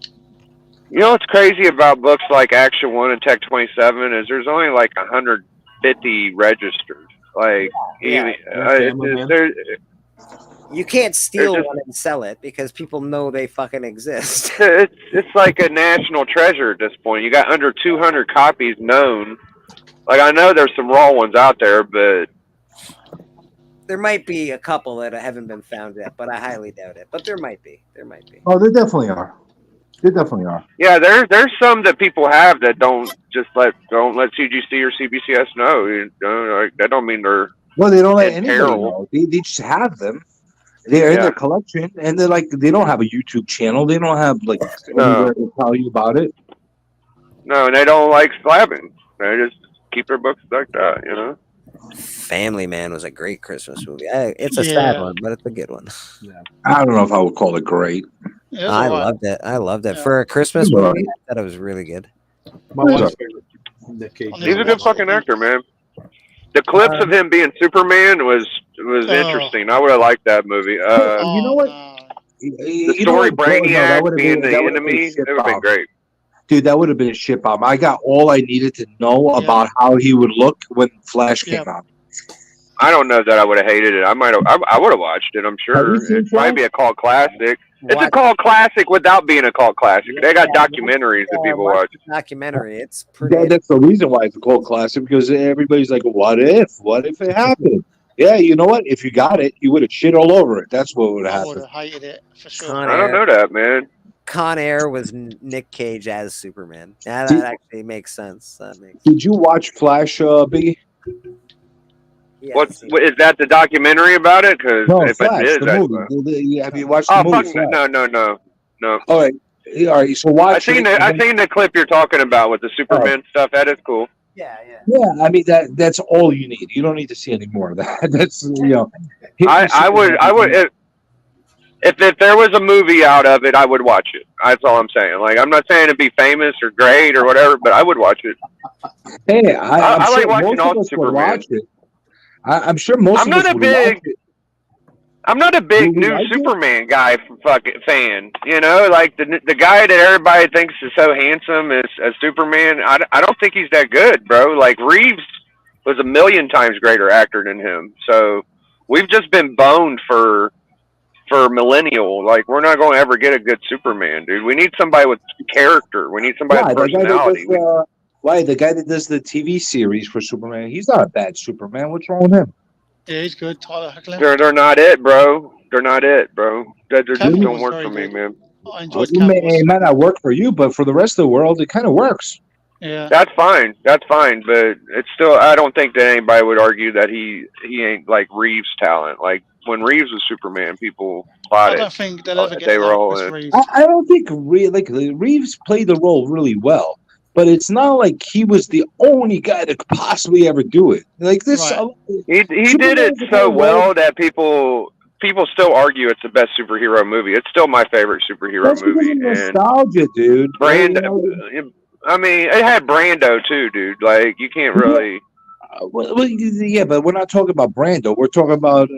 You know what's crazy about books like Action 1 and Tech 27 is there's only like 150 registered. Like, Yeah. You can't steal just- one and sell it because people know they fucking exist. it's like a national treasure at this point. You got under 200 copies known. Like, I know there's some raw ones out there, but There might be a couple that haven't been found yet, but I highly doubt it. But there might be. There might be. Oh, they definitely are. They definitely are. Yeah, there's some that people have that don't let CGC or CBCS know. You know, like, that don't mean they're Well, they don't let in anybody peril. know. They just have them. They're in Yeah. their collection, and they're like they don't have a YouTube channel. They don't have like anywhere to tell you about it. No, and they don't like slabbing. They just keep their books like that, you know. Family Man was a great Christmas movie. It's a sad one, but it's a good one. Yeah. I don't know if I would call it great. I loved it. I loved it for a Christmas movie. I thought it was really good. My wife's favorite. Nick Cage. He's a good fucking actor, man. The clips of him being Superman was interesting. I would have liked that movie. You know what? The story Brainiac being the enemy, it would have been great. Dude, that would have been a shit bomb. I got all I needed to know about how he would look when Flash came out. I don't know that I would have hated it. I would have watched it. I'm sure it'd probably be a cult classic. It's a cult classic without being a cult classic. They got documentaries that people watch. Documentary. It's pretty. That's the reason why it's a cult classic, because everybody's like, "What if? What if it happened?" Yeah, you know what? If you got it, you would have shit all over it. That's what would have happened. I would have hated it for sure. I don't know that, man. Con Air was Nick Cage as Superman. That actually makes sense. Did you watch Flash, Biggie? Yeah, what is that? The documentary about it? Because No, if Flash, I did, the movie. Have you watched oh the movie? fuck no. All right. So watch. I seen the clip you're talking about with the Superman stuff. That is cool. Yeah. I mean that's all you need. You don't need to see any more of that. That's I would if there was a movie out of it, I would watch it. That's all I'm saying. Like, I'm not saying it'd be famous or great or whatever, but I would watch it. Hey, I like sure watching all the Superman. Superman. I'm sure most of us would watch it. I'm not a big new Superman guy fan. You know, like the guy that everybody thinks is so handsome as Superman. I don't think he's that good, bro. Like Reeves was a million times greater actor than him. So we've just been boned for millennial. Like, we're not going to ever get a good Superman, dude. We need somebody with character. We need somebody with personality. The guy that does the TV series for Superman, he's not a bad Superman. What's wrong with him? Yeah, he's good. Tyler Hoechlin. They're not it, bro. They're not it, bro. They just don't work for me, man. It might not work for you, but for the rest of the world, it kind of works. Yeah, that's fine. But it's still. I don't think that anybody would argue that he ain't like Reeves' talent. Like when Reeves was Superman, people thought I don't think they'll ever get they were all. I don't think Reeves played the role really well, but it's not like he was the only guy that could possibly ever do it. Like this, right. He did it so well that people still argue it's the best superhero movie. It's still my favorite superhero movie. Nostalgia, dude. I mean, it had Brando too, dude. Like, you can't really. Yeah, but we're not talking about Brando. We're talking about.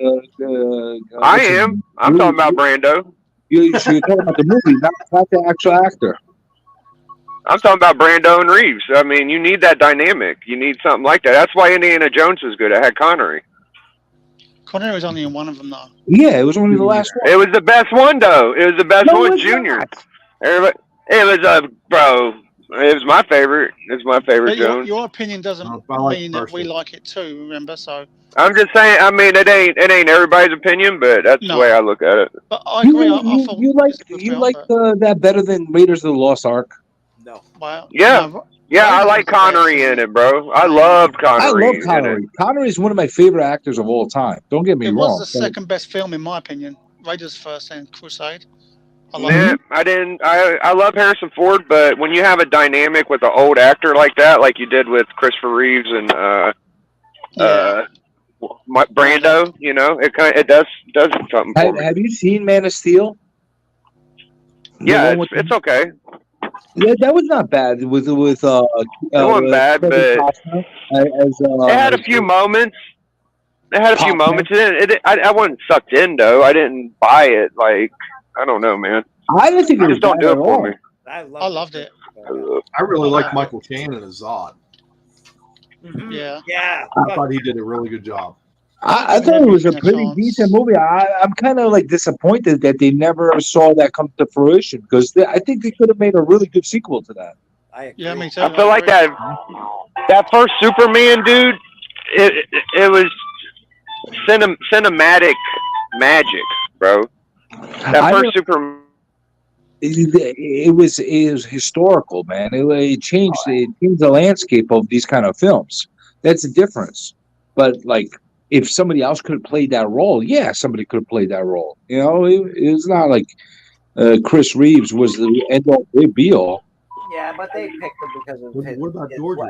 I'm talking about Brando. You're talking about the movie, not the actual actor. I'm talking about Brando and Reeves. I mean, you need that dynamic. You need something like that. That's why Indiana Jones was good. It had Connery. Connery was only in one of them, though. Yeah, it was only the last one. It was the best one, though. It was the best one, Junior. Everybody, it was bro. It was my favorite. It's my favorite Jones. Your opinion doesn't mean that we like it too. Remember, so. I'm just saying. I mean, it ain't everybody's opinion, but that's the way I look at it. But I agree. You like that better than Raiders of the Lost Ark? No. Wow. Yeah. Yeah, I like Connery in it, bro. I loved Connery. I love Connery. Connery is one of my favorite actors of all time. Don't get me wrong. It was the second best film in my opinion. Raiders first and Crusade. I love Harrison Ford, but when you have a dynamic with an old actor like that, like you did with Christopher Reeves and Brando, you know, it does something for me. Have you seen Man of Steel? Yeah, it's okay. Yeah, that was not bad. It wasn't bad, but it had a few moments. It had a few moments. I wasn't sucked in though. I didn't buy it. Like, I don't know, man. I didn't think it was don't do it for me. I loved it. I really liked Michael Shannon as Zod. Yeah. I thought he did a really good job. I thought it was a pretty decent movie. I'm kind of like disappointed that they never saw that come to fruition, because I think they could have made a really good sequel to that. Yeah, me too. I feel like that first Superman, dude. It was cinematic magic, bro. That first Superman. it was historical, man. It changed the landscape of these kind of films. That's the difference. But like, if somebody else could have played that role, yeah, somebody could have played that role. You know, it was not like Chris Reeves was the end all be all. Yeah, but they picked him because of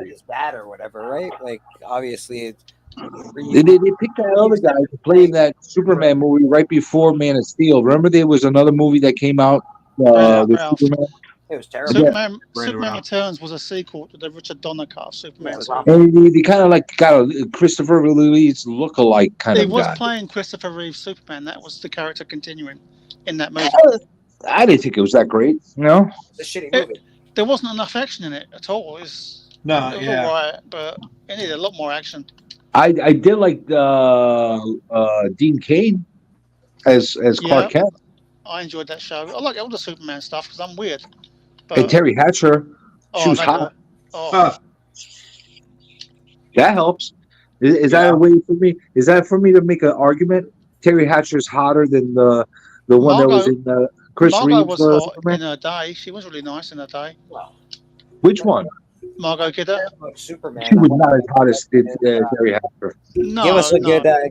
his bad or whatever, right? Like, obviously, They picked that other guy to play in that Superman movie right before Man of Steel. Remember, there was another movie that came out with Ralph. Superman. It was terrible. Superman Returns was a sequel to the Richard Donner cut Superman. And they kind of like got a Christopher Reeves look-alike kind He of was guy. playing Christopher Reeves Superman. That was the character continuing in that movie. I didn't think it was that great. You know, it's a shitty movie. There wasn't enough action in it at all. It was all right, but it needed a lot more action. I did like Dean Cain as Clark Kent. I enjoyed that show. I like all the Superman stuff because I'm weird. And Terry Hatcher, she was hot. That helps. Is that a way for me? Is that for me to make an argument? Terry Hatcher's hotter than the one that was in Chris Margot Reeves. was hot in her day. She was really nice in her day. Which one? Margot Kidder. Superman. She was not as hot as Terry Hatcher. No,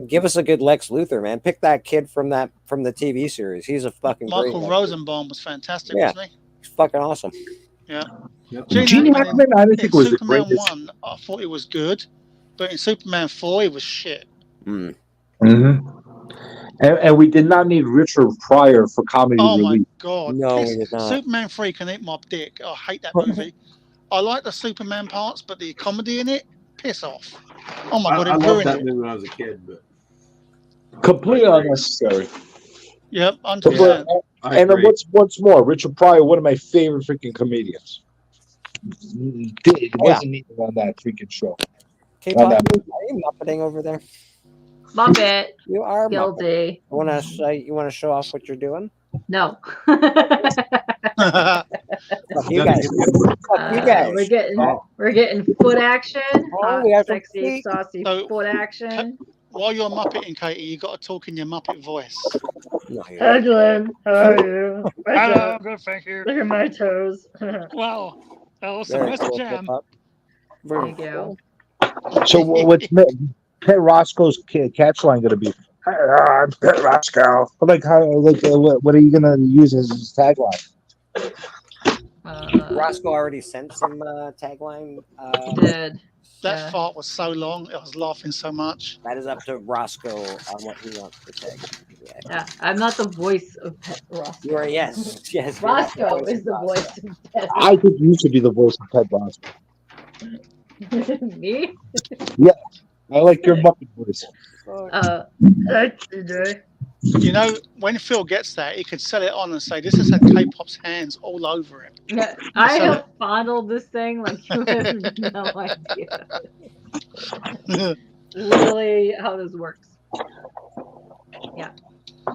give us a good Lex Luthor, man. Pick that kid from the TV series. He's a fucking Michael great Rosenbaum was fantastic, Yeah. wasn't he? He's fucking awesome. Yeah. Gene Hackman, I didn't think was the Superman greatest. 1, I thought it was good, but in Superman 4, it was shit. Mm-hmm. And we did not need Richard Pryor for comedy Oh my relief. god! No, Piss- we did not. Superman 3 can eat my dick. I hate that movie. I like the Superman parts, but the comedy in it, piss off. Oh my god, I it loved ruined that it. movie when I was a kid, but Completely unnecessary. Yep, 100%. And then what's more, Richard Pryor, one of my favorite freaking comedians. It wasn't needed on that freaking show. Are you muppeting over there? Muppet. You are guilty. You want to show off what you're doing? No. Fuck you guys. Fuck you guys. We're getting foot action. we have some Sexy, feet. saucy foot action. While you're Muppeting, Katie, you got to talk in your Muppet voice. Hi, Glenn. How are you? Hello, good, thank you. Look at my toes. Wow, that was Very a nice cool, jam. There you go. So what's Pet Roscoe's catchline going to be? Hi, I'm Pet Roscoe. Like, what are you going to use as his tagline? Roscoe already sent some tagline. He did. That fart was so long, I was laughing so much. That is up to Roscoe on what he wants to say. Yeah, I'm not the voice of Pet Roscoe. You are, yes. Roscoe is the voice of Pet. I think you should be the voice of Pet Roscoe. Me? Yeah, I like your Muppet voice. Thanks, DJ. You know, when Phil gets that, he could sell it on and say, this has had K-pop's hands all over it. Yeah, I have fondled this thing like you have no idea. Literally how this works. Yeah.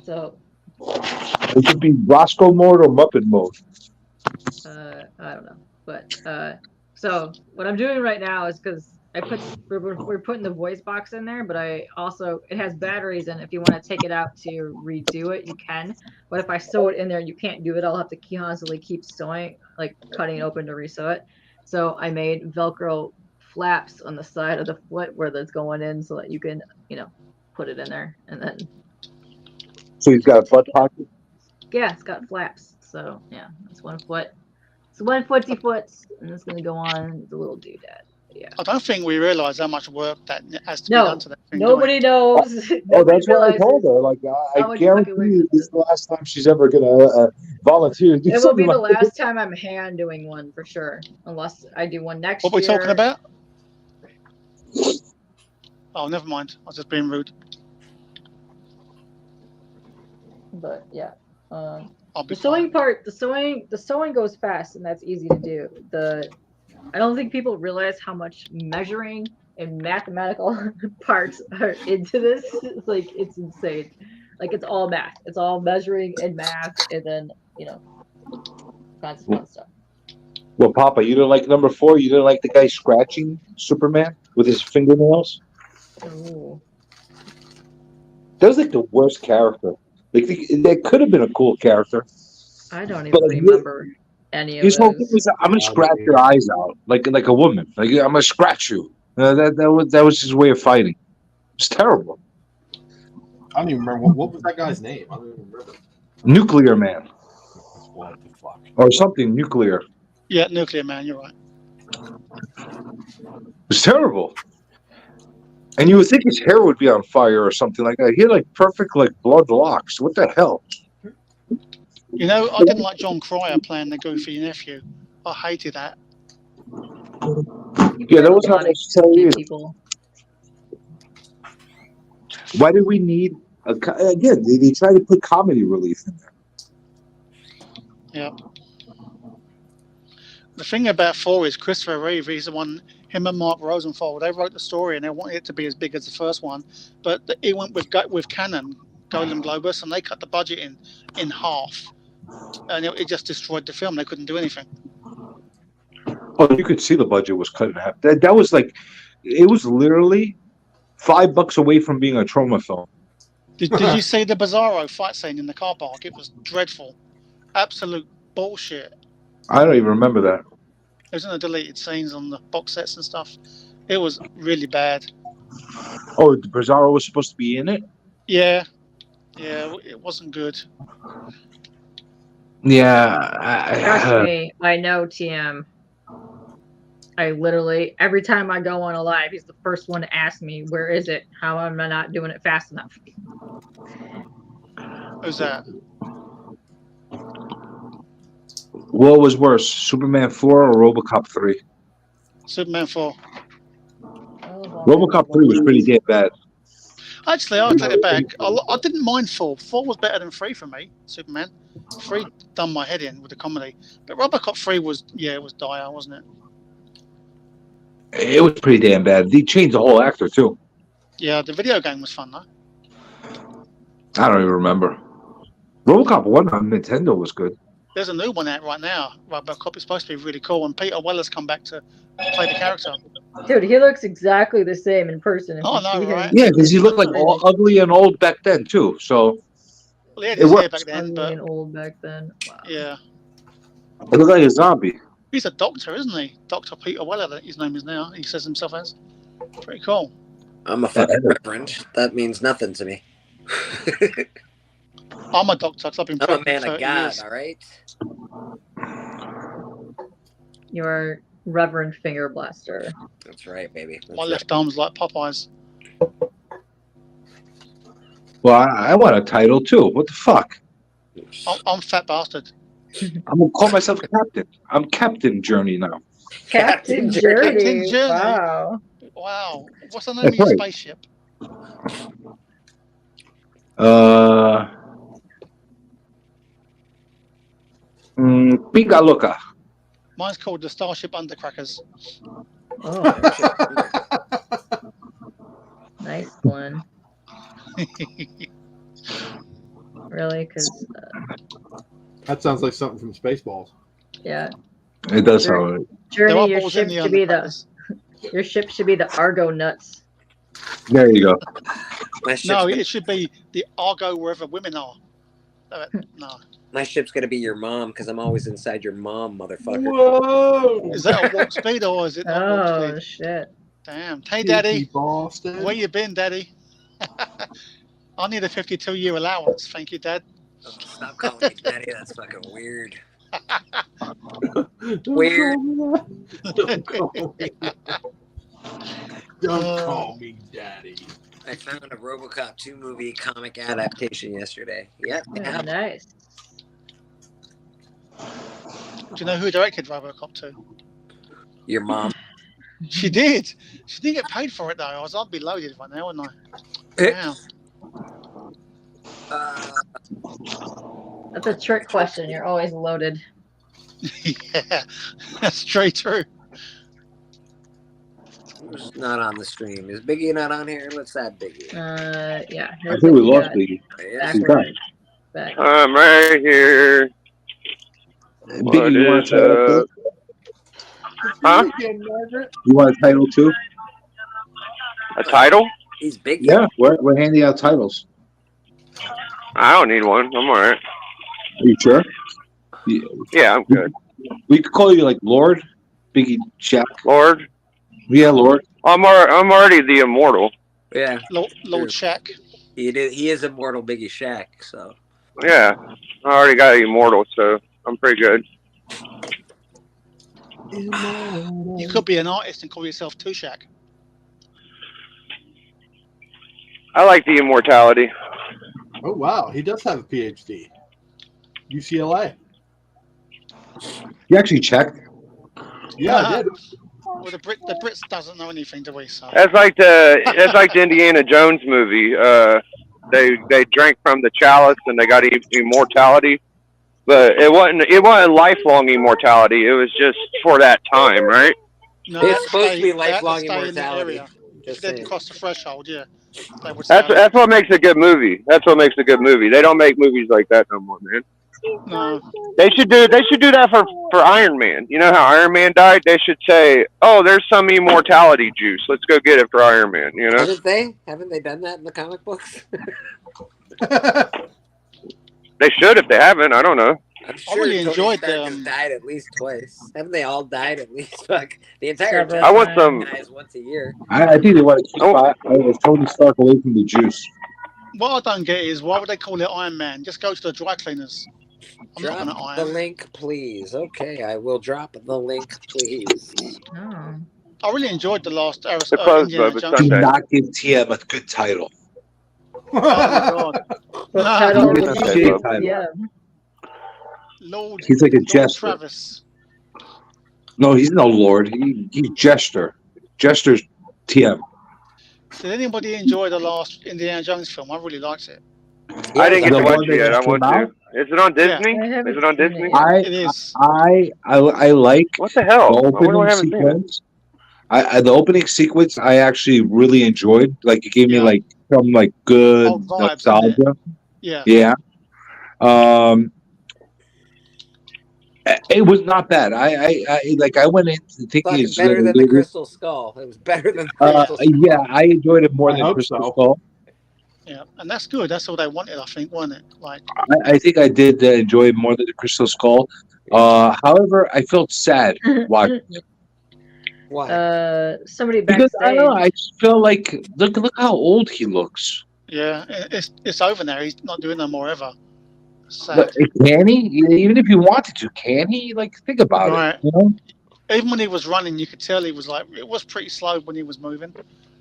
So. It could be Roscoe mode or Muppet mode. I don't know, but so what I'm doing right now is because we're putting the voice box in there, but it has batteries, and if you want to take it out to redo it, you can. But if I sew it in there, you can't do it. I'll have to constantly keep sewing, like cutting it open to resew it. So I made Velcro flaps on the side of the foot where that's going in, so that you can, put it in there, and then. So he's got a butt pocket. Yeah, it's got flaps. So yeah, that's 1 foot. It's 1 footy foot, and it's gonna go on the little doodad. Yeah. I don't think we realise how much work that has to be done to that thing. Nobody knows. Oh, that's what I told her. Like, I guarantee you, this is the last time she's ever gonna volunteer to do It will something be the like last time I'm hand doing one for sure, unless I do one next year. What are we talking about? Oh, never mind. I was just being rude. But yeah, the sewing part, the sewing goes fast, and that's easy to do. I don't think people realize how much measuring and mathematical parts are into this. Like, it's insane. Like, it's all math. It's all measuring and math, and then kinds of fun stuff. Well, Papa, you didn't like number 4? You didn't like the guy scratching Superman with his fingernails? Ooh. That was like the worst character. Like, that could have been a cool character. I don't But even like, remember any of his whole thing those. was, I'm gonna scratch your eyes out like a woman. Like I'm gonna scratch you. That was his way of fighting. It's terrible. I don't even remember what was that guy's name. I don't even remember. Nuclear Man What the fuck? or something nuclear. Yeah, Nuclear Man. You're right. It's terrible. And you would think his hair would be on fire or something like that. He had like perfect like blonde locks. What the hell? You know, I didn't like John Cryer playing the goofy nephew. I hated that. Yeah, that was not necessary either. People. Why did we need again? They try to put comedy relief in there. Yeah. The thing about 4 is Christopher Reeve. He's the one. Him and Mark Rosenthal. They wrote the story and they wanted it to be as big as the first one, but he went with Canon, Golden Globus, and they cut the budget in half, and it just destroyed the film. They couldn't do anything. Oh, you could see the budget was cut in half. That was like, it was literally $5 away from being a trauma film. Did you see the Bizarro fight scene in the car park? It was dreadful, absolute bullshit. I don't even remember that. It was in the deleted scenes on the box sets and stuff. It was really bad. Oh, the Bizarro was supposed to be in it? Yeah, it wasn't good. Yeah. Trust me, I know TM. I literally, every time I go on a live, he's the first one to ask me, where is it? How am I not doing it fast enough? Who's that? What was worse, Superman 4 or RoboCop 3? Superman 4. RoboCop 3 was pretty damn bad. Actually, I'll take it back. I didn't mind 4. 4 was better than 3 for me, Superman. 3 done my head in with the comedy. But RoboCop 3 was dire, wasn't it? It was pretty damn bad. They changed the whole actor, too. Yeah, the video game was fun, though. I don't even remember. RoboCop 1 on Nintendo was good. There's a new one out right now. RoboCop is supposed to be really cool, and Peter Weller's come back to play the character. Dude, he looks exactly the same in person. Oh, no, right? Yeah, because he looked like all ugly and old back then, too. So Well, he had his hair back then, but and old back then. Wow. yeah. It looked like a zombie. He's a doctor, isn't he? Dr. Peter Weller, his name is now. He says himself as. Pretty cool. I'm a fucking reverend. That means nothing to me. I'm a doctor. I've been I'm a man for of God, years. all right? You're Reverend Finger Blaster. That's right, baby. My left arm's like Popeye's. Well, I want a title, too. What the fuck? I'm Fat Bastard. I'm going to call myself Captain. I'm Captain Journey now. Captain Journey. Captain Journey. Wow. Wow. What's the name of your right. spaceship? Pinga Loca. Mine's called the Starship Undercrackers. Oh, nice one. Really? Because That sounds like something from Spaceballs. yeah, It does sound right. Journey. Your ship should be your ship should be the Argo Nuts. There you go. No, it should be the Argo wherever women are. No. My ship's gonna be your mom because I'm always inside your mom, motherfucker. Whoa! Is that a warp speed or is it not warp Oh speed? shit! Damn. Hey, Daddy. Where you been, Daddy? I need a 52-year allowance. Thank you, Dad. Oh, stop calling me daddy. That's fucking weird. Weird. Don't call me daddy. I found a RoboCop 2 movie comic adaptation yesterday. Yep. Oh, nice. Do you know who directed RoboCop 2? Your mom. She did. She didn't get paid for it though. I'd be loaded right now, wouldn't I? Wow. That's a trick question. You're always loaded. Yeah, that's straight true. Who's not on the stream? Is Biggie not on here? Let's add Biggie. Yeah. I think we lost Biggie. Yeah. He's back. Back. I'm right here. Biggie, you want a title too? Huh? You want a title too? A title? He's big. Yeah, we're handing out titles. I don't need one. I'm all right. Are you sure? Yeah, I'm good. We could call you like Lord, Biggie Shack. Lord. Yeah, Lord. I'm already the immortal. Yeah. Lord Shack. He is immortal Biggie Shack, so. Yeah, I already got immortal, so I'm pretty good. You could be an artist and call yourself Two Shack. I like the immortality. Oh wow, he does have a PhD. UCLA. You actually checked? Yeah, I did. Well, the Brits doesn't know anything, do we? So That's like the Indiana Jones movie. They drank from the chalice and they got immortality, but it wasn't lifelong immortality. It was just for that time, right? no, It's supposed to be they had to lifelong stay in the immortality. area. If Just they didn't saying. cross the threshold, yeah, they would stay. That's what makes a good movie. That's what makes a good movie. They don't make movies like that no more, man. No. They should do that for Iron Man. You know how Iron Man died? They should say, "Oh, there's some immortality juice. Let's go get it for Iron Man." You know? Haven't they done that in the comic books? They should if they haven't. I don't know. I'm sure really Tony enjoyed Stark has died at least twice. Haven't they all died at least? Like the entire Several time. I want some. Dies once a year. I think they want to keep Tony Stark away from the juice. What I don't get is why would they call it Iron Man? Just go to the dry cleaners. I'm not Drop going to the iron. link, please. Okay, I will drop the link, please. Oh. I really enjoyed the last The clothes, Indiana bub. It's Jones. Do Sunday. not give TM a good title. Oh my god! What Nah, title Give would it a you shit give? title. Yeah. Lord, He's like a Lord jester. Travis. No, he's no Lord. He's Jester. Jester's TM. Did anybody enjoy the last Indiana Jones film? I really liked it. I didn't get The to watch one it that yet. I just want came to. out? Is it on Disney? I haven't Is it on seen Disney? it yet. It is. I like What the hell? the I wonder why I opening haven't seen it. sequence. The opening sequence I actually really enjoyed. Like it gave me Yeah. like some like good Old vibes, didn't it? nostalgia. Yeah. Yeah. It was not bad. I went in thinking Fucking it's better than the Crystal Skull. It was better than the Crystal Skull. yeah, I enjoyed it more I than hope Crystal so. Skull. Yeah, and that's good. That's all they wanted, I think, wasn't it? Like, I think I did enjoy it more than the Crystal Skull. However, I felt sad watching it Why? Somebody because I don't know. backstage. I just felt like look how old he looks. yeah, it's over now. He's not doing no more ever. Sad. But can he? Even if you wanted to, can he? Like think about Right. it. You know? Even when he was running, you could tell he was like, it was pretty slow when he was moving.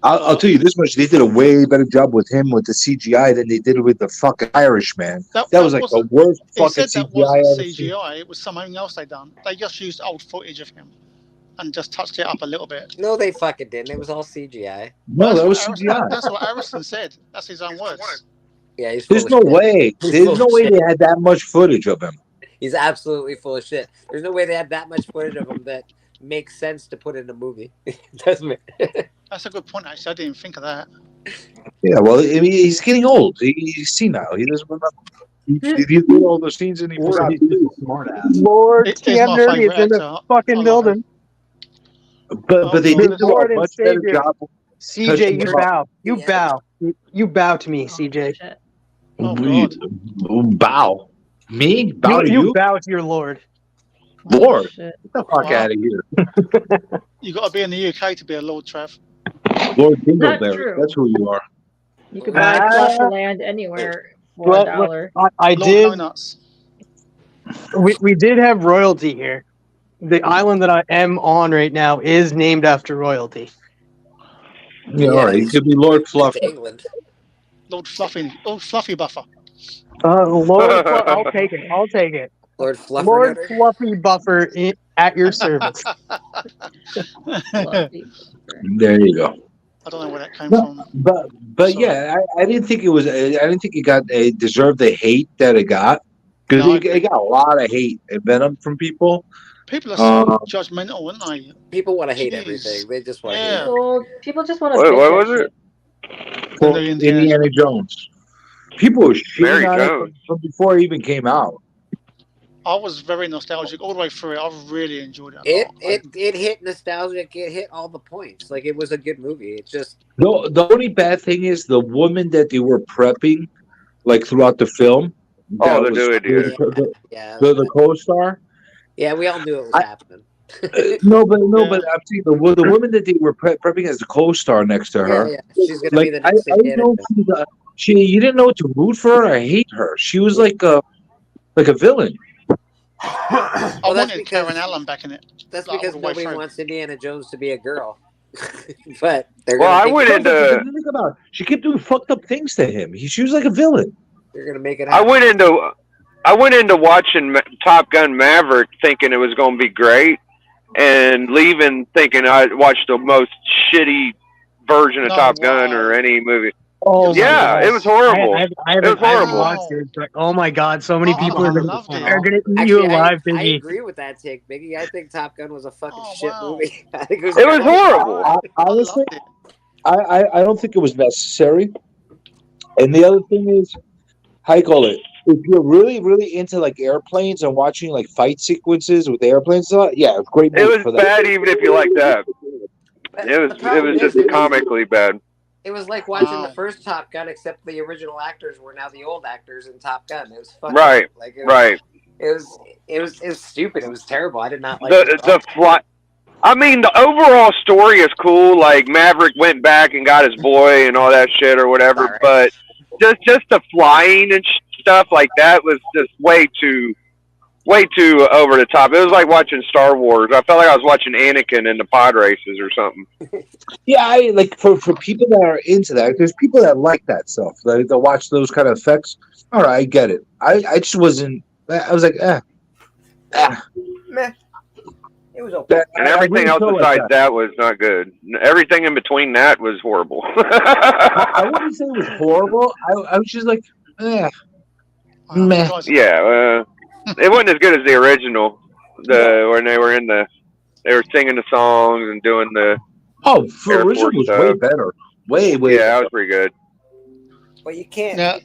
I'll tell you this much: they did a way better job with him with the CGI than they did with the fucking Irishman. That was like the wasn't- worst He fucking said that CGI I wasn't ever seen. CGI. It was something else they done. They just used old footage of him and just touched it up a little bit. No, they fucking didn't. It was all CGI. No, that was what CGI. That's what Harrison said. That's his own words. Yeah, he's There's full no of shit. way. He's There's full no of way shit. they had that much footage of him. He's absolutely full of shit. There's no way they had that much footage of him that makes sense to put in a movie. Doesn't it? That's a good point, actually. I didn't even think of that. Yeah, well, I mean, he's getting old. He's senile. He doesn't remember. He did all those scenes and he Or forgot. he's just a smart ass. Lord It is my TM Nerdy is favorite in the actor. fucking I love building. But they did do Lord a and much better Savior. job. CJ, you Touching bow. You Yeah. bow. You bow to me, CJ. Shit. Oh, God. Bow. Me? Bow to You you? bow to your Lord. Lord. Shit. Get the fuck Wow. out of here. You got to be in the UK to be a Lord, Trav. Lord Not Dingleberry. true. That's who you are. You could buy a plot of land anywhere for Well, $1. I Lord did. Donuts. We did have royalty here. The island that I am on right now is named after royalty. Yeah, all right. He could be Lord Fluffy. England. Lord Fluffy Buffer. Lord, I'll take it. I'll take it. Lord Fluffernutter. Lord Fluffy Buffer at your service. Fluffy. There you go. I don't know where that came No, from. but yeah, I didn't think it was. I didn't think it got deserved the hate that it got because No, I it got a lot of hate and venom from people. People are so judgmental, aren't they? People want to hate Jeez. everything. They just want to Yeah. hate. People just want to What bitch at was shit. it? For the Indiana Indiana Jones. People were shitting Mary on Jones. it from before it even came out. I was very nostalgic all the way through it. I really enjoyed it. It hit nostalgic. It hit all the points. Like it was a good movie. It just The only bad thing is the woman that they were prepping, like throughout the film, Oh, That the Dewey dude. Yeah, the co-star. yeah, we all knew it was happening. No, but I'm saying the woman that they were prepping as the co-star next to her. Yeah, she's gonna Like be the next I didn't know you didn't know what to root for her or hate her. She was like a villain. I wanted Karen Allen back in it. That's Like, because all the way nobody through. wants Indiana Jones to be a girl. But they're Well, gonna I make went it, into Think about it. She kept doing fucked up things to him. She was like a villain. they're gonna make it I happen. went into watching Top Gun Maverick thinking it was going to be great, and leaving thinking I watched the most shitty version of Top Gun or any movie. Oh my Yeah, God. it was horrible. I It haven't was horrible. watched it, but oh my God, so many people are gonna eat Actually, you alive, I Biggie. agree with that take, Biggie. I think Top Gun was a fucking shit movie. I think It was horrible. Honestly, I don't think it was necessary. And the other thing is, how you call it? If you're really, really into like airplanes and watching like fight sequences with airplanes, yeah, it's a great movie It was for that. bad even if you like that. It was just comically bad. It was like watching the first Top Gun, except the original actors were now the old actors in Top Gun. It was fucking Right, like right. It was stupid. It was terrible. I did not like it. The flight. I mean, the overall story is cool. Like Maverick went back and got his boy and all that shit or whatever. But just the flying and stuff like that was just way too over the top. It was like watching Star Wars. I felt like I was watching Anakin in the pod races or something. Yeah, I like for people that are into that. There's people that like that stuff. They watch those kind of effects. All right, I get it. I just wasn't. I was like, Meh. It was okay. And everything else besides that was not good. Everything in between that was horrible. I wouldn't say it was horrible. I was just like, meh. Yeah, it wasn't as good as the original. When they were they were singing the songs and doing the. Oh, the original was way better. Way. Yeah, that was pretty good. But you can't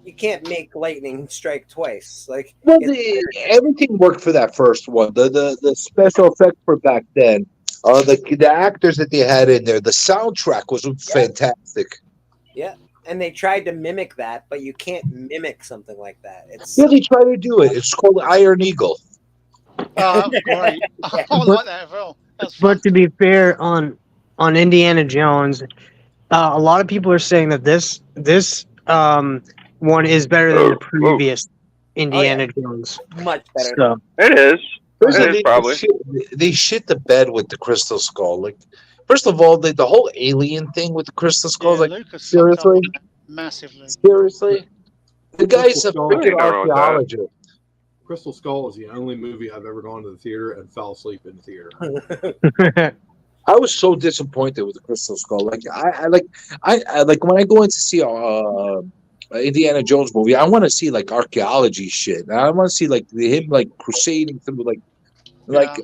you can't make lightning strike twice. Like well, everything worked for that first one. The special effect for back then, the actors that they had in there, the soundtrack was fantastic. Yeah, and they tried to mimic that, but you can't mimic something like that. It's they try to do it. It's called Iron Eagle. Oh, that was great. I like that as well. But to be fair, on Indiana Jones, a lot of people are saying that this one is better than the previous Indiana Jones. Much better. So. It is. It is probably. They shit the bed with the Crystal Skull. Like, first of all, the whole alien thing with the Crystal Skull. Yeah, like, Lucas seriously, massively. Seriously, the guy's a Crystal freaking Skull. archaeologist. Crystal Skull is the only movie I've ever gone to the theater and fell asleep in the theater. I was so disappointed with the Crystal Skull. Like I like when I go in to see Indiana Jones movie, I want to see like archaeology shit. I want to see like him like crusading through like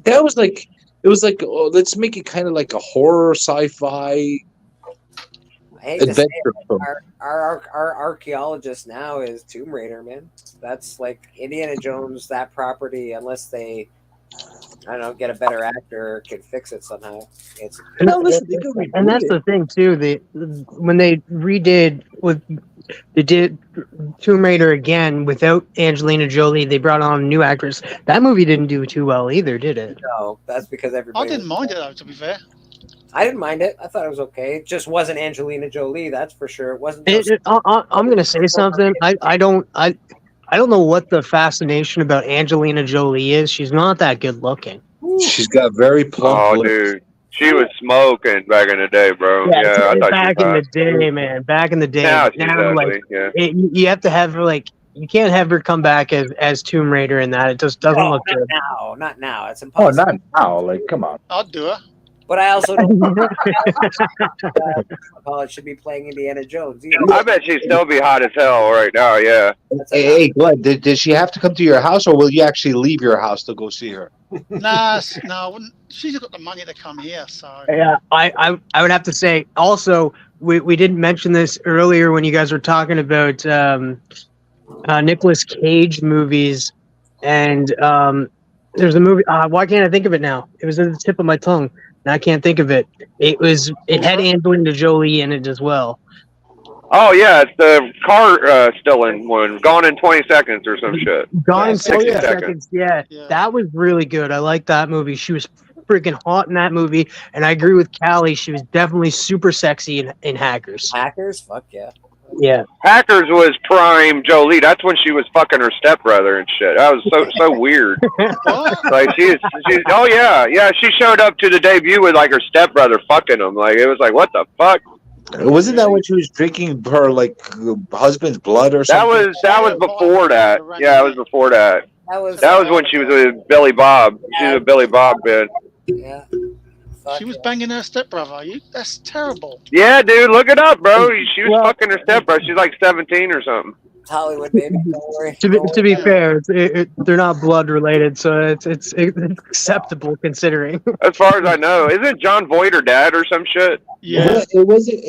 that was like it was like let's make it kind of like a horror sci-fi I hate to say adventure it, film. our archaeologist now is Tomb Raider, man. That's like Indiana Jones, that property, unless they, I don't know, get a better actor or can fix it somehow. It's And that's the thing too. When they did Tomb Raider again without Angelina Jolie, they brought on a new actress. That movie didn't do too well either, did it? No, that's because everybody. I didn't mind it though, to be fair. I didn't mind it. I thought it was okay. It just wasn't Angelina Jolie, that's for sure. It wasn't. I'm gonna say something. I don't know what the fascination about Angelina Jolie is. She's not that good looking. She's got very plump Oh, lips. dude. She was smoking back in the day, bro. Yeah, I thought back she in was the day, man. Back in the day. Now she's Now, ugly, yeah. you have to have her like. You can't have her come back as Tomb Raider in that. It just doesn't look good. Not now. It's Oh, impossible. not now! Like, come on. I'd do her. But I also don't it should be playing Indiana Jones either. I bet she'd still be hot as hell right now, yeah. Hey, Glenn, did she have to come to your house, or will you actually leave your house to go see her? Nah, no, I wouldn't. She's got the money to come here, so. Yeah, I would have to say also we didn't mention this earlier when you guys were talking about Nicolas Cage movies, and there's a movie. Why can't I think of it now? It was at the tip of my tongue, and I can't think of it. It had Angelina Jolie in it as well. Oh yeah, it's the car stealing one. Gone in 20 seconds or some shit. Gone in 60 60 seconds. Yeah, that was really good. I like that movie. She was freaking hot in that movie, and I agree with Callie. She was definitely super sexy in Hackers. Hackers, fuck yeah. Yeah. Hackers was prime Jolie. That's when she was fucking her stepbrother and shit. That was so weird. Like she's oh yeah. She showed up to the debut with like her stepbrother fucking him. Like it was like what the fuck. Wasn't that when she was drinking her like husband's blood or something? That was before that. Yeah, it was before that. That was when she was with Billy Bob. She was with Billy Bob, man. Yeah. She was banging her stepbrother. That's terrible. Yeah, dude, look it up, bro. She was fucking her stepbrother. She's like 17 or something. It's Hollywood, baby. Don't worry. To be fair, they're not blood related, so it's acceptable considering. As far as I know, isn't John Voight her dad or some shit? Yeah, it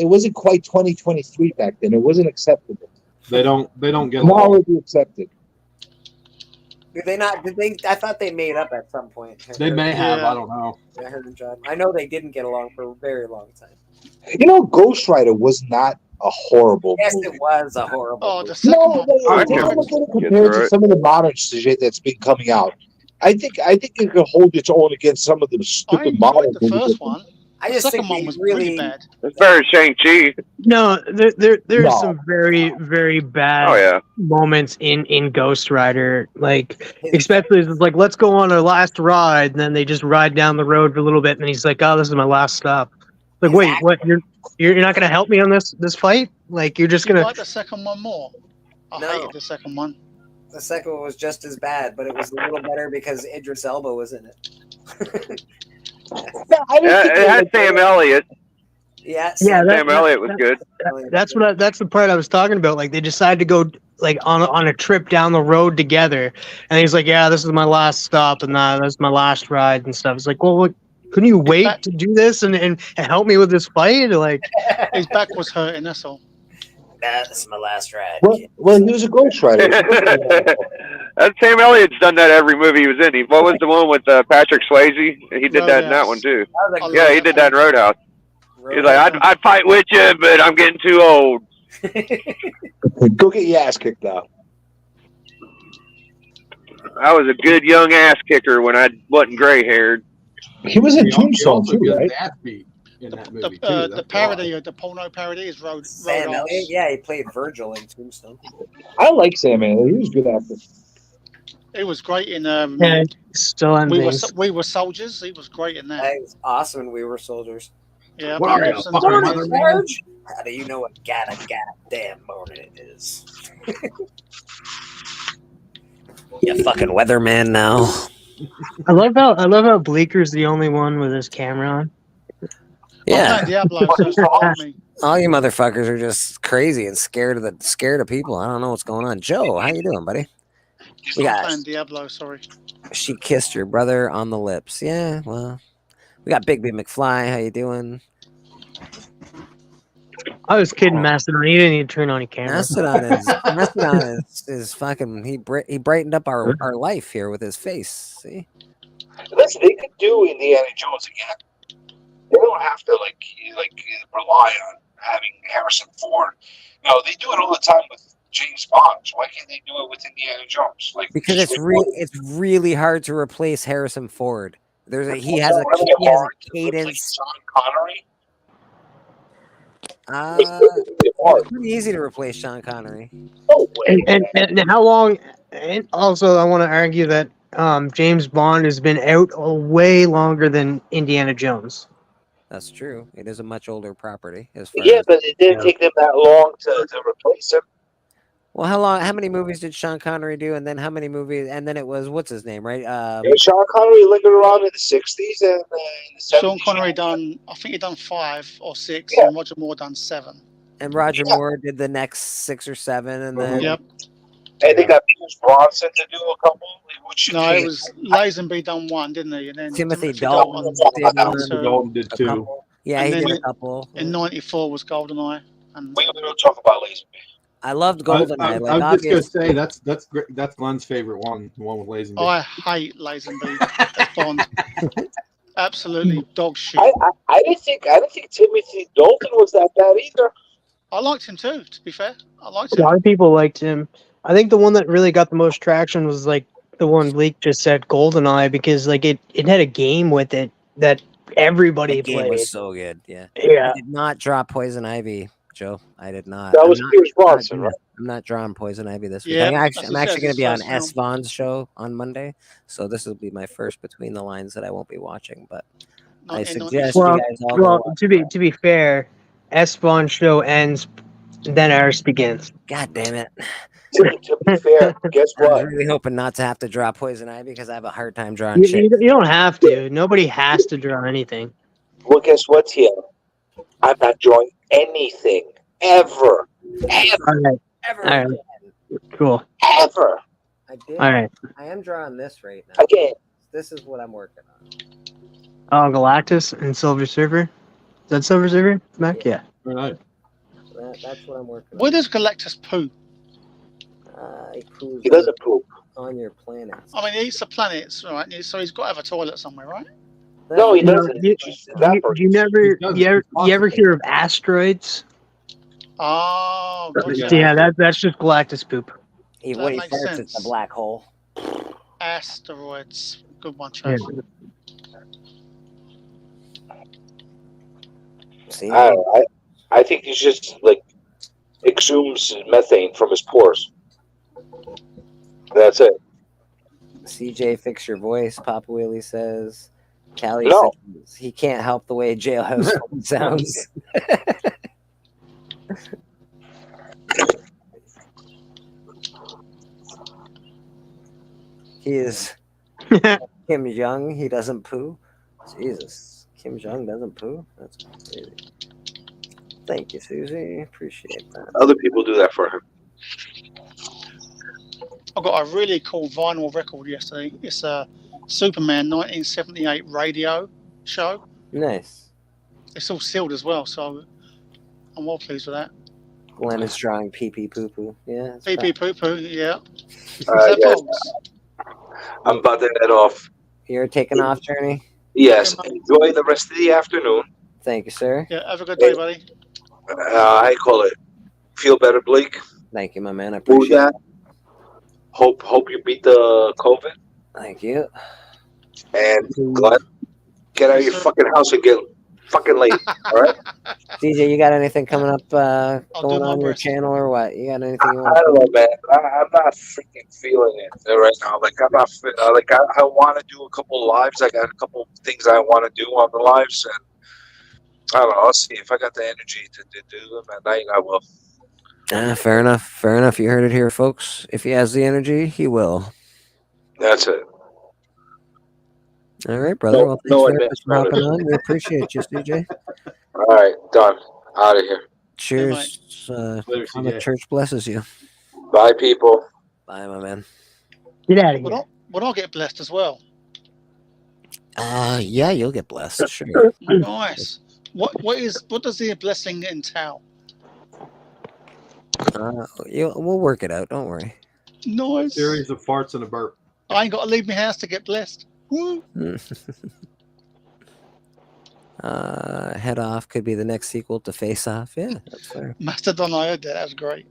wasn't quite 2023 back then. It wasn't acceptable. They don't get Now it would be accepted. Did they not? Did they? I thought they made up at some point. They may have. I don't know. I heard John. I know they didn't get along for a very long time. You know, Ghost Rider was not a horrible Yes, movie. it was a horrible. Oh, the movie. second No, one. but take a look at it compared to some of the modern shit that's been coming out. I think it could hold its own against some of the stupid modern the movies. first one. I just the think second one they was really bad. It's very Shang-Chi. No, there's No. some very, very bad Oh, yeah. moments in Ghost Rider. Like, especially it's like, let's go on our last ride, and then they just ride down the road for a little bit, and he's like, "Oh, this is my last stop." Like, wait, what? You're not gonna help me on this fight? Like, you're just You gonna? like the second one more? I hated the second one. the second one was just as bad, but it was a little better because Idris Elba was in it. It had Sam Elliott. Yes. Yeah, Sam Elliott was good. That's the part I was talking about. Like, they decided to go like on a trip down the road together, and he's like, "Yeah, this is my last stop, and that's my last ride and stuff." It's like, well, couldn't you wait to do this and help me with this fight? Like, his back was hurting. That's all. That's my last ride. Well, he was a Ghost Rider. Sam Elliott's done that every movie he was in. What was the one with Patrick Swayze? He did that in that one too. Yeah, he did that in Roadhouse. He's like, I'd fight with you, but I'm getting too old. Go get your ass kicked out. I was a good young ass kicker when I wasn't gray haired. He was in Tombstone too, right? In that movie The parody, the porno parody is Sam Roadhouse. Elliott? Yeah, he played Virgil in Tombstone. I like Sam Elliott. He was a good actor. It was great in still on we were soldiers. He was great in that. That was awesome when we were soldiers. Yeah. What are you, Gibson's fucking great. mother man? How do you know what goddamn morning it is? You fucking weatherman now. I love how Bleeker's the only one with his camera on. Yeah. Diablo, so it's not me. All you motherfuckers are just crazy and scared of people. I don't know what's going on. Joe, how you doing, buddy? We I'm got playing Diablo, sorry. She kissed your brother on the lips. Yeah, well, we got Big B McFly. How you doing? I was kidding, Mastodon. You didn't need to turn on your camera. Mastodon is fucking. He brightened up our life here with his face. See, Listen, they could do Indiana Jones again. They don't have to like rely on having Harrison Ford. No, they do it all the time with James Bond. So why can't they do it with Indiana Jones? Like, because it's really hard to replace Harrison Ford. He has a cadence. Sean Connery. It's pretty easy to replace Sean Connery. And how long? And also, I want to argue that James Bond has been out way longer than Indiana Jones. That's true. It is a much older property. But it didn't take them that long to replace him. Well, how many movies did Sean Connery do, and then how many movies? And then it was what's his name, right? Sean Connery lingered around in the '60s and in the '70s. Sean Connery done, I think he done 5 or 6, and Roger Moore done 7. And Roger Moore did the next 6 or 7, and then And they got Pierce Bronson to do a couple. No, it was Lazenby done 1, didn't he? And then Timothy Dalton did 2. Yeah, and he then did a couple. In '94 was GoldenEye. And we don't talk about Lazenby. I loved GoldenEye. I was just gonna say that's great. That's Glenn's favorite one, the one with Lazenby. I hate Lazenby as Bond. Absolutely dog shit. I didn't think Timothy Dalton was that bad either. I liked him too. To be fair, I liked A him. lot of people liked him. I think the one that really got the most traction was like the one Bleek just said, GoldenEye, because like it had a game with it that everybody That game played. was so good. Yeah. Yeah. I did not draw Poison Ivy, Joe. I did not. That I'm was not- Pierce not Bronson, doing- right? I'm not drawing Poison Ivy this week. Yeah, I'm that's actually his going to be on first S. film. Vaughn's show on Monday, so this will be my first Between the Lines that I won't be watching. But I suggest you Well, guys all go well, watch. to be fair, S. Vaughn show ends, then ours begins. God damn it! To be fair, guess I was what? really hoping not to have to draw Poison Ivy because I have a hard time drawing You, shit. you don't have to. Nobody has to draw anything. Well, guess what, Tia? I'm not drawing anything ever. All right. Ever All right. Cool. Ever. I did. All right. I am drawing this right now. Again. This is what I'm working on. Oh, Galactus and Silver Surfer. Is that Silver Surfer? Mac? Yeah. Right. That's what I'm working Where does Galactus poo? on. He poos He doesn't poop. on your planet. I mean, he eats the planets, right? So he's got to have a toilet somewhere, right? No, he No, doesn't. you, Just you, evaporates. you ever hear of asteroids? Oh, gotcha. So yeah, that's just Galactus poop. He, That when he makes farts, sense. it's a black hole. Asteroids. Good one, Yeah. Chad. See? I don't know. I think he's just like exhumes methane from his pores. That's it. CJ, fix your voice. Papa Wheelie says. Callie No. says he can't help the way Jailhouse sounds. He is Kim Jong. He doesn't poo. Jesus, Kim Jong doesn't poo. That's crazy. Thank you, Susie. Appreciate that. Other people do that for him. I got a really cool vinyl record yesterday. It's a Superman 1978 radio show. Nice. It's all sealed as well, so I'm well pleased with that. Glenn is drawing pee pee poo poo. Yeah. Pee pee poo poo, yeah. All right, Is that guys. Bob's? I'm about to head off. You're taking off, Journey? Yes. Enjoy the rest of the afternoon. Thank you, sir. Yeah, have a good day, buddy. I call it. Feel better, Bleek. Thank you, my man. I Who's appreciate that? Hope you beat the COVID. it. Thank you. And Glenn, get out of your fucking house and get fucking late. All right. DJ, you got anything coming up do going my on your best. channel or what? You got anything you want I don't know, man. I'm not freaking feeling it right now. Like I'm not like I want to do a couple lives. I got a couple things I want to do on the lives, and I don't know. I'll see if I got the energy to do them at night. I will. Fair enough. Fair enough. You heard it here, folks. If he has the energy, he will. That's it. All right, brother. No- Well, thanks no very much advance for hopping notice. on. We appreciate you, CJ. All right, done. Out of here. Cheers. Later, Comic CJ. Church blesses you. Bye, people. Bye, my man. Get out of Would here. I get blessed as well? Yeah, you'll get blessed. Sure. Nice. What does the blessing entail? We'll work it out. Don't worry. Nice. Series of farts and a burp. I ain't got to leave my house to get blessed. Woo. Head Off could be the next sequel to Face Off. Yeah, that's fair. Mastodon, I heard that. That was great.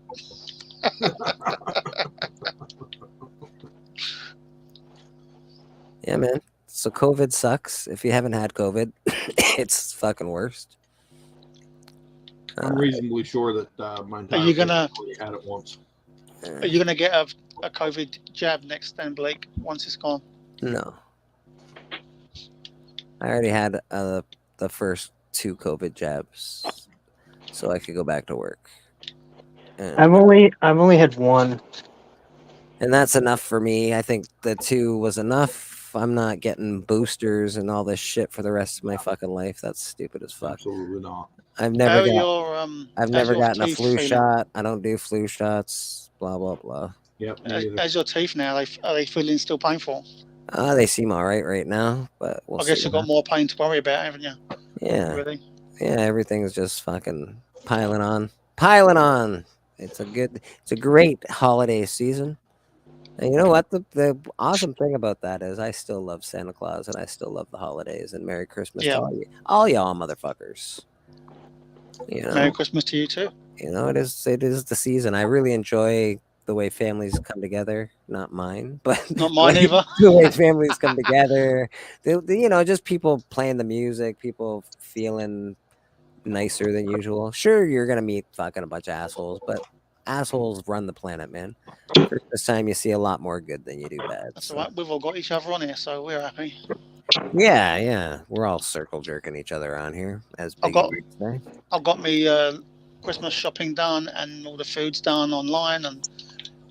Yeah, man. So COVID sucks. If you haven't had COVID, it's fucking worst. I'm reasonably sure that my entire Are you gonna- family had it once. Are you going to get a COVID jab next then, Blake, once it's gone? No. I already had the first 2 COVID jabs, so I could go back to work. I've only had one. And that's enough for me. I think the 2 was enough. I'm not getting boosters and all this shit for the rest of my fucking life. That's stupid as fuck. Absolutely not. I've never How got, your, I've how's never your gotten a teeth flu feeling? shot. I don't do flu shots. Blah blah blah. Yep. me either. How's your teeth now? Are they feeling still painful? They seem all right now, but we'll I guess see you've what got more pain to worry about, haven't you? Yeah. Really? Yeah, everything's just fucking piling on. Piling on. It's a great holiday season. And you know what? The awesome thing about that is I still love Santa Claus and I still love the holidays and Merry Christmas Yeah. to all y'all motherfuckers. You know? Merry Christmas to you too. You know, it is the season. I really enjoy the way families come together. Not mine, but Not mine either. the way families come together. You know, just people playing the music, people feeling nicer than usual. Sure, you're gonna meet fucking a bunch of assholes, but assholes run the planet, man. Christmas time, you see a lot more good than you do bad. That's So. all right. We've all got each other on here, so we're happy. Yeah, we're all circle jerking each other on here, as I've Biggie got, would say. I've got me Christmas shopping done and all the food's done online and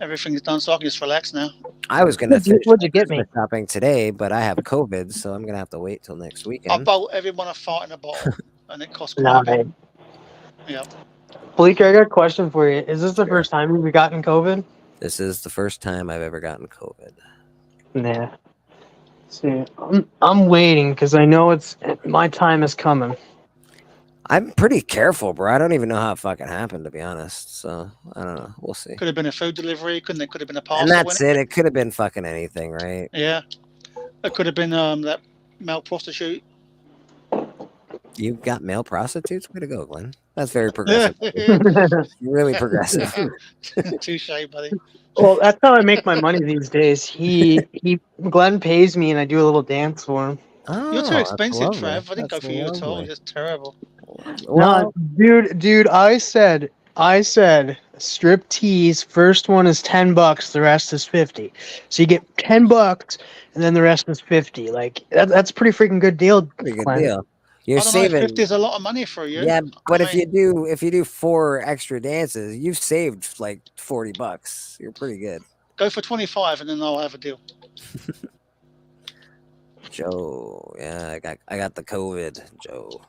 everything's done, so I can just relax now. I was gonna finish What'd you get me? shopping today, but I have COVID, so I'm gonna have to wait till next I weekend. bought everyone a fart in a bottle, and it cost Nah, quite a bit. man. Yeah. Bleek, I got a question for you. Is this the first time you've gotten COVID? This is the first time I've ever gotten COVID. Nah. See, I'm waiting because I know my time is coming. I'm pretty careful, bro. I don't even know how it fucking happened, to be honest. So I don't know. We'll see. Could have been a food delivery. Could have been a parcel. And that's it. It could have been fucking anything, right? Yeah. It could have been that male prostitute. You got male prostitutes? Way to go, Glenn. That's very progressive. Really progressive. Touche, buddy. Well, that's how I make my money these days. Glenn pays me and I do a little dance for him. Oh, You're too expensive, Trev. I didn't go for you at all. It's terrible. No, dude, I said strip tease. First one is $10, the rest is $50. So you get $10 and then the rest is $50. Like that's a pretty freaking good deal. Pretty good Glenn. deal. You're I don't saving. know, 50 is a lot of money for you. Yeah, but if you do 4 extra dances, you've saved like $40. You're pretty good. Go for 25 and then I'll have a deal. Joe, yeah, I got the COVID, Joe.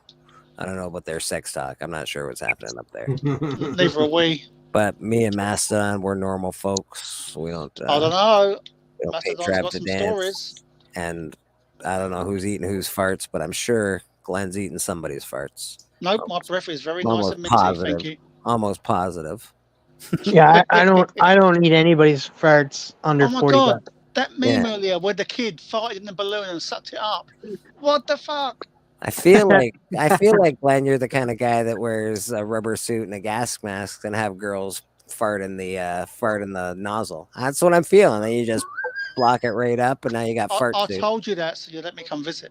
I don't know about their sex talk. I'm not sure what's happening up there. Neither are we. But me and Mastodon, we're normal folks. We don't. I don't know. We don't pay Mastodon's Trav got to some dance. stories. And I don't know who's eating whose farts, but I'm sure Glenn's eating somebody's farts. Nope, my breath is very nice and minty. Thank you. Almost positive. Yeah, I don't eat anybody's farts under Oh my 40 god, bucks. that meme earlier where the kid farted in the balloon and sucked it up. What the fuck? I feel like Glenn, you're the kind of guy that wears a rubber suit and a gas mask and have girls fart in the nozzle. That's what I'm feeling. And you just block it right up, and now you got fart I suit. told you that, so you let me come visit.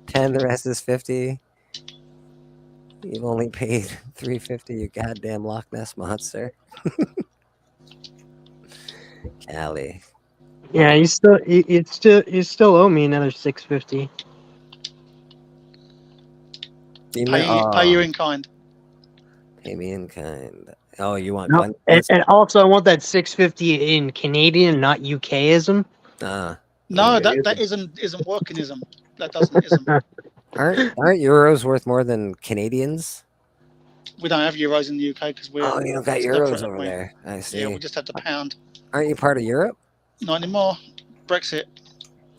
10, the rest is 50. You've only paid $3.50, you goddamn Loch Ness monster. Callie. Yeah, you still owe me another $6.50. Pay you in kind. Pay me in kind. Oh, you want No, and also I want that $6.50 in Canadian, not UKism. No, that isn't workingism. That doesn't ism. Aren't euros worth more than Canadians? We don't have euros in the UK because we're. Oh, you don't got euros over there. I see. Yeah, we just have the pound. Aren't you part of Europe? Not anymore. Brexit.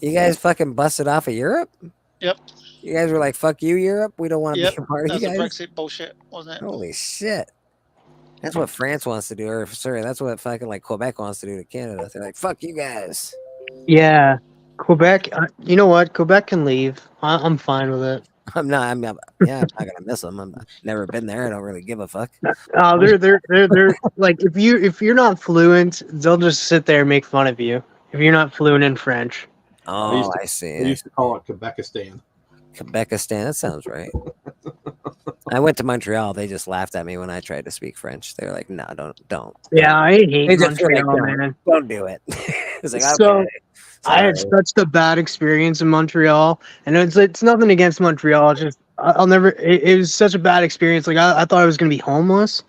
You guys fucking busted off of Europe? Yep. You guys were like, "Fuck you, Europe. We don't want to be a part of you guys." That's Brexit bullshit, wasn't it? Holy shit. That's what France wants to do, or sorry, that's what fucking like Quebec wants to do to Canada. They're like, "Fuck you guys." Yeah, Quebec. You know what? Quebec can leave. I'm fine with it. I'm not gonna miss them. I've never been there. I don't really give a fuck. They're like if you're not fluent, they'll just sit there and make fun of you if you're not fluent in French. Oh, I see. They used to call it Quebekistan. Quebekistan. That sounds right. I went to Montreal. They just laughed at me when I tried to speak French. They were like, "No, don't." Yeah, I hate They just were like, Montreal, man. Don't do it. It's like, So okay. I had such a bad experience in Montreal, and it's nothing against Montreal. It's just I'll never. It was such a bad experience. Like I thought I was gonna be homeless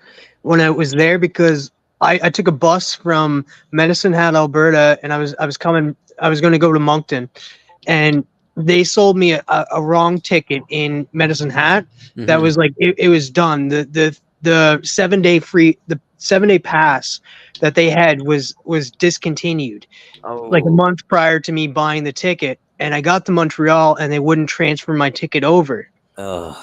when I was there because I took a bus from Medicine Hat, Alberta, and I was going to go to Moncton, and they sold me a wrong ticket in Medicine Hat. That was like it was done. The 7-day free, the 7-day pass that they had was discontinued like a month prior to me buying the ticket, and I got to Montreal and they wouldn't transfer my ticket over.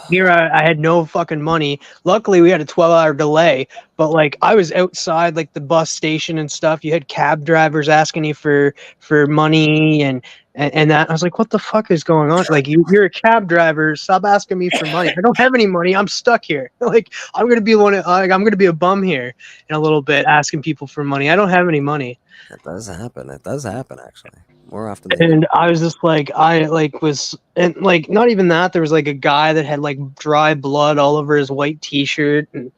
Here I had no fucking money. Luckily we had a 12-hour delay, but like I was outside like the bus station and stuff. You had cab drivers asking you for money, and And that I was like, what the fuck is going on? Like, you're a cab driver. Stop asking me for money. I don't have any money. I'm stuck here. Like, I'm gonna be I'm gonna be a bum here in a little bit, asking people for money. I don't have any money. It does happen. It does happen actually more often than And I was just like, and like not even that. There was like a guy that had like dry blood all over his white T-shirt, and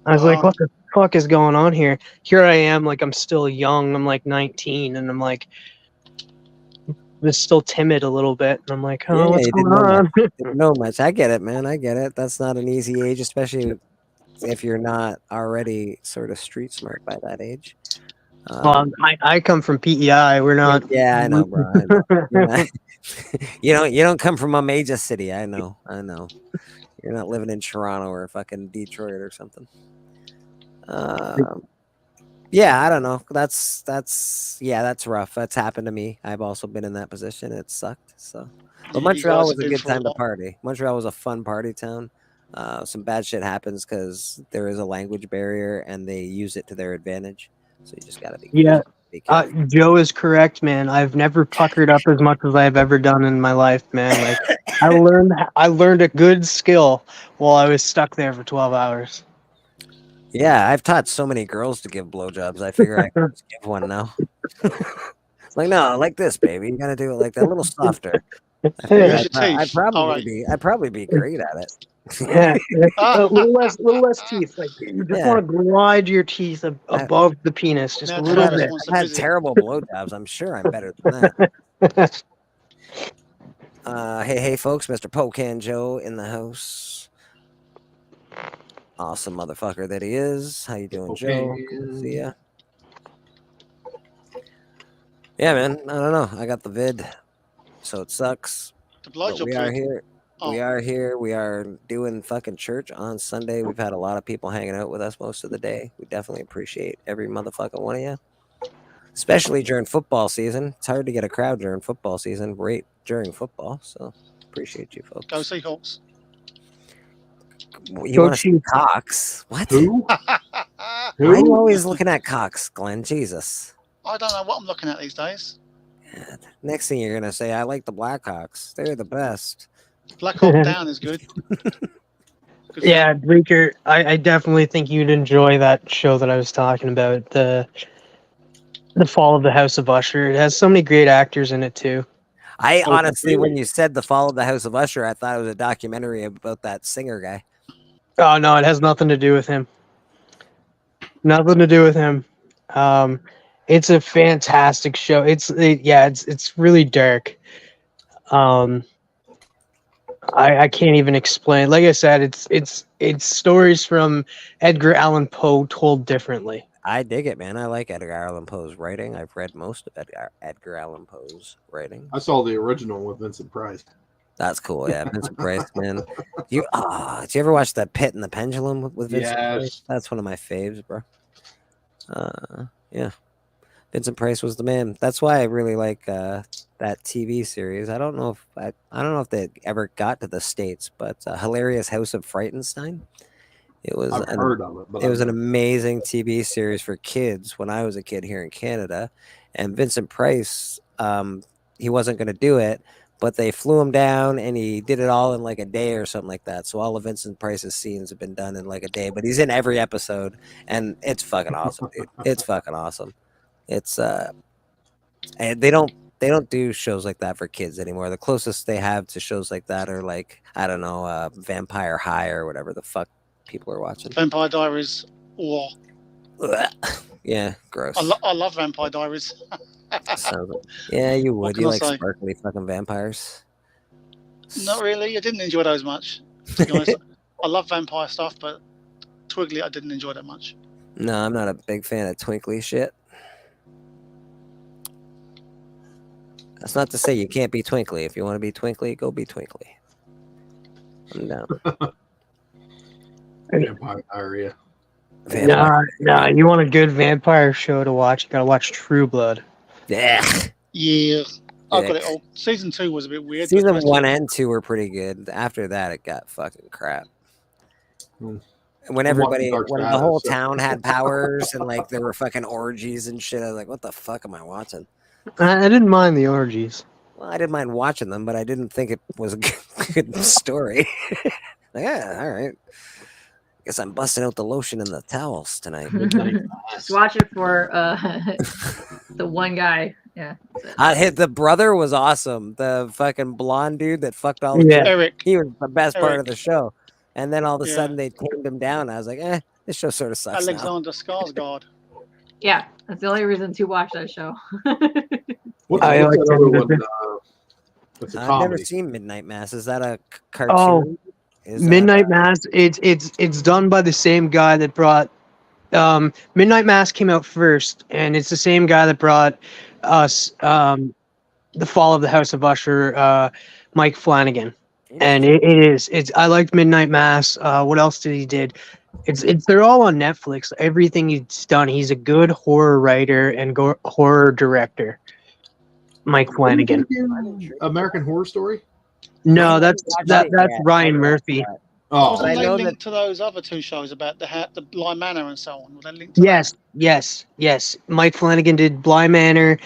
I was like, what the fuck is going on here? Here I am, like I'm still young. I'm like 19, and I'm like, was still timid a little bit, and I'm like, oh, what's you going didn't know on? much. Didn't know much. I get it, man. I get it. That's not an easy age, especially if you're not already sort of street smart by that age. Well, I come from PEI. We're not. Yeah, I know, bro. I know. You're not- you don't come from a major city. I know. You're not living in Toronto or fucking Detroit or something. Yeah, I don't know. That's rough. That's happened to me. I've also been in that position. It sucked. So, but Montreal was a good time to party. Montreal was a fun party town. Some bad shit happens because there is a language barrier and they use it to their advantage. So you just gotta be. Yeah, be careful. Joe is correct, man. I've never puckered up as much as I've ever done in my life, man. Like, I learned a good skill while I was stuck there for 12 hours. Yeah, I've taught so many girls to give blowjobs. I figure I can just give one now. It's like, no, like this, baby. You gotta do it like that, a little softer. I figure I'd probably be great at it. Yeah, a little less teeth. Like, you just want to glide your teeth above the penis, just a little bit. I've had terrible blowjobs. I'm sure I'm better than that. Hey, folks, Mr. Pocan Joe in the house. Awesome motherfucker that he is. How you doing, Joe? Good to see ya. Yeah, man. I don't know. I got the vid, so it sucks. But we are here. We are here. We are doing fucking church on Sunday. We've had a lot of people hanging out with us most of the day. We definitely appreciate every motherfucking one of you, especially during football season. It's hard to get a crowd during football season, right during football. So appreciate you folks. Go Seahawks. You want to see Cox? What? Who? Why are you always looking at Cox, Glenn? Jesus. I don't know what I'm looking at these days. Next thing you're gonna say, I like the Blackhawks. They're the best. Black Hawk Down is good. Yeah, Bleeker, I definitely think you'd enjoy that show that I was talking about, the Fall of the House of Usher. It has so many great actors in it too. I honestly, when you said the Fall of the House of Usher, I thought it was a documentary about that singer guy. Oh no, it has nothing to do with him. Nothing to do with him. It's a fantastic show. It's really dark. I can't even explain. Like I said, it's stories from Edgar Allan Poe told differently. I dig it, man. I like Edgar Allan Poe's writing. I've read most of Edgar Allan Poe's writing. I saw the original with Vincent Price. That's cool. Yeah, Vincent Price, man. Did you ever watch The Pit and the Pendulum with Vincent Price? That's one of my faves, bro. Yeah. Vincent Price was the man. That's why I really like that TV series. I don't know if they ever got to the States, but Hilarious House of Frightenstein. It was heard of it, but it was an amazing TV series for kids when I was a kid here in Canada. And Vincent Price, he wasn't going to do it, but they flew him down and he did it all in like a day or something like that. So all of Vincent Price's scenes have been done in like a day, but he's in every episode and it's fucking awesome, dude. It's fucking awesome. It's and they don't do shows like that for kids anymore. The closest they have to shows like that are like, I don't know, Vampire High or whatever the fuck people are watching. Vampire Diaries. Or yeah, gross. I love Vampire Diaries. Yeah, you would. You like say? sparkly fucking vampires? Not really. I didn't enjoy those much. To be honest, I love vampire stuff, but Twiggly I didn't enjoy that much. No, I'm not a big fan of twinkly shit. That's not to say you can't be twinkly. If you want to be twinkly, go be twinkly. I'm down. Vampire Diarrhea. Nah, you want a good vampire show to watch, you gotta watch True Blood. Yeah. Yeah. I got it all. Season 2 was a bit weird. Season 1 and 2 were pretty good. After that, it got fucking crap. When the whole town had powers and like there were fucking orgies and shit, I was like, what the fuck am I watching? I didn't mind the orgies. Well, I didn't mind watching them, but I didn't think it was a good story. Yeah, all right. Guess I'm busting out the lotion and the towels tonight. Just watch it for the one guy. Yeah. The brother was awesome. The fucking blonde dude that fucked all the Yeah. chicks. Eric. He was the best part of Eric. the show. And then all of a Yeah. sudden they tamed him down. I was like, this show sort of sucks now. Alexander Skarsgård. Yeah, that's the only reason to watch that show. What's I like that other one? Alexander. It's a I've comedy. never seen Midnight Mass. Is that a cartoon? Oh, Is that- Midnight Mass. It's done by the same guy that brought. Midnight Mass came out first, and it's the same guy that brought us The Fall of the House of Usher, Mike Flanagan. And it's I liked Midnight Mass. What else did he did? They're all on Netflix. Everything he's done, he's a good horror writer and horror director. Mike Flanagan. American Horror Story? No, that's Ryan Murphy. Oh, Wasn't I they know linked to those other two shows about the Bly Manor and so on? Were they linked to Yes. Mike Flanagan did Bly Manor,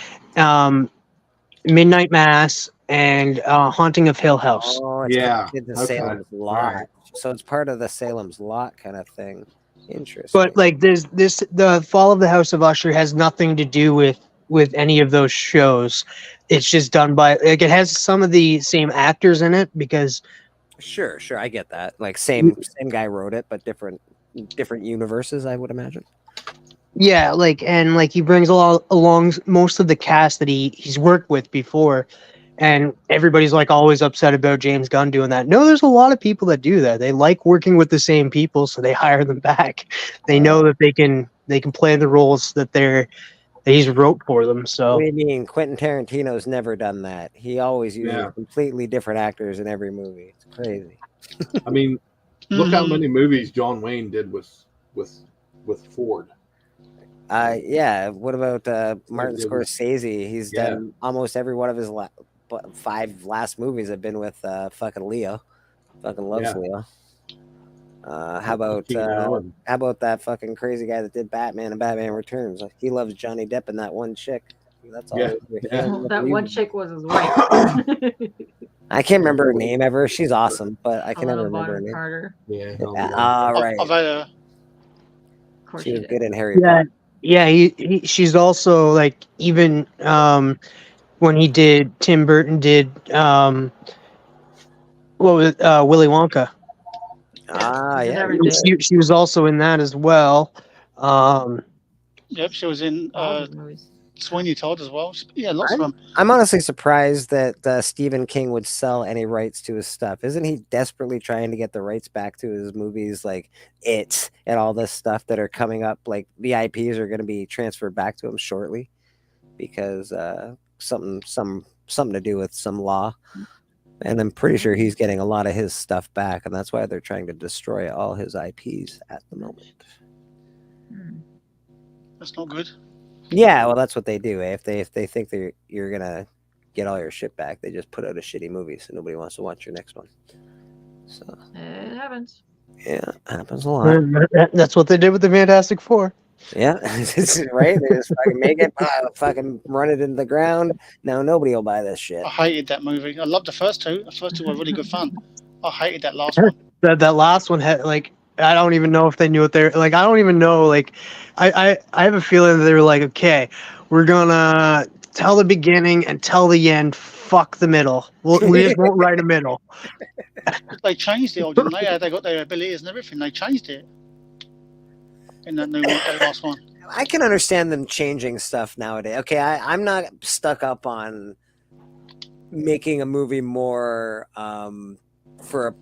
Midnight Mass, and Haunting of Hill House. Oh, it's Yeah, connected to okay. Salem's Lot. Right. So it's part of the Salem's Lot kind of thing. Interesting. But like, the Fall of the House of Usher has nothing to do with any of those shows. It's just done by it has some of the same actors in it because. Sure, I get that. Like same guy wrote it, but different universes, I would imagine. Yeah, he brings along most of the cast that he's worked with before, and everybody's like always upset about James Gunn doing that. No, there's a lot of people that do that. They like working with the same people, so they hire them back. They know that they can play the roles that he's wrote for them. So What do you mean? Quentin Tarantino's never done that. He always uses completely different actors in every movie. It's crazy. I mean, look how many movies John Wayne did with Ford. Yeah. What about Martin Scorsese? He's done almost every one of his 5 last movies have been with fucking Leo. Fucking loves Leo. How about that fucking crazy guy that did Batman and Batman Returns? Like, he loves Johnny Depp and that one chick. That's all. That one chick was his wife. I can't remember her name ever. She's awesome, but I can never remember her name. Carter. Yeah. Right. She was good in Harry Potter. Yeah, she's also like even when Tim Burton did Willy Wonka. Yeah. She was also in that as well. Yep, she was in Sweeney Todd as well. Yeah, lots of them. I'm honestly surprised that Stephen King would sell any rights to his stuff. Isn't he desperately trying to get the rights back to his movies, like It and all this stuff that are coming up? Like the IPs are going to be transferred back to him shortly because something to do with some law. And I'm pretty sure he's getting a lot of his stuff back, and that's why they're trying to destroy all his IPs at the moment. That's not good. Yeah, well, that's what they do. If they think you're gonna get all your shit back, they just put out a shitty movie, so nobody wants to watch your next one. So it happens. Yeah, it happens a lot. That's what they did with the Fantastic Four. Yeah, right. They just fucking make it, fucking run it into the ground. Now nobody will buy this shit. I hated that movie. I loved the first two. The first two were really good fun. I hated that last one. That last one had I don't even know if they knew what they're like. I don't even know. I have a feeling that they were like, okay, we're gonna tell the beginning and tell the end. Fuck the middle. We just won't write a middle. They changed it all, didn't they? They got their abilities and everything. They changed it in that new one, that last one. I can understand them changing stuff nowadays. Okay, I'm not stuck up on making a movie more for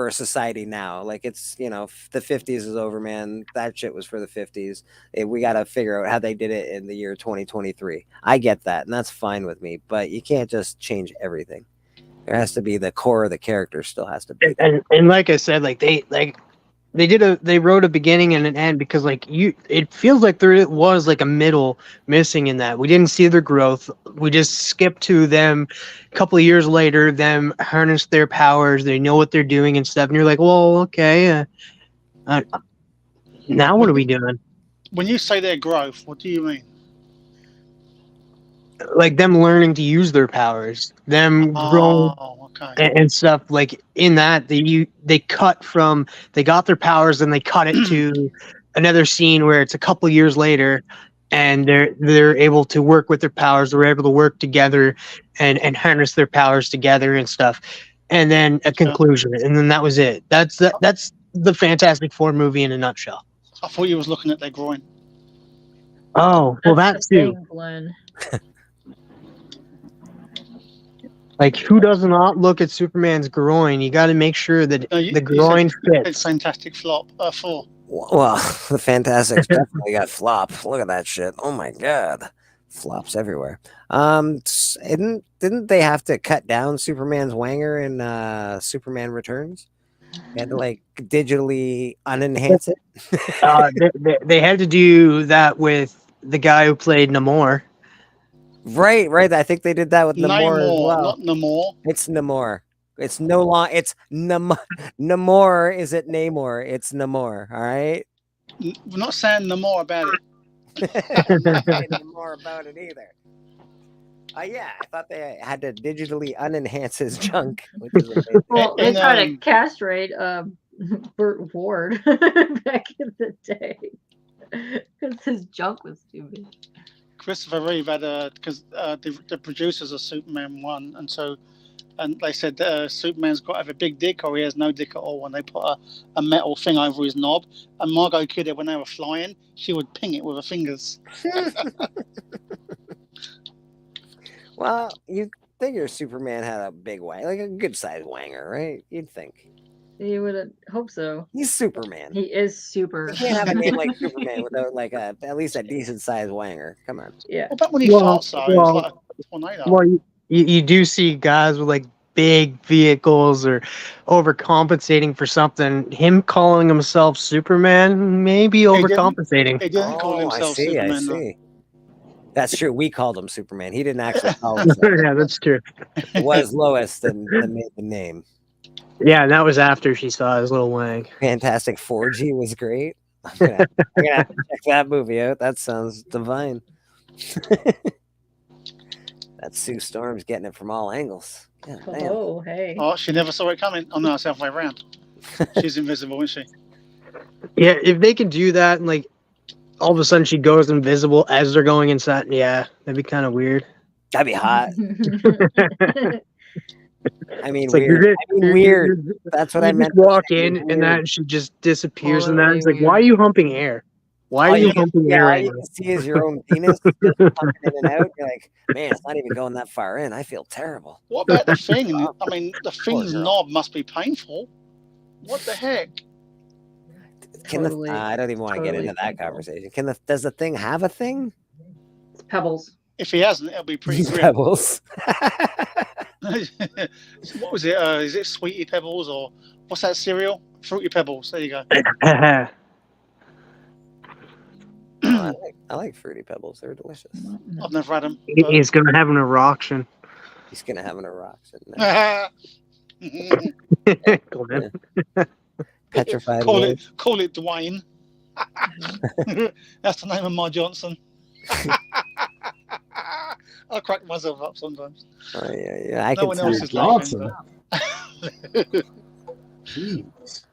a society now. Like, it's, the 50s is over, man. That shit was for the 50s. We got to figure out how they did it in the year 2023. I get that, and that's fine with me, but you can't just change everything. There has to be the core of the character still has to be. And like I said, they wrote a beginning and an end because it feels like there was like a middle missing in that. We didn't see their growth. We just skipped to them a couple of years later, them harness their powers. They know what they're doing and stuff. And you're like, well, okay. Now what are we doing? When you say their growth, what do you mean? like them learning to use their powers, them growing and stuff. Like in that, they cut from they got their powers and they cut it to another scene where it's a couple years later, and they're able to work with their powers. They're able to work together and harness their powers together and stuff. And then a conclusion, and then that was it. That's the Fantastic Four movie in a nutshell. I thought you was looking at their groin. Oh, well, that That's too. the thing, Glenn. Like, who does not look at Superman's groin? You got to make sure that the groin It's fits. Fantastic Four. Well, the Fantastics definitely got flop. Look at that shit. Oh my god, flops everywhere. Didn't they have to cut down Superman's wanger in Superman Returns? They had to like digitally unenhance it. They had to do that with the guy who played Namor. Right. I think they did that with Namor as well. Not Namor. It's Namor. It's no long. It's Namor. Is it Namor? It's Namor. All right. We're not saying Namor about it. I'm not saying Namor about it either. Yeah, I thought they had to digitally unenhance his junk, which is amazing. Well, they tried to castrate Burt Ward back in the day because his junk was too big. Christopher Reeve had because the producers of Superman 1, and they said Superman's got to have a big dick or he has no dick at all. When they put a metal thing over his knob, and Margot Kidder, when they were flying, she would ping it with her fingers. Well, you'd figure Superman had a big wang, like a good sized wanger, right? You'd think. You would hope so. He's Superman. He is super. You can't have a name like Superman without like at least a decent sized wanger. Come on. Yeah. Well, back when he farts, though, it was like a tornado. Well, you do see guys with like big vehicles or overcompensating for something. Him calling himself Superman may be overcompensating. He didn't call himself Superman. I see. That's true. We called him Superman. He didn't actually call himself. Yeah, that's true. It was Lois that made the name. Yeah, and that was after she saw his little wang. Fantastic 4G was great. I'm gonna have to check that movie out. That sounds divine. That's Sue Storm's getting it from all angles. Yeah, oh, hey. Oh, she never saw it coming. Oh, no, it's halfway around. She's invisible, isn't she? Yeah, if they could do that and like all of a sudden she goes invisible as they're going inside, yeah, that'd be kind of weird. That'd be hot. I mean, It's like, weird. Weird. That's what I meant. Walk in and that she just disappears in that. It's like, why are you humping air? Why are you humping air All right you now? can see is your own penis just pumping in and out. You're like, man, it's not even going that far in. I feel terrible. What about the thing? I mean, the thing's knob must be painful. What the heck? I don't even want to get into that conversation. Does the thing have a thing? It's Pebbles. If he hasn't, it'll be pretty grim. Pebbles. What was it? Is it Sweetie Pebbles or what's that cereal? Fruity Pebbles. There you go. I like Fruity Pebbles. They're delicious. I've never had them. He's gonna have an erection. He's gonna have an erection. Petrified. Call it Dwayne. That's the name of my Johnson. I crack myself up sometimes. Oh, yeah. I no can one tell else is laughing. Jeez.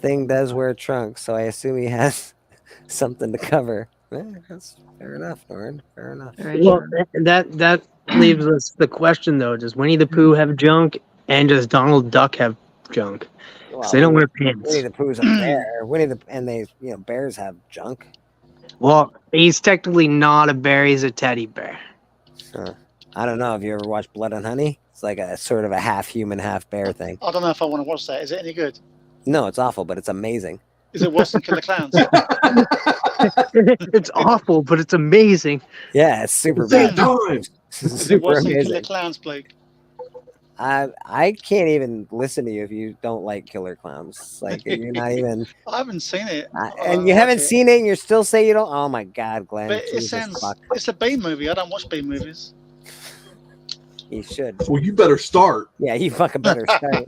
Thing does wear trunks, so I assume he has something to cover. That's fair enough, Norrin. Fair enough. Well, that leaves us the question though: does Winnie the Pooh have junk, and does Donald Duck have junk? Because they don't wear pants. Winnie the Pooh's a bear. Bears have junk. Well, he's technically not a bear; he's a teddy bear. Huh. I don't know. Have you ever watched Blood and Honey? It's like a sort of a half human, half bear thing. I don't know if I want to watch that. Is it any good? No, it's awful, but it's amazing. Is it worse than Killer Clowns? It's awful, but it's amazing. Yeah, it's super bad. Is it worse than Killer Clowns, Bleek? I can't even listen to you if you don't like Killer Clowns. Like you're not even. I haven't seen it. And you haven't seen it, and you're still saying you don't. Oh my God, Glenn! But it sounds. It's a B movie. I don't watch B movies. You should. Well, you better start. Yeah, you fucking better start.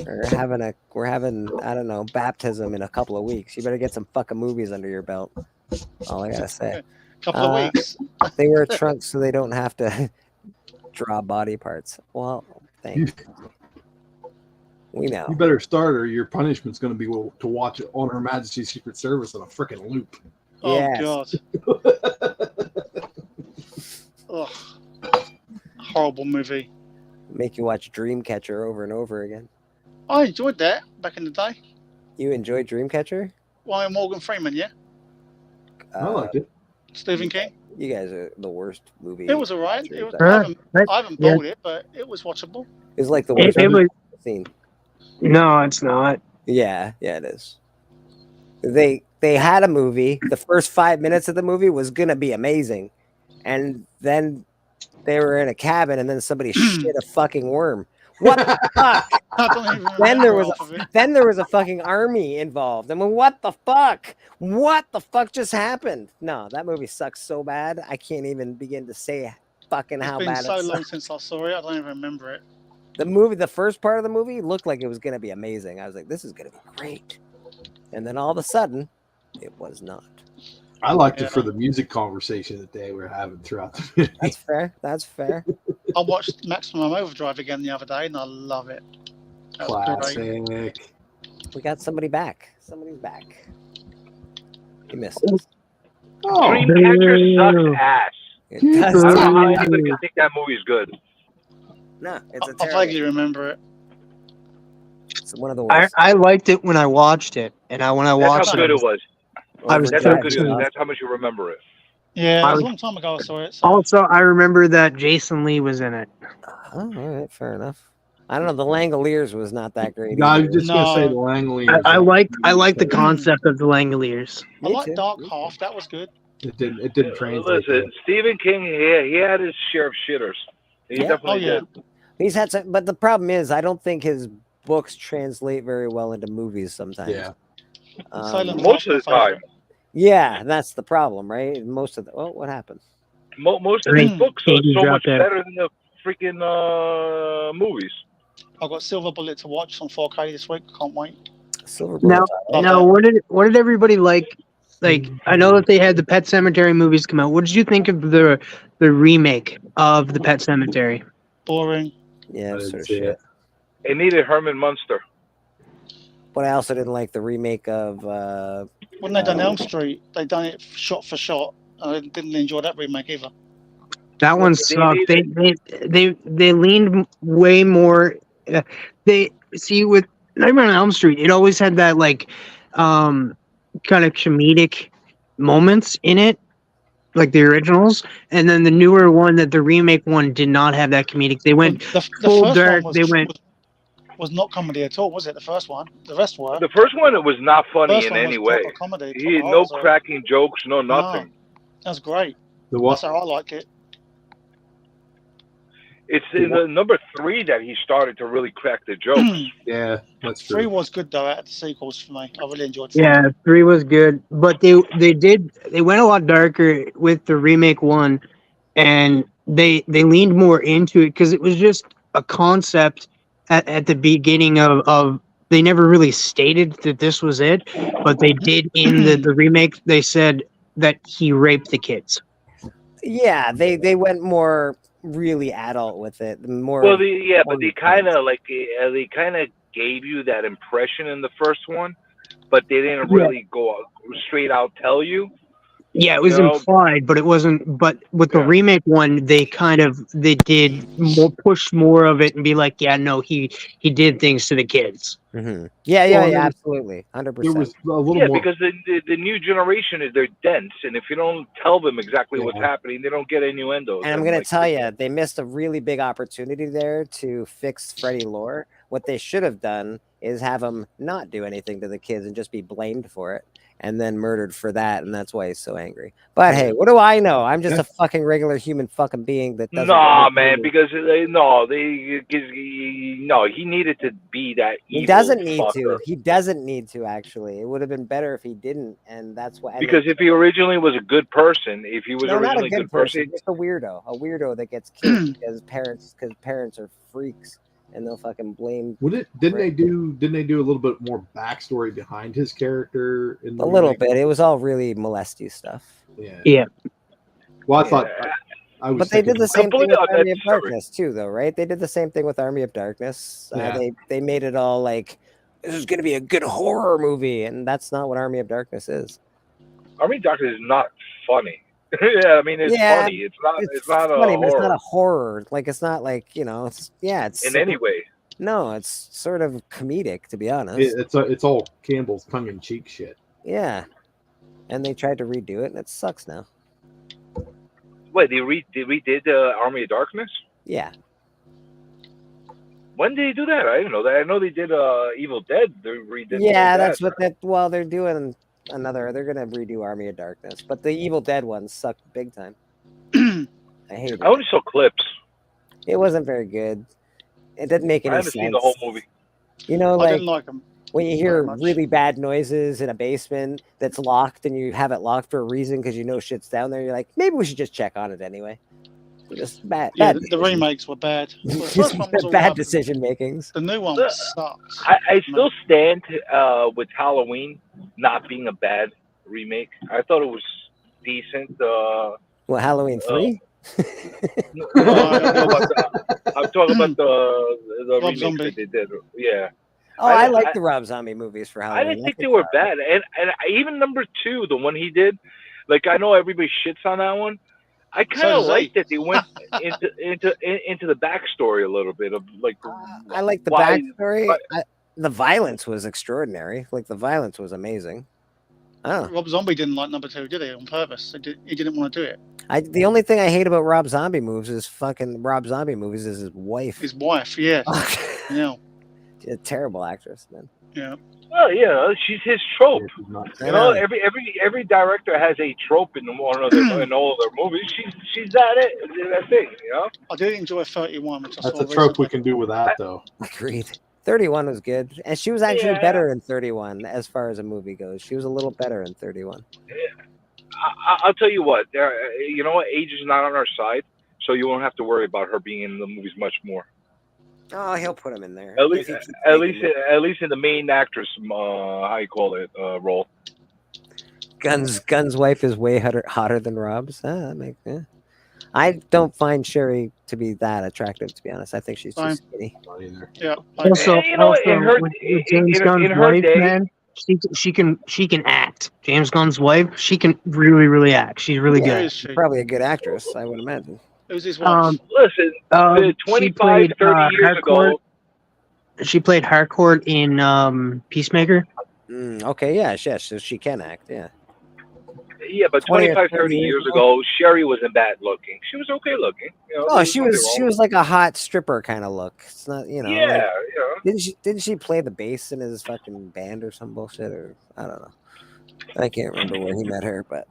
We're having I don't know, baptism in a couple of weeks. You better get some fucking movies under your belt. All I gotta say. Couple of weeks. They wear trunks so they don't have to draw body parts. Well, thanks. We know. You better start, or your punishment's going to be to watch it on Her Majesty's Secret Service on a freaking loop. Oh Yes. God. Ugh. Horrible movie. Make you watch Dreamcatcher over and over again. I enjoyed that back in the day. You enjoyed Dreamcatcher? Why Morgan Freeman, yeah? I liked it. Stephen King. You guys are the worst movie. It was alright. It was, Uh, I haven't yeah. bought it, but it was watchable. It's like the worst It movie was, I've seen. no, it's not. Yeah, it is. They had a movie. The first 5 minutes of the movie was gonna be amazing, and then they were in a cabin, and then somebody shit a fucking worm. What the fuck? I don't even Then there was remember half of it. then there was a fucking army involved. I mean, what the fuck? What the fuck just happened? No, that movie sucks so bad. I can't even begin to say fucking how It's been bad so it long sucks. since I saw it. I don't even remember it. The first part of the movie looked like it was gonna be amazing. I was like, this is gonna be great. And then all of a sudden, it was not. I liked it for the music conversation that they were having throughout the movie. That's fair. That's fair. I watched Maximum Overdrive again the other day, and I love it. That was great. Classic. We got somebody back. Somebody's back. You missed us. Dreamcatcher sucks ass. It I does. don't know how anybody can think that movie is good. No, it's a I terrible. vaguely remember it. It's one of the I, worst. I liked it when I watched it, and when I watched That's how good it was. I was That's how good it dead. was. That's how much you remember it. Yeah, I it was a was- long time ago I saw it. So. Also, I remember that Jason Lee was in it. Oh, all right, fair enough. I don't know. The Langoliers was not that great. No, I was either. just going to say the Langley. I like the concept of the Langoliers. I like Dark Half. That was good. It didn't translate. Listen, Stephen King, he had his share of shitters. He Yeah. definitely Oh, yeah. did. He's had some, but the problem is, I don't think his books translate very well into movies sometimes. Yeah. Silent Most of the time. Yeah, that's the problem, right? Most of the what happened? Most of his books are so much better than the freaking movies. I've got Silver Bullet to watch on 4K this week. Can't wait. Silver Now, what did everybody like? Like, I know that they had the Pet Cemetery movies come out. What did you think of the remake of the Pet Cemetery? Boring. Yeah, sort of shit. It needed Herman Munster. But I also didn't like the remake of. When they done Elm Street, they done it shot for shot. I didn't enjoy that remake either. That one sucked. They leaned way more. They see with Nightmare on Elm Street, it always had that like kind of comedic moments in it, like the originals, and then the newer one, that the remake one did not have that comedic. They went The full first dark. one They went. was not comedy at all, was it? The first one. The rest were. The first one, it was not funny First in one any was way. proper comedy, He had proper no horror. cracking jokes, no nothing. That was great. The what? That's how I like it. It's in the number 3 that he started to really crack the jokes. Yeah, that's true. 3 was good though. Out of the sequels for me, I really enjoyed 3. Yeah, 3 was good, but they went a lot darker with the remake one, and they leaned more into it because it was just a concept at the beginning of they never really stated that this was it, but they did in the remake. They said that he raped the kids. Yeah, they went more really adult with it. More. Well, but they kind of gave you that impression in the first one, but they didn't really go straight out tell you. Yeah, it was implied, but it wasn't. But with the remake one, they did more, push more of it and be like, yeah, no, he did things to the kids. Mm-hmm. Yeah, absolutely, 100%. There was a little more. Because the new generation they're dense, and if you don't tell them exactly what's happening, they don't get innuendos. And I'm going to tell you, they missed a really big opportunity there to fix Freddie lore. What they should have done is have him not do anything to the kids and just be blamed for it and then murdered for that. And that's why he's so angry. But hey, what do I know? I'm just a fucking regular human fucking being that doesn't. Nah, man, because he needed to be that evil. He doesn't need fucker. to. He doesn't need to, actually. It would have been better if he didn't. And that's why. Because if he originally was a good person, if he was not originally a good person, just a weirdo that gets killed because parents are freaks. And they'll fucking blame. Didn't they do a little bit more backstory behind his character? In the a little remake? bit. It was all really molesty stuff. Yeah. Yeah. Well, I thought But they did the same thing with Army of Darkness too, though, right? They did the same thing with Army of Darkness. Yeah. They made it all like this is going to be a good horror movie, and that's not what Army of Darkness is. Army of Darkness is not funny. Yeah, I mean it's funny. It's not. It's not funny, a but it's horror not a horror. Like it's not like it's it's in any way. No, it's sort of comedic, to be honest. It's all Campbell's tongue-in-cheek shit. Yeah, and they tried to redo it, and it sucks now. Wait, they redid Army of Darkness? Yeah. When did they do that? I didn't know that. I know they did Evil Dead. They redid. Yeah, that's what that. Well, they're doing another. They're gonna redo Army of Darkness, but the Evil Dead one sucked big time. I hate it. I only saw clips. It wasn't very good. It didn't make any I haven't sense. seen the whole movie. You know, I like didn't like them. when you hear really bad noises in a basement that's locked, and you have it locked for a reason because you know shit's down there. You're like, maybe we should just check on it anyway. Just bad. Yeah, bad the remakes were bad. The first one was all bad right. decision makings. The new one sucks. I still stand with Halloween not being a bad remake. I thought it was decent. Well, Halloween 3. I'm talking about the remake Zombie. that they did. Yeah. Oh, I like the Rob Zombie movies for Halloween. I didn't think they were bad, and even number 2, the one he did, like I know everybody shits on that one. I kind of liked that they went into the backstory a little bit of like. I like the backstory. The violence was extraordinary. Like the violence was amazing. Oh. Rob Zombie didn't like number 2, did he? On purpose, he didn't want to do it. The only thing I hate about Rob Zombie movies is his wife. His wife, yeah, yeah. She's a terrible actress, man. Yeah. Well, yeah, she's his trope. You know, every director has a trope in one of their in all of their movies. She's that thing. You know. I did enjoy 31, which I That's saw a trope recently. we can do without, though. Agreed. 31 was good, and she was actually better in 31 as far as a movie goes. She was a little better in 31. Yeah. I'll tell you what. You know what? Age is not on our side, so you won't have to worry about her being in the movies much more. Oh, he'll put him in there. At least in the main actress, how you call it, role. Gunn's wife is way hotter than Rob's. I don't find Sherry to be that attractive, to be honest. I think she's just skinny. Yeah. Also, with James Gunn's wife, day, man, she can act. James Gunn's wife, she can really act. She's really good. Probably a good actress, I would imagine. It was his wife. Listen, 25, 30 years ago. She played Harcourt in Peacemaker. Okay, yeah, so she can act, yeah. Yeah, but 25, 30 years ago, Sherry wasn't bad looking. She was okay looking. You know, she was like a hot stripper kind of look. It's not, you know. Yeah, like, didn't she play the bass in his fucking band or some bullshit, or I don't know. I can't remember where he met her, but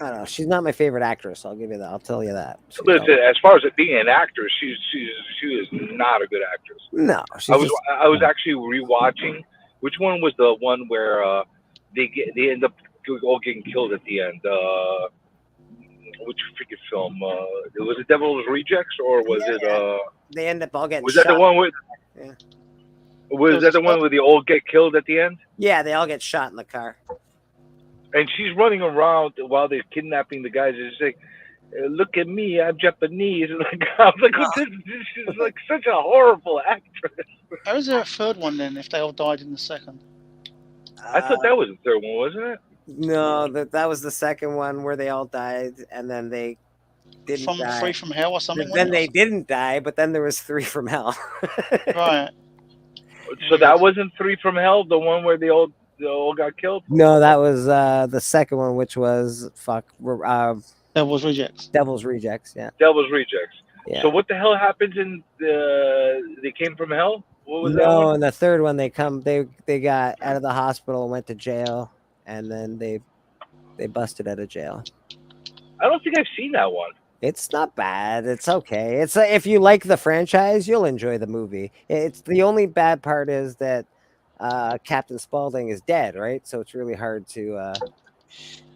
I don't know. She's not my favorite actress. I'll give you that. I'll tell you that. Listen, as far as it being an actress, she is not a good actress. No, I was actually rewatching. Which one was the one where they end up all getting killed at the end? Which freaking film? Was it Devil's Rejects or was it? They end up all getting. Was that the one with? Yeah. Was that the one where they all get killed at the end? Yeah, they all get shot in the car. And she's running around while they're kidnapping the guys. And she's like, "Look at me, I'm Japanese." And like, I was like, "She's like such a horrible actress." How is there a third one then? If they all died in the second? I thought that was the third one, wasn't it? No, that was the second one where they all died, and then they didn't die. Free from Hell or something. Then they didn't die, but then there was 3 from Hell. Right. So that wasn't 3 from Hell, the one where they all got killed. No, that was the second one, which was Devil's Rejects. Devil's Rejects, yeah. Devil's Rejects. Yeah. So what the hell happens in They Came from Hell? What was that No, one? in the third one, they got out of the hospital and went to jail, and then they busted out of jail. I don't think I've seen that one. It's not bad. It's okay. It's if you like the franchise, you'll enjoy the movie. It's the only bad part is that Captain Spaulding is dead, right? So it's really hard to.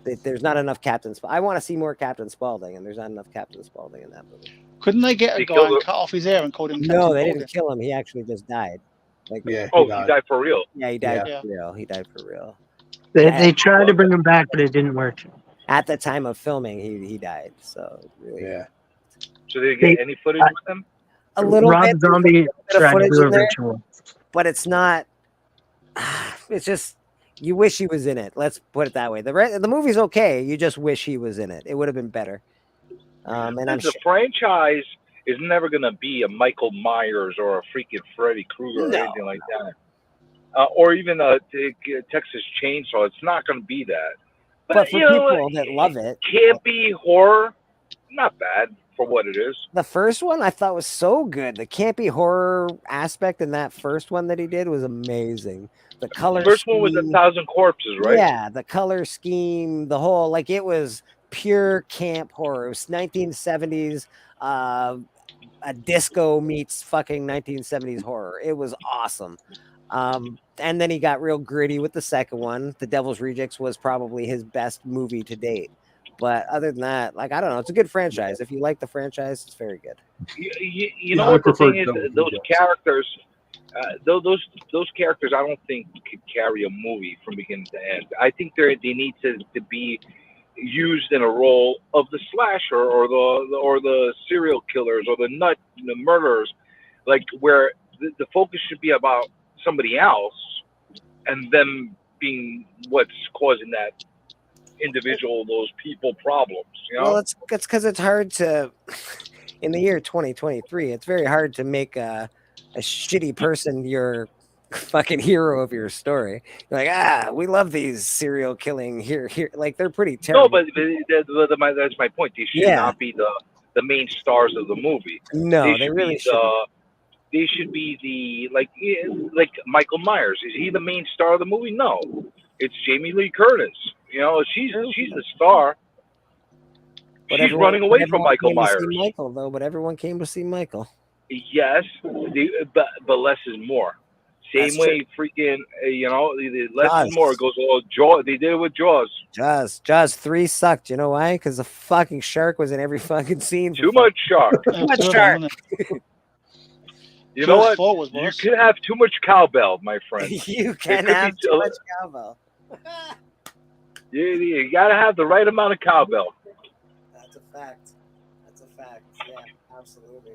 There's not enough Captain. I want to see more Captain Spaulding, and there's not enough Captain Spaulding in that movie. Couldn't they get a guy and cut off his hair and call him? No, they didn't kill him. He actually just died. Like, yeah. He died for real. Yeah, he died for real. He died for real. They tried to bring him back, but it didn't work. At the time of filming, he died. So really, yeah. So did you get any footage with him? A little Rob bit. Zombie There's a tried to footage do a in there, ritual. but it's not. It's just you wish he was in it. Let's put it that way. The movie's okay. You just wish he was in it. It would have been better. And I'm The franchise is never going to be a Michael Myers or a freaking Freddy Krueger or anything like that. Or even a Texas Chainsaw. It's not going to be that. But for you know, people that love it, campy horror, not bad for what it is. the first one I thought was so good. The campy horror aspect in that first one that he did was amazing. The color The first scheme, one was 1,000 Corpses, right? Yeah, the color scheme, the whole it was pure camp horror. It was 1970s. A disco meets fucking 1970s horror. It was awesome. And then he got real gritty with the second one. The Devil's Rejects was probably his best movie to date. But other than that, I don't know. It's a good franchise. If you like the franchise, it's very good. You know what the thing is? Those characters, those characters, I don't think could carry a movie from beginning to end. I think they need to be used in a role of the slasher or the serial killers or the murderers, where the focus should be about somebody else and them being what's causing that individual, those people problems. You know? Well, it's because it's hard to, in the year 2023, it's very hard to make a shitty person your fucking hero of your story. You're like, we love these serial killing here. They're pretty terrible. No, but that's my point. They should not be the main stars of the movie. No, they really should. They should be like Michael Myers. Is he the main star of the movie? No, it's Jamie Lee Curtis. You know, she's the star. But She's running away from Michael came to Myers. see Michael, though, but everyone came to see Michael. Yes, but less is more. Same way, freaking, the less Jaws. is more. It goes all Jaws. They did it with Jaws. Jaws 3 sucked. You know why? Because the fucking shark was in every fucking scene. Too much shark. Too much shark. You know what? You can have too much cowbell, my friend. You can have too much cowbell. You got to have the right amount of cowbell. That's a fact. Yeah, absolutely.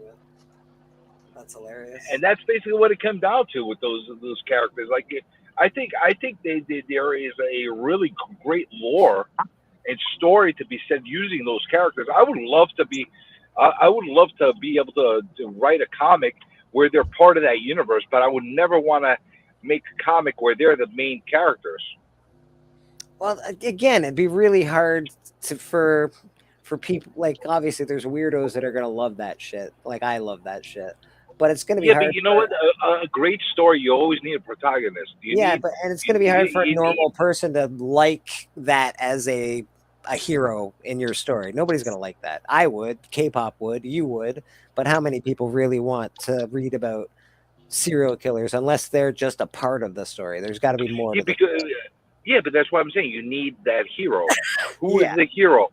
That's hilarious. And that's basically what it comes down to with those characters. I think there is a really great lore and story to be said using those characters. I would love to be able to write a comic where they're part of that universe, but I would never want to make a comic where they're the main characters. Well, again, it'd be really hard for people. Obviously, there's weirdos that are gonna love that shit. I love that shit, but it's gonna be hard. But you know what? A great story, you always need a protagonist. And it's gonna be hard for a normal person to like that as a hero in your story. Nobody's gonna like that. I would. K-pop would. You would. But how many people really want to read about serial killers unless they're just a part of the story? There's got to be more. But that's what I'm saying. You need that hero. Who is the hero?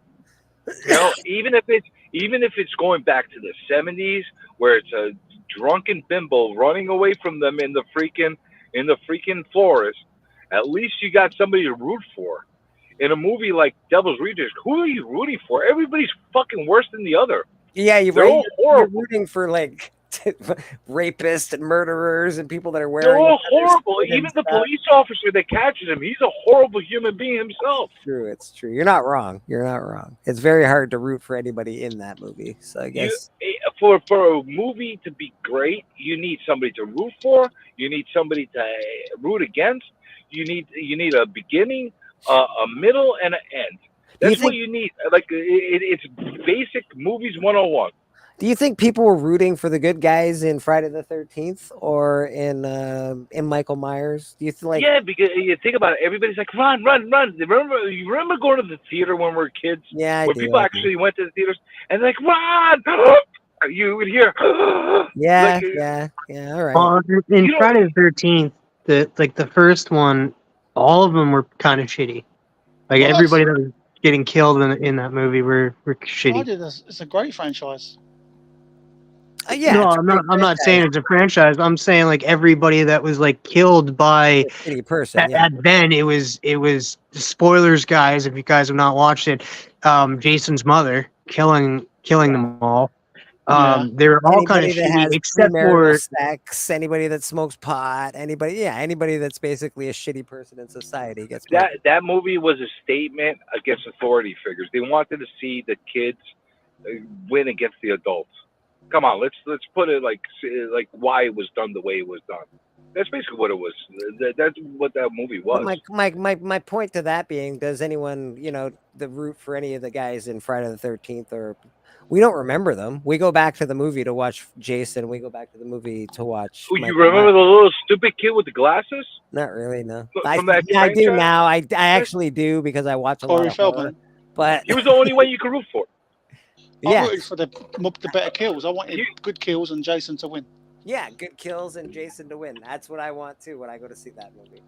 You know, even if it's going back to the 70s, where it's a drunken bimbo running away from them in the freaking forest, at least you got somebody to root for. In a movie like Devil's Rejects, who are you rooting for? Everybody's fucking worse than the other. Yeah, you're rooting for rapists and murderers and people that are wearing. They're all horrible. Even the police officer that catches him, he's a horrible human being himself. It's true. You're not wrong. It's very hard to root for anybody in that movie. So I guess for a movie to be great, you need somebody to root for. You need somebody to root against. You need a beginning, a middle, and an end. That's what you need. It's basic movies 101. Do you think people were rooting for the good guys in Friday the 13th or in Michael Myers? Do you feel Yeah, because you think about it, everybody's like, run. You remember going to the theater when we were kids? Yeah, Where people actually went to the theaters and they're like, run! You would hear. Yeah, all right. Well, in Friday the 13th, the first one, all of them were kind of shitty. Everybody that was getting killed in that movie were shitty. It's a great franchise. Yeah, no, it's a great I'm not saying franchise. it's a franchise. I'm saying like everybody that was like killed by A shitty person. Yeah. at then it was spoilers, guys. If you guys have not watched it, Jason's mother killing them all. They were all kind Anybody of that shitty, has except premarital for sex, anybody that smokes pot, anybody that's basically a shitty person in society gets That movie was a statement against authority figures. They wanted to see the kids win against the adults. Come on, let's put it like why it was done the way it was done. That's basically what it was. That's what that movie was. My point to that being, does anyone the root for any of the guys in Friday the 13th, or we don't remember them? We go back to the movie to watch Jason. We go back to the movie to watch. Oh, you remember the little stupid kid with the glasses? Not really, no. From that I do franchise? now. I actually do because I watch a lot Corey of horror. Feldman. But he was the only one you could root for. I rooted for the better kills. I wanted good kills and Jason to win. Yeah, good kills and Jason to win. That's what I want too when I go to see that movie.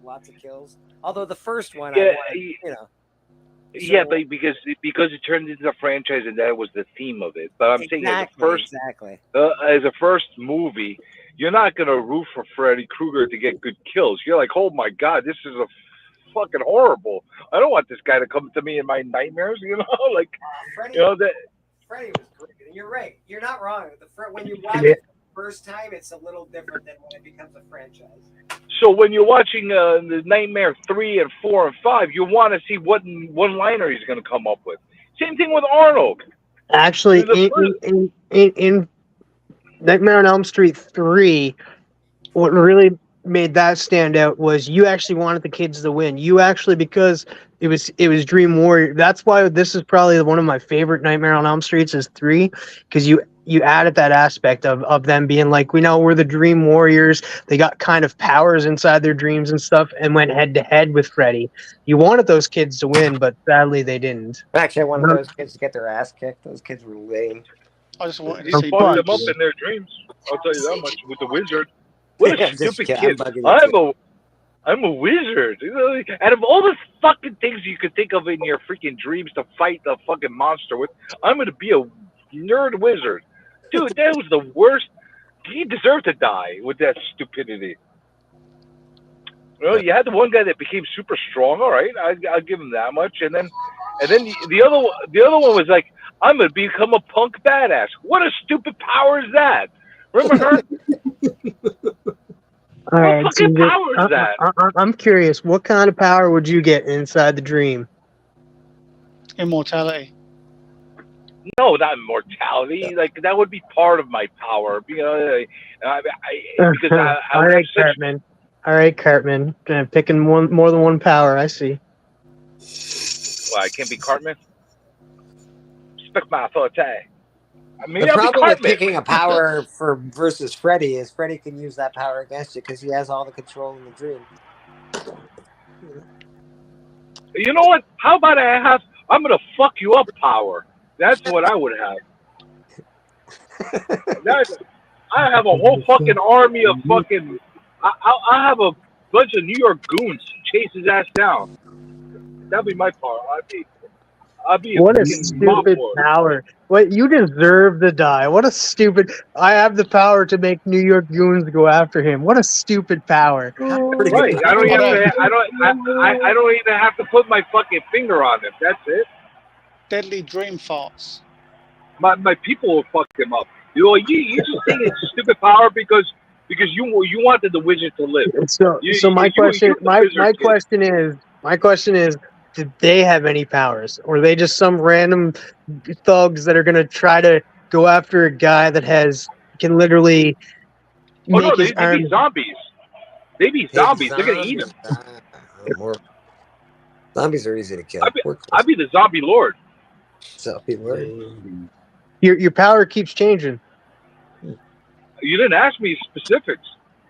Lots of kills. Although the first one, Yeah, So, but because it turned into a franchise and that was the theme of it. But I'm saying as a first movie, you're not gonna root for Freddy Krueger to get good kills. You're like, oh my god, this is a fucking horrible. I don't want this guy to come to me in my nightmares. Like Freddy, that. Freddy was great. You're right. You're not wrong. When you watch it the first time, it's a little different than when it becomes a franchise. So when you're watching the Nightmare 3 and 4 and 5, you want to see what one-liner he's going to come up with. Same thing with Arnold. actually in Nightmare on Elm Street 3. What really made that stand out was you actually wanted the kids to win. You actually, because it was Dream Warrior. That's why this is probably one of my favorite Nightmare on Elm Streets is 3, because you added that aspect of them being like, we know we're the Dream Warriors. They got kind of powers inside their dreams and stuff, and went head to head with Freddy. You wanted those kids to win, but sadly they didn't. Actually, I wanted those kids to get their ass kicked. Those kids were lame. I just wanted to see fuck them up in their dreams. I'll tell you that much. With the wizard, what a stupid kid! I'm a wizard. Out of all the fucking things you could think of in your freaking dreams to fight the fucking monster with, I'm gonna be a nerd wizard. Dude, that was the worst. He deserved to die with that stupidity. Well, you had the one guy that became super strong. All right, I'll give him that much. And then the other one was like, I'm gonna become a punk badass. What a stupid power is that? Remember her? All right, what fucking power is that? I'm curious. What kind of power would you get inside the dream? Immortality. No, not immortality. Like that would be part of my power. Because All right, Cartman. All right, Cartman. Picking more than one power. I see. Well, I can't be Cartman. Respect my authority. The problem with picking a power versus Freddy is Freddy can use that power against you because he has all the control in the dream. You know what? How about I'm gonna fuck you up power. That's what I would have. I have a whole fucking army of fucking. I have a bunch of New York goons chase his ass down. That'd be my power. I'd be what a stupid power. What, you deserve to die. What a stupid. I have the power to make New York goons go after him. What a stupid power. Right. I don't even have to put my fucking finger on him. That's it. Deadly dream thoughts. My people will fuck him up. You just think it's stupid power because you wanted the wizard to live. So my question is, did they have any powers, or are they just some random thugs that are gonna try to go after a guy that can literally make his arms? They be zombies. They be zombies. They're gonna eat them. Zombies are easy to kill. I'd be the zombie lord. Zombie lord. Your power keeps changing. You didn't ask me specifics.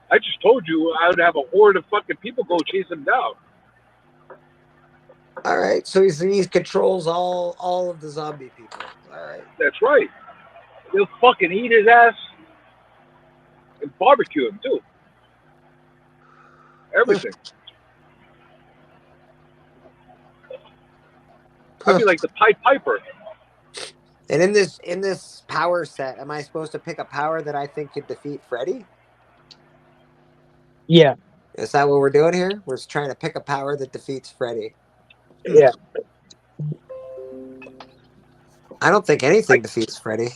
I just told you I would have a horde of fucking people go chase him down. All right, so he controls all of the zombie people. All right, that's right. They'll fucking eat his ass and barbecue him too. Everything. I'd be like the Pied Piper. And in this power set, am I supposed to pick a power that I think could defeat Freddy? Yeah. Is that what we're doing here? We're just trying to pick a power that defeats Freddy. Yeah. I don't think anything defeats Freddy.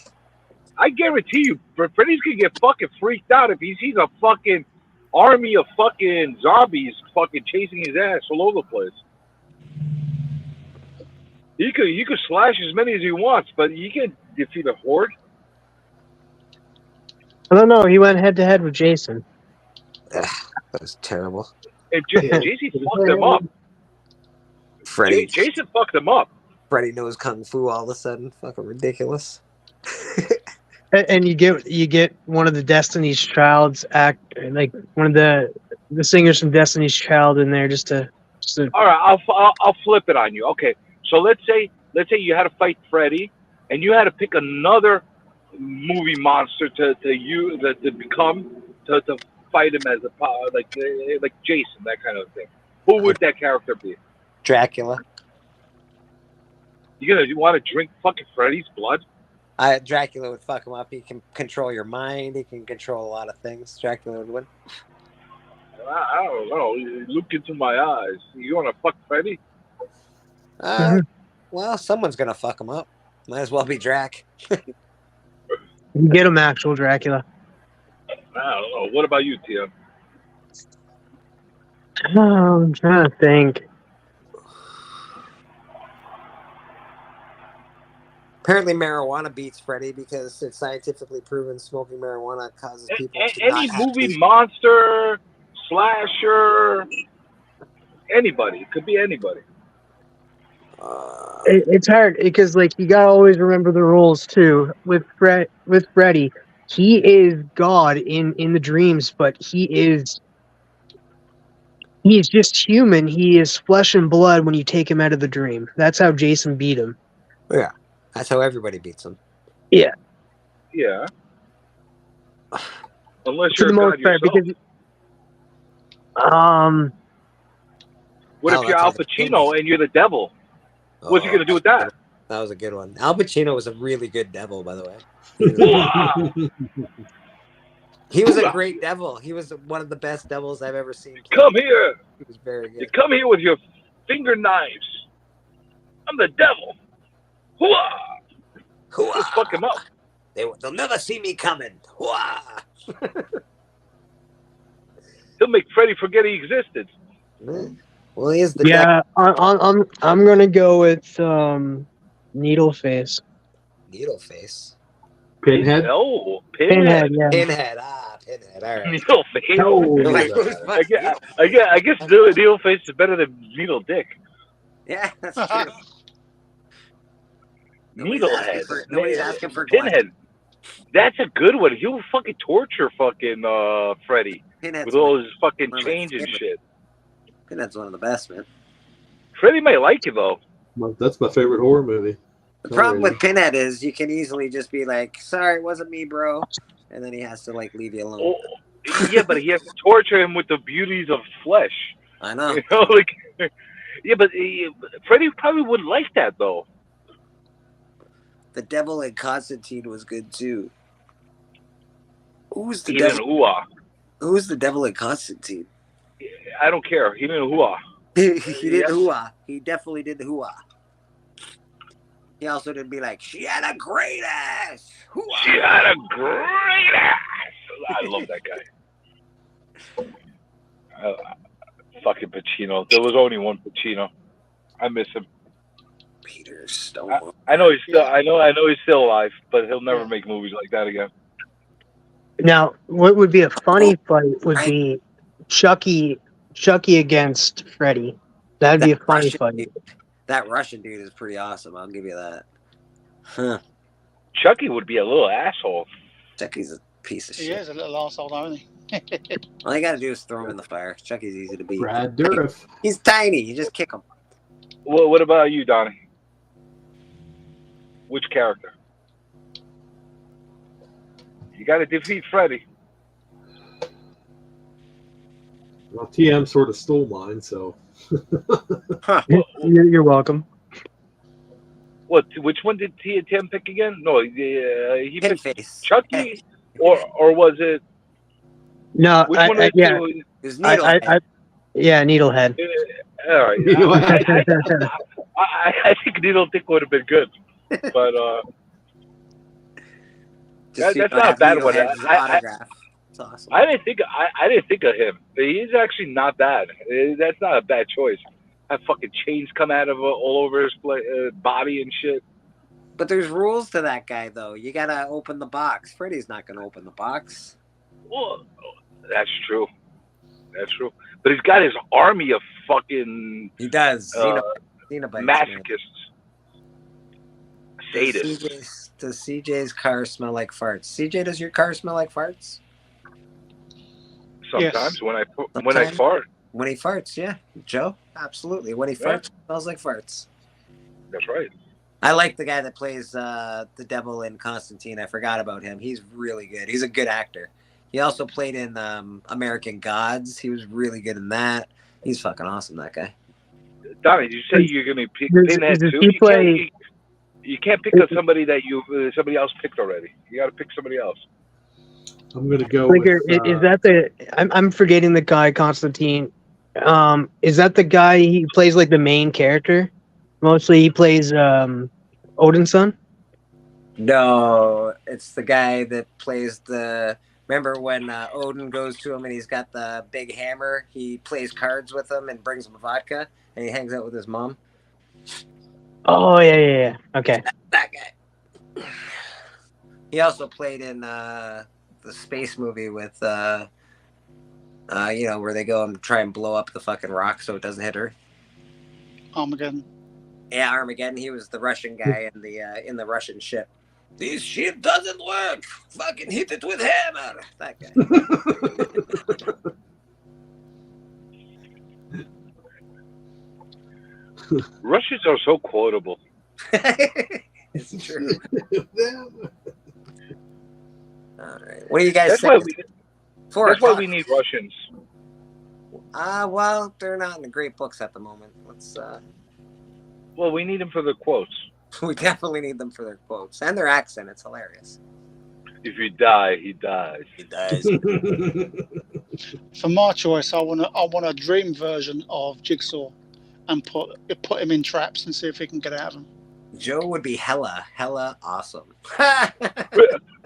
I guarantee you, Freddy's gonna get fucking freaked out if he sees a fucking army of fucking zombies fucking chasing his ass all over the place. You could slash as many as he wants, but you can defeat a horde. I don't know. He went head to head with Jason. That was terrible. And Jason fucked him up. Freddy. Jason fucked him up. Freddy knows kung fu all of a sudden. Fucking ridiculous. And you get one of the Destiny's Child's like one of the singers from Destiny's Child in there just to. All right, I'll flip it on you. Okay, so let's say you had to fight Freddy, and you had to pick another movie monster to fight him as a like Jason, that kind of thing. Who would that character be? Dracula. You want to drink fucking Freddy's blood? Dracula would fuck him up. He can control your mind. He can control a lot of things. Dracula would win. I don't know. Look into my eyes. You want to fuck Freddy? Well, someone's gonna fuck him up. Might as well be Drac. You get him actual Dracula. I don't know. What about you, Tia? Oh, I'm trying to think. Apparently, marijuana beats Freddy because it's scientifically proven smoking marijuana causes people to Any not have movie monster, slasher, anybody. It could be anybody. It's hard because like you gotta always remember the rules too. With Freddy, he is God in the dreams, but he is just human. He is flesh and blood when you take him out of the dream. That's how Jason beat him. Yeah, that's how everybody beats him. Yeah. Yeah. Unless For you're the a most god part, yourself. because What if you're Al Pacino and you're the devil? What's he gonna do with that? That was a good one. Al Pacino was a really good devil, by the way. He was a great devil. He was one of the best devils I've ever seen. Come here. He was very good. You come here with your finger knives. I'm the devil. Hooah! Just fuck him up. They'll never see me coming. Hooah! He'll make Freddy forget he existed. Well, he is the I'm gonna go with Needleface. Needleface. Pinhead. No, Pinhead. Yeah. Pinhead. Pinhead. All right. Needleface. I guess Needleface is better than Needle Dick. Yeah, that's true. Needlehead. Nobody's asking for Pinhead. That's a good one. He'll fucking torture fucking Freddy with all his fucking chains and shit. Pinhead's one of the best, man. Freddy might like it though. Well, that's my favorite horror movie. The problem with Pinhead is you can easily just be like, "Sorry, it wasn't me, bro," and then he has to like leave you alone. Oh, yeah, but he has to torture him with the beauties of flesh. I know. You know, like, yeah, but Freddy probably wouldn't like that though. The Devil in Constantine was good too. Who's the He devil? didn't hoo-ah. Who's the devil in Constantine? I don't care. He didn't hoo-ah. He didn't hoo-ah. He definitely did the hoo-ah. He also didn't be like, "She had a great ass." Hoo-ah. She had a great ass. I love that guy. Fucking Pacino. There was only one Pacino. I miss him. Peter Stone. I know he's still. I know he's still alive, but he'll never make movies like that again. Now, what would be a funny fight would be Chucky against Freddy. That'd be a funny fight. Dude, that Russian dude is pretty awesome. I'll give you that. Huh. Chucky would be a little asshole. Chucky's a piece of shit. He is a little asshole, though, isn't he? All you gotta do is throw him in the fire. Chucky's easy to beat. Brad Dourif. He's tiny. You just kick him. What about you, Donnie? Which character? You got to defeat Freddy. Well, TM sort of stole mine, so. You're welcome. What? Which one did Tim pick again? No, he picked Face. Chucky, or was it? No, Which one is yeah, it? His yeah, Needlehead. All right. I think Needle Dick would have been good, but Just that's not a bad one. autograph. It's awesome. I didn't think of him. He's actually not bad. That's not a bad choice. Have fucking chains come out of all over his body and shit. But there's rules to that guy, though. You gotta open the box. Freddy's not gonna open the box. Well, that's true. That's true. But he's got his army of fucking. He does. Xenobites, masochists. Sadists. Does CJ's car smell like farts? CJ, does your car smell like farts? Sometimes Yes. when I Sometimes. fart. When he farts, yeah. Joe, absolutely. When he farts, it smells like farts. That's right. I like the guy that plays the devil in Constantine. I forgot about him. He's really good. He's a good actor. He also played in American Gods. He was really good in that. He's fucking awesome, that guy. Donnie, did you say you're going to pick Pinhead too? You can't pick up somebody that somebody else picked already. You got to pick somebody else. I'm going to go Flicker, with... is that the? I'm forgetting the guy Constantine. Is that the guy? He plays like the main character. Mostly, he plays Odin's son. No, it's the guy that plays the. Remember when Odin goes to him and he's got the big hammer? He plays cards with him and brings him vodka, and he hangs out with his mom. Oh yeah. Okay. That guy. He also played in the space movie with where they go and try and blow up the fucking rock so it doesn't hit Earth. Armageddon. Yeah, Armageddon. He was the Russian guy in the Russian ship. This ship doesn't work. Fucking hit it with hammer. That guy. Russians are so quotable. It's true. All right. What do you guys That's think? why we need Russians. Well, they're not in the great books at the moment. Well, we need them for the quotes. We definitely need them for their quotes and their accent. It's hilarious. If you die, he dies. He dies. For my choice, I want a dream version of Jigsaw, and put him in traps and see if he can get out of them. Joe would be hella awesome.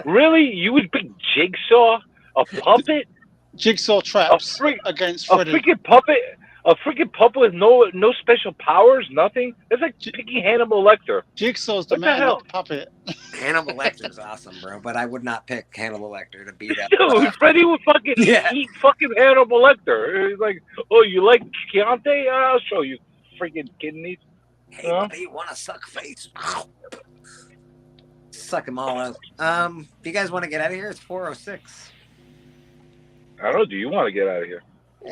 Really? You would pick Jigsaw? A puppet? Jigsaw traps against a Freddy. freaking puppet? A freaking puppet with no special powers? Nothing? It's like picking Hannibal Lecter. Jigsaw's the What the man, hell? not the puppet. Hannibal Lecter's awesome, bro, but I would not pick Hannibal Lecter to beat up. Dude, Freddy would fucking eat fucking Hannibal Lecter. He's like, oh, you like Chianti? I'll show you. Freaking kidneys. Hey, buddy, you want to suck face? Suck them all out. Do you guys want to get out of here? It's 4:06. I don't know. Do you want to get out of here?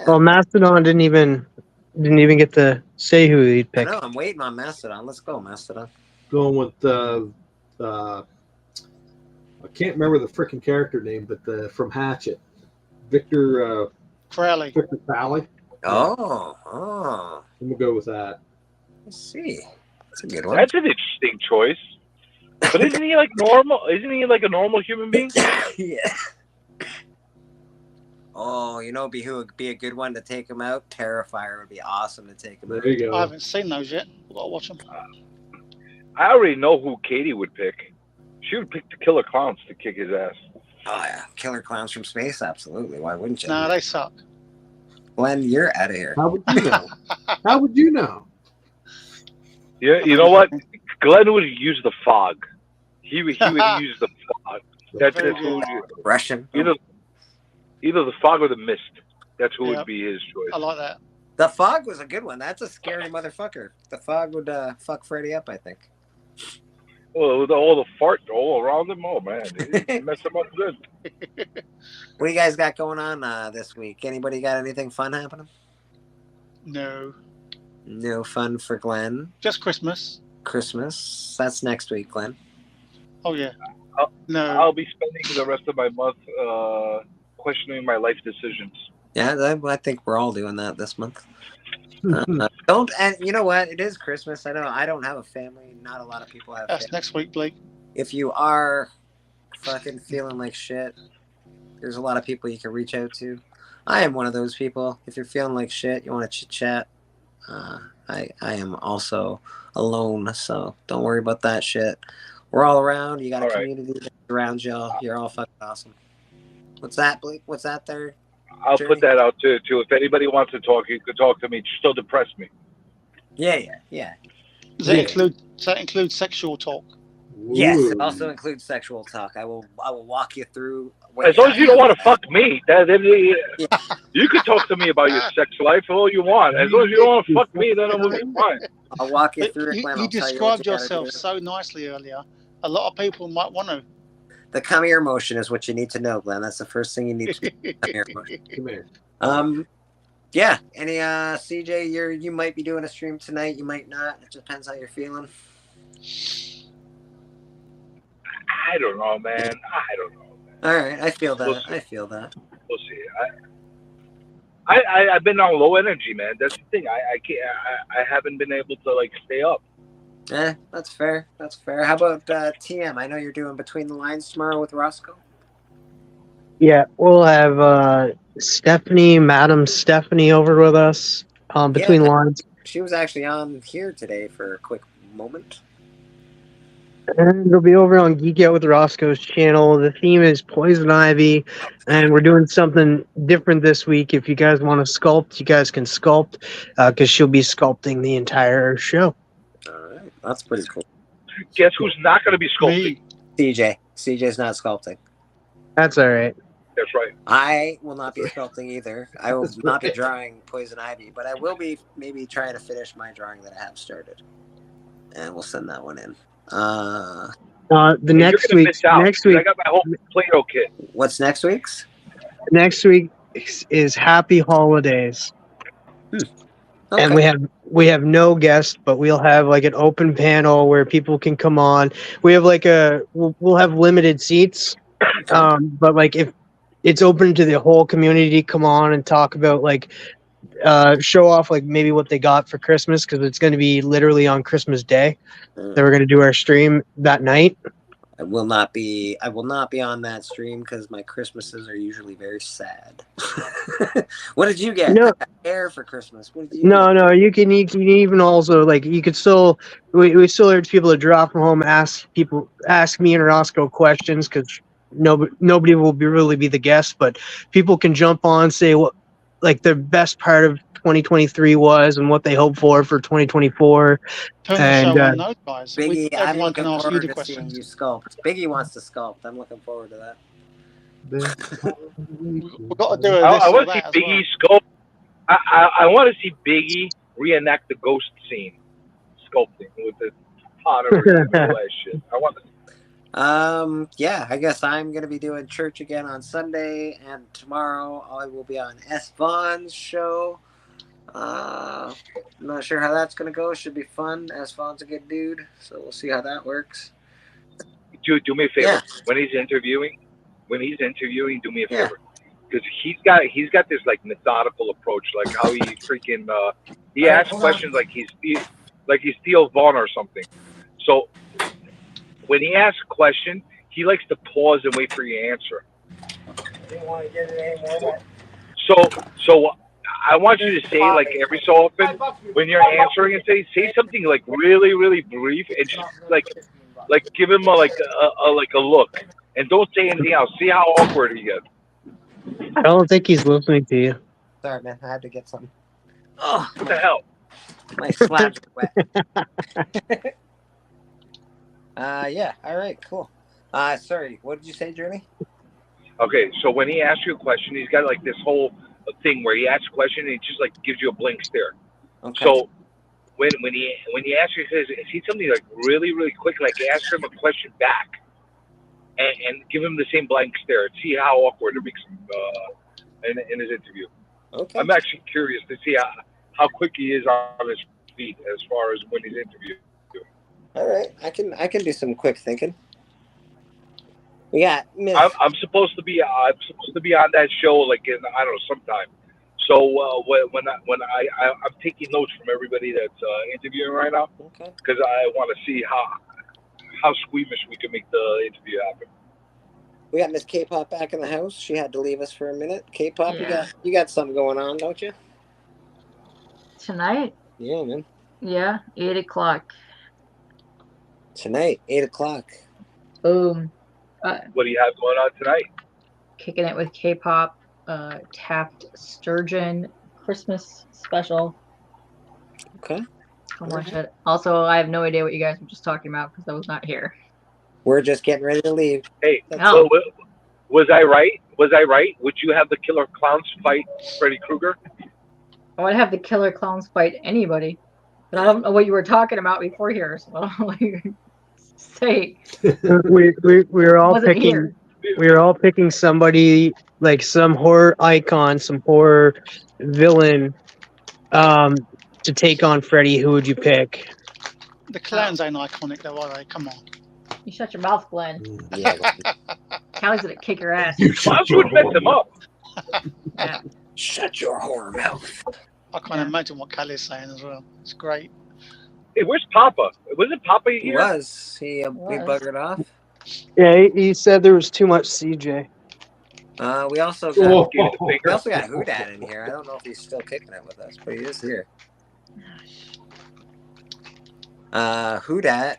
Well, Mastodon didn't even get to say who he'd pick. I know. I'm waiting on Mastodon. Let's go, Mastodon. Going with I can't remember the freaking character name, but from Hatchet, Victor Crowley. Victor Crowley. Oh. I'm gonna go with that. Let's see. That's a good one. That's an interesting choice. But isn't he like normal? Isn't he like a normal human being? Yeah. Oh, you know who would be a good one to take him out? Terrifier would be awesome to take him out. There you go. I haven't seen those yet. I've got to watch them. I already know who Katie would pick. She would pick the Killer Clowns to kick his ass. Oh, yeah. Killer Clowns from Space? Absolutely. Why wouldn't you? Nah, they suck. Glenn, you're out of here. How would you know? How would you know? Yeah, you know what? Glenn would use the fog. He would use the fog. That's who Russian. Either the fog or the mist. That's who would be his choice. I like that. The fog was a good one. That's a scary motherfucker. The fog would fuck Freddy up, I think. Well, with all the fart all around him, oh man, it messed him up good. What do you guys got going on this week? Anybody got anything fun happening? No. No fun for Glenn. Just Christmas. Christmas. That's next week, Glenn. Oh yeah. No. I'll be spending the rest of my month questioning my life decisions. Yeah, I think we're all doing that this month. Don't, and you know what? It is Christmas. I know I don't have a family. Not a lot of people have. That's family. next week, Bleek. If you are fucking feeling like shit, there's a lot of people you can reach out to. I am one of those people. If you're feeling like shit, you want to chit chat. I am also alone, so don't worry about that shit. We're all around. You got a community around y'all. You're all fucking awesome. What's that, Bleek? What's that there? I'll put that out too. If anybody wants to talk, you could talk to me. Just don't depress me. Yeah. Does that include sexual talk? Yes, it also includes sexual talk. I will walk you through. As long as you don't want to fuck me, you could talk to me about your sex life all you want. As long as you don't want to fuck me, then I'm fine. I'll walk you through it, Glenn. You I'll tell described you what you yourself gotta do. so nicely earlier. A lot of people might want to. The come here motion is what you need to know, Glenn. That's the first thing you need to do. Come here motion. Come here. Yeah. Any CJ, you might be doing a stream tonight. You might not. It depends how you're feeling. I don't know, man. I don't know. All right, I feel that. We'll see. I've been on low energy, man. That's the thing. I can't. I haven't been able to like stay up. That's fair. How about TM? I know you're doing Between the Lines tomorrow with Roscoe. Yeah, we'll have Madam Stephanie over with us Between the Lines. She was actually on here today for a quick moment. And it'll be over on Geek Out with Roscoe's channel. The theme is Poison Ivy, and we're doing something different this week. If you guys want to sculpt, you guys can sculpt, because she'll be sculpting the entire show. All right, that's pretty cool. Guess who's not going to be sculpting? CJ. CJ's not sculpting. That's all right. That's right. I will not be sculpting either. I will not be drawing Poison Ivy, but I will be maybe trying to finish my drawing that I have started, and we'll send that one in. Next week. I got my whole Play-Doh kit. What's next week's? Next week is Happy Holidays, and we have no guests, but we'll have like an open panel where people can come on. We have like we'll have limited seats, but like if it's open to the whole community, come on and talk about like show off like maybe what they got for Christmas, because it's going to be literally on Christmas Day that we're going to do our stream that night. I will not be on that stream because my Christmases are usually very sad. What did you get? No. I got hair for Christmas. What did you No, you can even also like you could still we still urge people to drop from home, ask me and Roscoe questions, because nobody will really be the guest, but people can jump on, say what like the best part of 2023 was and what they hope for 2024. And Biggie, I'm looking forward to seeing you sculpt. Biggie wants to sculpt. I'm looking forward to that. We've got to do I want to see Biggie sculpt. I want to see Biggie reenact the ghost scene, sculpting with the pottery and all that shit. I want to. Yeah, I guess I'm gonna be doing church again on Sunday, and tomorrow I will be on S. Vaughn's show. I'm not sure how that's gonna go. Should be fun. S. Vaughn's a good dude, so we'll see how that works. Do me a favor. Yeah. When he's interviewing, do me a favor, because he's got this like methodical approach, like how he freaking he asks questions like he's Theo Vaughn or something. So when he asks a question, he likes to pause and wait for your answer. So I want you to say like every so often when you're answering and say something like really, really brief and just like give him a look, and don't say anything else. See how awkward he gets. I don't think he's listening to you. Sorry, man. I had to get something. Oh, what the hell? My slabs are wet. Yeah. All right. Cool. Sorry. What did you say, Journey? Okay. So when he asks you a question, he's got like this whole thing where he asks a question and he just like gives you a blank stare. Okay. So when he asks you, he says something like really, really quick, like ask him a question back, and give him the same blank stare. See how awkward it makes him in his interview. Okay. I'm actually curious to see how quick he is on his feet as far as when he's interviewed. All right, I can do some quick thinking. We got Miss. I'm supposed to be on that show like in I don't know sometime. So I'm taking notes from everybody that's interviewing right now, Okay. because I want to see how squeamish we can make the interview happen. We got Miss K-pop back in the house. She had to leave us for a minute. K-pop, Yeah. you got something going on, don't you? Tonight? Yeah, man. Yeah, 8 o'clock. Tonight, 8 o'clock. Boom. What do you have going on tonight? Kicking it with K-pop, Tapped Sturgeon Christmas special. Okay. Come watch it. Also, I have no idea what you guys were just talking about because I was not here. We're just getting ready to leave. Hey, Oh. was I right? Was I right? Would you have the Killer Clowns fight Freddy Krueger? I would have the Killer Clowns fight anybody. But I don't know what you were talking about before here, so I don't know what you're saying. we were all Wasn't picking here. we were all picking somebody like some horror icon, some horror villain to take on Freddy. Who would you pick? The clowns ain't iconic though, are they? Come on. You shut your mouth, Glenn. Yeah. Callie's gonna kick your ass. Clowns would mess him up. Yeah. Shut your horror mouth. I can't imagine what Callie's saying as well. It's great. Hey, where's Papa? Wasn't Papa He here? was. He buggered off. Yeah, he said there was too much CJ. We also Oh. got Who Dat in here. I don't know if he's still kicking it with us, but he is here. Who Dat?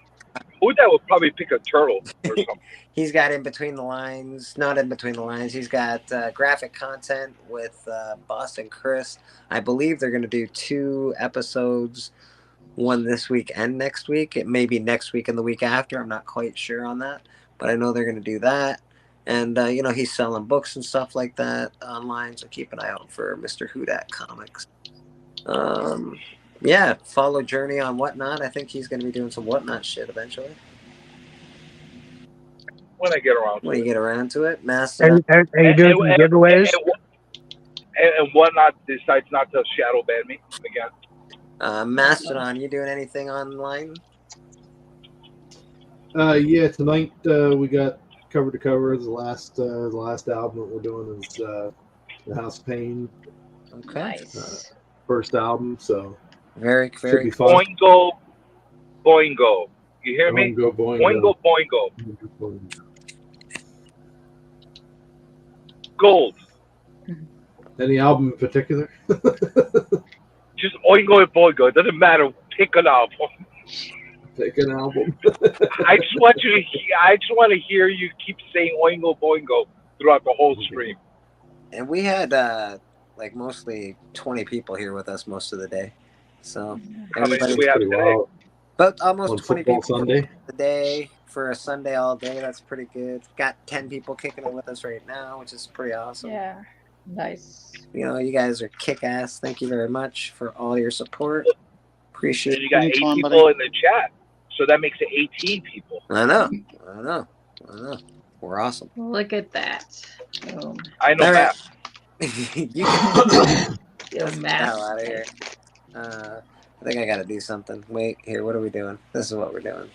Who that would probably pick a turtle or something. He's got in between the lines, not in between the lines. He's got graphic content with Boston Chris. I believe they're going to do 2 episodes, one this week and next week. It may be next week and the week after. I'm not quite sure on that, but I know they're going to do that. And, he's selling books and stuff like that online, so keep an eye out for Mr. Who Dat Comics. Yeah, follow Journey on Whatnot. I think he's going to be doing some Whatnot shit eventually. When I get around to When you it. get around to it, Master. Are you doing some giveaways? And Whatnot decides not to shadow ban me again. Mastodon, you doing anything online? Yeah, tonight we got Cover to Cover. The last album that we're doing is The House of Pain. Okay. Nice. First album, so very should be fun. Boingo, boingo. You hear me? Boingo, boingo. Boingo, boingo. Gold. Any album in particular? Just oingo and boingo. It doesn't matter. Pick an album. Pick an album. I just want to hear you keep saying oingo boingo throughout the whole stream. And we had mostly 20 people here with us most of the day. So How many do we have today? But almost On 20 football people Sunday? a day for a Sunday all day. That's pretty good. Got 10 people kicking it with us right now, which is pretty awesome. Yeah. Nice. You guys are kick ass. Thank you very much for all your support. Appreciate it. You got 8 people in the chat, so that makes it 18 people. I know. We're awesome. Look at that. Boom. I know that. You can Yo, get the math. hell out of here. I think I got to do something. Wait, here. What are we doing? This is what we're doing.